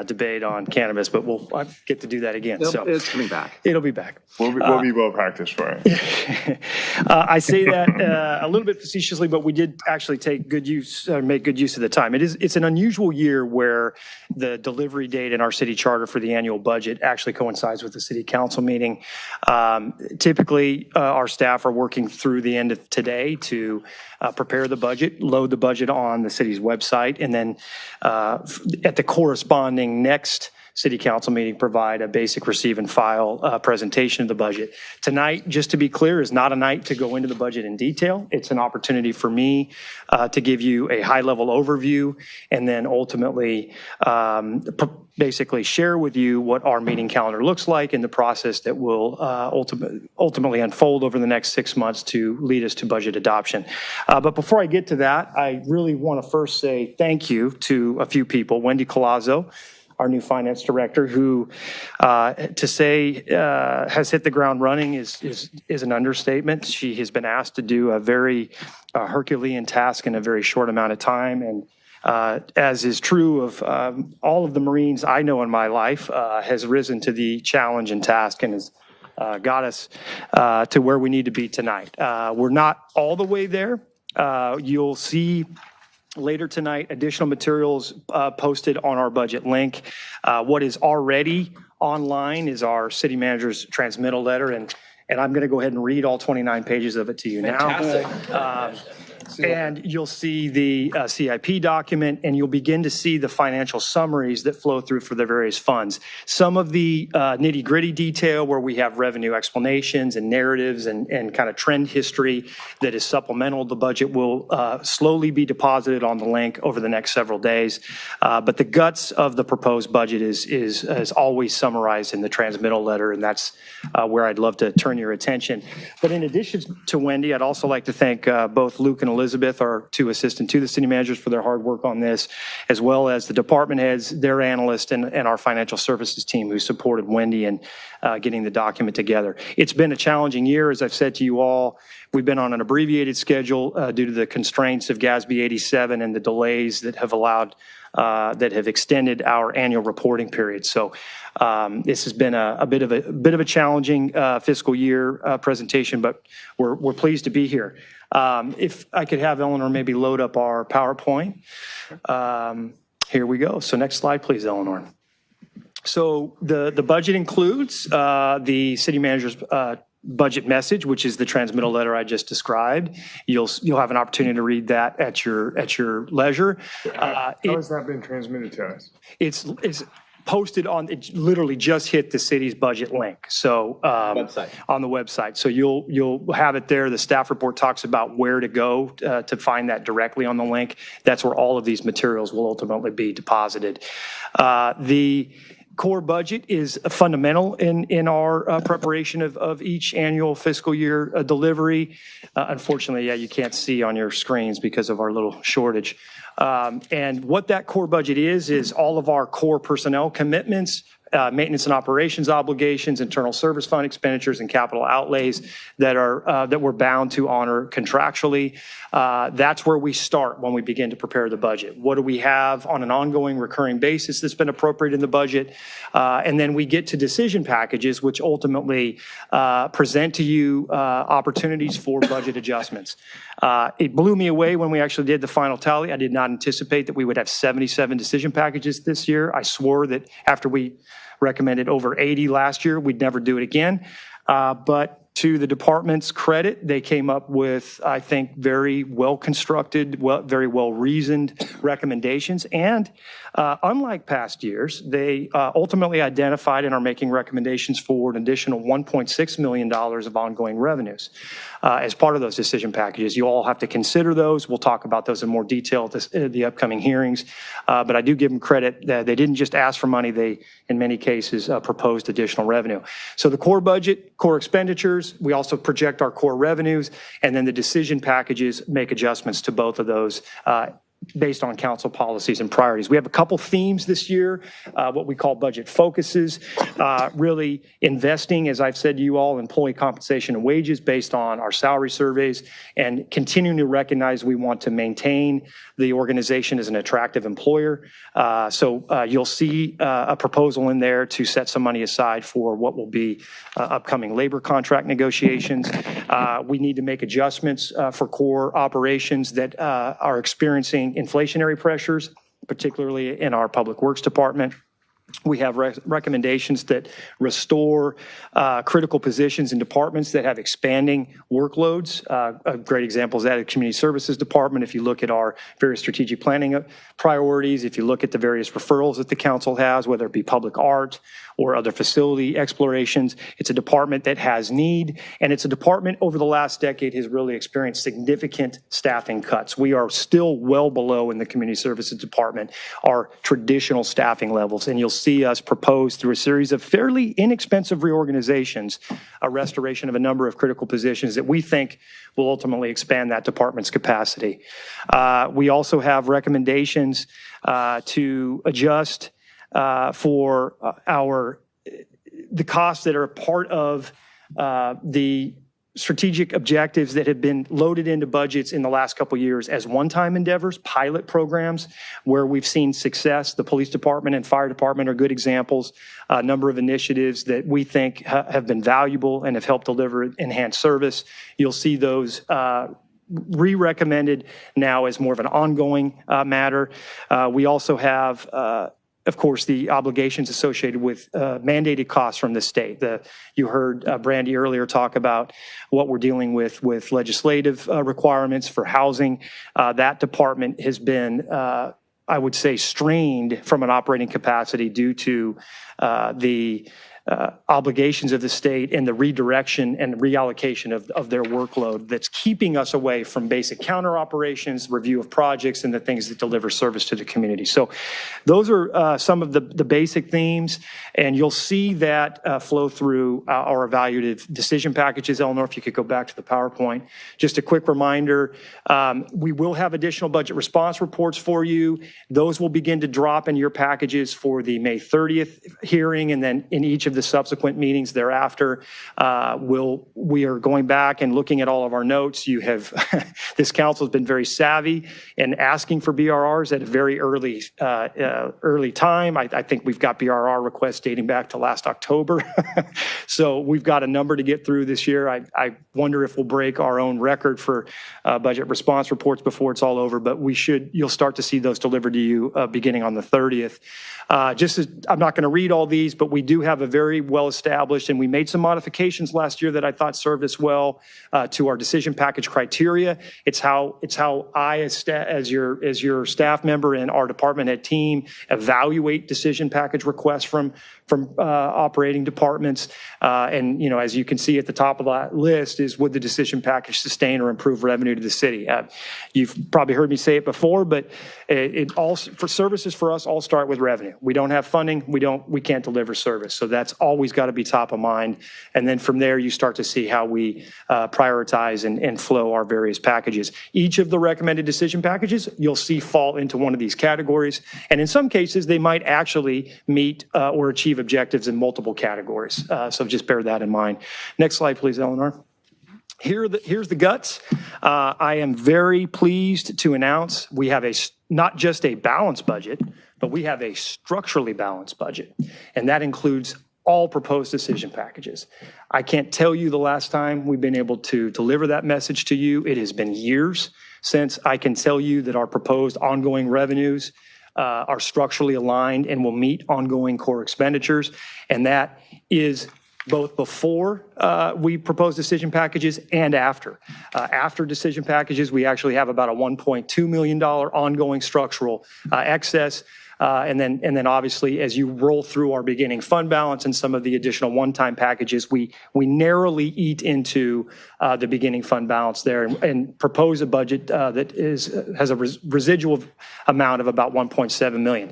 debate on cannabis, but I'll get to do that again. So It's coming back. it'll be back. We'll be well practiced for it. I say that a little bit facetiously, but we did actually make good use of the time. It's an unusual year where the delivery date in our city charter for the annual budget actually coincides with the city council meeting. Typically, our staff are working through the end of today to prepare the budget, load the budget on the city's website, and then at the corresponding next city council meeting, provide a basic receive and file presentation of the budget. Tonight, just to be clear, is not a night to go into the budget in detail. It's an opportunity for me to give you a high-level overview and then ultimately basically share with you what our meeting calendar looks like and the process that will ultimately unfold over the next 6 months to lead us to budget adoption. But before I get to that, I really want to first say thank you to a few people. Wendy Colazzo, our new finance director, who to say has hit the ground running is an understatement. She has been asked to do a very Herculean task in a very short amount of time. And as is true of all of the Marines I know in my life, has risen to the challenge and task and has got us to where we need to be tonight. We're not all the way there. You'll see later tonight additional materials posted on our budget link. What is already online is our city manager's transmittal letter, and I'm going to go ahead and read all 29 pages of it to you now. And you'll see the CIP document, and you'll begin to see the financial summaries that flow through for the various funds. Some of the nitty-gritty detail where we have revenue explanations and narratives and kind of trend history that is supplemental to the budget will slowly be deposited on the link over the next several days. But the guts of the proposed budget is always summarized in the transmittal letter, and that's where I'd love to turn your attention. But in addition to Wendy, I'd also like to thank both Luke and Elizabeth, our two assistant to the city managers, for their hard work on this, as well as the department heads, their analysts, and our financial services team who supported Wendy in getting the document together. It's been a challenging year, as I've said to you all. We've been on an abbreviated schedule due to the constraints of GASB 87 and the delays that have extended our annual reporting period. So this has been a bit of a challenging fiscal year presentation, but we're pleased to be here. If I could have Eleanor maybe load up our PowerPoint. Here we go. So next slide, please, Eleanor. So the budget includes the city manager's budget message, which is the transmittal letter I just described. You'll have an opportunity to read that at your leisure. How has that been transmitted to us? It's posted on, it literally just hit the city's budget link. So on the website. So you'll have it there. The staff report talks about where to go to find that directly on the link. That's where all of these materials will ultimately be deposited. The core budget is fundamental in our preparation of each annual fiscal year delivery. Unfortunately, you can't see on your screens because of our little shortage. And what that core budget is all of our core personnel commitments, maintenance and operations obligations, internal service fund expenditures, and capital outlays that we're bound to honor contractually. That's where we start when we begin to prepare the budget. What do we have on an ongoing recurring basis that's been appropriate in the budget? And then we get to decision packages, which ultimately present to you opportunities for budget adjustments. It blew me away when we actually did the final tally. I did not anticipate that we would have 77 decision packages this year. I swore that after we recommended over 80 last year, we'd never do it again. But to the department's credit, they came up with, I think, very well-constructed, very well-reasoned recommendations. And unlike past years, they ultimately identified and are making recommendations for an additional $1.6 million of ongoing revenues as part of those decision packages. You all have to consider those. We'll talk about those in more detail at the upcoming hearings. But I do give them credit that they didn't just ask for money. They, in many cases, proposed additional revenue. So the core budget, core expenditures, we also project our core revenues, and then the decision packages make adjustments to both of those based on council policies and priorities. We have a couple themes this year, what we call budget focuses, really investing, as I've said to you all, employee compensation and wages based on our salary surveys, and continuing to recognize we want to maintain the organization as an attractive employer. So you'll see a proposal in there to set some money aside for what will be upcoming labor contract negotiations. We need to make adjustments for core operations that are experiencing inflationary pressures, particularly in our public works department. We have recommendations that restore critical positions in departments that have expanding workloads. A great example is that of the Community Services Department. If you look at our various strategic planning priorities, if you look at the various referrals that the council has, whether it be public art or other facility explorations, it's a department that has need, and it's a department over the last decade has really experienced significant staffing cuts. We are still well below in the Community Services Department our traditional staffing levels, and you'll see us propose through a series of fairly inexpensive reorganizations a restoration of a number of critical positions that we think will ultimately expand that department's capacity. We also have recommendations to adjust for the costs that are a part of the strategic objectives that have been loaded into budgets in the last couple of years as one-time endeavors, pilot programs where we've seen success. The police department and fire department are good examples. A number of initiatives that we think have been valuable and have helped deliver enhanced service. You'll see those re-recommended now as more of an ongoing matter. We also have of course, the obligations associated with mandated costs from the state. You heard Brandy earlier talk about what we're dealing with legislative requirements for housing. That department has been, I would say, strained from an operating capacity due to the obligations of the state and the redirection and reallocation of their workload that's keeping us away from basic counter operations, review of projects, and the things that deliver service to the community. So those are some of the basic themes, and you'll see that flow through our evaluative decision packages. Eleanor, if you could go back to the PowerPoint. Just a quick reminder, we will have additional budget response reports for you. Those will begin to drop in your packages for the May 30th hearing, and then in each of the subsequent meetings thereafter. We are going back and looking at all of our notes. You have, this council has been very savvy in asking for BRRs at a very early time. I think we've got BRR requests dating back to last October. So we've got a number to get through this year. I wonder if we'll break our own record for budget response reports before it's all over, but you'll start to see those delivered to you beginning on the 30th. I'm not going to read all these, but we do have a very well-established, and we made some modifications last year that I thought served us well to our decision package criteria. It's how I, as your staff member and our department head team, evaluate decision package requests from operating departments. And as you can see at the top of that list is, would the decision package sustain or improve revenue to the city? You've probably heard me say it before, but for services for us all start with revenue. We don't have funding, we can't deliver service. So that's always got to be top of mind. And then from there, you start to see how we prioritize and flow our various packages. Each of the recommended decision packages, you'll see fall into one of these categories. And in some cases, they might actually meet or achieve objectives in multiple categories. So just bear that in mind. Next slide, please, Eleanor. Here's the guts. I am very pleased to announce we have not just a balanced budget, but we have a structurally balanced budget. And that includes all proposed decision packages. I can't tell you the last time we've been able to deliver that message to you. It has been years since I can tell you that our proposed ongoing revenues are structurally aligned and will meet ongoing core expenditures. And that is both before we propose decision packages and after. After decision packages, we actually have about a $1.2 million ongoing structural excess. And then obviously, as you roll through our beginning fund balance and some of the additional one-time packages, we narrowly eat into the beginning fund balance there and propose a budget that has a residual amount of about $1.7 million.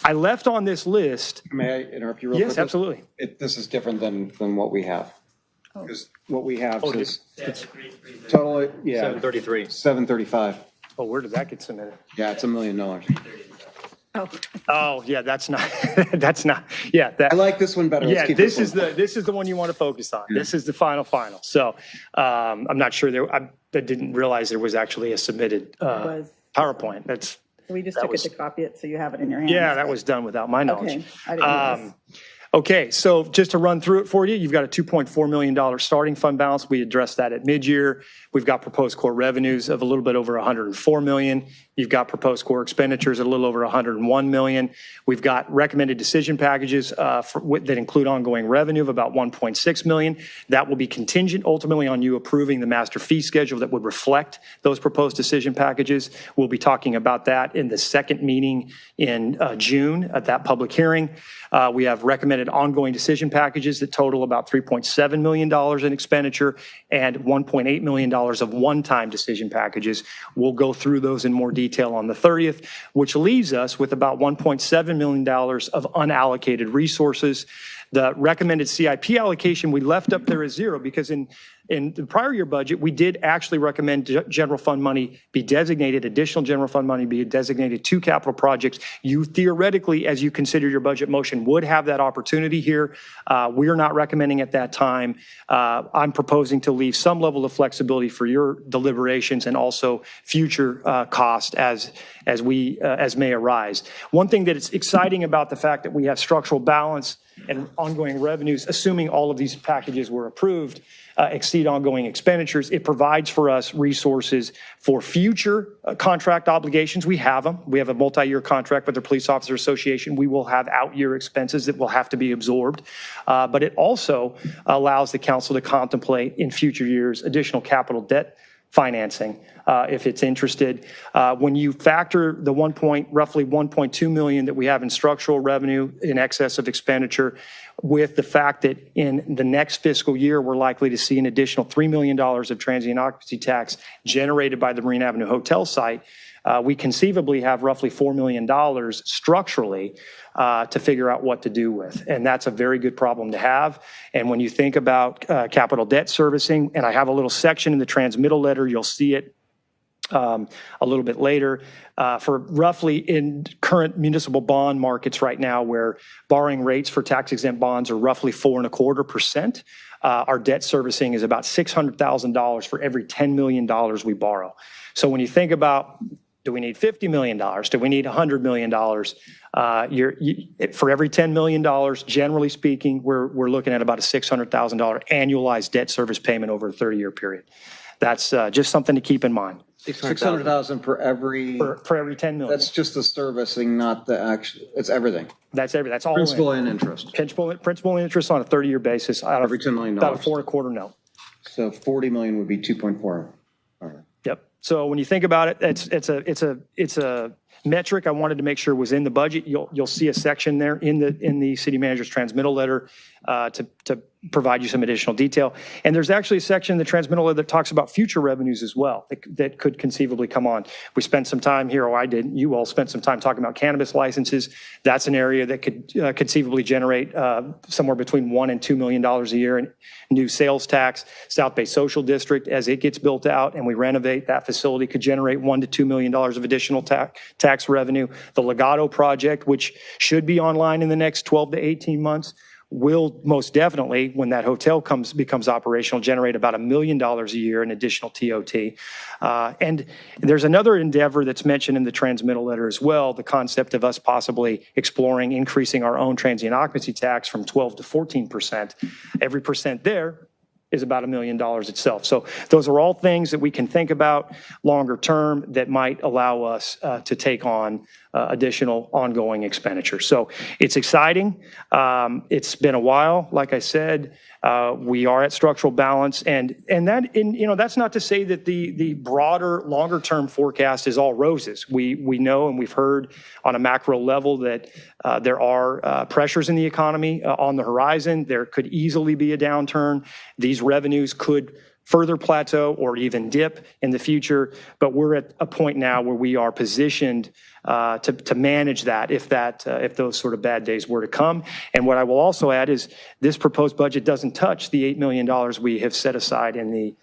I left on this list. May I interrupt you real quick? Yes, absolutely. This is different than what we have. Because what we have is totally, 733. 735. Oh, where did that get submitted? Yeah, it's $1 million. Oh, yeah, that's not, yeah. I like this one better. Yeah, this is the one you want to focus on. Yeah. This is the final. So I'm not sure I didn't realize there was actually a submitted PowerPoint. We just took it to copy it so you have it in your hands. Yeah, that was done without my knowledge. Okay, I didn't know this. Okay, so just to run through it for you, you've got a $2.4 million starting fund balance. We addressed that at mid-year. We've got proposed core revenues of a little bit over $104 million. You've got proposed core expenditures at a little over $101 million. We've got recommended decision packages that include ongoing revenue of about $1.6 million. That will be contingent ultimately on you approving the master fee schedule that would reflect those proposed decision packages. We'll be talking about that in the second meeting in June at that public hearing. We have recommended ongoing decision packages that total about $3.7 million in expenditure and $1.8 million of one-time decision packages. We'll go through those in more detail on the 30th, which leaves us with about $1.7 million of unallocated resources. The recommended CIP allocation we left up there as zero because in the prior year budget, we did actually recommend general fund money be designated, additional general fund money be designated to capital projects. You theoretically, as you consider your budget motion, would have that opportunity here. We are not recommending at that time. I'm proposing to leave some level of flexibility for your deliberations and also future cost as may arise. One thing that is exciting about the fact that we have structural balance and ongoing revenues, assuming all of these packages were approved, exceed ongoing expenditures, it provides for us resources for future contract obligations. We have them. We have a multi-year contract with the Police Officer Association. We will have out-year expenses that will have to be absorbed. But it also allows the council to contemplate in future years additional capital debt financing if it's interested. When you factor the roughly $1.2 million that we have in structural revenue in excess of expenditure, with the fact that in the next fiscal year, we're likely to see an additional $3 million of transient occupancy tax generated by the Marine Avenue Hotel site, we conceivably have roughly $4 million structurally to figure out what to do with. And that's a very good problem to have. And when you think about capital debt servicing, and I have a little section in the transmittal letter, you'll see it a little bit later, for roughly in current municipal bond markets right now, where borrowing rates for tax-exempt bonds are roughly 4.25%. Our debt servicing is about $600,000 for every $10 million we borrow. So when you think about, do we need $50 million? Do we need $100 million? For every $10 million, generally speaking, we're looking at about a $600,000 annualized debt service payment over a 30-year period. That's just something to keep in mind. 600,000 per every. For every 10 million. That's just the servicing, not the actual. It's everything. That's everything. That's all. Principal in. and interest. Principal and interest on a 30-year basis. Out of every $10 million. About a 4.25 note. So 40 million would be 2.4. All right. Yep. So when you think about it, it's a metric I wanted to make sure was in the budget. You'll see a section there in the city manager's transmittal letter to provide you some additional detail. And there's actually a section in the transmittal letter that talks about future revenues as well that could conceivably come on. We spent some time here, or I did, you all spent some time talking about cannabis licenses. That's an area that could conceivably generate somewhere between $1 and $2 million a year in new sales tax. South Bay Social District, as it gets built out and we renovate, that facility could generate $1 to $2 million of additional tax revenue. The Legato project, which should be online in the next 12 to 18 months, will most definitely, when that hotel becomes operational, generate about $1 million a year in additional TOT. And there's another endeavor that's mentioned in the transmittal letter as well, the concept of us possibly exploring increasing our own transient occupancy tax from 12 to 14%. Every percent there is about $1 million itself. So those are all things that we can think about longer term that might allow us to take on additional ongoing expenditure. So it's exciting. It's been a while, like I said. We are at structural balance, and that's not to say that the broader, longer term forecast is all roses. We know and we've heard on a macro level that there are pressures in the economy on the horizon. There could easily be a downturn. These revenues could further plateau or even dip in the future, but we're at a point now where we are positioned to manage that if those sort of bad days were to come. And what I will also add is this proposed budget doesn't touch the $8 million we have set aside in the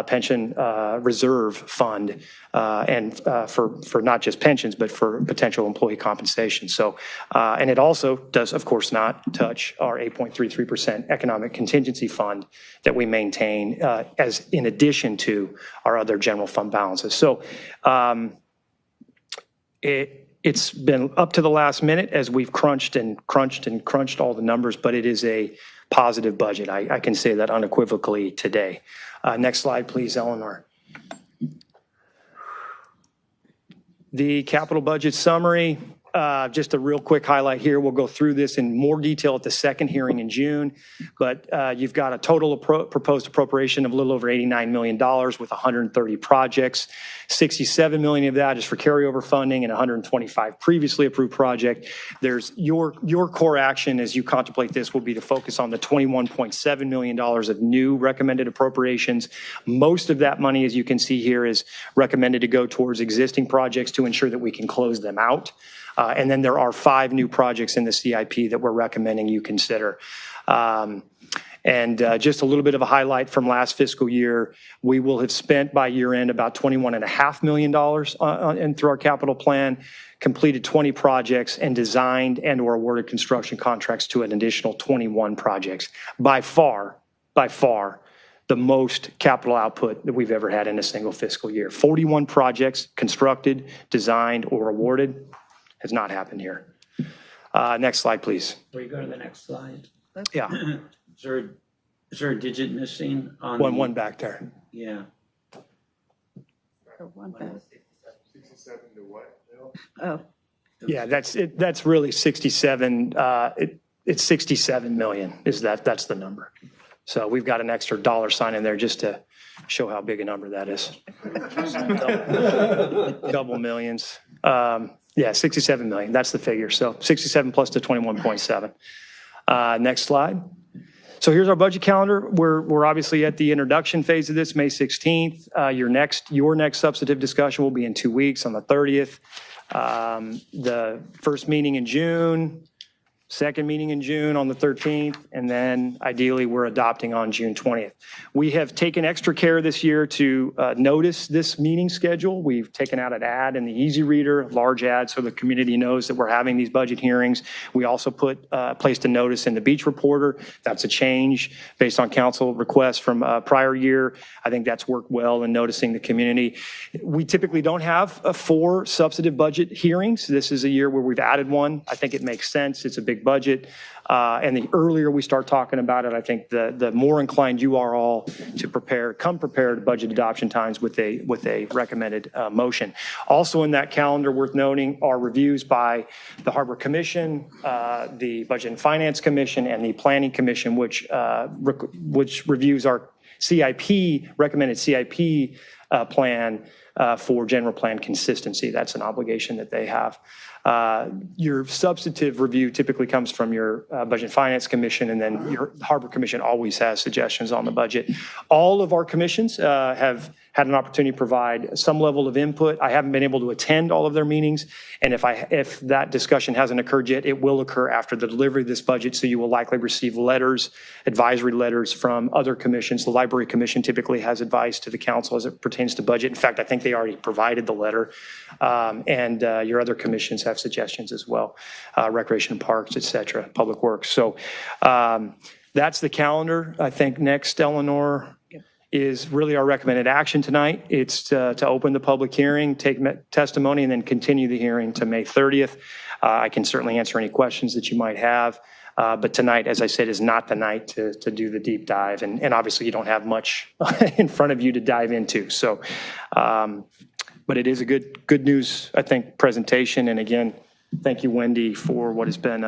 pension reserve fund and for not just pensions, but for potential employee compensation. So, and it also does, of course, not touch our 8.33% economic contingency fund that we maintain as in addition to our other general fund balances. So, it's been up to the last minute as we've crunched all the numbers, but it is a positive budget. I can say that unequivocally today. Next slide, please, Eleanor. The capital budget summary, just a real quick highlight here. We'll go through this in more detail at the second hearing in June, but you've got a total proposed appropriation of a little over $89 million with 130 projects. 67 million of that is for carryover funding and 125 previously approved project. There's your core action as you contemplate this will be to focus on the $21.7 million of new recommended appropriations. Most of that money, as you can see here, is recommended to go towards existing projects to ensure that we can close them out. And then there are 5 new projects in the CIP that we're recommending you consider. And just a little bit of a highlight from last fiscal year, we will have spent by year end about $21.5 million through our capital plan, completed 20 projects, and designed and or awarded construction contracts to an additional 21 projects. By far, the most capital output that we've ever had in a single fiscal year. 41 projects constructed, designed, or awarded. Has not happened here. Next slide, please. Will you go to the next slide? Yeah. Is there a digit missing on one back there? Yeah. One back. 67 to what? Oh. Yeah, that's really 67. It's 67 million. That's the number. So we've got an extra dollar sign in there just to show how big a number that is. Double millions. Yeah, 67 million. That's the figure. So 67 plus the 21.7. Next slide. So here's our budget calendar. We're obviously at the introduction phase of this, May 16th. Your next substantive discussion will be in 2 weeks on the 30th. The first meeting in June, second meeting in June on the 13th, and then ideally we're adopting on June 20th. We have taken extra care this year to notice this meeting schedule. We've taken out an ad in the Easy Reader, large ad, so the community knows that we're having these budget hearings. We also placed a notice in the Beach Reporter. That's a change based on council requests from prior year. I think that's worked well in noticing the community. We typically don't have 4 substantive budget hearings. This is a year where we've added one. I think it makes sense. It's a big budget. And the earlier we start talking about it, I think the more inclined you are all to come prepared budget adoption times with a recommended motion. Also in that calendar, worth noting, are reviews by the Harbor Commission, the Budget and Finance Commission, and the Planning Commission, which reviews our CIP, recommended CIP plan for general plan consistency. That's an obligation that they have. Your substantive review typically comes from your Budget and Finance Commission, and then your Harbor Commission always has suggestions on the budget. All of our commissions have had an opportunity to provide some level of input. I haven't been able to attend all of their meetings, and if that discussion hasn't occurred yet, it will occur after the delivery of this budget, so you will likely receive letters, advisory letters from other commissions. The Library Commission typically has advice to the council as it pertains to budget. In fact, I think they already provided the letter, and your other commissions have suggestions as well, Recreation and Parks, et cetera, Public Works. So that's the calendar. I think next, Eleanor, is really our recommended action tonight. It's to open the public hearing, take testimony, and then continue the hearing to May 30th. I can certainly answer any questions that you might have. But tonight, as I said, is not the night to do the deep dive. And obviously you don't have much in front of you to dive into. So, but it is a good news, I think, presentation. And again, thank you, Wendy, for what has been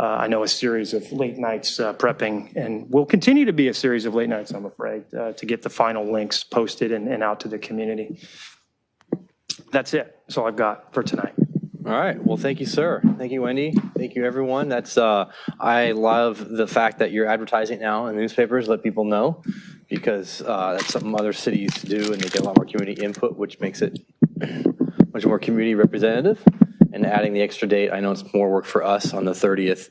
I know a series of late nights prepping, and will continue to be a series of late nights, I'm afraid, to get the final links posted and out to the community. That's it. That's all I've got for tonight. All right. Well, thank you, sir. Thank you, Wendy. Thank you, everyone. That's I love the fact that you're advertising now in newspapers. Let people know, because that's something other cities do, and they get a lot more community input, which makes it much more community representative. And adding the extra date, I know it's more work for us on the 30th,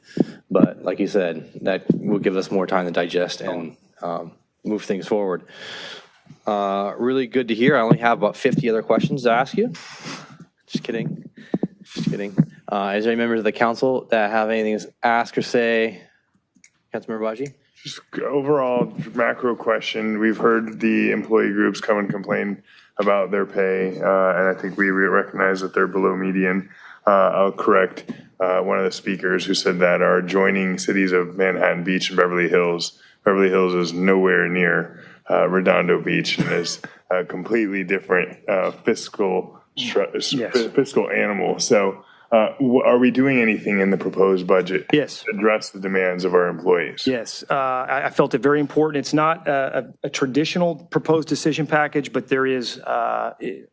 but like you said, that will give us more time to digest and move things forward. Really good to hear. I only have about 50 other questions to ask you. Just kidding. Just kidding. Is there any members of the council that have anything to ask or say? Councilmember Baji? Just overall macro question. We've heard the employee groups come and complain about their pay, and I think we recognize that they're below median. I'll correct one of the speakers who said that our adjoining cities of Manhattan Beach and Beverly Hills is nowhere near Redondo Beach, and is a completely different fiscal animal. So are we doing anything in the proposed budget to address the demands of our employees? Yes, I felt it very important. It's not a traditional proposed decision package, but there is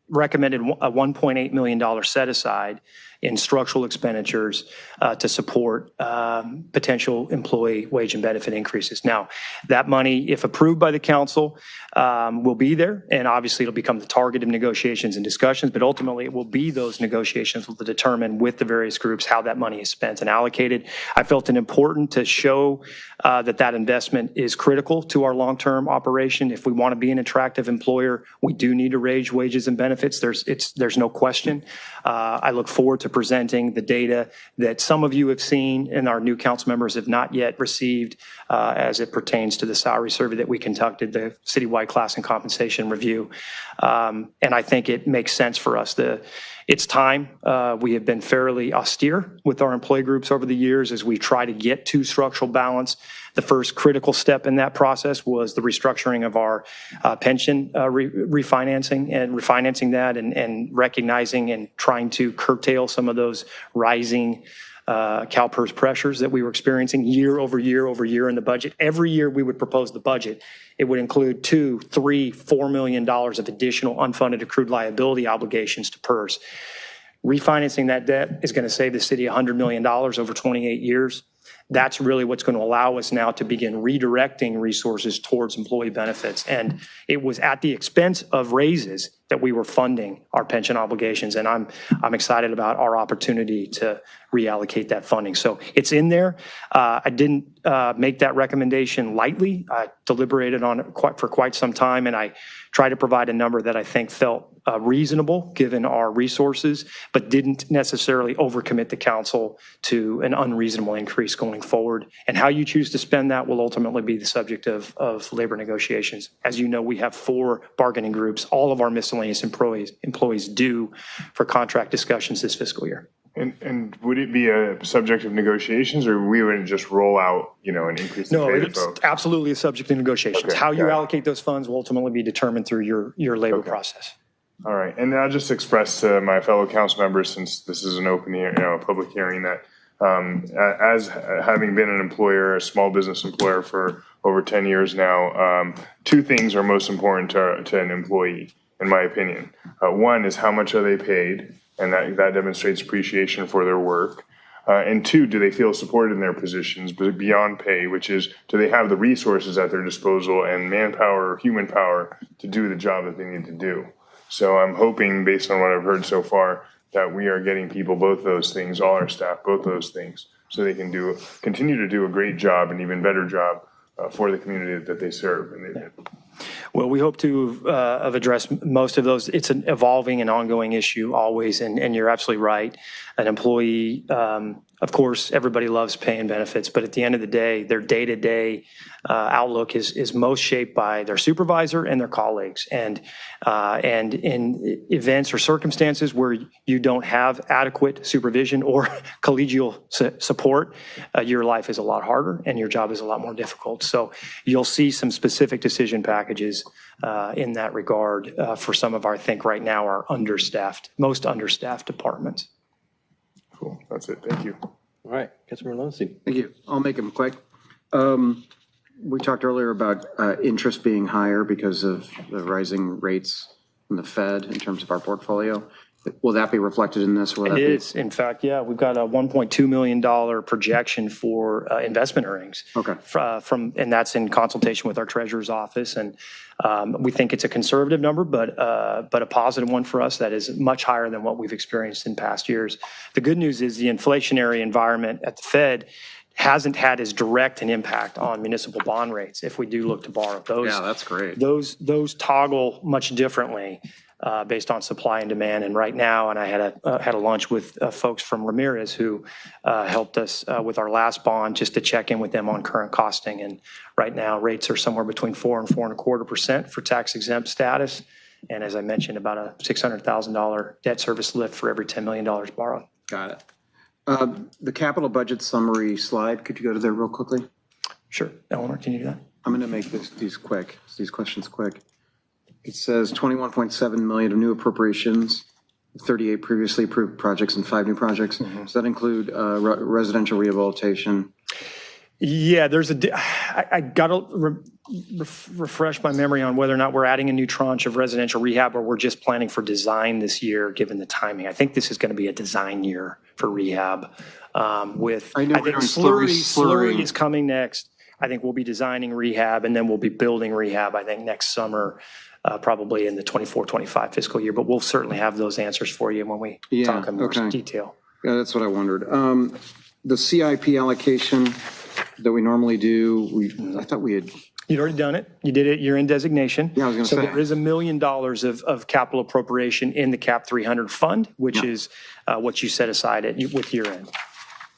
recommended a $1.8 million set aside in structural expenditures to support potential employee wage and benefit increases. Now, that money, if approved by the council, will be there, and obviously it'll become the target of negotiations and discussions, but ultimately it will be those negotiations will determine with the various groups how that money is spent and allocated. I felt it important to show that investment is critical to our long-term operation. If we want to be an attractive employer, we do need to raise wages and benefits. There's no question. I look forward to presenting the data that some of you have seen and our new council members have not yet received as it pertains to the salary survey that we conducted, the citywide class and compensation review. And I think it makes sense for us. It's time. We have been fairly austere with our employee groups over the years as we try to get to structural balance. The first critical step in that process was the restructuring of our pension refinancing that and recognizing and trying to curtail some of those rising CalPERS pressures that we were experiencing year over year in the budget. Every year we would propose the budget, it would include $2, $3, $4 million of additional unfunded accrued liability obligations to PERS. Refinancing that debt is going to save the city $100 million over 28 years. That's really what's going to allow us now to begin redirecting resources towards employee benefits. And it was at the expense of raises that we were funding our pension obligations. And I'm excited about our opportunity to reallocate that funding. So it's in there. I didn't make that recommendation lightly. I deliberated on it for quite some time, and I tried to provide a number that I think felt reasonable given our resources, but didn't necessarily overcommit the council to an unreasonable increase going forward. And how you choose to spend that will ultimately be the subject of labor negotiations. As you know, we have 4 bargaining groups. All of our miscellaneous employees do for contract discussions this fiscal year. And would it be a subject of negotiations, or we wouldn't just roll out, an increase in No, pay to it's folks? absolutely a subject of negotiations. Okay, How you got it. allocate those funds will ultimately be determined through your labor process. All right, and I'll just express to my fellow council members, since this is an open hearing, a public hearing, that as having been an employer, a small business employer for over 10 years now, 2 things are most important to an employee, in my opinion. One is how much are they paid, and that demonstrates appreciation for their work. And 2, do they feel supported in their positions, but beyond pay, which is, do they have the resources at their disposal and manpower, human power, to do the job that they need to do? So I'm hoping, based on what I've heard so far, that we are getting people both those things, all our staff, both those things, so they can continue to do a great job, an even better job for the community that they serve. And Well, we hope to have addressed most of those. It's an evolving and ongoing issue always, and you're absolutely right. An employee, of course, everybody loves pay and benefits, but at the end of the day, their day-to-day outlook is most shaped by their supervisor and their colleagues. And in events or circumstances where you don't have adequate supervision or collegial support, your life is a lot harder and your job is a lot more difficult. So you'll see some specific decision packages in that regard for some of our, I think right now, our most understaffed departments. Cool, that's it, thank you. All right, Councilmember Lowenstein. Thank you. I'll make them quick. We talked earlier about interest being higher because of the rising rates from the Fed in terms of our portfolio. Will that be reflected in this? It is. In fact, yeah, we've got a $1.2 million projection for investment earnings. Okay. And that's in consultation with our treasurer's office. And we think it's a conservative number, but a positive one for us that is much higher than what we've experienced in past years. The good news is the inflationary environment at the Fed hasn't had as direct an impact on municipal bond rates if we do look to borrow. Yeah, that's great. Those toggle much differently based on supply and demand. And right now, and I had a lunch with folks from Ramirez who helped us with our last bond just to check in with them on current costing. And right now, rates are somewhere between 4 and 4.25% for tax exempt status. And as I mentioned, about a $600,000 debt service lift for every $10 million borrowed. Got it. The capital budget summary slide, could you go to there real quickly? Sure. Eleanor, can you do that? I'm going to make these questions quick. It says 21.7 million of new appropriations, 38 previously approved projects, and 5 new projects. Does that include residential rehabilitation? Yeah, I got to refresh my memory on whether or not we're adding a new tranche of residential rehab or we're just planning for design this year, given the timing. I think this is going to be a design year for rehab. I think slurry is coming next. I think we'll be designing rehab and then we'll be building rehab, I think, next summer, probably in the 24-25 fiscal year. But we'll certainly have those answers for you when we talk in more detail. Yeah, that's what I wondered. The CIP allocation that we normally do, I thought we had... You'd already done it. You did it. You're in designation. Yeah, I was going to say. So there is $1 million of capital appropriation in the CAP 300 fund, which is what you set aside with year end.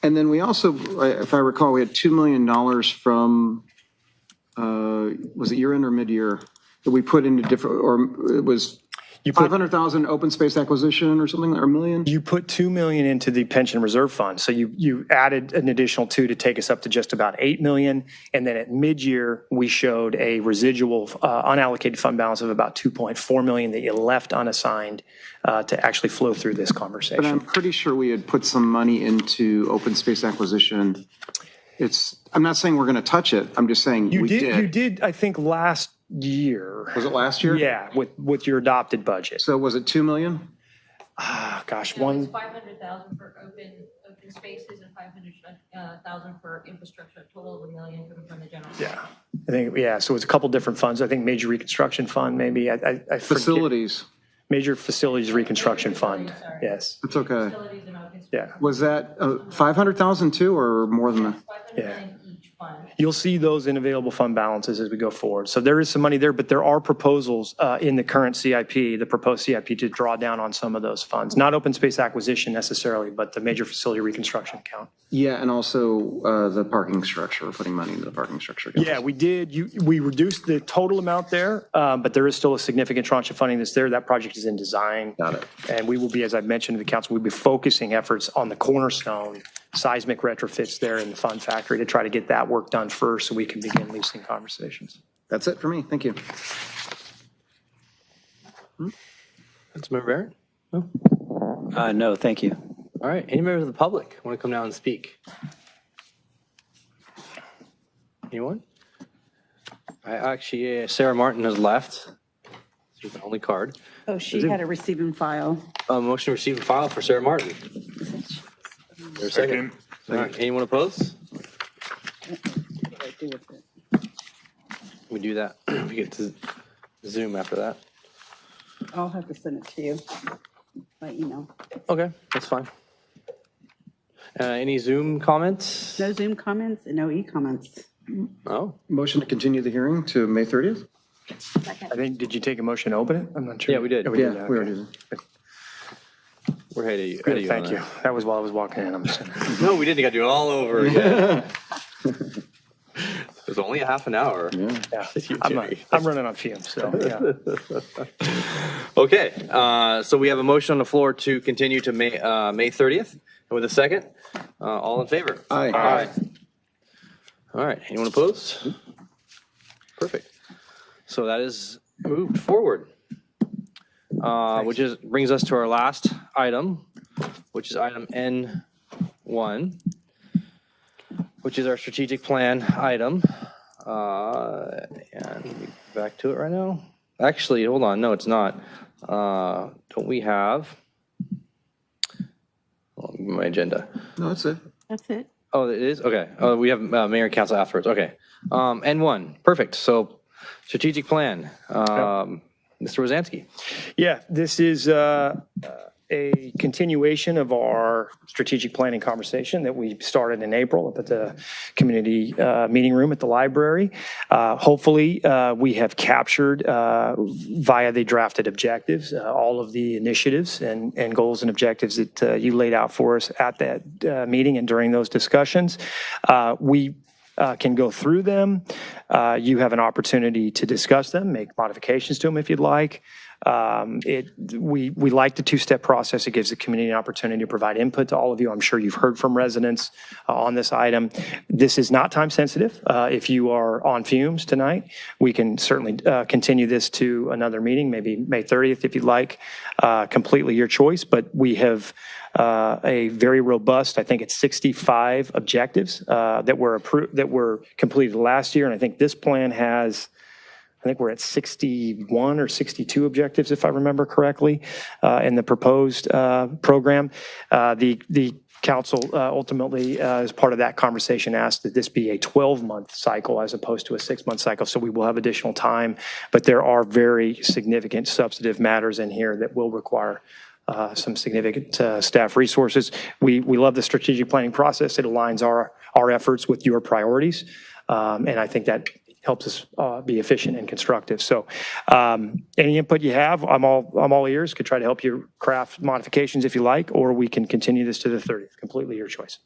And then we also, if I recall, we had $2 million from, was it year end or mid-year, that we put into different, or it was 500,000 open space acquisition or something, or $1 million? You put $2 million into the pension reserve fund. So you added an additional 2 to take us up to just about $8 million. And then at mid-year, we showed a residual unallocated fund balance of about $2.4 million that you left unassigned to actually flow through this conversation. But I'm pretty sure we had put some money into open space acquisition. I'm not saying we're going to touch it. I'm just saying we did. You did, I think, last year. Was it last year? Yeah, with your adopted budget. So was it $2 million? Gosh, $500,000 for open spaces and 500,000 for infrastructure, total of $1 million from the general. Yeah, I think, so it's a couple different funds. I think major reconstruction fund, maybe. I forget. Facilities. Major facilities reconstruction fund, yes. That's okay. Facilities and open space. Yeah. Was that 500,000 too, or more than that? 500 million each fund. You'll see those in available fund balances as we go forward. So there is some money there, but there are proposals in the current CIP, the proposed CIP, to draw down on some of those funds. Not open space acquisition necessarily, but the major facility reconstruction account. Yeah, and also the parking structure, we're putting money into the parking structure. Yeah, we did. We reduced the total amount there, but there is still a significant tranche of funding that's there. That project is in design. Got it. And we will be, as I've mentioned to the council, we'll be focusing efforts on the cornerstone seismic retrofits there in the Fun Factory to try to get that work done first so we can begin leasing conversations. That's it for me. Thank you. Councilmember Barrett? No? No, thank you. All right. Any members of the public want to come down and speak? Anyone? Actually, Sarah Martin has left. She's the only card. Oh, she had a receive and file. Motion to receive and file for Sarah Martin. There's a second. All right. Anyone opposed? We do that. We get to Zoom after that. I'll have to send it to you by email. Okay, that's fine. Any Zoom comments? No Zoom comments and no e-comments. Oh. Motion to continue the hearing to May 30th? I think, did you take a motion to open it? I'm not sure. Yeah, we did. Oh, Yeah, did, we okay. already did. We're ahead of you. Good, thank you. That was while I was walking in. I'm just No, we didn't. Got to do it all over again. It was only a half an hour. Yeah, I'm running on fumes, so yeah. Okay, so we have a motion on the floor to continue to May 30th. And with a second, all in favor? Aye. Aye. All right, anyone opposed? Perfect. So that is moved forward, which brings us to our last item, which is item N1, which is our strategic plan item. And back to it right now. Actually, hold on. No, it's not. Don't we have my agenda? No, that's it. That's it. Oh, it is? Okay. Oh, we have mayor and council afterwards. Okay. N1. Perfect. So strategic plan. Mr. Rosansky. Yeah, this is a continuation of our strategic planning conversation that we started in April up at the community meeting room at the library. Hopefully, we have captured via the drafted objectives all of the initiatives and goals and objectives that you laid out for us at that meeting and during those discussions. We can go through them. You have an opportunity to discuss them, make modifications to them if you'd like. We like the two-step process. It gives the community an opportunity to provide input to all of you. I'm sure you've heard from residents on this item. This is not time sensitive. If you are on fumes tonight, we can certainly continue this to another meeting, maybe May 30th if you'd like. Completely your choice, but we have a very robust, I think it's 65 objectives that were completed last year, and I think this plan has, I think we're at 61 or 62 objectives, if I remember correctly, in the proposed program. The council ultimately, as part of that conversation, asked that this be a 12-month cycle as opposed to a 6-month cycle, so we will have additional time, but there are very significant substantive matters in here that will require some significant staff resources. We love the strategic planning process. It aligns our efforts with your priorities, and I think that helps us be efficient and constructive. So any input you have, I'm all ears. Could try to help you craft modifications if you like, or we can continue this to the 30th. Completely your choice.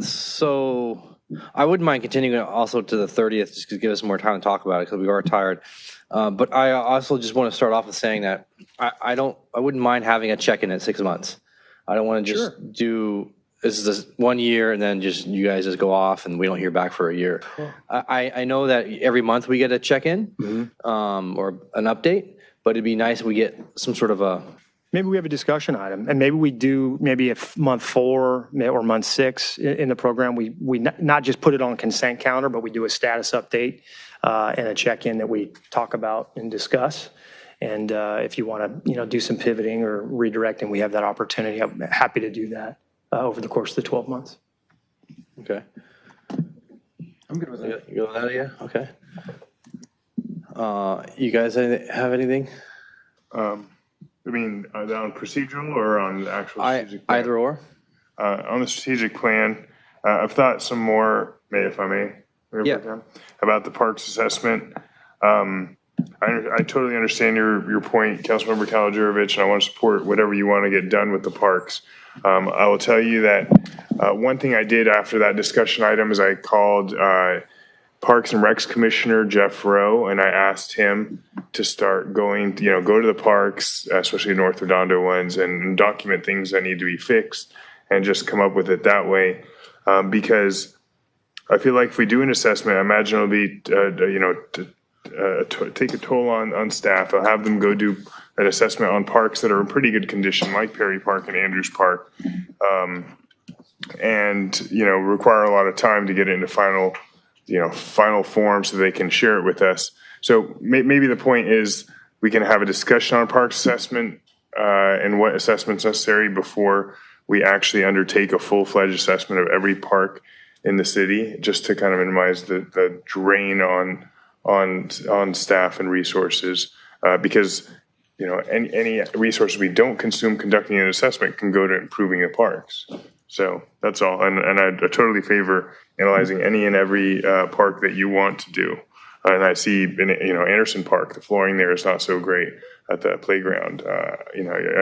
So I wouldn't mind continuing also to the 30th just to give us more time to talk about it because we are tired. But I also just want to start off with saying that I wouldn't mind having a check-in at 6 months. I don't want to just do this is this 1 year and then just you guys just go off and we don't hear back for a year. Cool. I know that every month we get a check-in or an update, but it'd be nice if we get some sort of a. Maybe we have a discussion item, and maybe we do at month 4 or month 6 in the program. We not just put it on consent counter, but we do a status update and a check-in that we talk about and discuss. And if you want to, do some pivoting or redirecting, we have that opportunity. I'm happy to do that. over the course of the 12 months. Okay. I'm good with that. You go with that, yeah? Okay. You guys have anything? I mean, on procedural or on the actual strategic plan? Either or. On the strategic plan, I've thought some more, if I may, about the parks assessment. I totally understand your point, Councilmember Kalajurovich, and I want to support whatever you want to get done with the parks. I will tell you that one thing I did after that discussion item is I called Parks and Recs Commissioner Jeff Rowe, and I asked him to start going, go to the parks, especially North Redondo ones, and document things that need to be fixed and just come up with it that way. Because I feel like if we do an assessment, I imagine it'll be, take a toll on staff. I'll have them go do an assessment on parks that are in pretty good condition, like Perry Park and Andrews Park, and require a lot of time to get it into final form so they can share it with us. So maybe the point is we can have a discussion on park assessment and what assessment's necessary before we actually undertake a full-fledged assessment of every park in the city, just to kind of minimize the drain on staff and resources, because any resources we don't consume conducting an assessment can go to improving the parks. So that's all, and I totally favor analyzing any and every park that you want to do. And I see in Anderson Park, the flooring there is not so great at the playground. I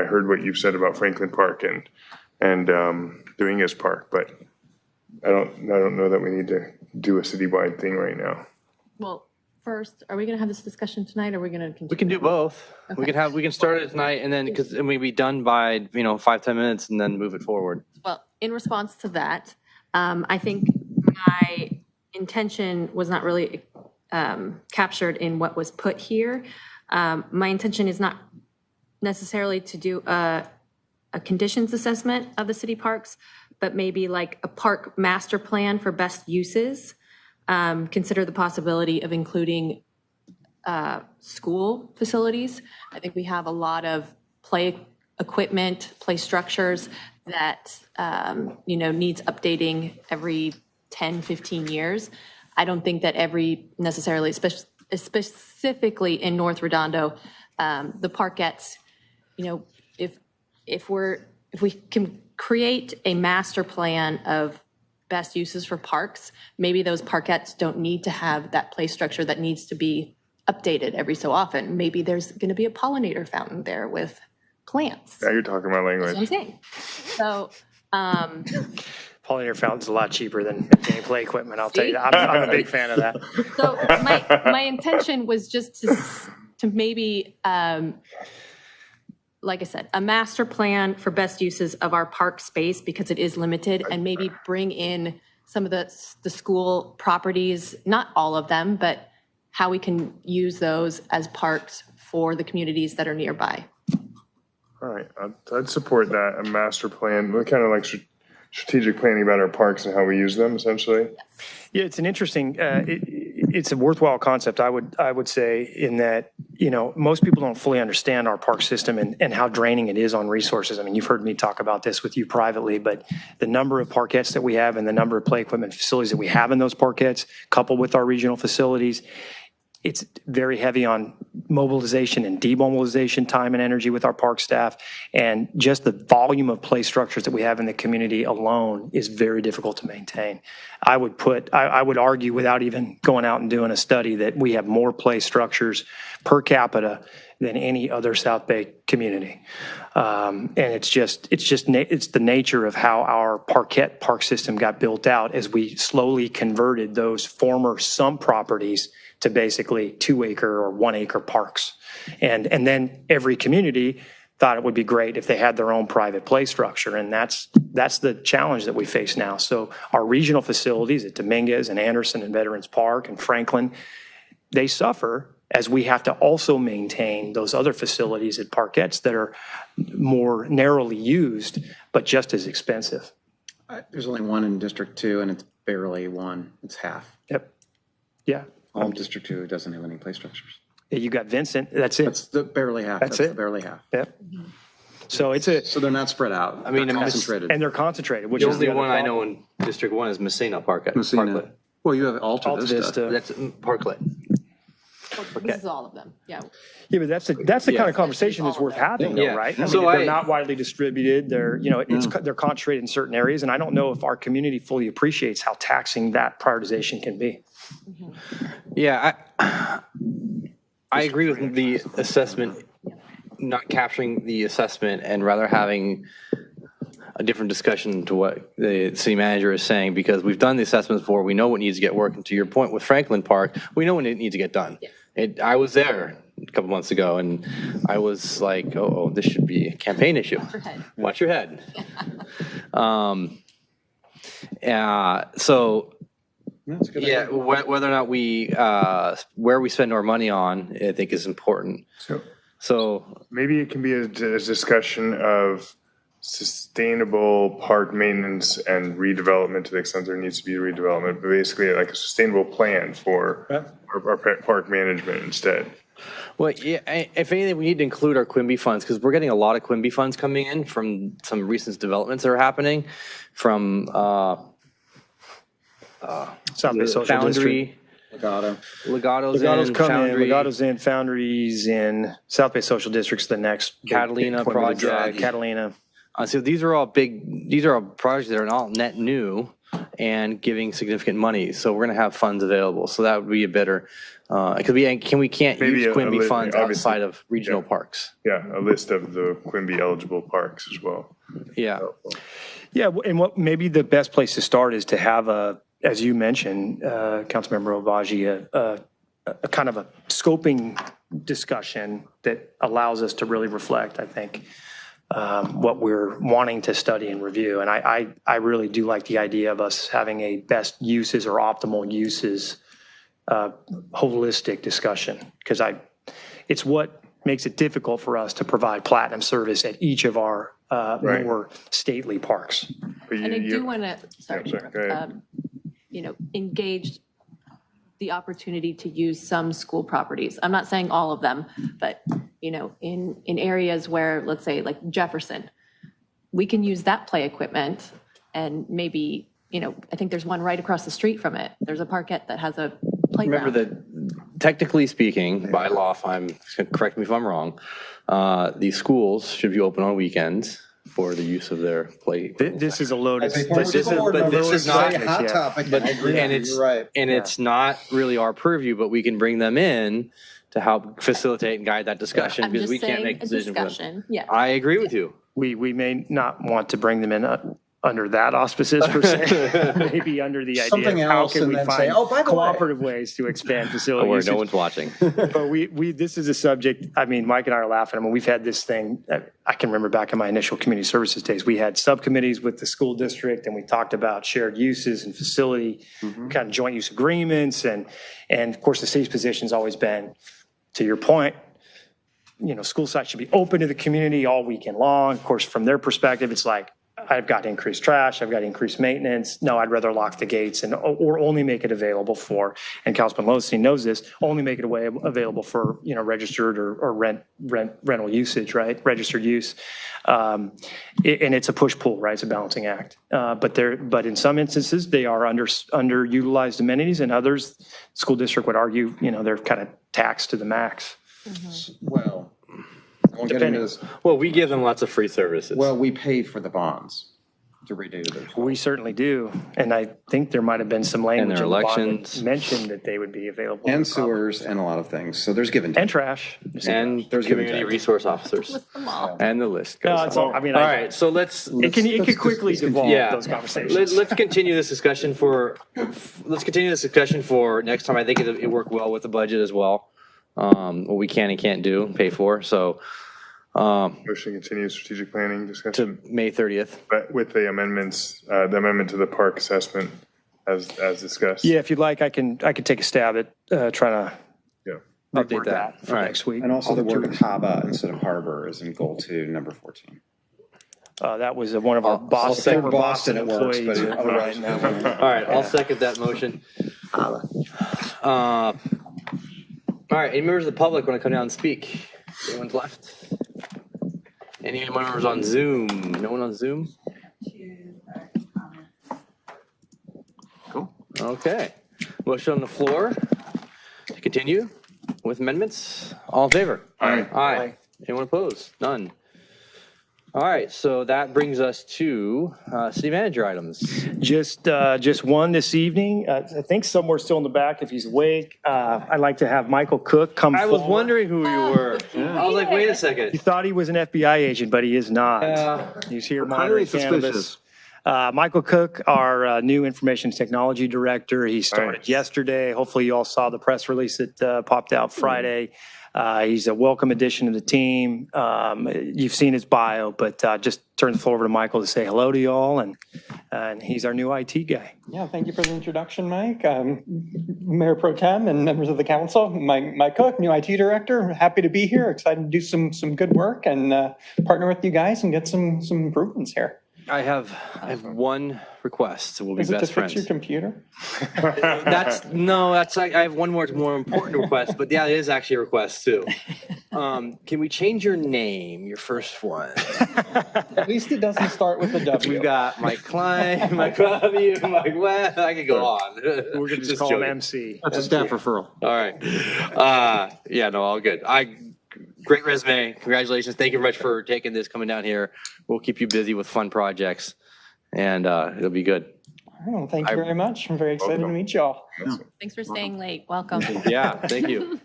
heard what you've said about Franklin Park and Dominguez Park, but I don't know that we need to do a citywide thing right now. Well, first, are we going to have this discussion tonight, or are we going to continue? We can do both. Okay. We can start it tonight, and then because we'll be done by 5-10 minutes, and then move it forward. Well, in response to that, I think my intention was not really captured in what was put here. My intention is not necessarily to do a conditions assessment of the city parks, but maybe like a park master plan for best uses. Consider the possibility of including school facilities. I think we have a lot of play equipment, play structures that needs updating every 10, 15 years. I don't think that every necessarily, specifically in North Redondo, the parkettes, if we can create a master plan of best uses for parks, maybe those parkettes don't need to have that play structure that needs to be updated every so often. Maybe there's going to be a pollinator fountain there with plants. Yeah, you're talking my language. That's what I'm saying. So, Pollinator fountain's a lot cheaper than maintaining play equipment, I'll tell you that. I'm a big fan of that. So my intention was just to maybe, like I said, a master plan for best uses of our park space, because it is limited, and maybe bring in some of the school properties, not all of them, but how we can use those as parks for the communities that are nearby. All right, I'd support that, a master plan, kind of like strategic planning about our parks and how we use them, essentially. Yeah, it's an interesting, it's a worthwhile concept, I would say, in that, most people don't fully understand our park system and how draining it is on resources. I mean, you've heard me talk about this with you privately, but the number of parkettes that we have and the number of play equipment facilities that we have in those parkettes, coupled with our regional facilities, it's very heavy on mobilization and demobilization time and energy with our park staff. And just the volume of play structures that we have in the community alone is very difficult to maintain. I would argue, without even going out and doing a study, that we have more play structures per capita than any other South Bay community. And it's the nature of how our parkette park system got built out as we slowly converted those former sump properties to basically 2-acre or 1-acre parks. And then every community thought it would be great if they had their own private play structure. And that's the challenge that we face now. So our regional facilities at Dominguez and Anderson and Veterans Park and Franklin, they suffer as we have to also maintain those other facilities at parkettes that are more narrowly used, but just as expensive. There's only one in District 2, and it's barely one. It's half. Yep. Yeah. All of District 2 doesn't have any play structures. Yeah, you got Vincent. That's it. That's barely half. That's it. Barely half. Yep. So So they're not spread out. I mean, They're I'm just- concentrated. and they're concentrated, which The is only the other one I problem. know in District 1 is Messina Park. Messina. Parklet. Well, you have Alta Alta Vista. Vista. That's Parklet. This is all of them, yeah. Yeah, but that's the kind of conversation that's worth having, though, Yeah. right? I mean, So they're I- not widely distributed. They're, they're concentrated in certain areas, and I don't know if our community fully appreciates how taxing that prioritization can be. Yeah, I agree with the assessment, not capturing the assessment and rather having a different discussion to what the city manager is saying, because we've done the assessments before. We know what needs to get worked. And to your point with Franklin Park, we know when it needs to get done. I was there a couple months ago and I was like, oh, this should be a campaign issue. Watch your head. So yeah, whether or not we, where we spend our money on, I think is important. So maybe it can be a discussion of sustainable park maintenance and redevelopment to the extent there needs to be redevelopment, but basically like a sustainable plan for our park management instead. Well, yeah, if anything, we need to include our Quimby funds because we're getting a lot of Quimby funds coming in from some recent developments that are happening from South Bay Social Foundry. Legato's in, Foundry's in, South Bay Social District's the next. Catalina project. Catalina. So these are all projects that are all net new and giving significant money. So we're going to have funds available. So that would be a better, because we can't Maybe use Quimby funds obviously, outside of regional parks. Yeah, a list of the Quimby eligible parks as well. Yeah. Yeah, and what maybe the best place to start is to have as you mentioned, Councilmember Ovaji, a kind of a scoping discussion that allows us to really reflect, I think, what we're wanting to study and review. And I really do like the idea of us having a best uses or optimal uses holistic discussion, because it's what makes it difficult for us to provide platinum service at each of our more stately parks. And I do want to, engage the opportunity to use some school properties. I'm not saying all of them, but, in areas where, let's say, like Jefferson, we can use that play equipment and maybe, I think there's one right across the street from it. There's a parkette that has a playground. Remember that, technically speaking, by law, correct me if I'm wrong, these schools should be open on weekends for the use of their play. This is a loaded. This is not a hot topic. But, I agree and with you, you're right. it's not really our purview, but we can bring them in to help facilitate and guide that discussion I'm because just we can't saying make a decisions. discussion. Yeah. I agree with you. We may not want to bring them in under that auspices per se, maybe under the idea Something of how else can and we then find say, oh, by the way. cooperative ways to expand facility Where usage. no one's watching. But this is a subject, I mean, Mike and I are laughing. I mean, we've had this thing, I can remember back in my initial community services days, we had subcommittees with the school district and we talked about shared uses and facility, kind of joint use agreements. And of course, the city's position's always been, to your point, school sites should be open to the community all weekend long. Of course, from their perspective, it's like, I've got increased trash, I've got increased maintenance. No, I'd rather lock the gates or only make it available for, and Councilman Lowenstein knows this, only make it available for, registered or rental usage, right? Registered use. And it's a push-pull, right? It's a balancing act. But in some instances, they are underutilized amenities, and others, school district would argue, they're kind of taxed to the max. Well, I won't get into this. Well, we give them lots of free services. Well, we pay for the bonds to redo those. We certainly do. And I think there might have been some language their in the bond that elections. mentioned that they would be available. And sewers and a lot of things. So there's give and take. And trash. And There's community give and take. resource officers. And the list goes it's on. all- I mean, all I- right, so let's It can quickly devolve Yeah. those conversations. Let's continue this discussion for next time. I think it worked well with the budget as well. What we can and can't do, pay for. So Motion to continue strategic planning discussion. to May 30th. But with the amendments, the amendment to the park assessment as discussed. Yeah, if you'd like, I can take a stab at trying to Update that. for All right. next week. And also the word harbor instead of harbor is in goal 2, number 14. That was one of our second Boston it works, employees. but otherwise, All right, I'll second that motion. All right, any members of the public want to come down and speak? Anyone's left? Any members on Zoom? No one on Zoom? Cool. Okay. Motion on the floor to continue with amendments. All in favor? Aye. Aye. Anyone opposed? None. All right, so that brings us to city manager items. Just one this evening. I think somewhere still in the back, if he's awake. I'd like to have Michael Cook come I was forward. wondering who you were. I was like, wait a He second. thought he was an FBI agent, but he is not. He's here monitoring cannabis. Michael Cook, our new information technology director. He started yesterday. Hopefully you all saw the press release that popped out Friday. He's a welcome addition to the team. You've seen his bio, but just turn the floor over to Michael to say hello to you all, and he's our new IT guy. Yeah, thank you for the introduction, Mike. Mayor Pro Tem and members of the council, Mike Cook, new IT director. Happy to be here. Excited to do some good work and partner with you guys and get some improvements here. I have one request. We'll be Is it to best fix friends. your computer? That's I have one more important request, but yeah, it is actually a request too. Can we change your name, your first one? At least it doesn't start with a W. We've got Mike Klein, Mike W, Mike Webb. I could go on. We're going to just call him MC. That's a staff referral. All right. Yeah, no, all good. Great resume. Congratulations. Thank you very much for taking this, coming down here. We'll keep you busy with fun projects, and it'll be good. Oh, thank you very much. I'm very excited to meet y'all. Thanks for staying late. Welcome. Yeah, thank you.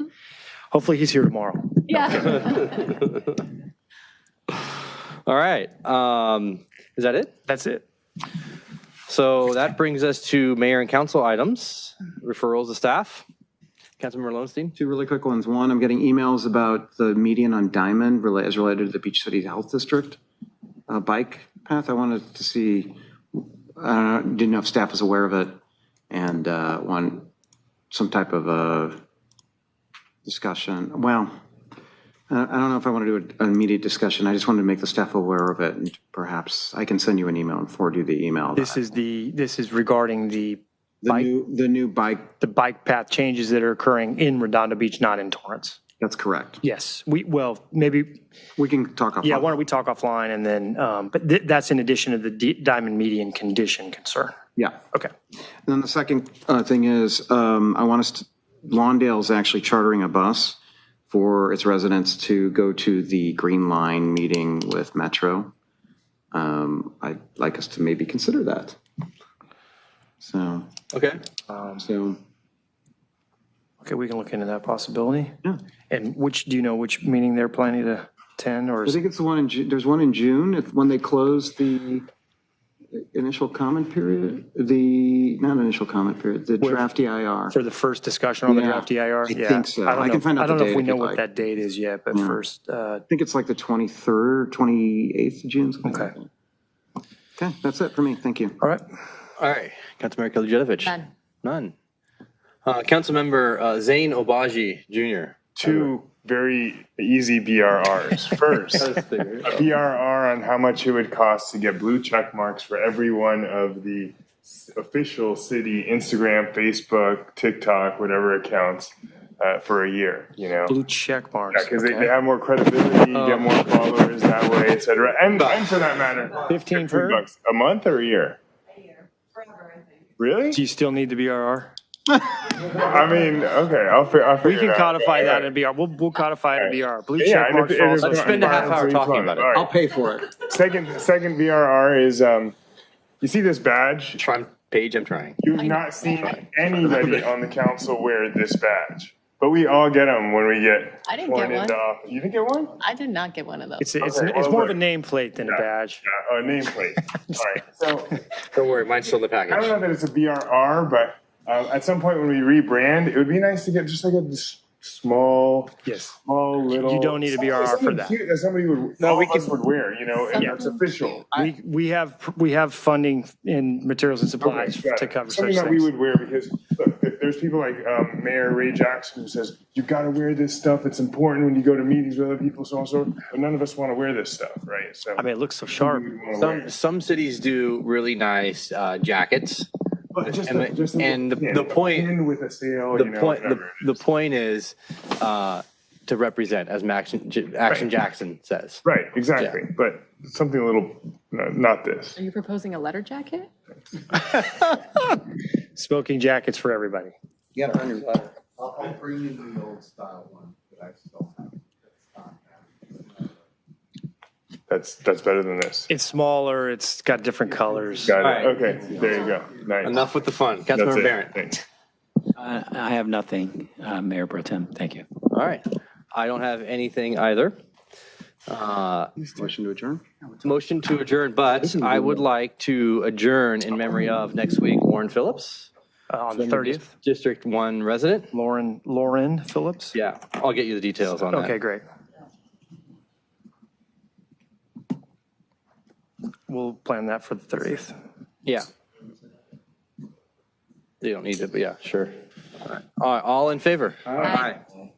Hopefully he's here tomorrow. Yeah. All right. Is that it? That's it. So that brings us to mayor and council items, referrals to staff. Councilmember Lowenstein? Two really quick ones. One, I'm getting emails about the median on Diamond as related to the Beach City Health District bike path. I wanted to see, didn't know if staff was aware of it, and want some type of a discussion. Well, I don't know if I want to do an immediate discussion. I just wanted to make the staff aware of it, and perhaps I can send you an email and forward you the email. This is regarding the new bike. The bike path changes that are occurring in Redondo Beach, not in Torrance. That's correct. Yes. Maybe we can talk offline. Yeah, why don't we talk offline, and then, but that's in addition to the Diamond median condition concern. Yeah. Okay. And then the second thing is, I want us to, Lawndale's actually chartering a bus for its residents to go to the Green Line meeting with Metro. I'd like us to maybe consider that. So. Okay. Okay, we can look into that possibility. Yeah. And do you know which meeting they're planning to attend, or? I think it's the one in June. There's one in June, when they close the initial comment period, not initial comment period, the draft EIR. For the first discussion on the draft EIR? I think so. I can find out the date. I don't know if we if know you'd what like. that date is yet, but first. I think it's like the 23rd, 28th of June. Okay. Okay, that's it for me. Thank you. All right. All right. Councilmember Kilijanovich? None. None. Councilmember Zane Obaji Jr. Two very easy BRRs. First, a BRR on how much it would cost to get blue check marks for every one of the official city Instagram, Facebook, TikTok, whatever accounts for a year, you know? Blue check marks. Yeah, because they have more credibility, get more followers that way, et cetera. And for that matter, $15 a month or a year? A year, forever, I think. Really? Do you still need the BRR? I mean, okay, I'll figure We can it out. codify All that right. in BR. We'll codify it in BR. Blue Yeah, check and marks. if for all it's such Let's spend a half hour talking about it. All right. I'll pay for it. Second BRR is, you see this badge? Trying, Paige, I'm trying. You've not seen anybody on the council wear this badge. But we all get them when we get I didn't get sworn one. into office. You didn't get one? I did not get one of those. It's more of a nameplate than a badge. Yeah, a nameplate. All right. So Don't worry, mine's still in the package. I don't know that it's a BRR, but at some point when we rebrand, it would be nice to get just like a small little. You don't need a BRR for something that. cute that somebody would, all of us would wear, you know, and that's official. We have funding in materials and supplies to cover such Something that we things. would wear, because look, if there's people like Mayor Ray Jackson who says, you got to wear this stuff. It's important when you go to meetings with other people, so and so. But none of us want to wear this stuff, right? So I mean, it looks so sharp. Some cities do really nice jackets. But just The point with a sale, the point is to represent, as Action Jackson says. Right, exactly. But something a little, not this. Are you proposing a letter jacket? Smoking jackets for everybody. You gotta earn your letter. I'll bring you the old style one that I still have. That's better than this. It's smaller, it's got different colors. Got it. right. Okay, there you go. Nice. Enough with the fun. That's Councilmember it. Barrett. Thanks. I have nothing, Mayor Pro Tem. Thank you. All right. I don't have anything either. Motion to adjourn? Motion to adjourn, but I would like to adjourn in memory of next week Warren Phillips. On the 30th. District 1 resident. Lauren Phillips? Yeah, I'll get you the details on that. Okay, great. We'll plan that for the 30th. Yeah. You don't need it, but yeah, sure. All right. All in favor? Aye. Aye.